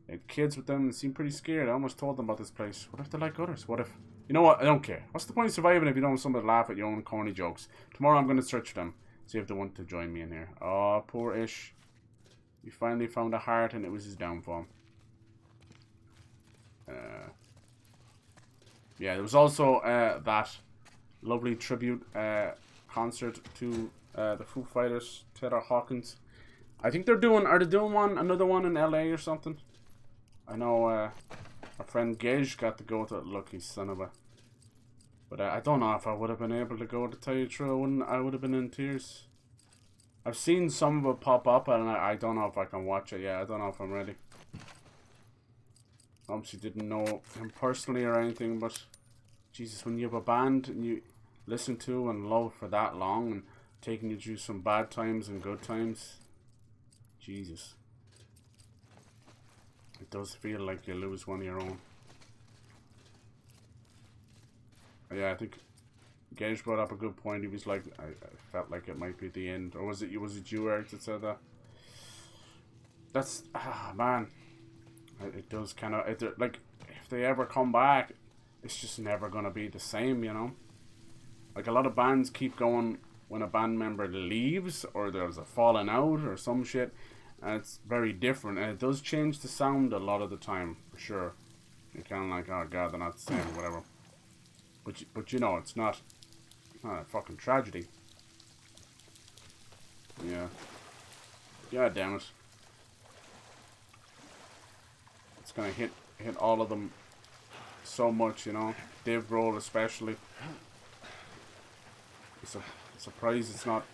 A: They had kids with them and seemed pretty scared. I almost told them about this place. What if they're like others? What if... You know what? I don't care. What's the point of surviving if you don't have somebody to laugh at your own corny jokes? Tomorrow I'm going to search for them. See if they want to join me in here. Oh, poor Ish. He finally found a heart and it was his downfall. Yeah, there was also that lovely tribute concert to the Foo Fighters, Taylor Hawkins. I think they're doing... Are they doing another one in LA or something? I know our friend Gage got to go to it. Lucky son of a... But I don't know if I would have been able to go, to tell you the truth. I would have been in tears. I've seen some of it pop up and I don't know if I can watch it. Yeah, I don't know if I'm ready. Obviously didn't know him personally or anything, but... Jesus, when you have a band and you listen to and love for that long and taking you through some bad times and good times... Jesus. It does feel like you lose one of your own. Yeah, I think Gage brought up a good point. He was like, I felt like it might be the end. Or was it you, Eric, that said that? That's, man. It does kind of, like, if they ever come back, it's just never going to be the same, you know? Like, a lot of bands keep going when a band member leaves, or there's a falling out, or some shit. And it's very different, and it does change the sound a lot of the time, for sure. You're kind of like, oh god, they're not the same, or whatever. But you know, it's not a fucking tragedy. Yeah. God damn it. It's gonna hit all of them so much, you know. Dave Grohl especially. It's a surprise it's not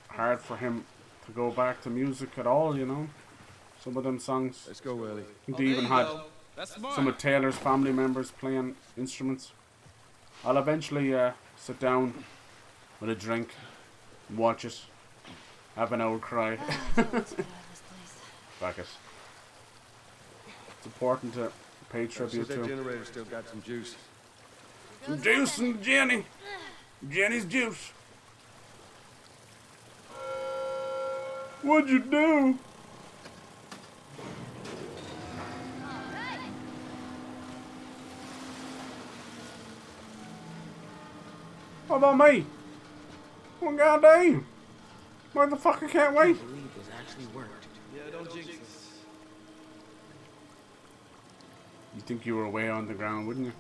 A: hard for him to go back to music at all, you know. Some of them songs.
C: Let's go, Ellie.
A: I think they even had some of Taylor's family members playing instruments. I'll eventually sit down with a drink, watch it, have an old cry. Back it. It's important to pay tribute
C: That
A: to.
C: generator still got some juice.
A: Some juice and Jenny. Jenny's juice. What'd you do? What about me? Well, goddamn. Motherfucker can't wait.
H: I believe this actually worked.
D: Yeah, don't jinx us.
A: You think you were way on the ground, wouldn't you?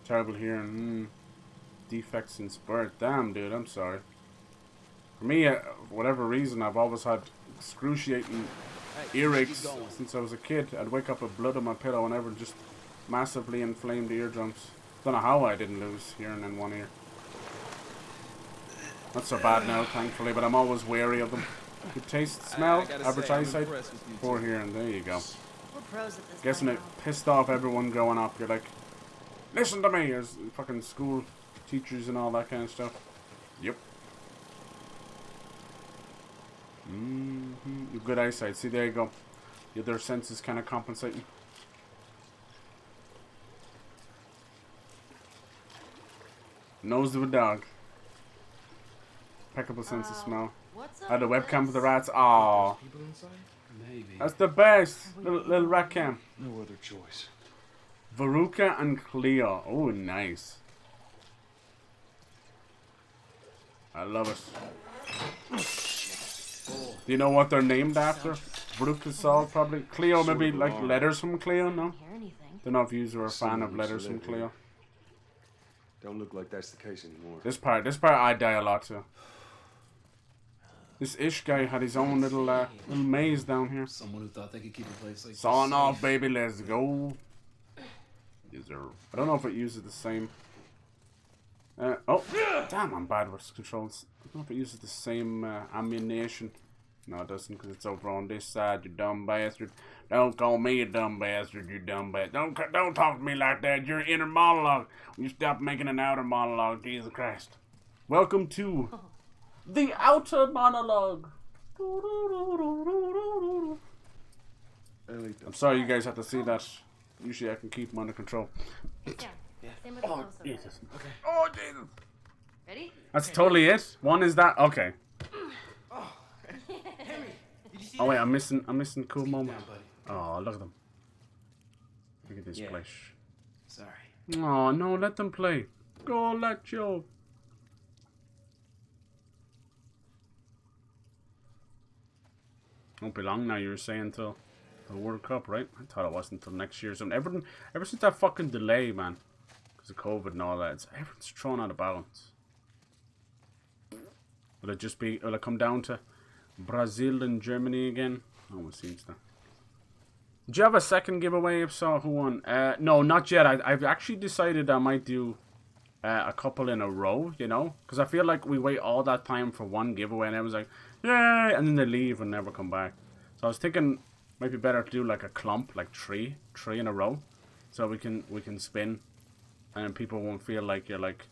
A: Terrible hearing. Defects in birth. Damn, dude, I'm sorry. For me, for whatever reason, I've always had excruciating earaches since I was a kid. I'd wake up with blood on my pillow whenever, just massively inflamed eardrums. Don't know how I didn't lose hearing in one ear. Not so bad now, thankfully, but I'm always wary of them. Good taste, smell, average eyesight, poor hearing. There you go.
B: We're pros at this.
A: Guessing it pissed off everyone growing up. You're like, listen to me, as fucking school teachers and all that kind of stuff. Yep. You've good eyesight. See, there you go. The other senses kind of compensating. Nose of a dog. Impeccable sense of smell.
B: What's up
A: Had a
B: with
A: webcam
B: this?
A: for the rats. Aww.
C: People inside?
H: Maybe.
A: That's the best. Little rat cam.
C: No other choice.
A: Veruca and Cleo. Oh, nice. I love it. Do you know what they're named after? Brucasol, probably. Cleo, maybe like letters from Cleo, no?
B: Hear anything?
A: Don't know if you were a fan of letters from Cleo.
C: Don't look like that's the case anymore.
A: This part I die a lot to. This Ish guy had his own little maze down here.
H: Someone who thought they could keep a place like
A: Sawing
H: this
A: off,
H: safe.
A: baby, let's go. I don't know if it uses the same. Oh, damn, I'm bad with controls. I don't know if it uses the same ammunition. No, it doesn't, because it's over on this side, you dumb bastard. Don't call me a dumb bastard, you dumb bastard. Don't talk to me like that. You're inner monologue. You stop making an outer monologue, Jesus Christ. Welcome to the outer monologue. I'm sorry you guys have to see that. Usually I can keep them under control.
B: Yeah. Same with the close-up.
A: Jesus.
B: Okay.
A: Oh, Jesus.
B: Ready?
A: That's totally it? One is that? Okay. Oh wait, I'm missing a cool moment. Oh, look at them. Look at this place.
H: Sorry.
A: Oh no, let them play. Go, let you. Won't be long now. You were saying till the World Cup, right? I thought it wasn't until next year. So everything, ever since that fucking delay, man, because of COVID and all that, everything's thrown out of balance. Will it just be? Will it come down to Brazil and Germany again? Almost seems to. Did you have a second giveaway? If so, who won? No, not yet. I've actually decided I might do a couple in a row, you know? Because I feel like we wait all that time for one giveaway and everyone's like, yay! And then they leave and never come back. So I was thinking might be better to do like a clump, like three in a row. So we can spin and people won't feel like you're like,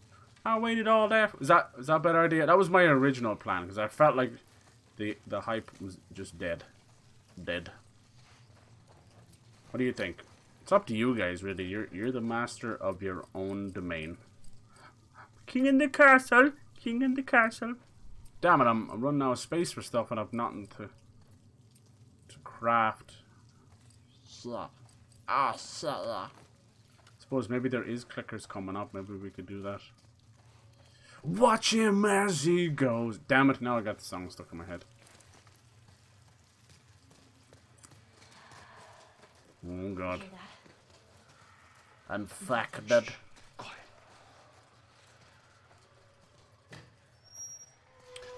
A: I waited all that. Is that a better idea? That was my original plan because I felt like the hype was just dead. What do you think? It's up to you guys, really. You're the master of your own domain. King in the castle. King in the castle. Damn it, I'm running out of space for stuff and I've nothing to craft. Suppose maybe there is clickers coming up. Maybe we could do that. Watch him as he goes. Damn it, now I got the song stuck in my head. Oh god. Infected.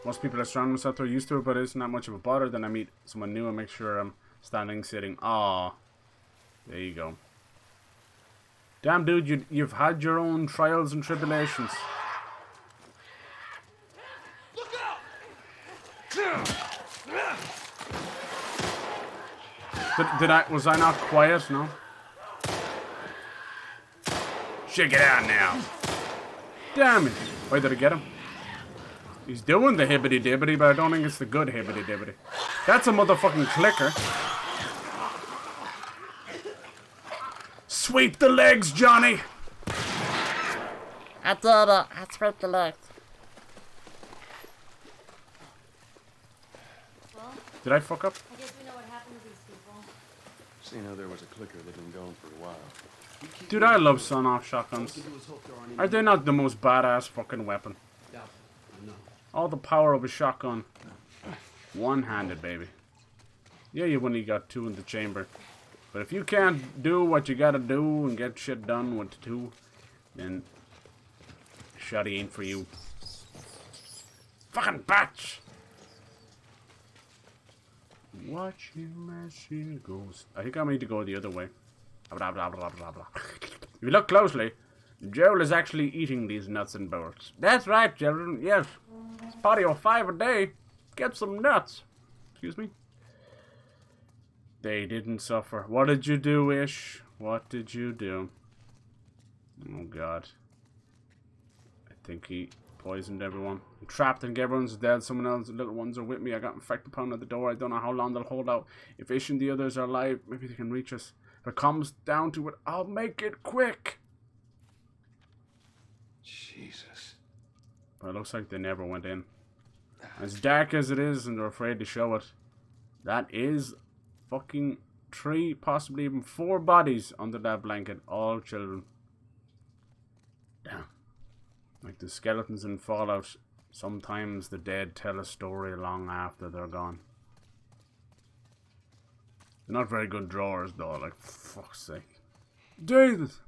A: Most people are surrounding themselves, they're used to it, but it's not much of a bother. Then I meet someone new and make sure I'm standing, sitting. Ah, there you go. Damn, dude, you've had your own trials and tribulations.
E: Look out!
A: Was I not quiet? No. Check it out now. Damn it! Wait, did I get him? He's doing the hibbity dibbity, but I don't think it's the good hibbity dibbity. That's a motherfucking clicker. Sweep the legs, Johnny!
I: I did it. I swept the legs.
B: Well,
A: Did I fuck up?
B: I guess we know what happened to these people.
C: Seen how there was a clicker that had been going for a while.
A: Dude, I love son-off shotguns. Are they not the most badass fucking weapon? All the power of a shotgun. One-handed, baby. Yeah, you've only got two in the chamber. But if you can't do what you gotta do and get shit done with two, then shotty ain't for you. Fucking batch! Watch him as he goes. I think I need to go the other way. Blah, blah, blah, blah, blah. If you look closely, Joel is actually eating these nuts and bolts. That's right, children. Yes. It's party of 5 a day. Get some nuts. Excuse me. They didn't suffer. What did you do, Ish? What did you do? Oh, God. I think he poisoned everyone. I'm trapped and everyone's dead. Someone else, the little ones are with me. I got infected pound at the door. I don't know how long they'll hold out. If Ish and the others are alive, maybe they can reach us. If it comes down to it, I'll make it quick.
C: Jesus.
A: But it looks like they never went in. As dark as it is, and they're afraid to show it, that is fucking 3, possibly even 4 bodies under that blanket. All children. Damn. Like the skeletons in Fallout, sometimes the dead tell a story long after they're gone. They're not very good drawers though, like, for fuck's sake. Jesus!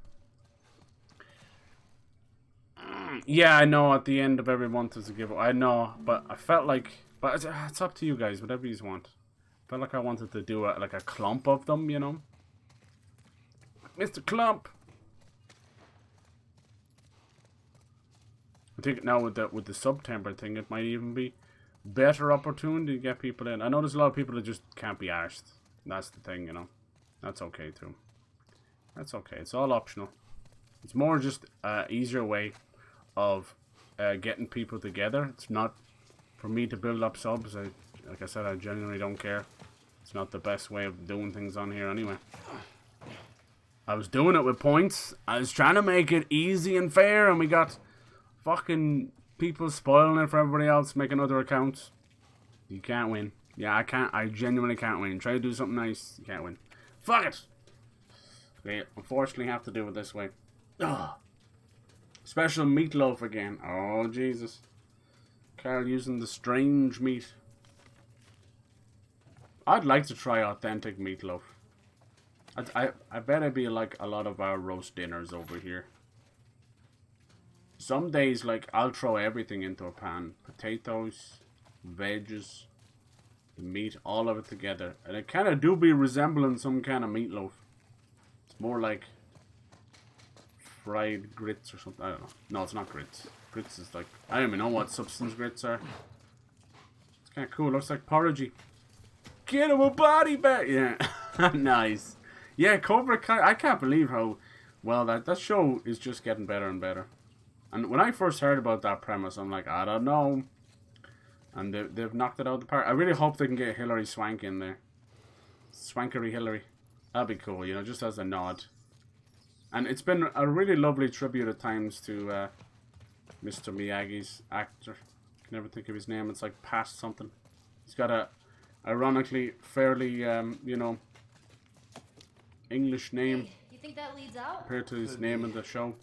A: Yeah, I know at the end of every month is a giveaway. I know, but I felt like... But it's up to you guys, whatever you want. I felt like I wanted to do like a clump of them, you know? Mr. Clump! I think now with the September thing, it might even be better opportunity to get people in. I know there's a lot of people that just can't be arsed. That's the thing, you know. That's okay too. That's okay. It's all optional. It's more just easier way of getting people together. It's not for me to build up subs. Like I said, I genuinely don't care. It's not the best way of doing things on here anyway. I was doing it with points. I was trying to make it easy and fair, and we got fucking people spoiling it for everybody else, making other accounts. You can't win. Yeah, I can't. I genuinely can't win. Try to do something nice. You can't win. Fuck it. Okay, unfortunately have to do it this way. Ugh. Special meatloaf again. Oh, Jesus. Carl using the strange meat. I'd like to try authentic meatloaf. I bet it'd be like a lot of our roast dinners over here. Some days, like, I'll throw everything into a pan. Potatoes, veggies, the meat, all of it together. And it kind of do be resembling some kind of meatloaf. It's more like fried grits or something. I don't know. No, it's not grits. Grits is like... I don't even know what substance grits are. It's kind of cool. Looks like porridgey. Get him a body back! Yeah. Nice. Yeah, Cobra Kai. I can't believe how well that show is just getting better and better. And when I first heard about that premise, I'm like, I don't know. And they've knocked it out of the park. I really hope they can get Hilary Swank in there. Swankery Hillary. That'd be cool, you know, just as a nod. And it's been a really lovely tribute at times to Mr. Miyagi's actor. I can never think of his name. It's like Pat something. He's got a, ironically, fairly, you know, English name.
B: Hey, you think that leads out?
A: Compared to his name in the show.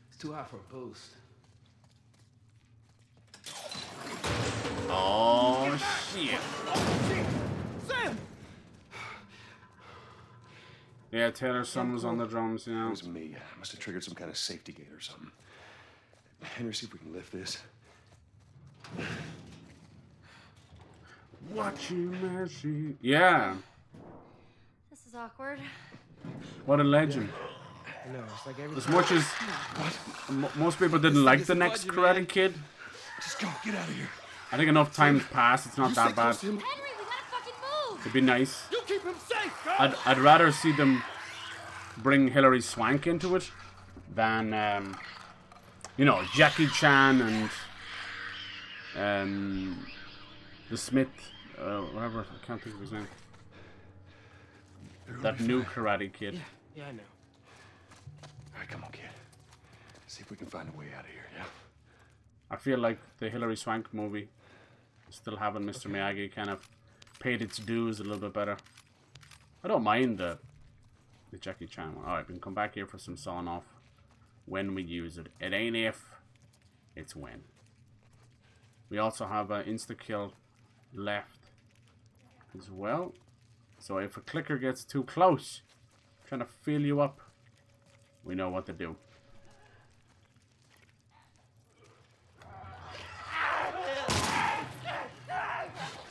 D: It's too hot for a boost.
A: Oh, shit.
E: Sam!
A: Yeah, Taylor's son was on the drums, you know.
C: It was me. I must have triggered some kind of safety gate or something. Henry, see if we can lift this.
A: Watching as she... Yeah.
B: This is awkward.
A: What a legend.
F: I know, it's like every
A: As much as most people didn't like the next Karate Kid,
C: Just go, get out of here.
A: I think enough time's passed, it's not that bad.
B: Henry, we gotta fucking move!
A: It'd be nice.
E: You keep him safe, go!
A: I'd rather see them bring Hilary Swank into it than, you know, Jackie Chan and the Smith, whatever, I can't think of his name. That new Karate Kid.
E: Yeah, I know.
C: All right, come on, kid. See if we can find a way out of here, yeah?
A: I feel like the Hilary Swank movie, still having Mr. Miyagi kind of paid its dues a little bit better. I don't mind the Jackie Chan one. Alright, we can come back here for some sawn off when we use it. It ain't if, it's when. We also have an insta-kill left as well. So if a clicker gets too close, trying to fill you up, we know what to do.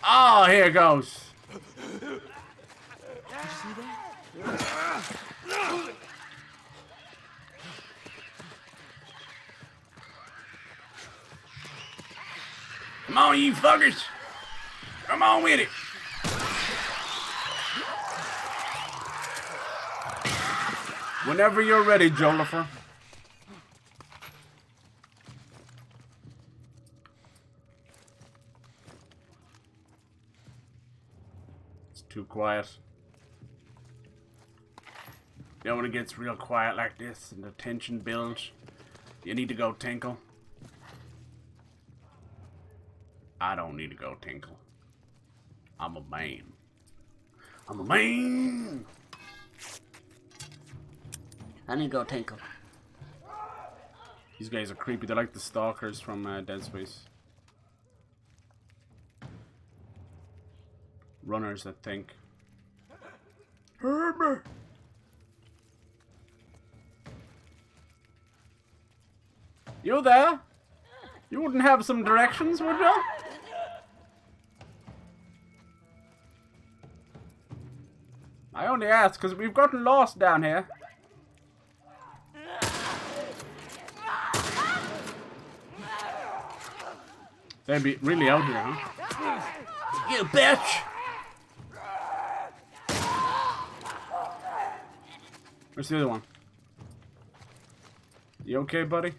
A: Oh, here goes.
E: Did you see that?
A: Come on, you fuckers. Come on with it. Whenever you're ready, Jolifer. It's too quiet. You know when it gets real quiet like this and the tension builds, you need to go tinkle. I don't need to go tinkle. I'm a man. I'm a man! I need to go tinkle. These guys are creepy. They're like the stalkers from Dead Space. Runners that think. You there? You wouldn't have some directions, would you? I only asked because we've gotten lost down here. They'd be really out here, huh? You bitch! Where's the other one? You okay, buddy?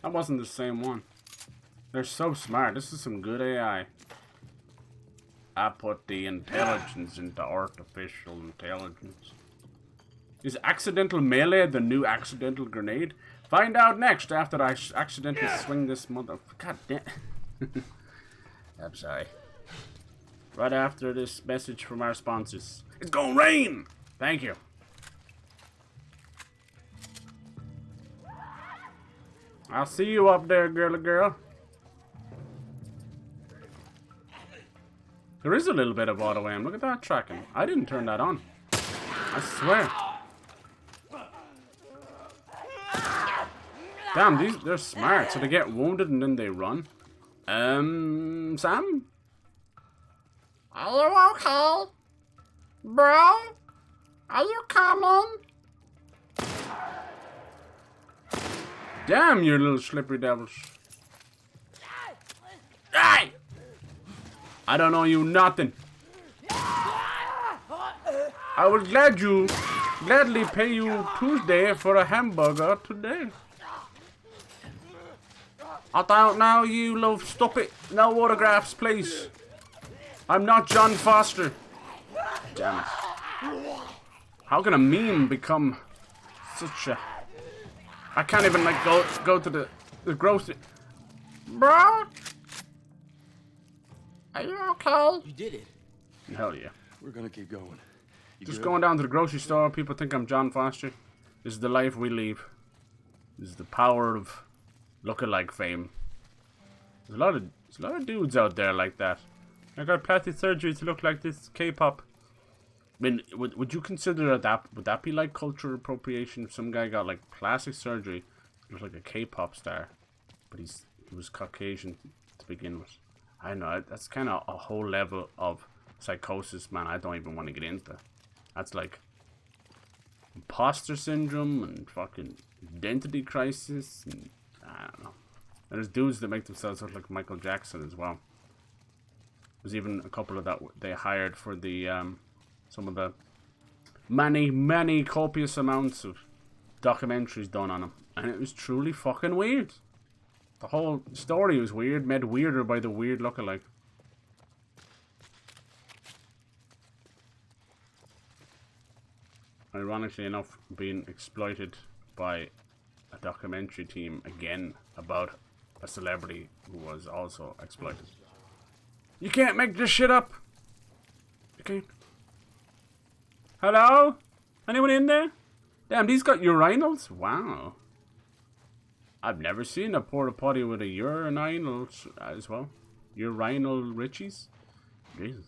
A: That wasn't the same one. They're so smart. This is some good AI. I put the intelligence into artificial intelligence. Is accidental melee the new accidental grenade? Find out next after I accidentally swing this mother... God damn. I'm sorry. Right after this message from our sponsors. It's gonna rain! Thank you. I'll see you up there, girly girl. There is a little bit of auto aim. Look at that tracking. I didn't turn that on. I swear. Damn, they're smart. So they get wounded and then they run. Sam?
I: Are you okay? Bro? Are you coming?
A: Damn, you little slippery devils. Hey! I don't know you nothing. I would gladly pay you Tuesday for a hamburger today. I don't know you, love. Stop it. No autographs, please. I'm not John Foster. Damn it. How can a meme become such a... I can't even, like, go to the grocery... Bro? Are you okay?
H: You did it.
A: Hell yeah.
C: We're gonna keep going. You
A: Just
C: good?
A: going down to the grocery store, people think I'm John Foster. This is the life we lead. This is the power of lookalike fame. There's a lot of dudes out there like that. I got plastic surgery to look like this K-pop. I mean, would you consider that, would that be like cultural appropriation if some guy got like plastic surgery to look like a K-pop star, but he was Caucasian to begin with? I don't know, that's kind of a whole level of psychosis, man, I don't even want to get into. That's like imposter syndrome and fucking identity crisis, and I don't know. And there's dudes that make themselves look like Michael Jackson as well. There's even a couple of that they hired for the some of the many copious amounts of documentaries done on him, and it was truly fucking weird. The whole story was weird, made weirder by the weird lookalike. Ironically enough, being exploited by a documentary team again about a celebrity who was also exploited. You can't make this shit up. You can't. Hello? Anyone in there? Damn, these got urinals? Wow. I've never seen a porta potty with a urinal as well. Urinal richies? Jesus.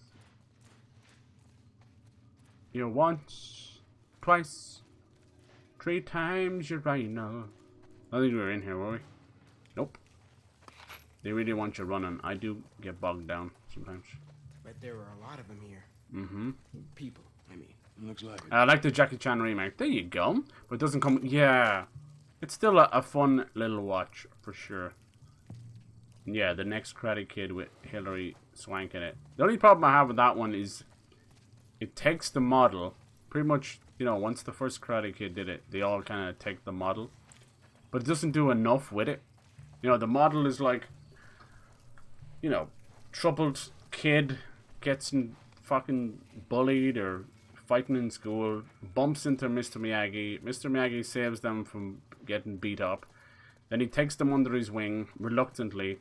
A: You once, twice, 3 times urinal. I think we were in here, were we? Nope. They really want you running. I do get bogged down sometimes.
H: But there were a lot of them here.
A: Mm-hmm.
H: People, I mean.
C: Looks like it.
A: I like the Jackie Chan remake. There you go. But it doesn't come... Yeah. It's still a fun little watch, for sure. Yeah, the next Karate Kid with Hilary Swank in it. The only problem I have with that one is it takes the model. Pretty much, you know, once the first Karate Kid did it, they all kind of take the model. But it doesn't do enough with it. You know, the model is like... You know, troubled kid gets fucking bullied or fighting in school, bumps into Mr. Miyagi. Mr. Miyagi saves them from getting beat up. Then he takes them under his wing, reluctantly.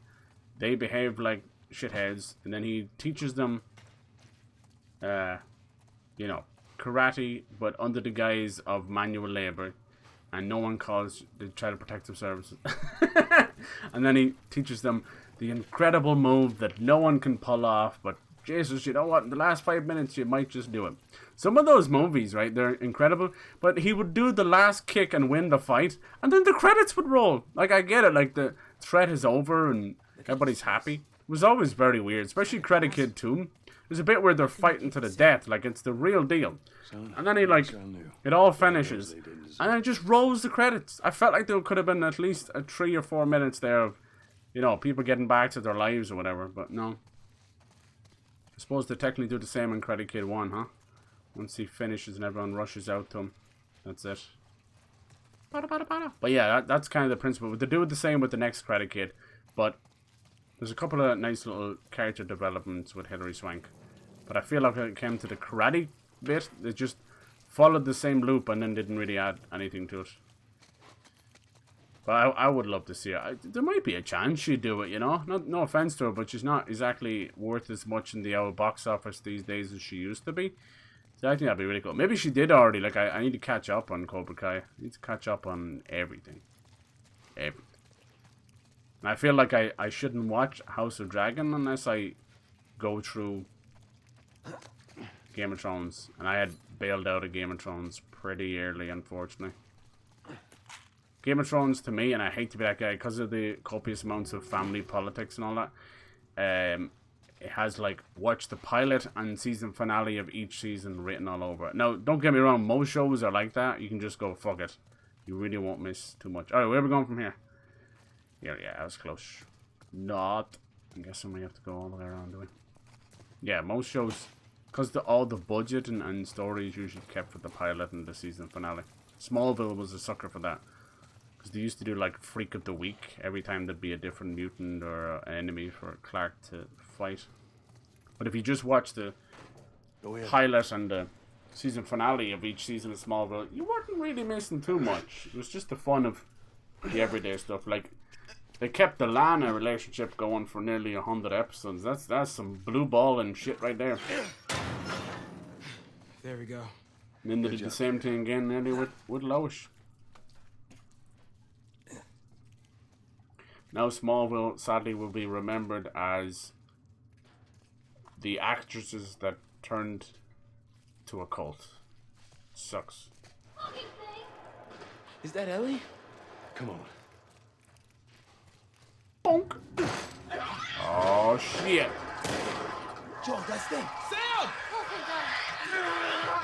A: They behave like shitheads, and then he teaches them, you know, karate, but under the guise of manual labor, and no one calls the Child Protective Services. And then he teaches them the incredible move that no one can pull off, but Jesus, you know what? In the last 5 minutes, you might just do it. Some of those movies, right, they're incredible, but he would do the last kick and win the fight, and then the credits would roll. Like, I get it, like, the threat is over and everybody's happy. It was always very weird, especially Credit Kid 2. There's a bit where they're fighting to the death, like, it's the real deal. And then he, like, it all finishes, and it just rolls the credits. I felt like there could have been at least 3 or 4 minutes there of, you know, people getting back to their lives or whatever, but no. I suppose they technically do the same in Credit Kid 1, huh? Once he finishes and everyone rushes out to him. That's it. But yeah, that's kind of the principle. They do the same with the next Credit Kid, but there's a couple of nice little character developments with Hilary Swank. But I feel like when it came to the karate bit, they just followed the same loop and then didn't really add anything to it. But I would love to see her. There might be a chance she'd do it, you know? No offense to her, but she's not exactly worth as much in the old box office these days as she used to be. So I think that'd be really cool. Maybe she did already. Like, I need to catch up on Cobra Kai. I need to catch up on everything. Everything. And I feel like I shouldn't watch House of Dragon unless I go through Game of Thrones. And I had bailed out of Game of Thrones pretty early, unfortunately. Game of Thrones, to me, and I hate to be that guy, because of the copious amounts of family politics and all that, it has, like, watch the pilot and season finale of each season written all over it. Now, don't get me wrong, most shows are like that. You can just go, fuck it. You really won't miss too much. Alright, where are we going from here? Yeah, that was close. Not. I'm guessing we have to go all the way around, do we? Yeah, most shows, because all the budget and story is usually kept for the pilot and the season finale. Smallville was a sucker for that. Because they used to do, like, Freak of the Week every time there'd be a different mutant or an enemy for Clark to fight. But if you just watch the pilot and the season finale of each season of Smallville, you weren't really missing too much. It was just the fun of the everyday stuff. Like, they kept the Lana relationship going for nearly 100 episodes. That's some blue ball and shit right there.
H: There we go.
A: And then they did the same thing again nearly with Lois. Now Smallville, sadly, will be remembered as the actresses that turned to a cult. Sucks.
D: Is that Ellie?
C: Come on.
A: Bonk. Oh, shit.
D: Joel, that's them.
E: Sam!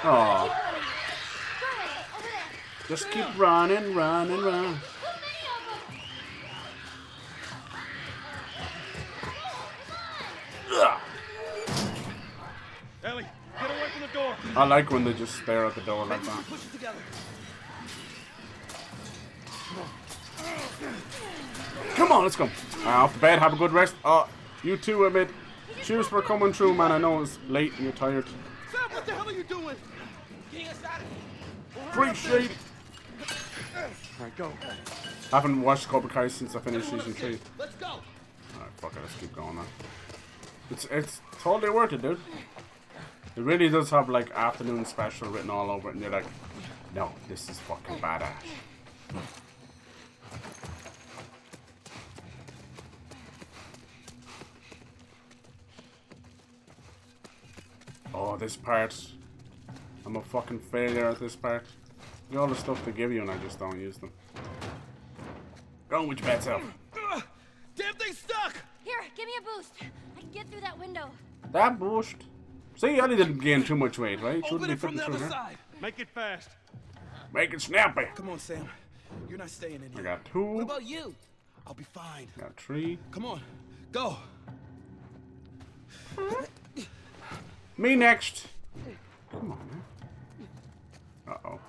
A: Oh. Just keep running.
E: Ellie, get away from the door.
A: I like when they just stare at the door like that.
E: Push it together.
A: Come on, let's go. Off to bed, have a good rest. You too, Emmett. Cheers for coming through, man. I know it's late and you're tired.
E: Sam, what the hell are you doing? Getting us out of here.
A: Appreciate it.
C: Alright, go.
A: Haven't watched Cobra Kai since I finished season 3.
E: Let's go.
A: Alright, fuck it, let's keep going now. It's totally worth it, dude. It really does have, like, afternoon special written all over it, and you're like, no, this is fucking badass. Oh, this part. I'm a fucking failure at this part. Look at all the stuff they give you and I just don't use them. Go with your bad self.
E: Damn thing's stuck!
B: Here, give me a boost. I can get through that window.
A: That boost. See, Ellie didn't gain too much weight, right? Shouldn't
E: Open
A: be
E: it from
A: fitting
E: the
A: through
E: other
A: her.
E: side. Make it fast.
A: Make it snappy.
H: Come on, Sam. You're not staying in
A: I
H: here.
A: got
H: What
A: 2.
H: about you? I'll be fine.
A: Got 3.
H: Come on. Go.
A: Me next. Come on, man. Uh-oh.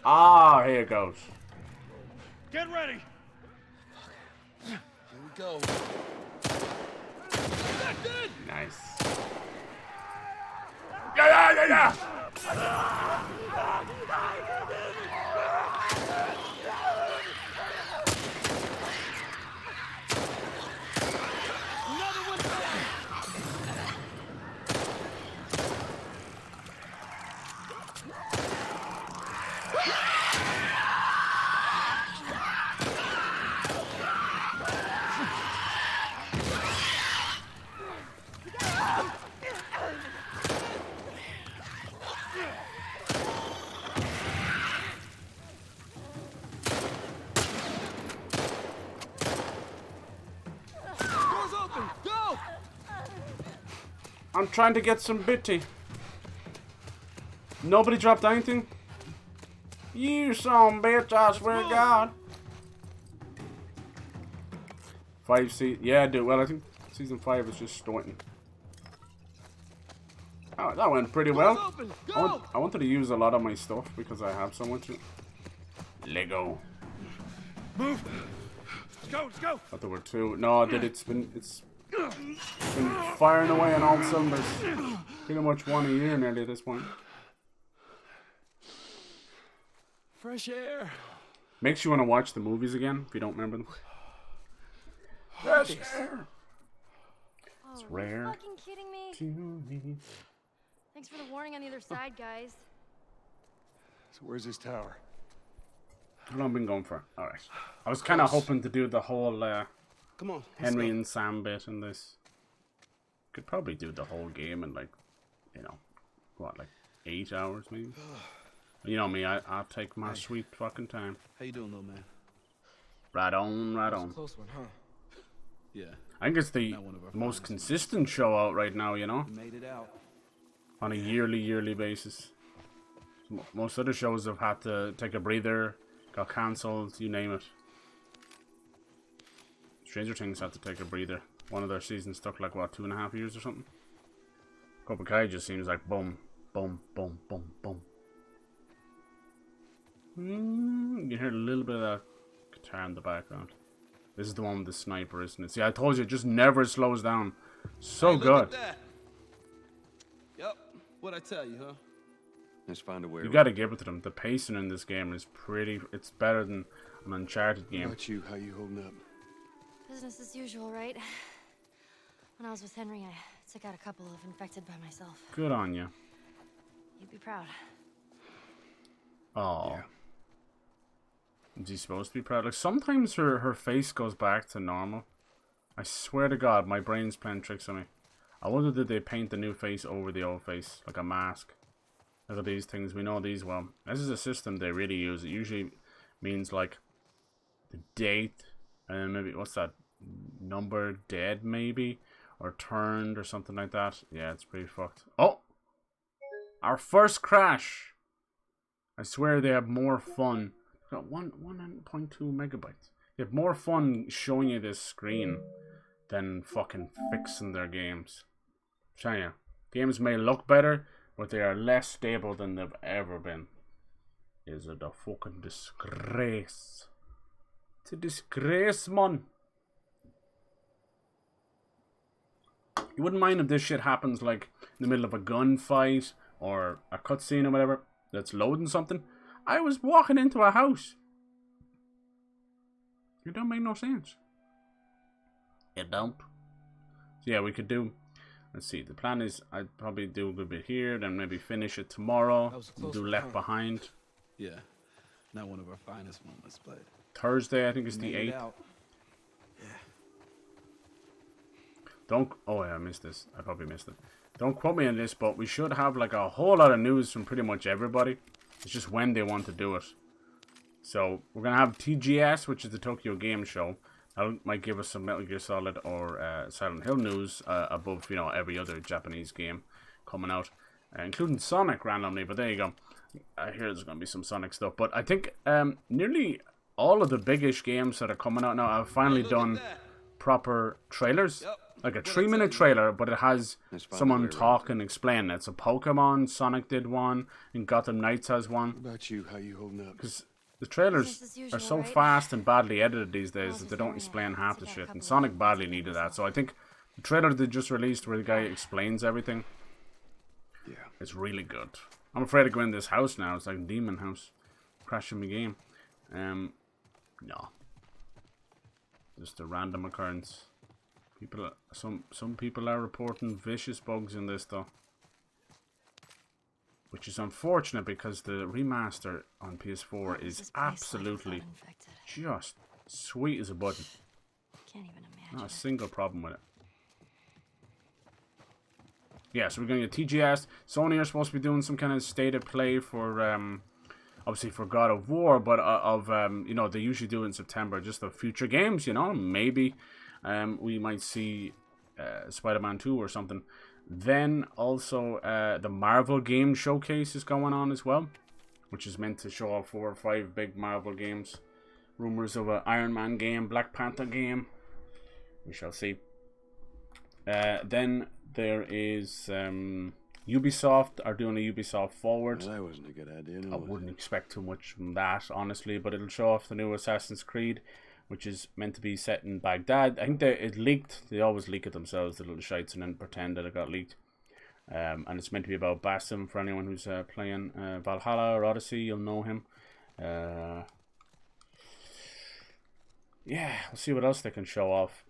A: Ah, here it goes.
E: Get ready.
H: Here we go.
A: Nice. Yeah.
E: Another one.
A: I'm trying to get some bitty. Nobody dropped anything? You son bitch, I swear to God. 5 seasons. Yeah, dude. Well, I think season 5 is just starting. Oh, that went pretty well. I wanted to use a lot of my stuff because I have so much Lego.
C: Move. Let's go. Let's go.
A: But there were 2. No, dude, it's been firing away on all cylinders. Pretty much 1 a year nearly at this point.
C: Fresh air.
A: Makes you want to watch the movies again if you don't remember them. Fresh air. It's rare.
B: Are you fucking kidding me? Thanks for the warning on the other side, guys.
C: So where's this tower?
A: How long have been going for? Alright. I was kind of hoping to do the whole
H: Come on.
A: Henry and Sam bit in this. Could probably do the whole game in like, you know, what, like 8 hours maybe? You know me, I'll take my sweet fucking time.
H: How you doing, little man?
A: Right on, right on.
E: Close one, huh?
H: Yeah.
A: I think it's the most consistent show out right now, you know?
H: We made it out.
A: On a yearly basis. Most other shows have had to take a breather, got cancelled, you name it. Stranger Things had to take a breather. One of their seasons took like, what, 2.5 years or something? Cobra Kai just seems like boom, boom, boom, boom, boom. You can hear a little bit of that guitar in the background. This is the one with the sniper, isn't it? See, I told you, it just never slows down. So
H: Hey,
A: good.
H: look at that. Yep. What'd I tell you, huh?
C: Let's find a way.
A: You gotta give it to them. The pacing in this game is pretty... It's better than an Uncharted
C: What
A: game.
C: about you? How you holding up?
B: Business as usual, right? When I was with Henry, I took out a couple of infected by myself.
A: Good on you.
B: You'd be proud.
A: Oh.
C: Yeah.
A: Is he supposed to be proud? Like, sometimes her face goes back to normal. I swear to God, my brain's playing tricks on me. I wonder did they paint the new face over the old face, like a mask. Look at these things, we know these well. This is a system they really use. It usually means like the date, and then maybe, what's that, number dead maybe? Or turned or something like that. Yeah, it's pretty fucked. Oh! Our first crash! I swear they have more fun. Got 1.2 megabytes. They have more fun showing you this screen than fucking fixing their games. I'm telling you, games may look better, but they are less stable than they've ever been. Is it a fucking disgrace? It's a disgrace, man. You wouldn't mind if this shit happens like in the middle of a gunfight or a cutscene or whatever that's loading something. I was walking into a house. It don't make no sense. It don't. So yeah, we could do... Let's see, the plan is I'd probably do a good bit here, then maybe finish it tomorrow. Do Left Behind.
H: Yeah. Not one of our finest moments, but...
A: Thursday, I think it's the 8th. Don't... Oh, yeah, I missed this. I probably missed it. Don't quote me on this, but we should have like a whole lot of news from pretty much everybody. It's just when they want to do it. So, we're going to have TGS, which is the Tokyo Game Show. That might give us some Metal Gear Solid or Silent Hill news above, you know, every other Japanese game coming out. Including Sonic randomly, but there you go. I hear there's going to be some Sonic stuff. But I think nearly all of the biggish games that are coming out now have finally done proper trailers. Like a 3-minute trailer, but it has someone talk and explain it. So Pokemon, Sonic did one, and Gotham Knights has one.
C: What about you? How you holding up?
A: Because the trailers are so fast and badly edited these days that they don't explain half the shit. And Sonic badly needed that. So I think the trailer they just released where the guy explains everything, it's really good. I'm afraid to go in this house now. It's like a demon house. Crashing my game. No. Just a random occurrence. People, some people are reporting vicious bugs in this though, which is unfortunate because the remaster on PS4 is absolutely just sweet as a button.
B: Can't even imagine.
A: Not a single problem with it. Yeah, so we're going to get TGS. Sony are supposed to be doing some kind of state of play for obviously for God of War, but you know, they usually do it in September, just the future games, you know, maybe. We might see Spider-Man 2 or something. Then also the Marvel game showcase is going on as well, which is meant to show off 4 or 5 big Marvel games. Rumors of an Iron Man game, Black Panther game. We shall see. Then there is Ubisoft are doing a Ubisoft Forward.
C: Well, that wasn't a good idea. No,
A: I wouldn't expect too much from that, honestly, but it'll show off the new Assassin's Creed, which is meant to be set in Baghdad. I think it leaked. They always leak it themselves, the little shites, and then pretend that it got leaked. And it's meant to be about Basim for anyone who's playing Valhalla or Odyssey. You'll know him. Yeah, we'll see what else they can show off.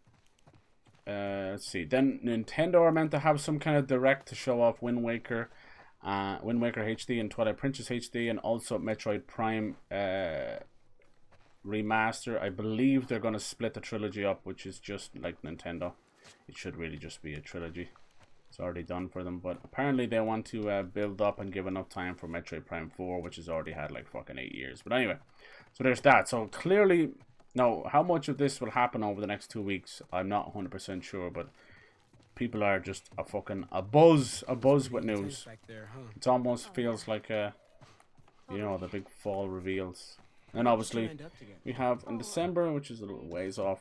A: Let's see. Then Nintendo are meant to have some kind of direct to show off Wind Waker HD and Twilight Princess HD, and also Metroid Prime remaster. I believe they're going to split the trilogy up, which is just like Nintendo. It should really just be a trilogy. It's already done for them, but apparently they want to build up and give enough time for Metroid Prime 4, which has already had like fucking 8 years. But anyway, so there's that. So clearly, now how much of this will happen over the next 2 weeks, I'm not 100% sure, but people are just a buzz with news. It almost feels like you know, the big fall reveals. And obviously, we have in December, which is a little ways off,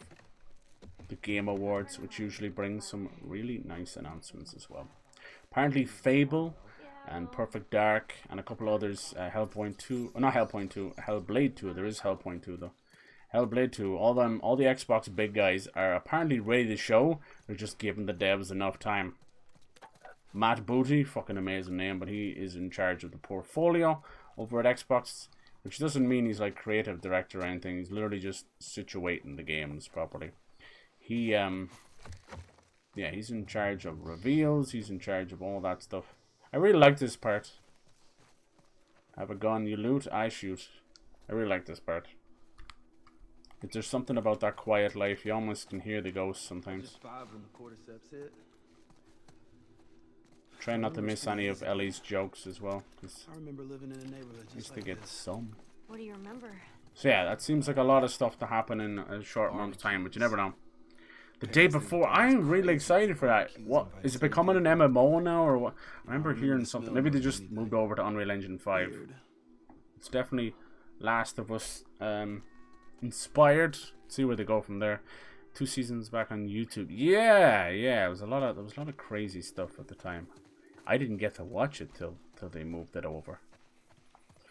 A: the Game Awards, which usually brings some really nice announcements as well. Apparently, Fable and Perfect Dark and a couple others, Hellblade 2. There is Hellblade 2 though. Hellblade 2. All the Xbox big guys are apparently ready to show. They're just giving the devs enough time. Matt Booty, fucking amazing name, but he is in charge of the portfolio over at Xbox. Which doesn't mean he's like creative director or anything. He's literally just situating the games properly. He he's in charge of reveals. He's in charge of all that stuff. I really like this part. Have a gun, you loot, I shoot. I really like this part. There's something about that quiet life. You almost can hear the ghosts sometimes.
F: Just 5 when the cordyceps hit.
A: Try not to miss any of Ellie's jokes as well, because
H: I remember living in a neighborhood just
A: to
H: like
A: get
H: this.
A: some.
B: What do you remember?
A: So yeah, that seems like a lot of stuff to happen in a short amount of time, but you never know. The day before, I'm really excited for that. What is it becoming an MMO now, or what? I remember hearing something. Maybe they just moved over to Unreal Engine 5. It's definitely Last of Us inspired. See where they go from there. 2 seasons back on YouTube. Yeah. There was a lot of crazy stuff at the time. I didn't get to watch it till they moved it over.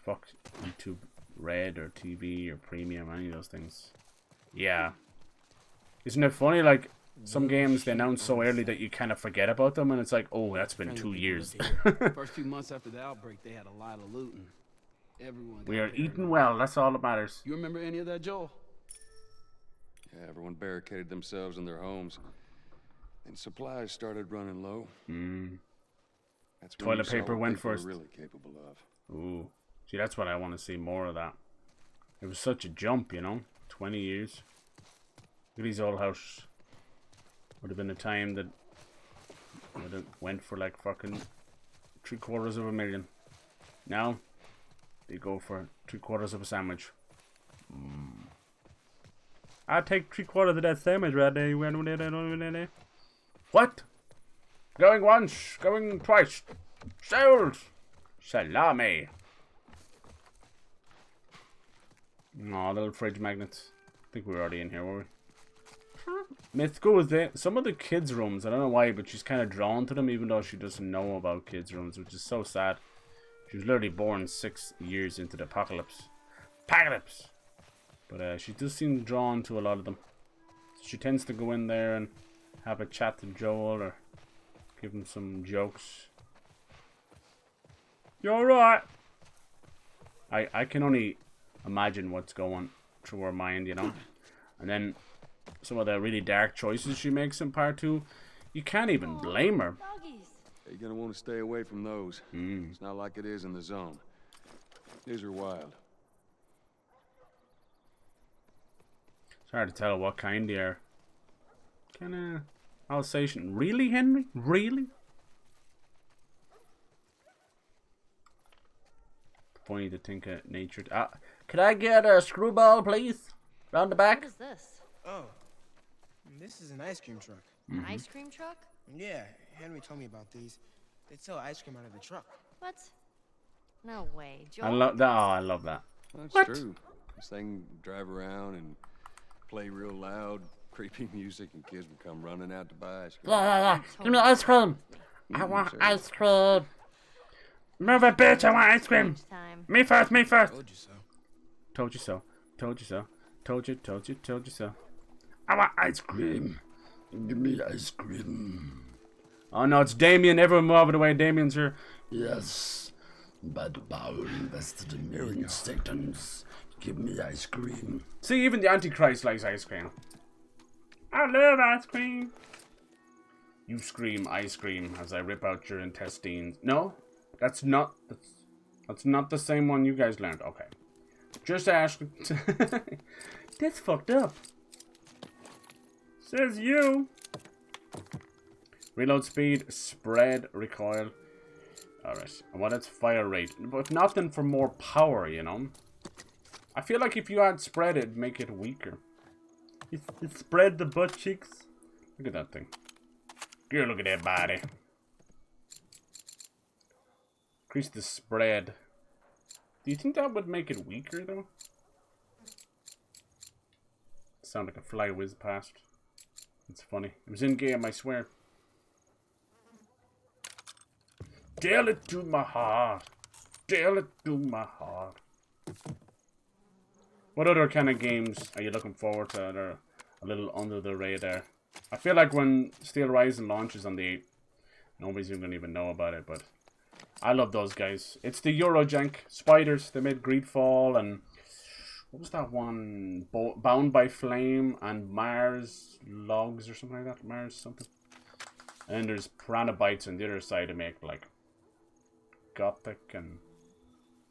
A: Fuck YouTube Red or TV or Premium, any of those things. Yeah. Isn't it funny, like, some games they announce so early that you kind of forget about them, and it's like, oh, that's been 2 years.
H: First few months after the outbreak, they had a lot of looting. Everyone.
A: We are eating well, that's all that matters.
H: You remember any of that, Joel?
C: Yeah, everyone barricaded themselves in their homes. And supplies started running low. That's when
A: Toilet
C: you saw
A: paper
C: what
A: went
C: people were
A: first.
C: really capable of.
A: Ooh. See, that's what I want to see more of that. It was such a jump, you know? 20 years. Look at these old houses. Would have been a time that would have went for like fucking $750,000. Now, they go for $750 of a sandwich. I'd take $750 of that sandwich right there. What? Going once, going twice. Sold! Salami. Aw, little fridge magnets. I think we were already in here, were we? Mythical was there. Some of the kids' rooms, I don't know why, but she's kind of drawn to them even though she doesn't know about kids' rooms, which is so sad. She was literally born 6 years into the apocalypse. But she does seem drawn to a lot of them. She tends to go in there and have a chat to Joel or give him some jokes. You alright? I can only imagine what's going through her mind, you know? And then some of the really dark choices she makes in part 2, you can't even blame her.
B: Doggies.
C: You're gonna want to stay away from those. It's not like it is in the zone. These are wild.
A: It's hard to tell what kind they are. Kinda Alsatian. Really, Henry? Really? Funny to think of nature. Could I get a screwball, please? Round the back?
B: What is this?
F: Oh, this is an ice cream truck.
B: An ice cream truck?
G: Yeah, Henry told me about these. They sell ice cream out of the truck.
B: What? No way, Joel.
A: I love that. Oh, I love that.
C: That's
A: What?
C: true. This thing drive around and play real loud, creepy music, and kids would come running out to buy ice cream.
I: Yeah. Give me ice cream. I want ice cream. Move it, bitch. I want ice cream.
B: Time.
I: Me first, me first.
H: Told you so.
A: Told you so. Told you so. Told you so.
I: I want ice cream. Give me ice cream.
A: Oh no, it's Damien. Everyone move out of the way. Damien's here.
I: Yes. By the power invested in me in Satan's. Give me ice cream.
A: See, even the Antichrist likes ice cream. I love ice cream. You scream ice cream as I rip out your intestines. No, that's not the same one you guys learned. Okay, just ask. That's fucked up. Says you. Reload speed, spread, recoil. Alright, and what is fire rate? But nothing for more power, you know. I feel like if you add spread, it'd make it weaker. You spread the butt cheeks. Look at that thing. Girl, look at that body. Increase the spread. Do you think that would make it weaker, though? Sound like a fly whiz past. It's funny. It was in game, I swear. Tell it to my heart. Tell it to my heart. What other kind of games are you looking forward to that are a little under the radar? I feel like when Steel Rising launches on the 8th, nobody's even going to even know about it, but I love those guys. It's the Eurojank Spiders. They made Greedfall and what was that one? Bound by Flame and Mars Logs or something like that. Mars something. And then there's Piranha Bytes on the other side to make like Gothic and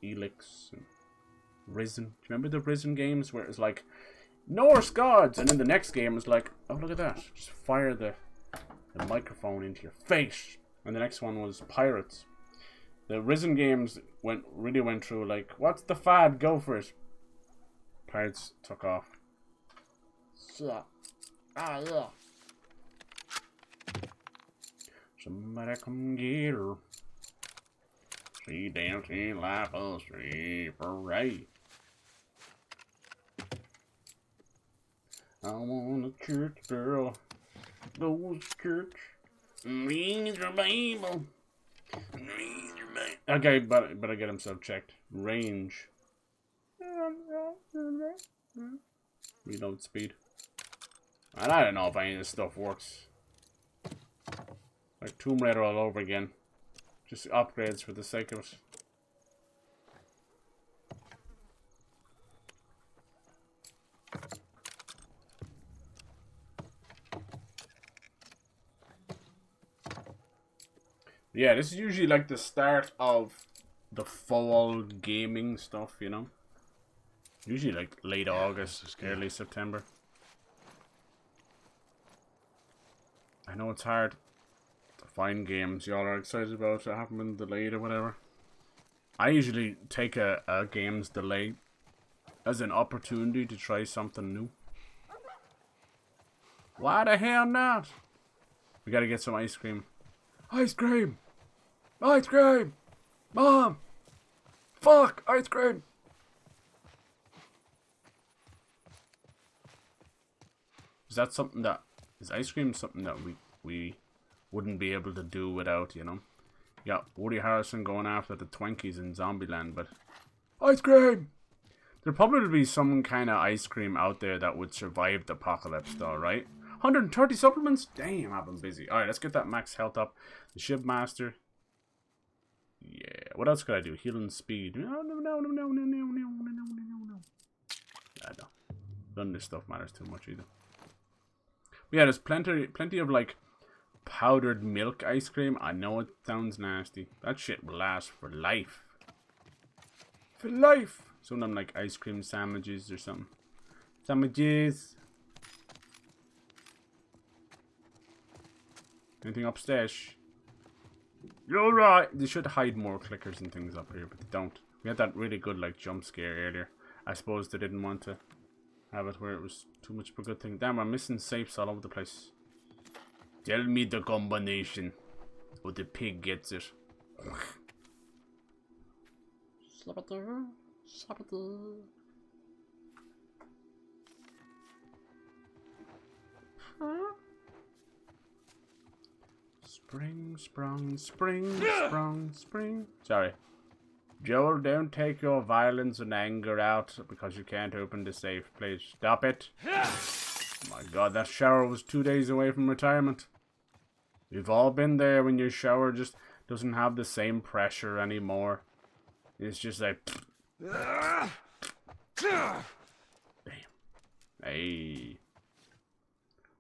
A: Elix and Risen. Do you remember the Risen games where it's like Norse gods, and then the next game is like, oh look at that, just fire the microphone into your face. And the next one was pirates. The Risen games really went through like, what's the fad? Go for it. Pirates took off.
I: Shit. Ah, yeah.
A: Somebody come get her. She dancing like a street parade. I want a church girl. Those church. Read your Bible. Read your Bible. Okay, but I get himself checked. Range. Reload speed. And I don't know if any of this stuff works. Like Tomb Raider all over again. Just upgrades for the sake of it. Yeah, this is usually like the start of the fall gaming stuff, you know? Usually like late August, early September. I know it's hard to find games y'all are excited about that haven't been delayed or whatever. I usually take a game's delay as an opportunity to try something new. Why the hell not? We gotta get some ice cream. Ice cream! Ice cream! Mom! Fuck! Ice cream! Is that something that... Is ice cream something that we wouldn't be able to do without, you know? Yeah, Woody Harrelson going after the Twinkies in Zombieland, but... Ice cream! There'd probably be some kind of ice cream out there that would survive the apocalypse though, right? 130 supplements? Damn, I've been busy. Alright, let's get that max health up. The Shipmaster. Yeah, what else could I do? Healing speed. No. I know. None of this stuff matters too much either. But yeah, there's plenty of like powdered milk ice cream. I know it sounds nasty. That shit will last for life. For life! Some of them like ice cream sandwiches or something. Sandwiches. Anything upstairs? You're right. They should hide more clickers and things up here, but they don't. We had that really good like jump scare earlier. I suppose they didn't want to have it where it was too much of a good thing. Damn, I'm missing safes all over the place. Tell me the combination. Or the pig gets it. Spring, sprung, spring, sprung, spring. Sorry. Joel, don't take your violence and anger out because you can't open the safe. Please stop it. Oh my god, that shower was 2 days away from retirement. We've all been there when your shower just doesn't have the same pressure anymore. It's just like... Damn. Hey.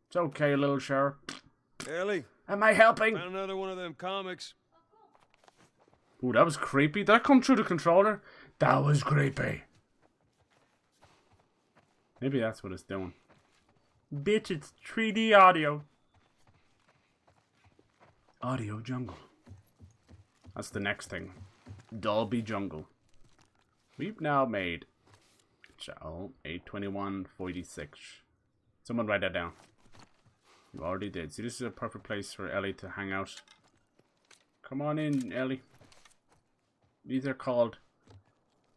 A: It's okay, little shower.
C: Ellie,
A: Am I helping?
C: found another one of them comics.
A: Ooh, that was creepy. Did that come through the controller? That was creepy. Maybe that's what it's doing. Bitch, it's 3D audio. Audio jungle. That's the next thing. Dolby jungle. We've now made... Oh, 821.46. Someone write that down. You already did. See, this is a perfect place for Ellie to hang out. Come on in, Ellie. These are called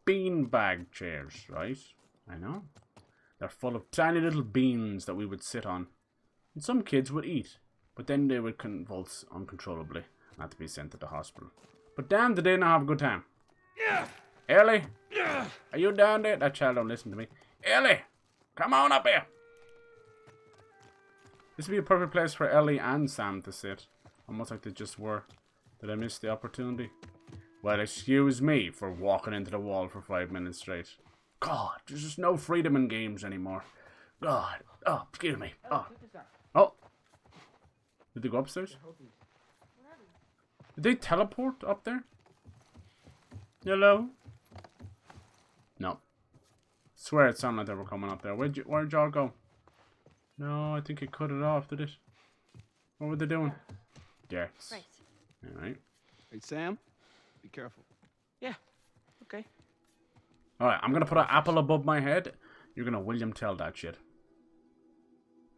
A: beanbag chairs, right? I know. They're full of tiny little beans that we would sit on. And some kids would eat. But then they would convulse uncontrollably and have to be sent to the hospital. But damn, did they not have a good time. Yeah. Ellie? Yeah. Are you down there? That child don't listen to me. Ellie! Come on up here! This would be a perfect place for Ellie and Sam to sit. Almost like they just were. Did I miss the opportunity? Well, excuse me for walking into the wall for 5 minutes straight. God, there's just no freedom in games anymore. God. Oh, excuse me. Oh. Oh. Did they go upstairs? Did they teleport up there? Hello? No. Swear it sounded like they were coming up there. Where'd y'all go? No, I think it cut it off, did it? What were they doing? Yes.
B: Right.
A: Alright.
H: Hey, Sam, be careful.
E: Yeah. Okay.
A: Alright, I'm gonna put an apple above my head. You're gonna William Tell that shit.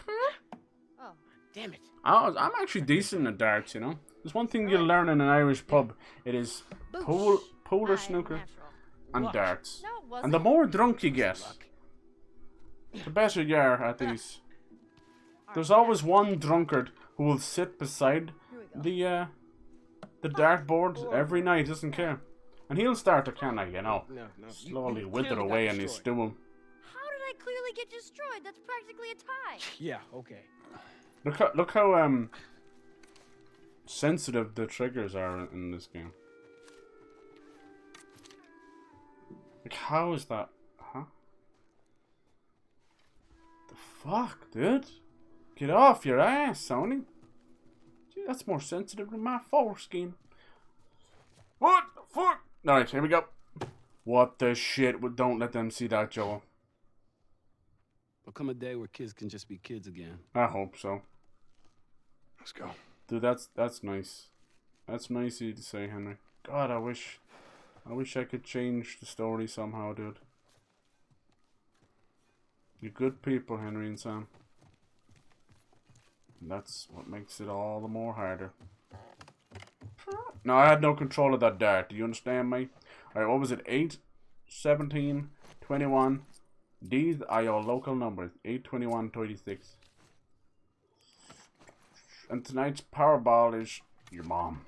B: Oh.
E: Damn it.
A: I'm actually decent at darts, you know. There's one thing you'll learn in an Irish pub. It is polar snooker
B: Natural.
A: and
E: Luck.
A: darts.
B: No, it wasn't.
A: And the more drunk you get, the better you are at these. There's always one drunkard who will sit beside the dartboard every night, doesn't care. And he'll start to kind of, you know, slowly wither away in his stool.
B: How did I clearly get destroyed? That's practically a tie.
F: Yeah, okay.
A: Look how sensitive the triggers are in this game. Like, how is that? Huh? The fuck, dude? Get off your ass, Sony. Gee, that's more sensitive than my foreskin. What the fuck? Alright, here we go. What the shit? Well, don't let them see that, Joel.
H: There'll come a day where kids can just be kids again.
A: I hope so.
C: Let's go.
A: Dude, that's nice. That's nice of you to say, Henry. God, I wish I could change the story somehow, dude. You're good people, Henry and Sam. And that's what makes it all the more harder. No, I had no control of that dart. Do you understand me? Alright, what was it? 8, 17, 21. These are your local numbers. 8, 21, 36. And tonight's Powerball is your mom.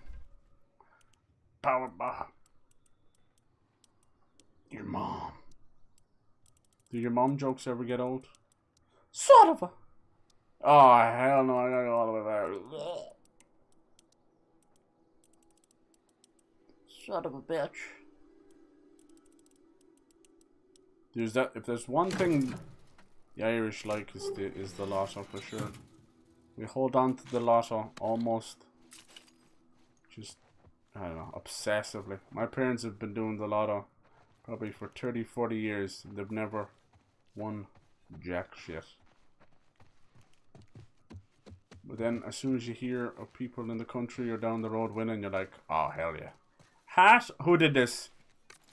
A: Powerball. Your mom. Do your mom jokes ever get old? Son of a... Oh, hell no, I gotta go all the way there. Son of a bitch. If there's one thing the Irish like is the lotto for sure. We hold on to the lotto almost just, I don't know, obsessively. My parents have been doing the lotto probably for 30, 40 years. They've never won jack shit. But then as soon as you hear of people in the country or down the road winning, you're like, oh hell yeah. Hat? Who did this?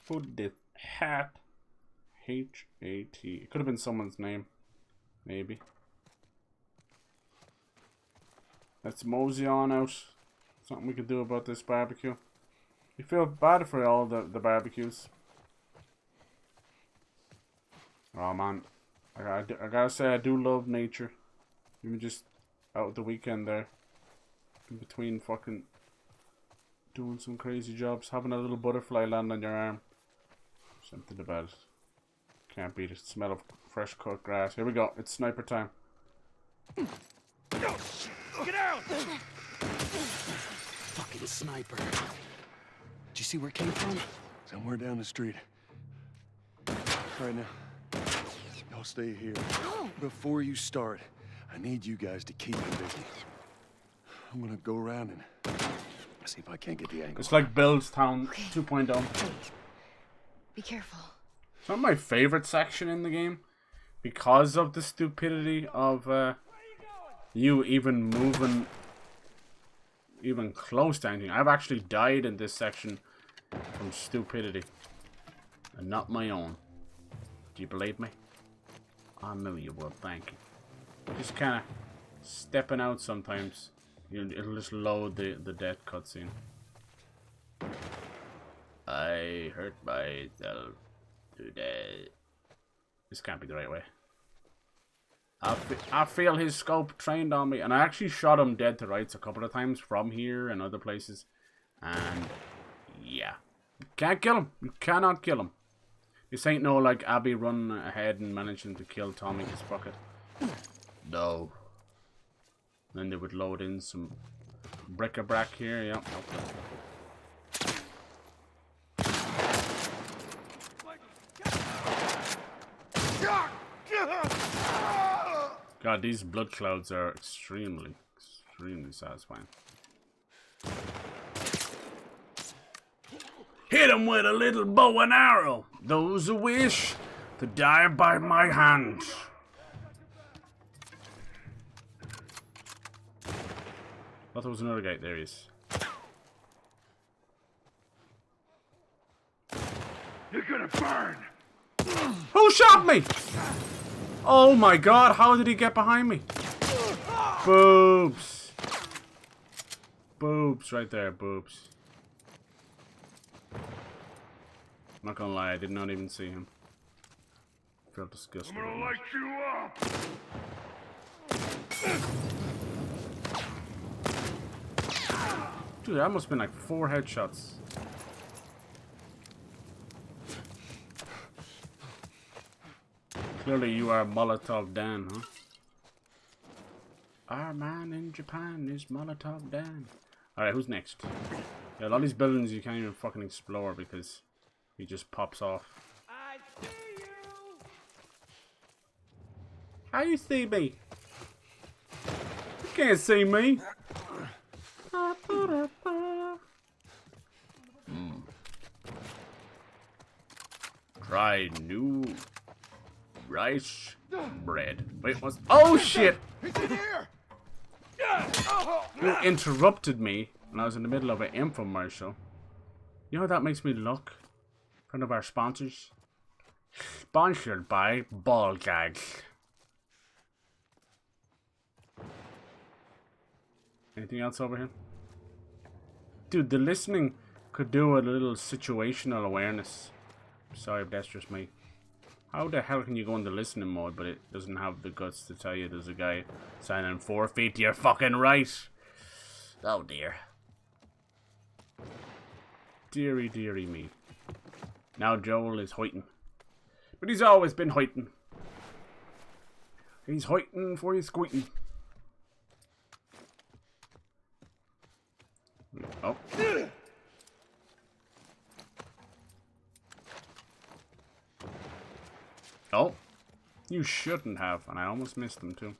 A: Who did this? Hat. H-A-T. It could have been someone's name. Maybe. Let's mosey on out. Something we can do about this barbecue. You feel bad for all the barbecues. Oh man, I gotta say I do love nature. Even just out the weekend there, in between fucking doing some crazy jobs, having a little butterfly land on your arm. Something about it. Can't beat it. Smell of fresh cut grass. Here we go. It's sniper time.
E: Get out!
H: Fucking sniper. Did you see where it came from?
C: Somewhere down the street. Right now, y'all stay here. Before you start, I need you guys to keep me busy. I'm gonna go around and see if I can't get the angle.
A: It's like Bill's Town 2.0.
B: Wait. Be careful.
A: It's not my favorite section in the game because of the stupidity of you even moving even close to anything. I've actually died in this section from stupidity and not my own. Do you believe me? I know you will, thank you. Just kind of stepping out sometimes. It'll just load the death cutscene. I hurt myself today. This can't be the right way. I feel his scope trained on me, and I actually shot him dead to rights a couple of times from here and other places. And yeah, you can't kill him. You cannot kill him. This ain't no like Abby running ahead and managing to kill Tommy his bucket. No. Then they would load in some bric-a-brac here. Yep. God, these blood clouds are extremely satisfying. Hit him with a little bow and arrow. Those who wish to die by my hand. I thought there was another guy. There he is.
C: You're gonna burn!
A: Who shot me? Oh my god, how did he get behind me? Boobs. Boobs right there, boobs. I'm not gonna lie, I did not even see him. I felt disgusted.
C: I'm gonna light you up!
A: Dude, that must have been like 4 headshots. Clearly you are Molotov Dan, huh? Our man in Japan is Molotov Dan. Alright, who's next? Yeah, a lot of these buildings you can't even fucking explore because he just pops off.
E: I see you!
A: How you see me? You can't see me. Try new rice bread. Wait, what's... Oh shit!
C: He's in here!
A: You interrupted me when I was in the middle of an infomercial. You know how that makes me look? One of our sponsors. Sponsored by Ball Gags. Anything else over here? Dude, the listening could do a little situational awareness. Sorry if that's just me. How the hell can you go into listening mode, but it doesn't have the guts to tell you there's a guy standing 4 feet to your fucking right? Oh dear. Deary, deary me. Now Joel is hoiting. But he's always been hoiting. He's hoiting for he's squeaking. Oh. Oh. You shouldn't have, and I almost missed them too.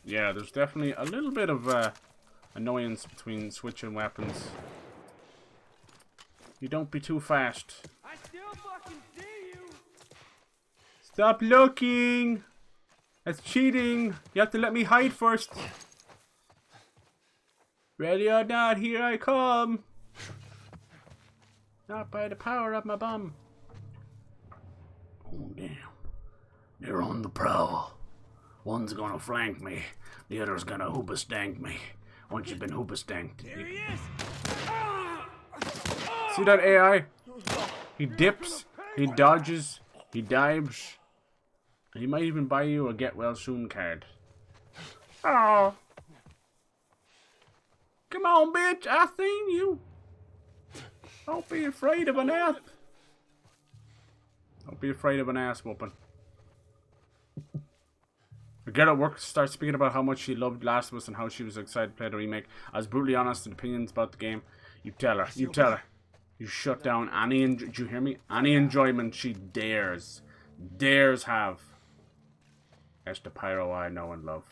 A: Yeah, there's definitely a little bit of annoyance between switching weapons. You don't be too fast.
E: I still fucking see you!
A: Stop looking! That's cheating! You have to let me hide first. Ready or not, here I come! Not by the power of my bum. Oh, damn.
I: They're on the prowl. One's gonna flank me, the other's gonna hoopa-stank me. Once you've been hoopa-stanked.
E: Here he is!
A: See that AI? He dips, he dodges, he dives. And he might even buy you a get well soon card. Oh. Come on, bitch, I seen you. Don't be afraid of an ass. Don't be afraid of an ass whooping. The girl at work starts speaking about how much she loved Last of Us and how she was excited to play the remake. I was brutally honest in opinions about the game. You tell her. You tell her. You shut down any, do you hear me? Any enjoyment she dares have. That's the pyro I know and love.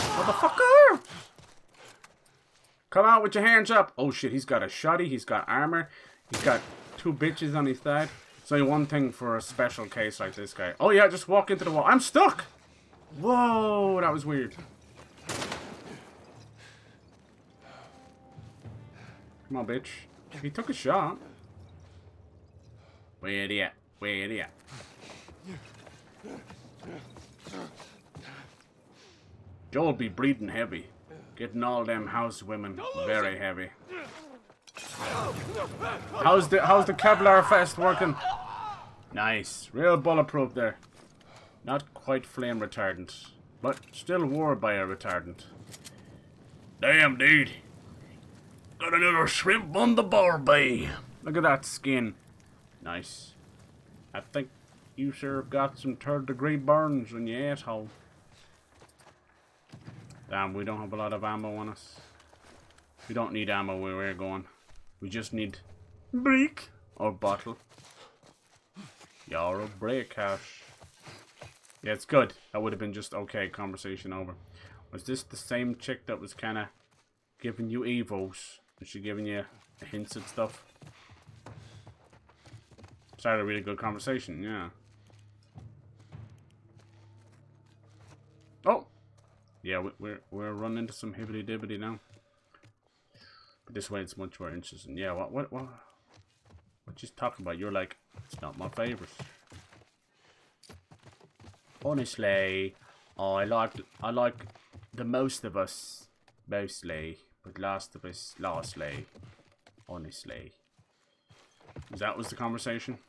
A: Motherfucker! Come out with your hands up. Oh shit, he's got a shotty, he's got armor, he's got 2 bitches on his side. It's only one thing for a special case like this guy. Oh yeah, just walk into the wall. I'm stuck! Whoa, that was weird. Come on, bitch. He took a shot. Where you at? Where you at? Joe'll be breathing heavy. Getting all them house women very heavy. How's the Kevlar vest working? Nice. Real bulletproof there. Not quite flame retardant, but still war bio retardant.
I: Damn, dude. Got another shrimp on the barbie.
A: Look at that skin. Nice. I think you sure have got some 3rd-degree burns on your asshole. Damn, we don't have a lot of ammo on us. We don't need ammo where we're going. We just need brick or bottle. You're a break hash. Yeah, it's good. That would have been just okay. Conversation over. Was this the same chick that was kind of giving you evos? Was she giving you hints at stuff? Started a really good conversation, yeah. Oh! Yeah, we're running into some hibbity-dibbity now. But this way it's much more interesting. Yeah, what you talking about? You're like, it's not my favorite. Honestly, I like the Most of Us mostly, but Last of Us lastly. Honestly. That was the conversation?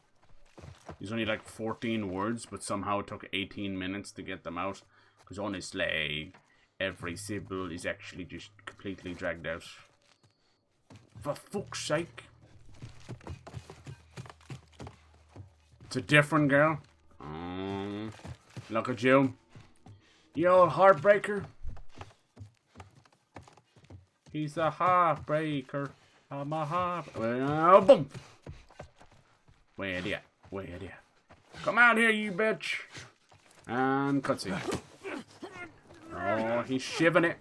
A: There's only like 14 words, but somehow it took 18 minutes to get them out. Because honestly, every syllable is actually just completely dragged out. For fuck's sake. It's a different girl. Look at you. You old heartbreaker. He's a heartbreaker. I'm a heart. Oh, boom. Where you at? Where you at? Come out here, you bitch. And cutscene. Oh, he's shivving it.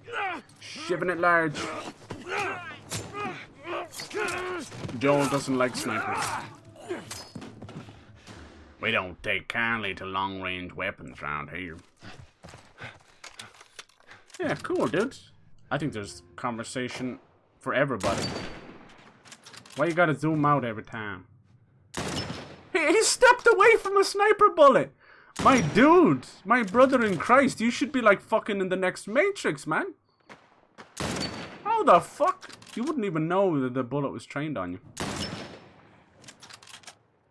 A: Shivving it large. Joel doesn't like snipers. We don't take kindly to long-range weapons around here. Yeah, cool, dude. I think there's conversation for everybody. Why you gotta zoom out every time? He stepped away from a sniper bullet! My dude! My brother in Christ, you should be like fucking in the next Matrix, man! How the fuck? You wouldn't even know that the bullet was trained on you.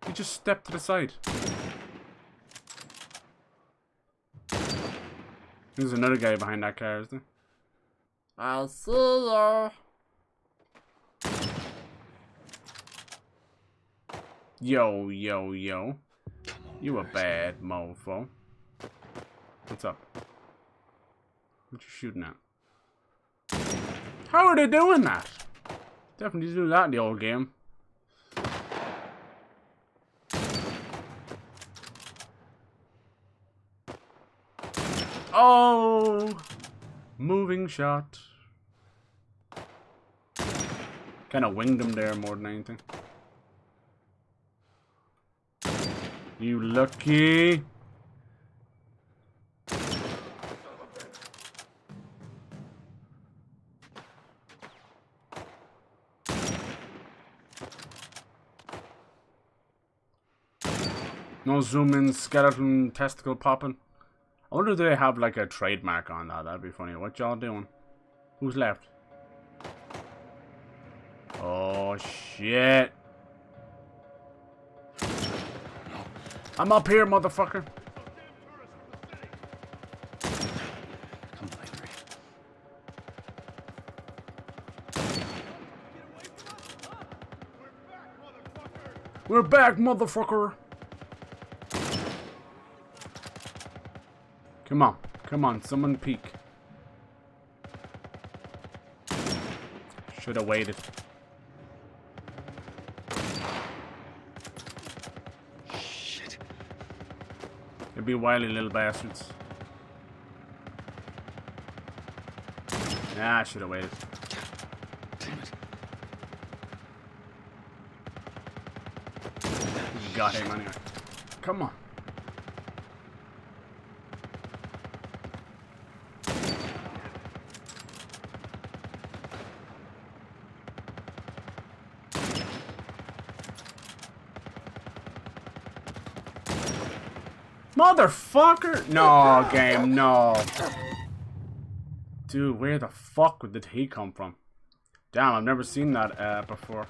A: You just stepped to the side. There's another guy behind that car, isn't there? I'll see ya. Yo, yo, yo. You a bad mofo. What's up? What you shooting at? How are they doing that? Definitely do that in the old game. Oh! Moving shot. Kind of winged him there more than anything. You lucky. No zoom in, skeleton testicle popping. I wonder if they have like a trademark on that. That'd be funny. What y'all doing? Who's left? Oh shit. I'm up here, motherfucker.
C: Come on, Henry.
A: We're back, motherfucker. Come on. Come on, someone peek. Should have waited.
C: Shit.
A: They'd be wily little bastards. Nah, I should have waited.
C: Damn it.
A: You got him anyway. Come on. Motherfucker! No, game, no. Dude, where the fuck did he come from? Damn, I've never seen that before.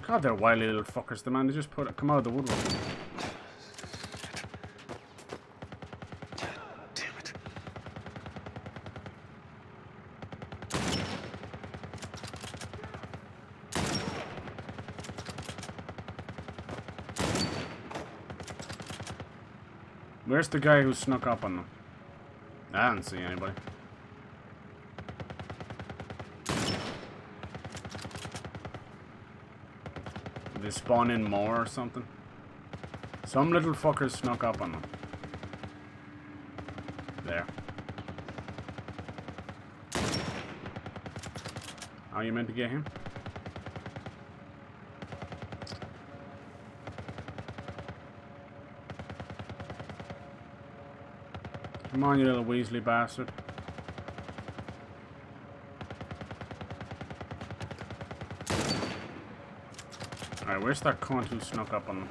A: God, they're wily little fuckers. The man, they just come out of the woodwork.
C: Damn it.
A: Where's the guy who snuck up on them? I didn't see anybody. Did they spawn in more or something? Some little fuckers snuck up on them. There. How you meant to get him? Come on, you little Weasley bastard. Alright, where's that cunt who snuck up on them?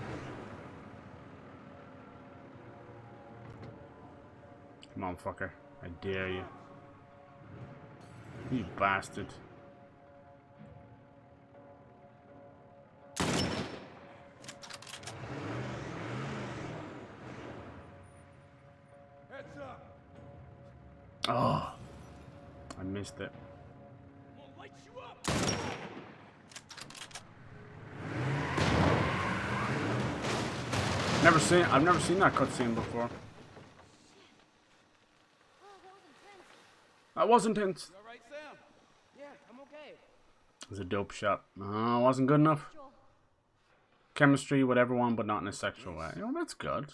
A: Come on, fucker. I dare you. You bastard. Oh, I missed it. I've never seen that cutscene before. That was intense.
E: You all right, Sam?
F: Yeah, I'm okay.
A: It was a dope shot. Oh, wasn't good enough. Chemistry with everyone, but not in a sexual way. Oh, that's good.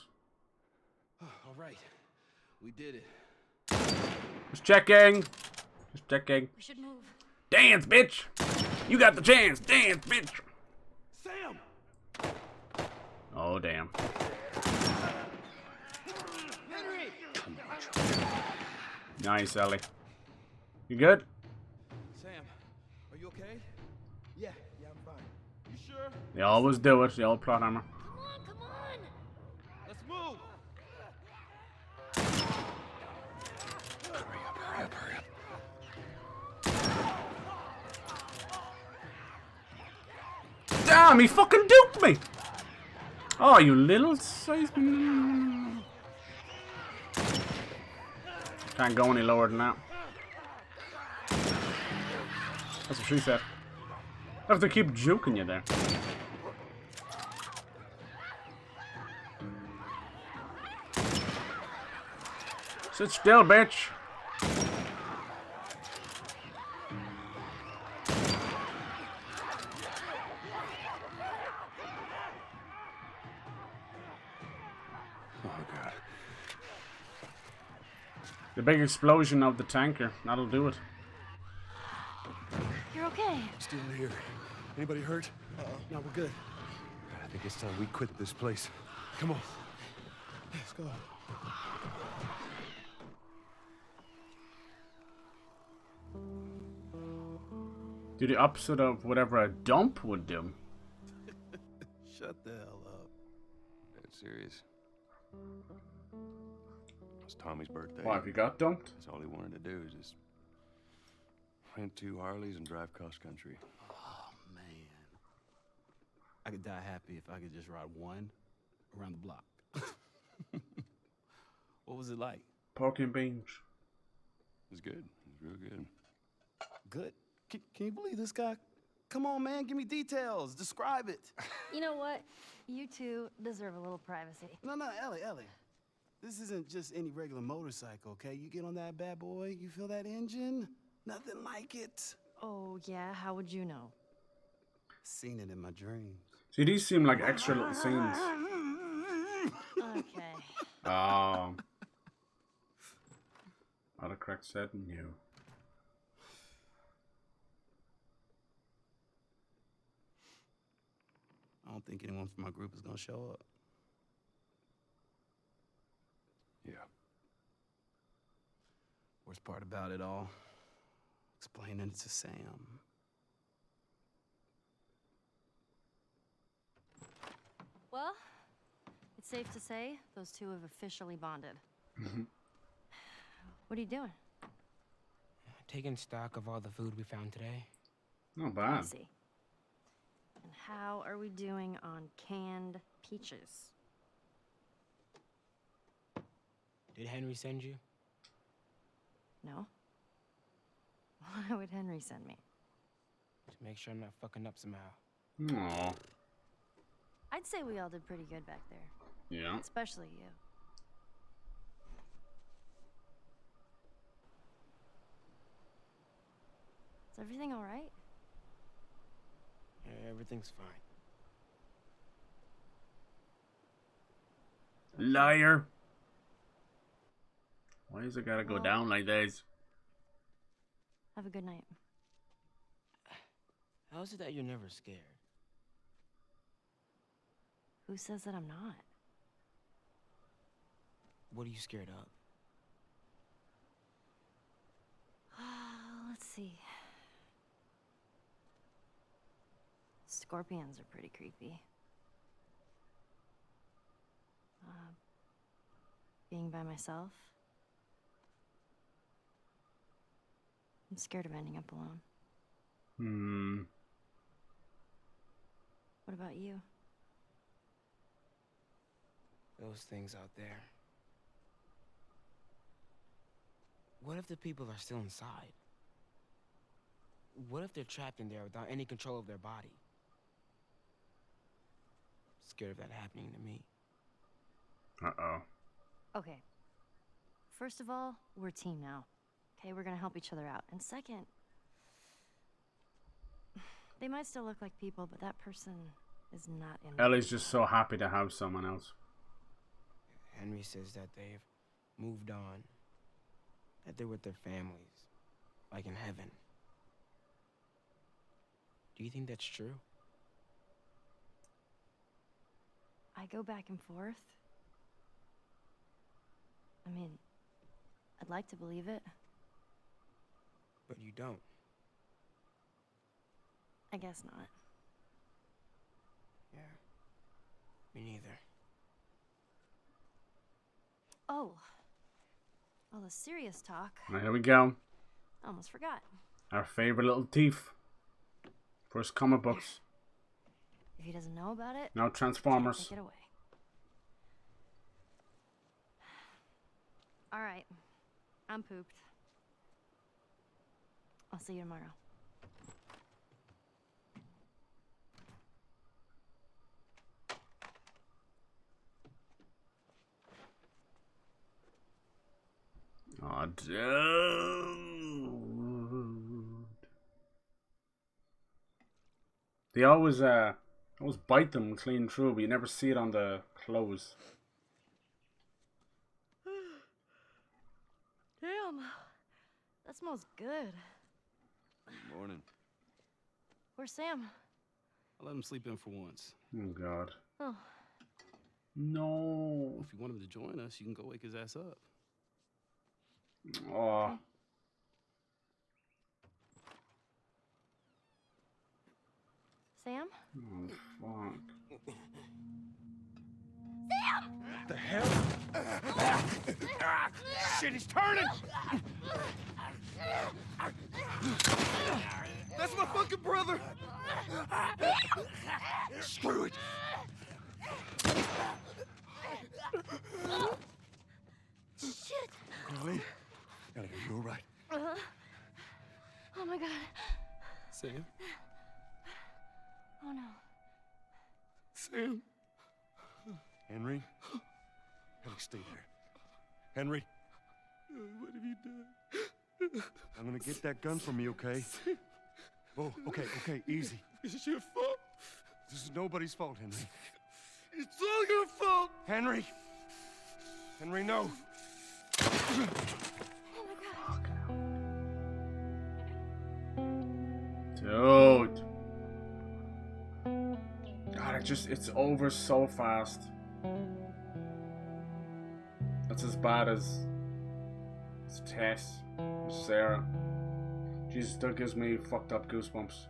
H: All right. We did it.
A: Just checking. Just checking.
B: We should move.
A: Dance, bitch. You got the chance. Dance, bitch.
E: Sam!
A: Oh, damn.
E: Henry!
A: Nice, Ellie. You good?
E: Sam, are you okay?
F: Yeah, I'm fine.
E: You sure?
A: They always do it. The old plot armor.
B: Come on!
E: Let's move!
C: Hurry up.
A: Damn, he fucking duped me. Oh, you little size. Can't go any lower than that. That's what she said. I have to keep juking you there. Sit still, bitch.
C: Oh, God.
A: The big explosion of the tanker. That'll do it.
B: You're okay.
C: Still here. Anybody hurt?
H: No, we're good.
C: I think it's time we quit this place. Come on.
H: Let's go.
A: Do the opposite of whatever a dump would do.
H: Shut the hell up.
C: serious. It's Tommy's birthday.
A: Why, have you got dumped?
C: That's all he wanted to do is just rent 2 Harleys and drive cross country.
H: Oh, man. I could die happy if I could just ride one around the block. What was it like?
A: Pork and beans.
C: It was good. It was real good.
H: Good. Can you believe this guy? Come on, man, give me details. Describe it.
B: You know what? You two deserve a little privacy.
H: No, Ellie. This isn't just any regular motorcycle, okay? You get on that bad boy, you feel that engine? Nothing like it.
B: Oh, yeah? How would you know?
H: Seen it in my dreams.
A: See, these seem like extra little scenes.
B: Okay.
A: Autocorrect said no.
H: I don't think anyone from my group is gonna show up.
C: Yeah.
H: Worst part about it all, explaining it to Sam.
B: Well, it's safe to say those two have officially bonded. What are you doing?
J: Taking stock of all the food we found today.
A: Not
B: I
A: bad.
B: see. And how are we doing on canned peaches?
J: Did Henry send you?
B: No? Why would Henry send me?
J: To make sure I'm not fucking up somehow.
A: Aw.
B: I'd say we all did pretty good back there.
A: Yeah.
B: Especially you. Is everything all right?
J: Yeah, everything's fine.
A: Liar. Why is it gotta go
B: Well-
A: down like this?
B: Have a good night.
J: How is it that you're never scared?
B: Who says that I'm not?
J: What are you scared of?
B: Let's see. Scorpions are pretty creepy. Being by myself. I'm scared of ending up alone. What about you?
J: Those things out there. What if the people are still inside? What if they're trapped in there without any control of their body? Scared of that happening to me.
A: Uh-oh.
B: Okay. First of all, we're a team now. Okay, we're gonna help each other out. And second, they might still look like people, but that person is not in.
A: Ellie's just so happy to have someone else.
J: Henry says that they've moved on. That they're with their families. Like in heaven. Do you think that's true?
B: I go back and forth. I mean, I'd like to believe it.
J: But you don't.
B: I guess not.
J: Yeah. Me neither.
B: Oh. All the serious talk.
A: Now, here we go.
B: I almost forgot.
A: Our favorite little thief. First comic books.
B: If he doesn't know about it,
A: Now Transformers.
B: take it away. All right. I'm pooped. I'll see you tomorrow.
A: Oh, dude. They always bite them clean through, but you never see it on the clothes.
B: Damn. That smells good.
C: Good morning.
B: Where's Sam?
H: I'll let him sleep in for once.
A: Oh, God.
B: Oh.
A: No.
H: If you want him to join us, you can go wake his ass up.
A: Oh.
B: Sam?
A: Oh, fuck.
C: The hell? Shit, he's turning!
E: That's my fucking brother!
C: Screw it!
B: Shit!
C: Ellie? Ellie, are you alright?
B: Oh my god.
H: Sam?
B: Oh no.
H: Sam?
C: Henry? Ellie, stay there. Henry?
H: What have you done?
C: I'm gonna get that gun from you, okay? Oh, okay, easy.
H: It's your fault.
C: This is nobody's fault, Henry.
H: It's all your fault.
C: Henry! Henry, no!
B: Oh my god.
A: Dude. God, it's over so fast. That's as bad as Tess, as Sarah. Jesus, that gives me fucked up goosebumps.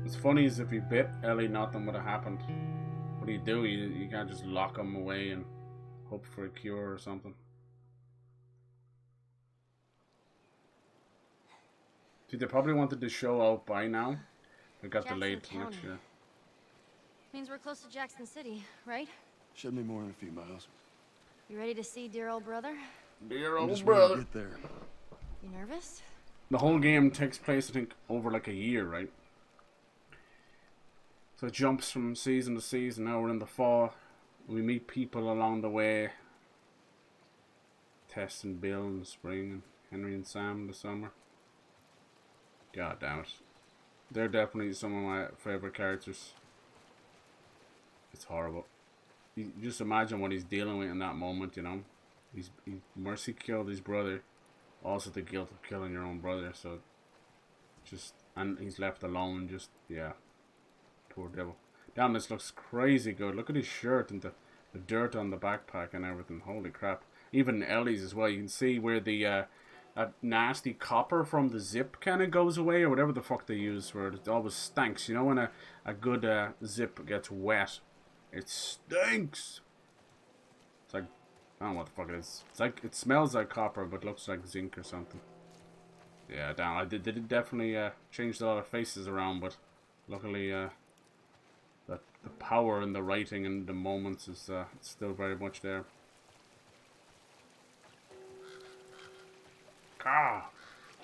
A: What's funny is if he bit Ellie, nothing would have happened. What do you do? You can't just lock him away and hope for a cure or something. See, they probably wanted the show out by now. It got
B: Jackson
A: delayed to
B: County.
A: next year.
B: Means we're close to Jackson City, right?
C: Should be more than a few miles.
B: You ready to see dear old brother?
A: Dear
C: I'm
A: old
C: just waiting to
A: brother.
C: get there.
B: You nervous?
A: The whole game takes place, I think, over like a year, right? So it jumps from season to season. Now we're in the fall. We meet people along the way. Tess and Bill in the spring, and Henry and Sam in the summer. God damn it. They're definitely some of my favourite characters. It's horrible. You just imagine what he's dealing with in that moment, you know. He mercy killed his brother. Also the guilt of killing your own brother, so just, and he's left alone, just, yeah. Poor devil. Damn, this looks crazy good. Look at his shirt and the dirt on the backpack and everything. Holy crap. Even Ellie's as well. You can see where the that nasty copper from the zip kind of goes away, or whatever the fuck they use, where it always stinks. You know when a good zip gets wet, it stinks. It's like, I don't know what the fuck it is. It's like, it smells like copper, but looks like zinc or something. Yeah, damn, they did definitely changed a lot of faces around, but luckily that the power in the writing and the moments is still very much there. Ah,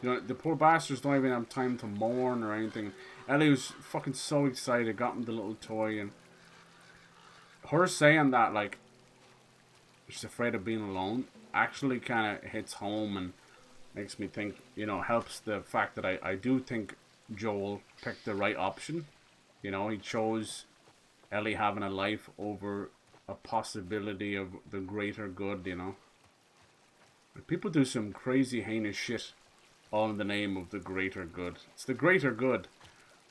A: you know, the poor bastards don't even have time to mourn or anything. Ellie was fucking so excited, got him the little toy, and her saying that, like, she's afraid of being alone, actually kind of hits home and makes me think, you know, helps the fact that I do think Joel picked the right option. You know, he chose Ellie having a life over a possibility of the greater good, you know. People do some crazy heinous shit all in the name of the greater good. It's the greater good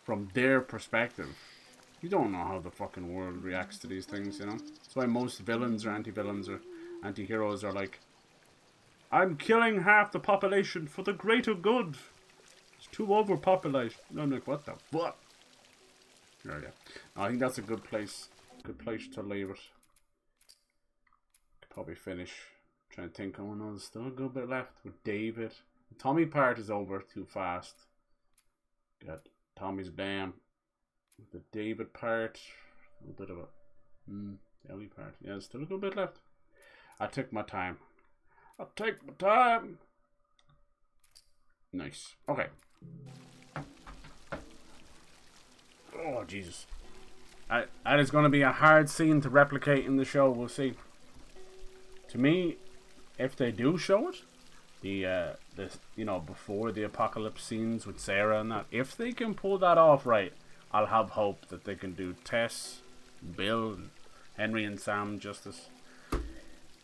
A: from their perspective. You don't know how the fucking world reacts to these things, you know. That's why most villains or anti-villains or anti-heroes are like, I'm killing half the population for the greater good. It's too overpopulated. And I'm like, what the fuck? Oh, yeah. I think that's a good place to leave it. Could probably finish. Trying to think, oh no, there's still a good bit left with David. The Tommy part is over too fast. Got Tommy's damn. The David part, a little bit of a Ellie part. Yeah, there's still a good bit left. I took my time. I'll take my time. Nice. Okay. Oh Jesus. That is going to be a hard scene to replicate in the show. We'll see. To me, if they do show it, the you know, before the apocalypse scenes with Sarah and that, if they can pull that off right, I'll have hope that they can do Tess, Bill, and Henry and Sam justice.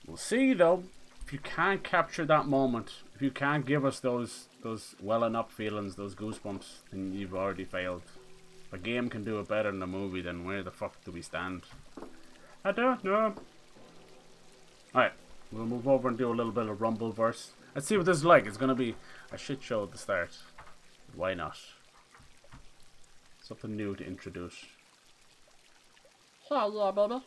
A: We'll see though. If you can't capture that moment, if you can't give us those welling up feelings, those goosebumps, then you've already failed. If a game can do it better than a movie, then where the fuck do we stand? I don't know. Alright, we'll move over and do a little bit of Rumbleverse. Let's see what this is like. It's going to be a shit show at the start. Why not? Something new to introduce.
K: Hell yeah, baby.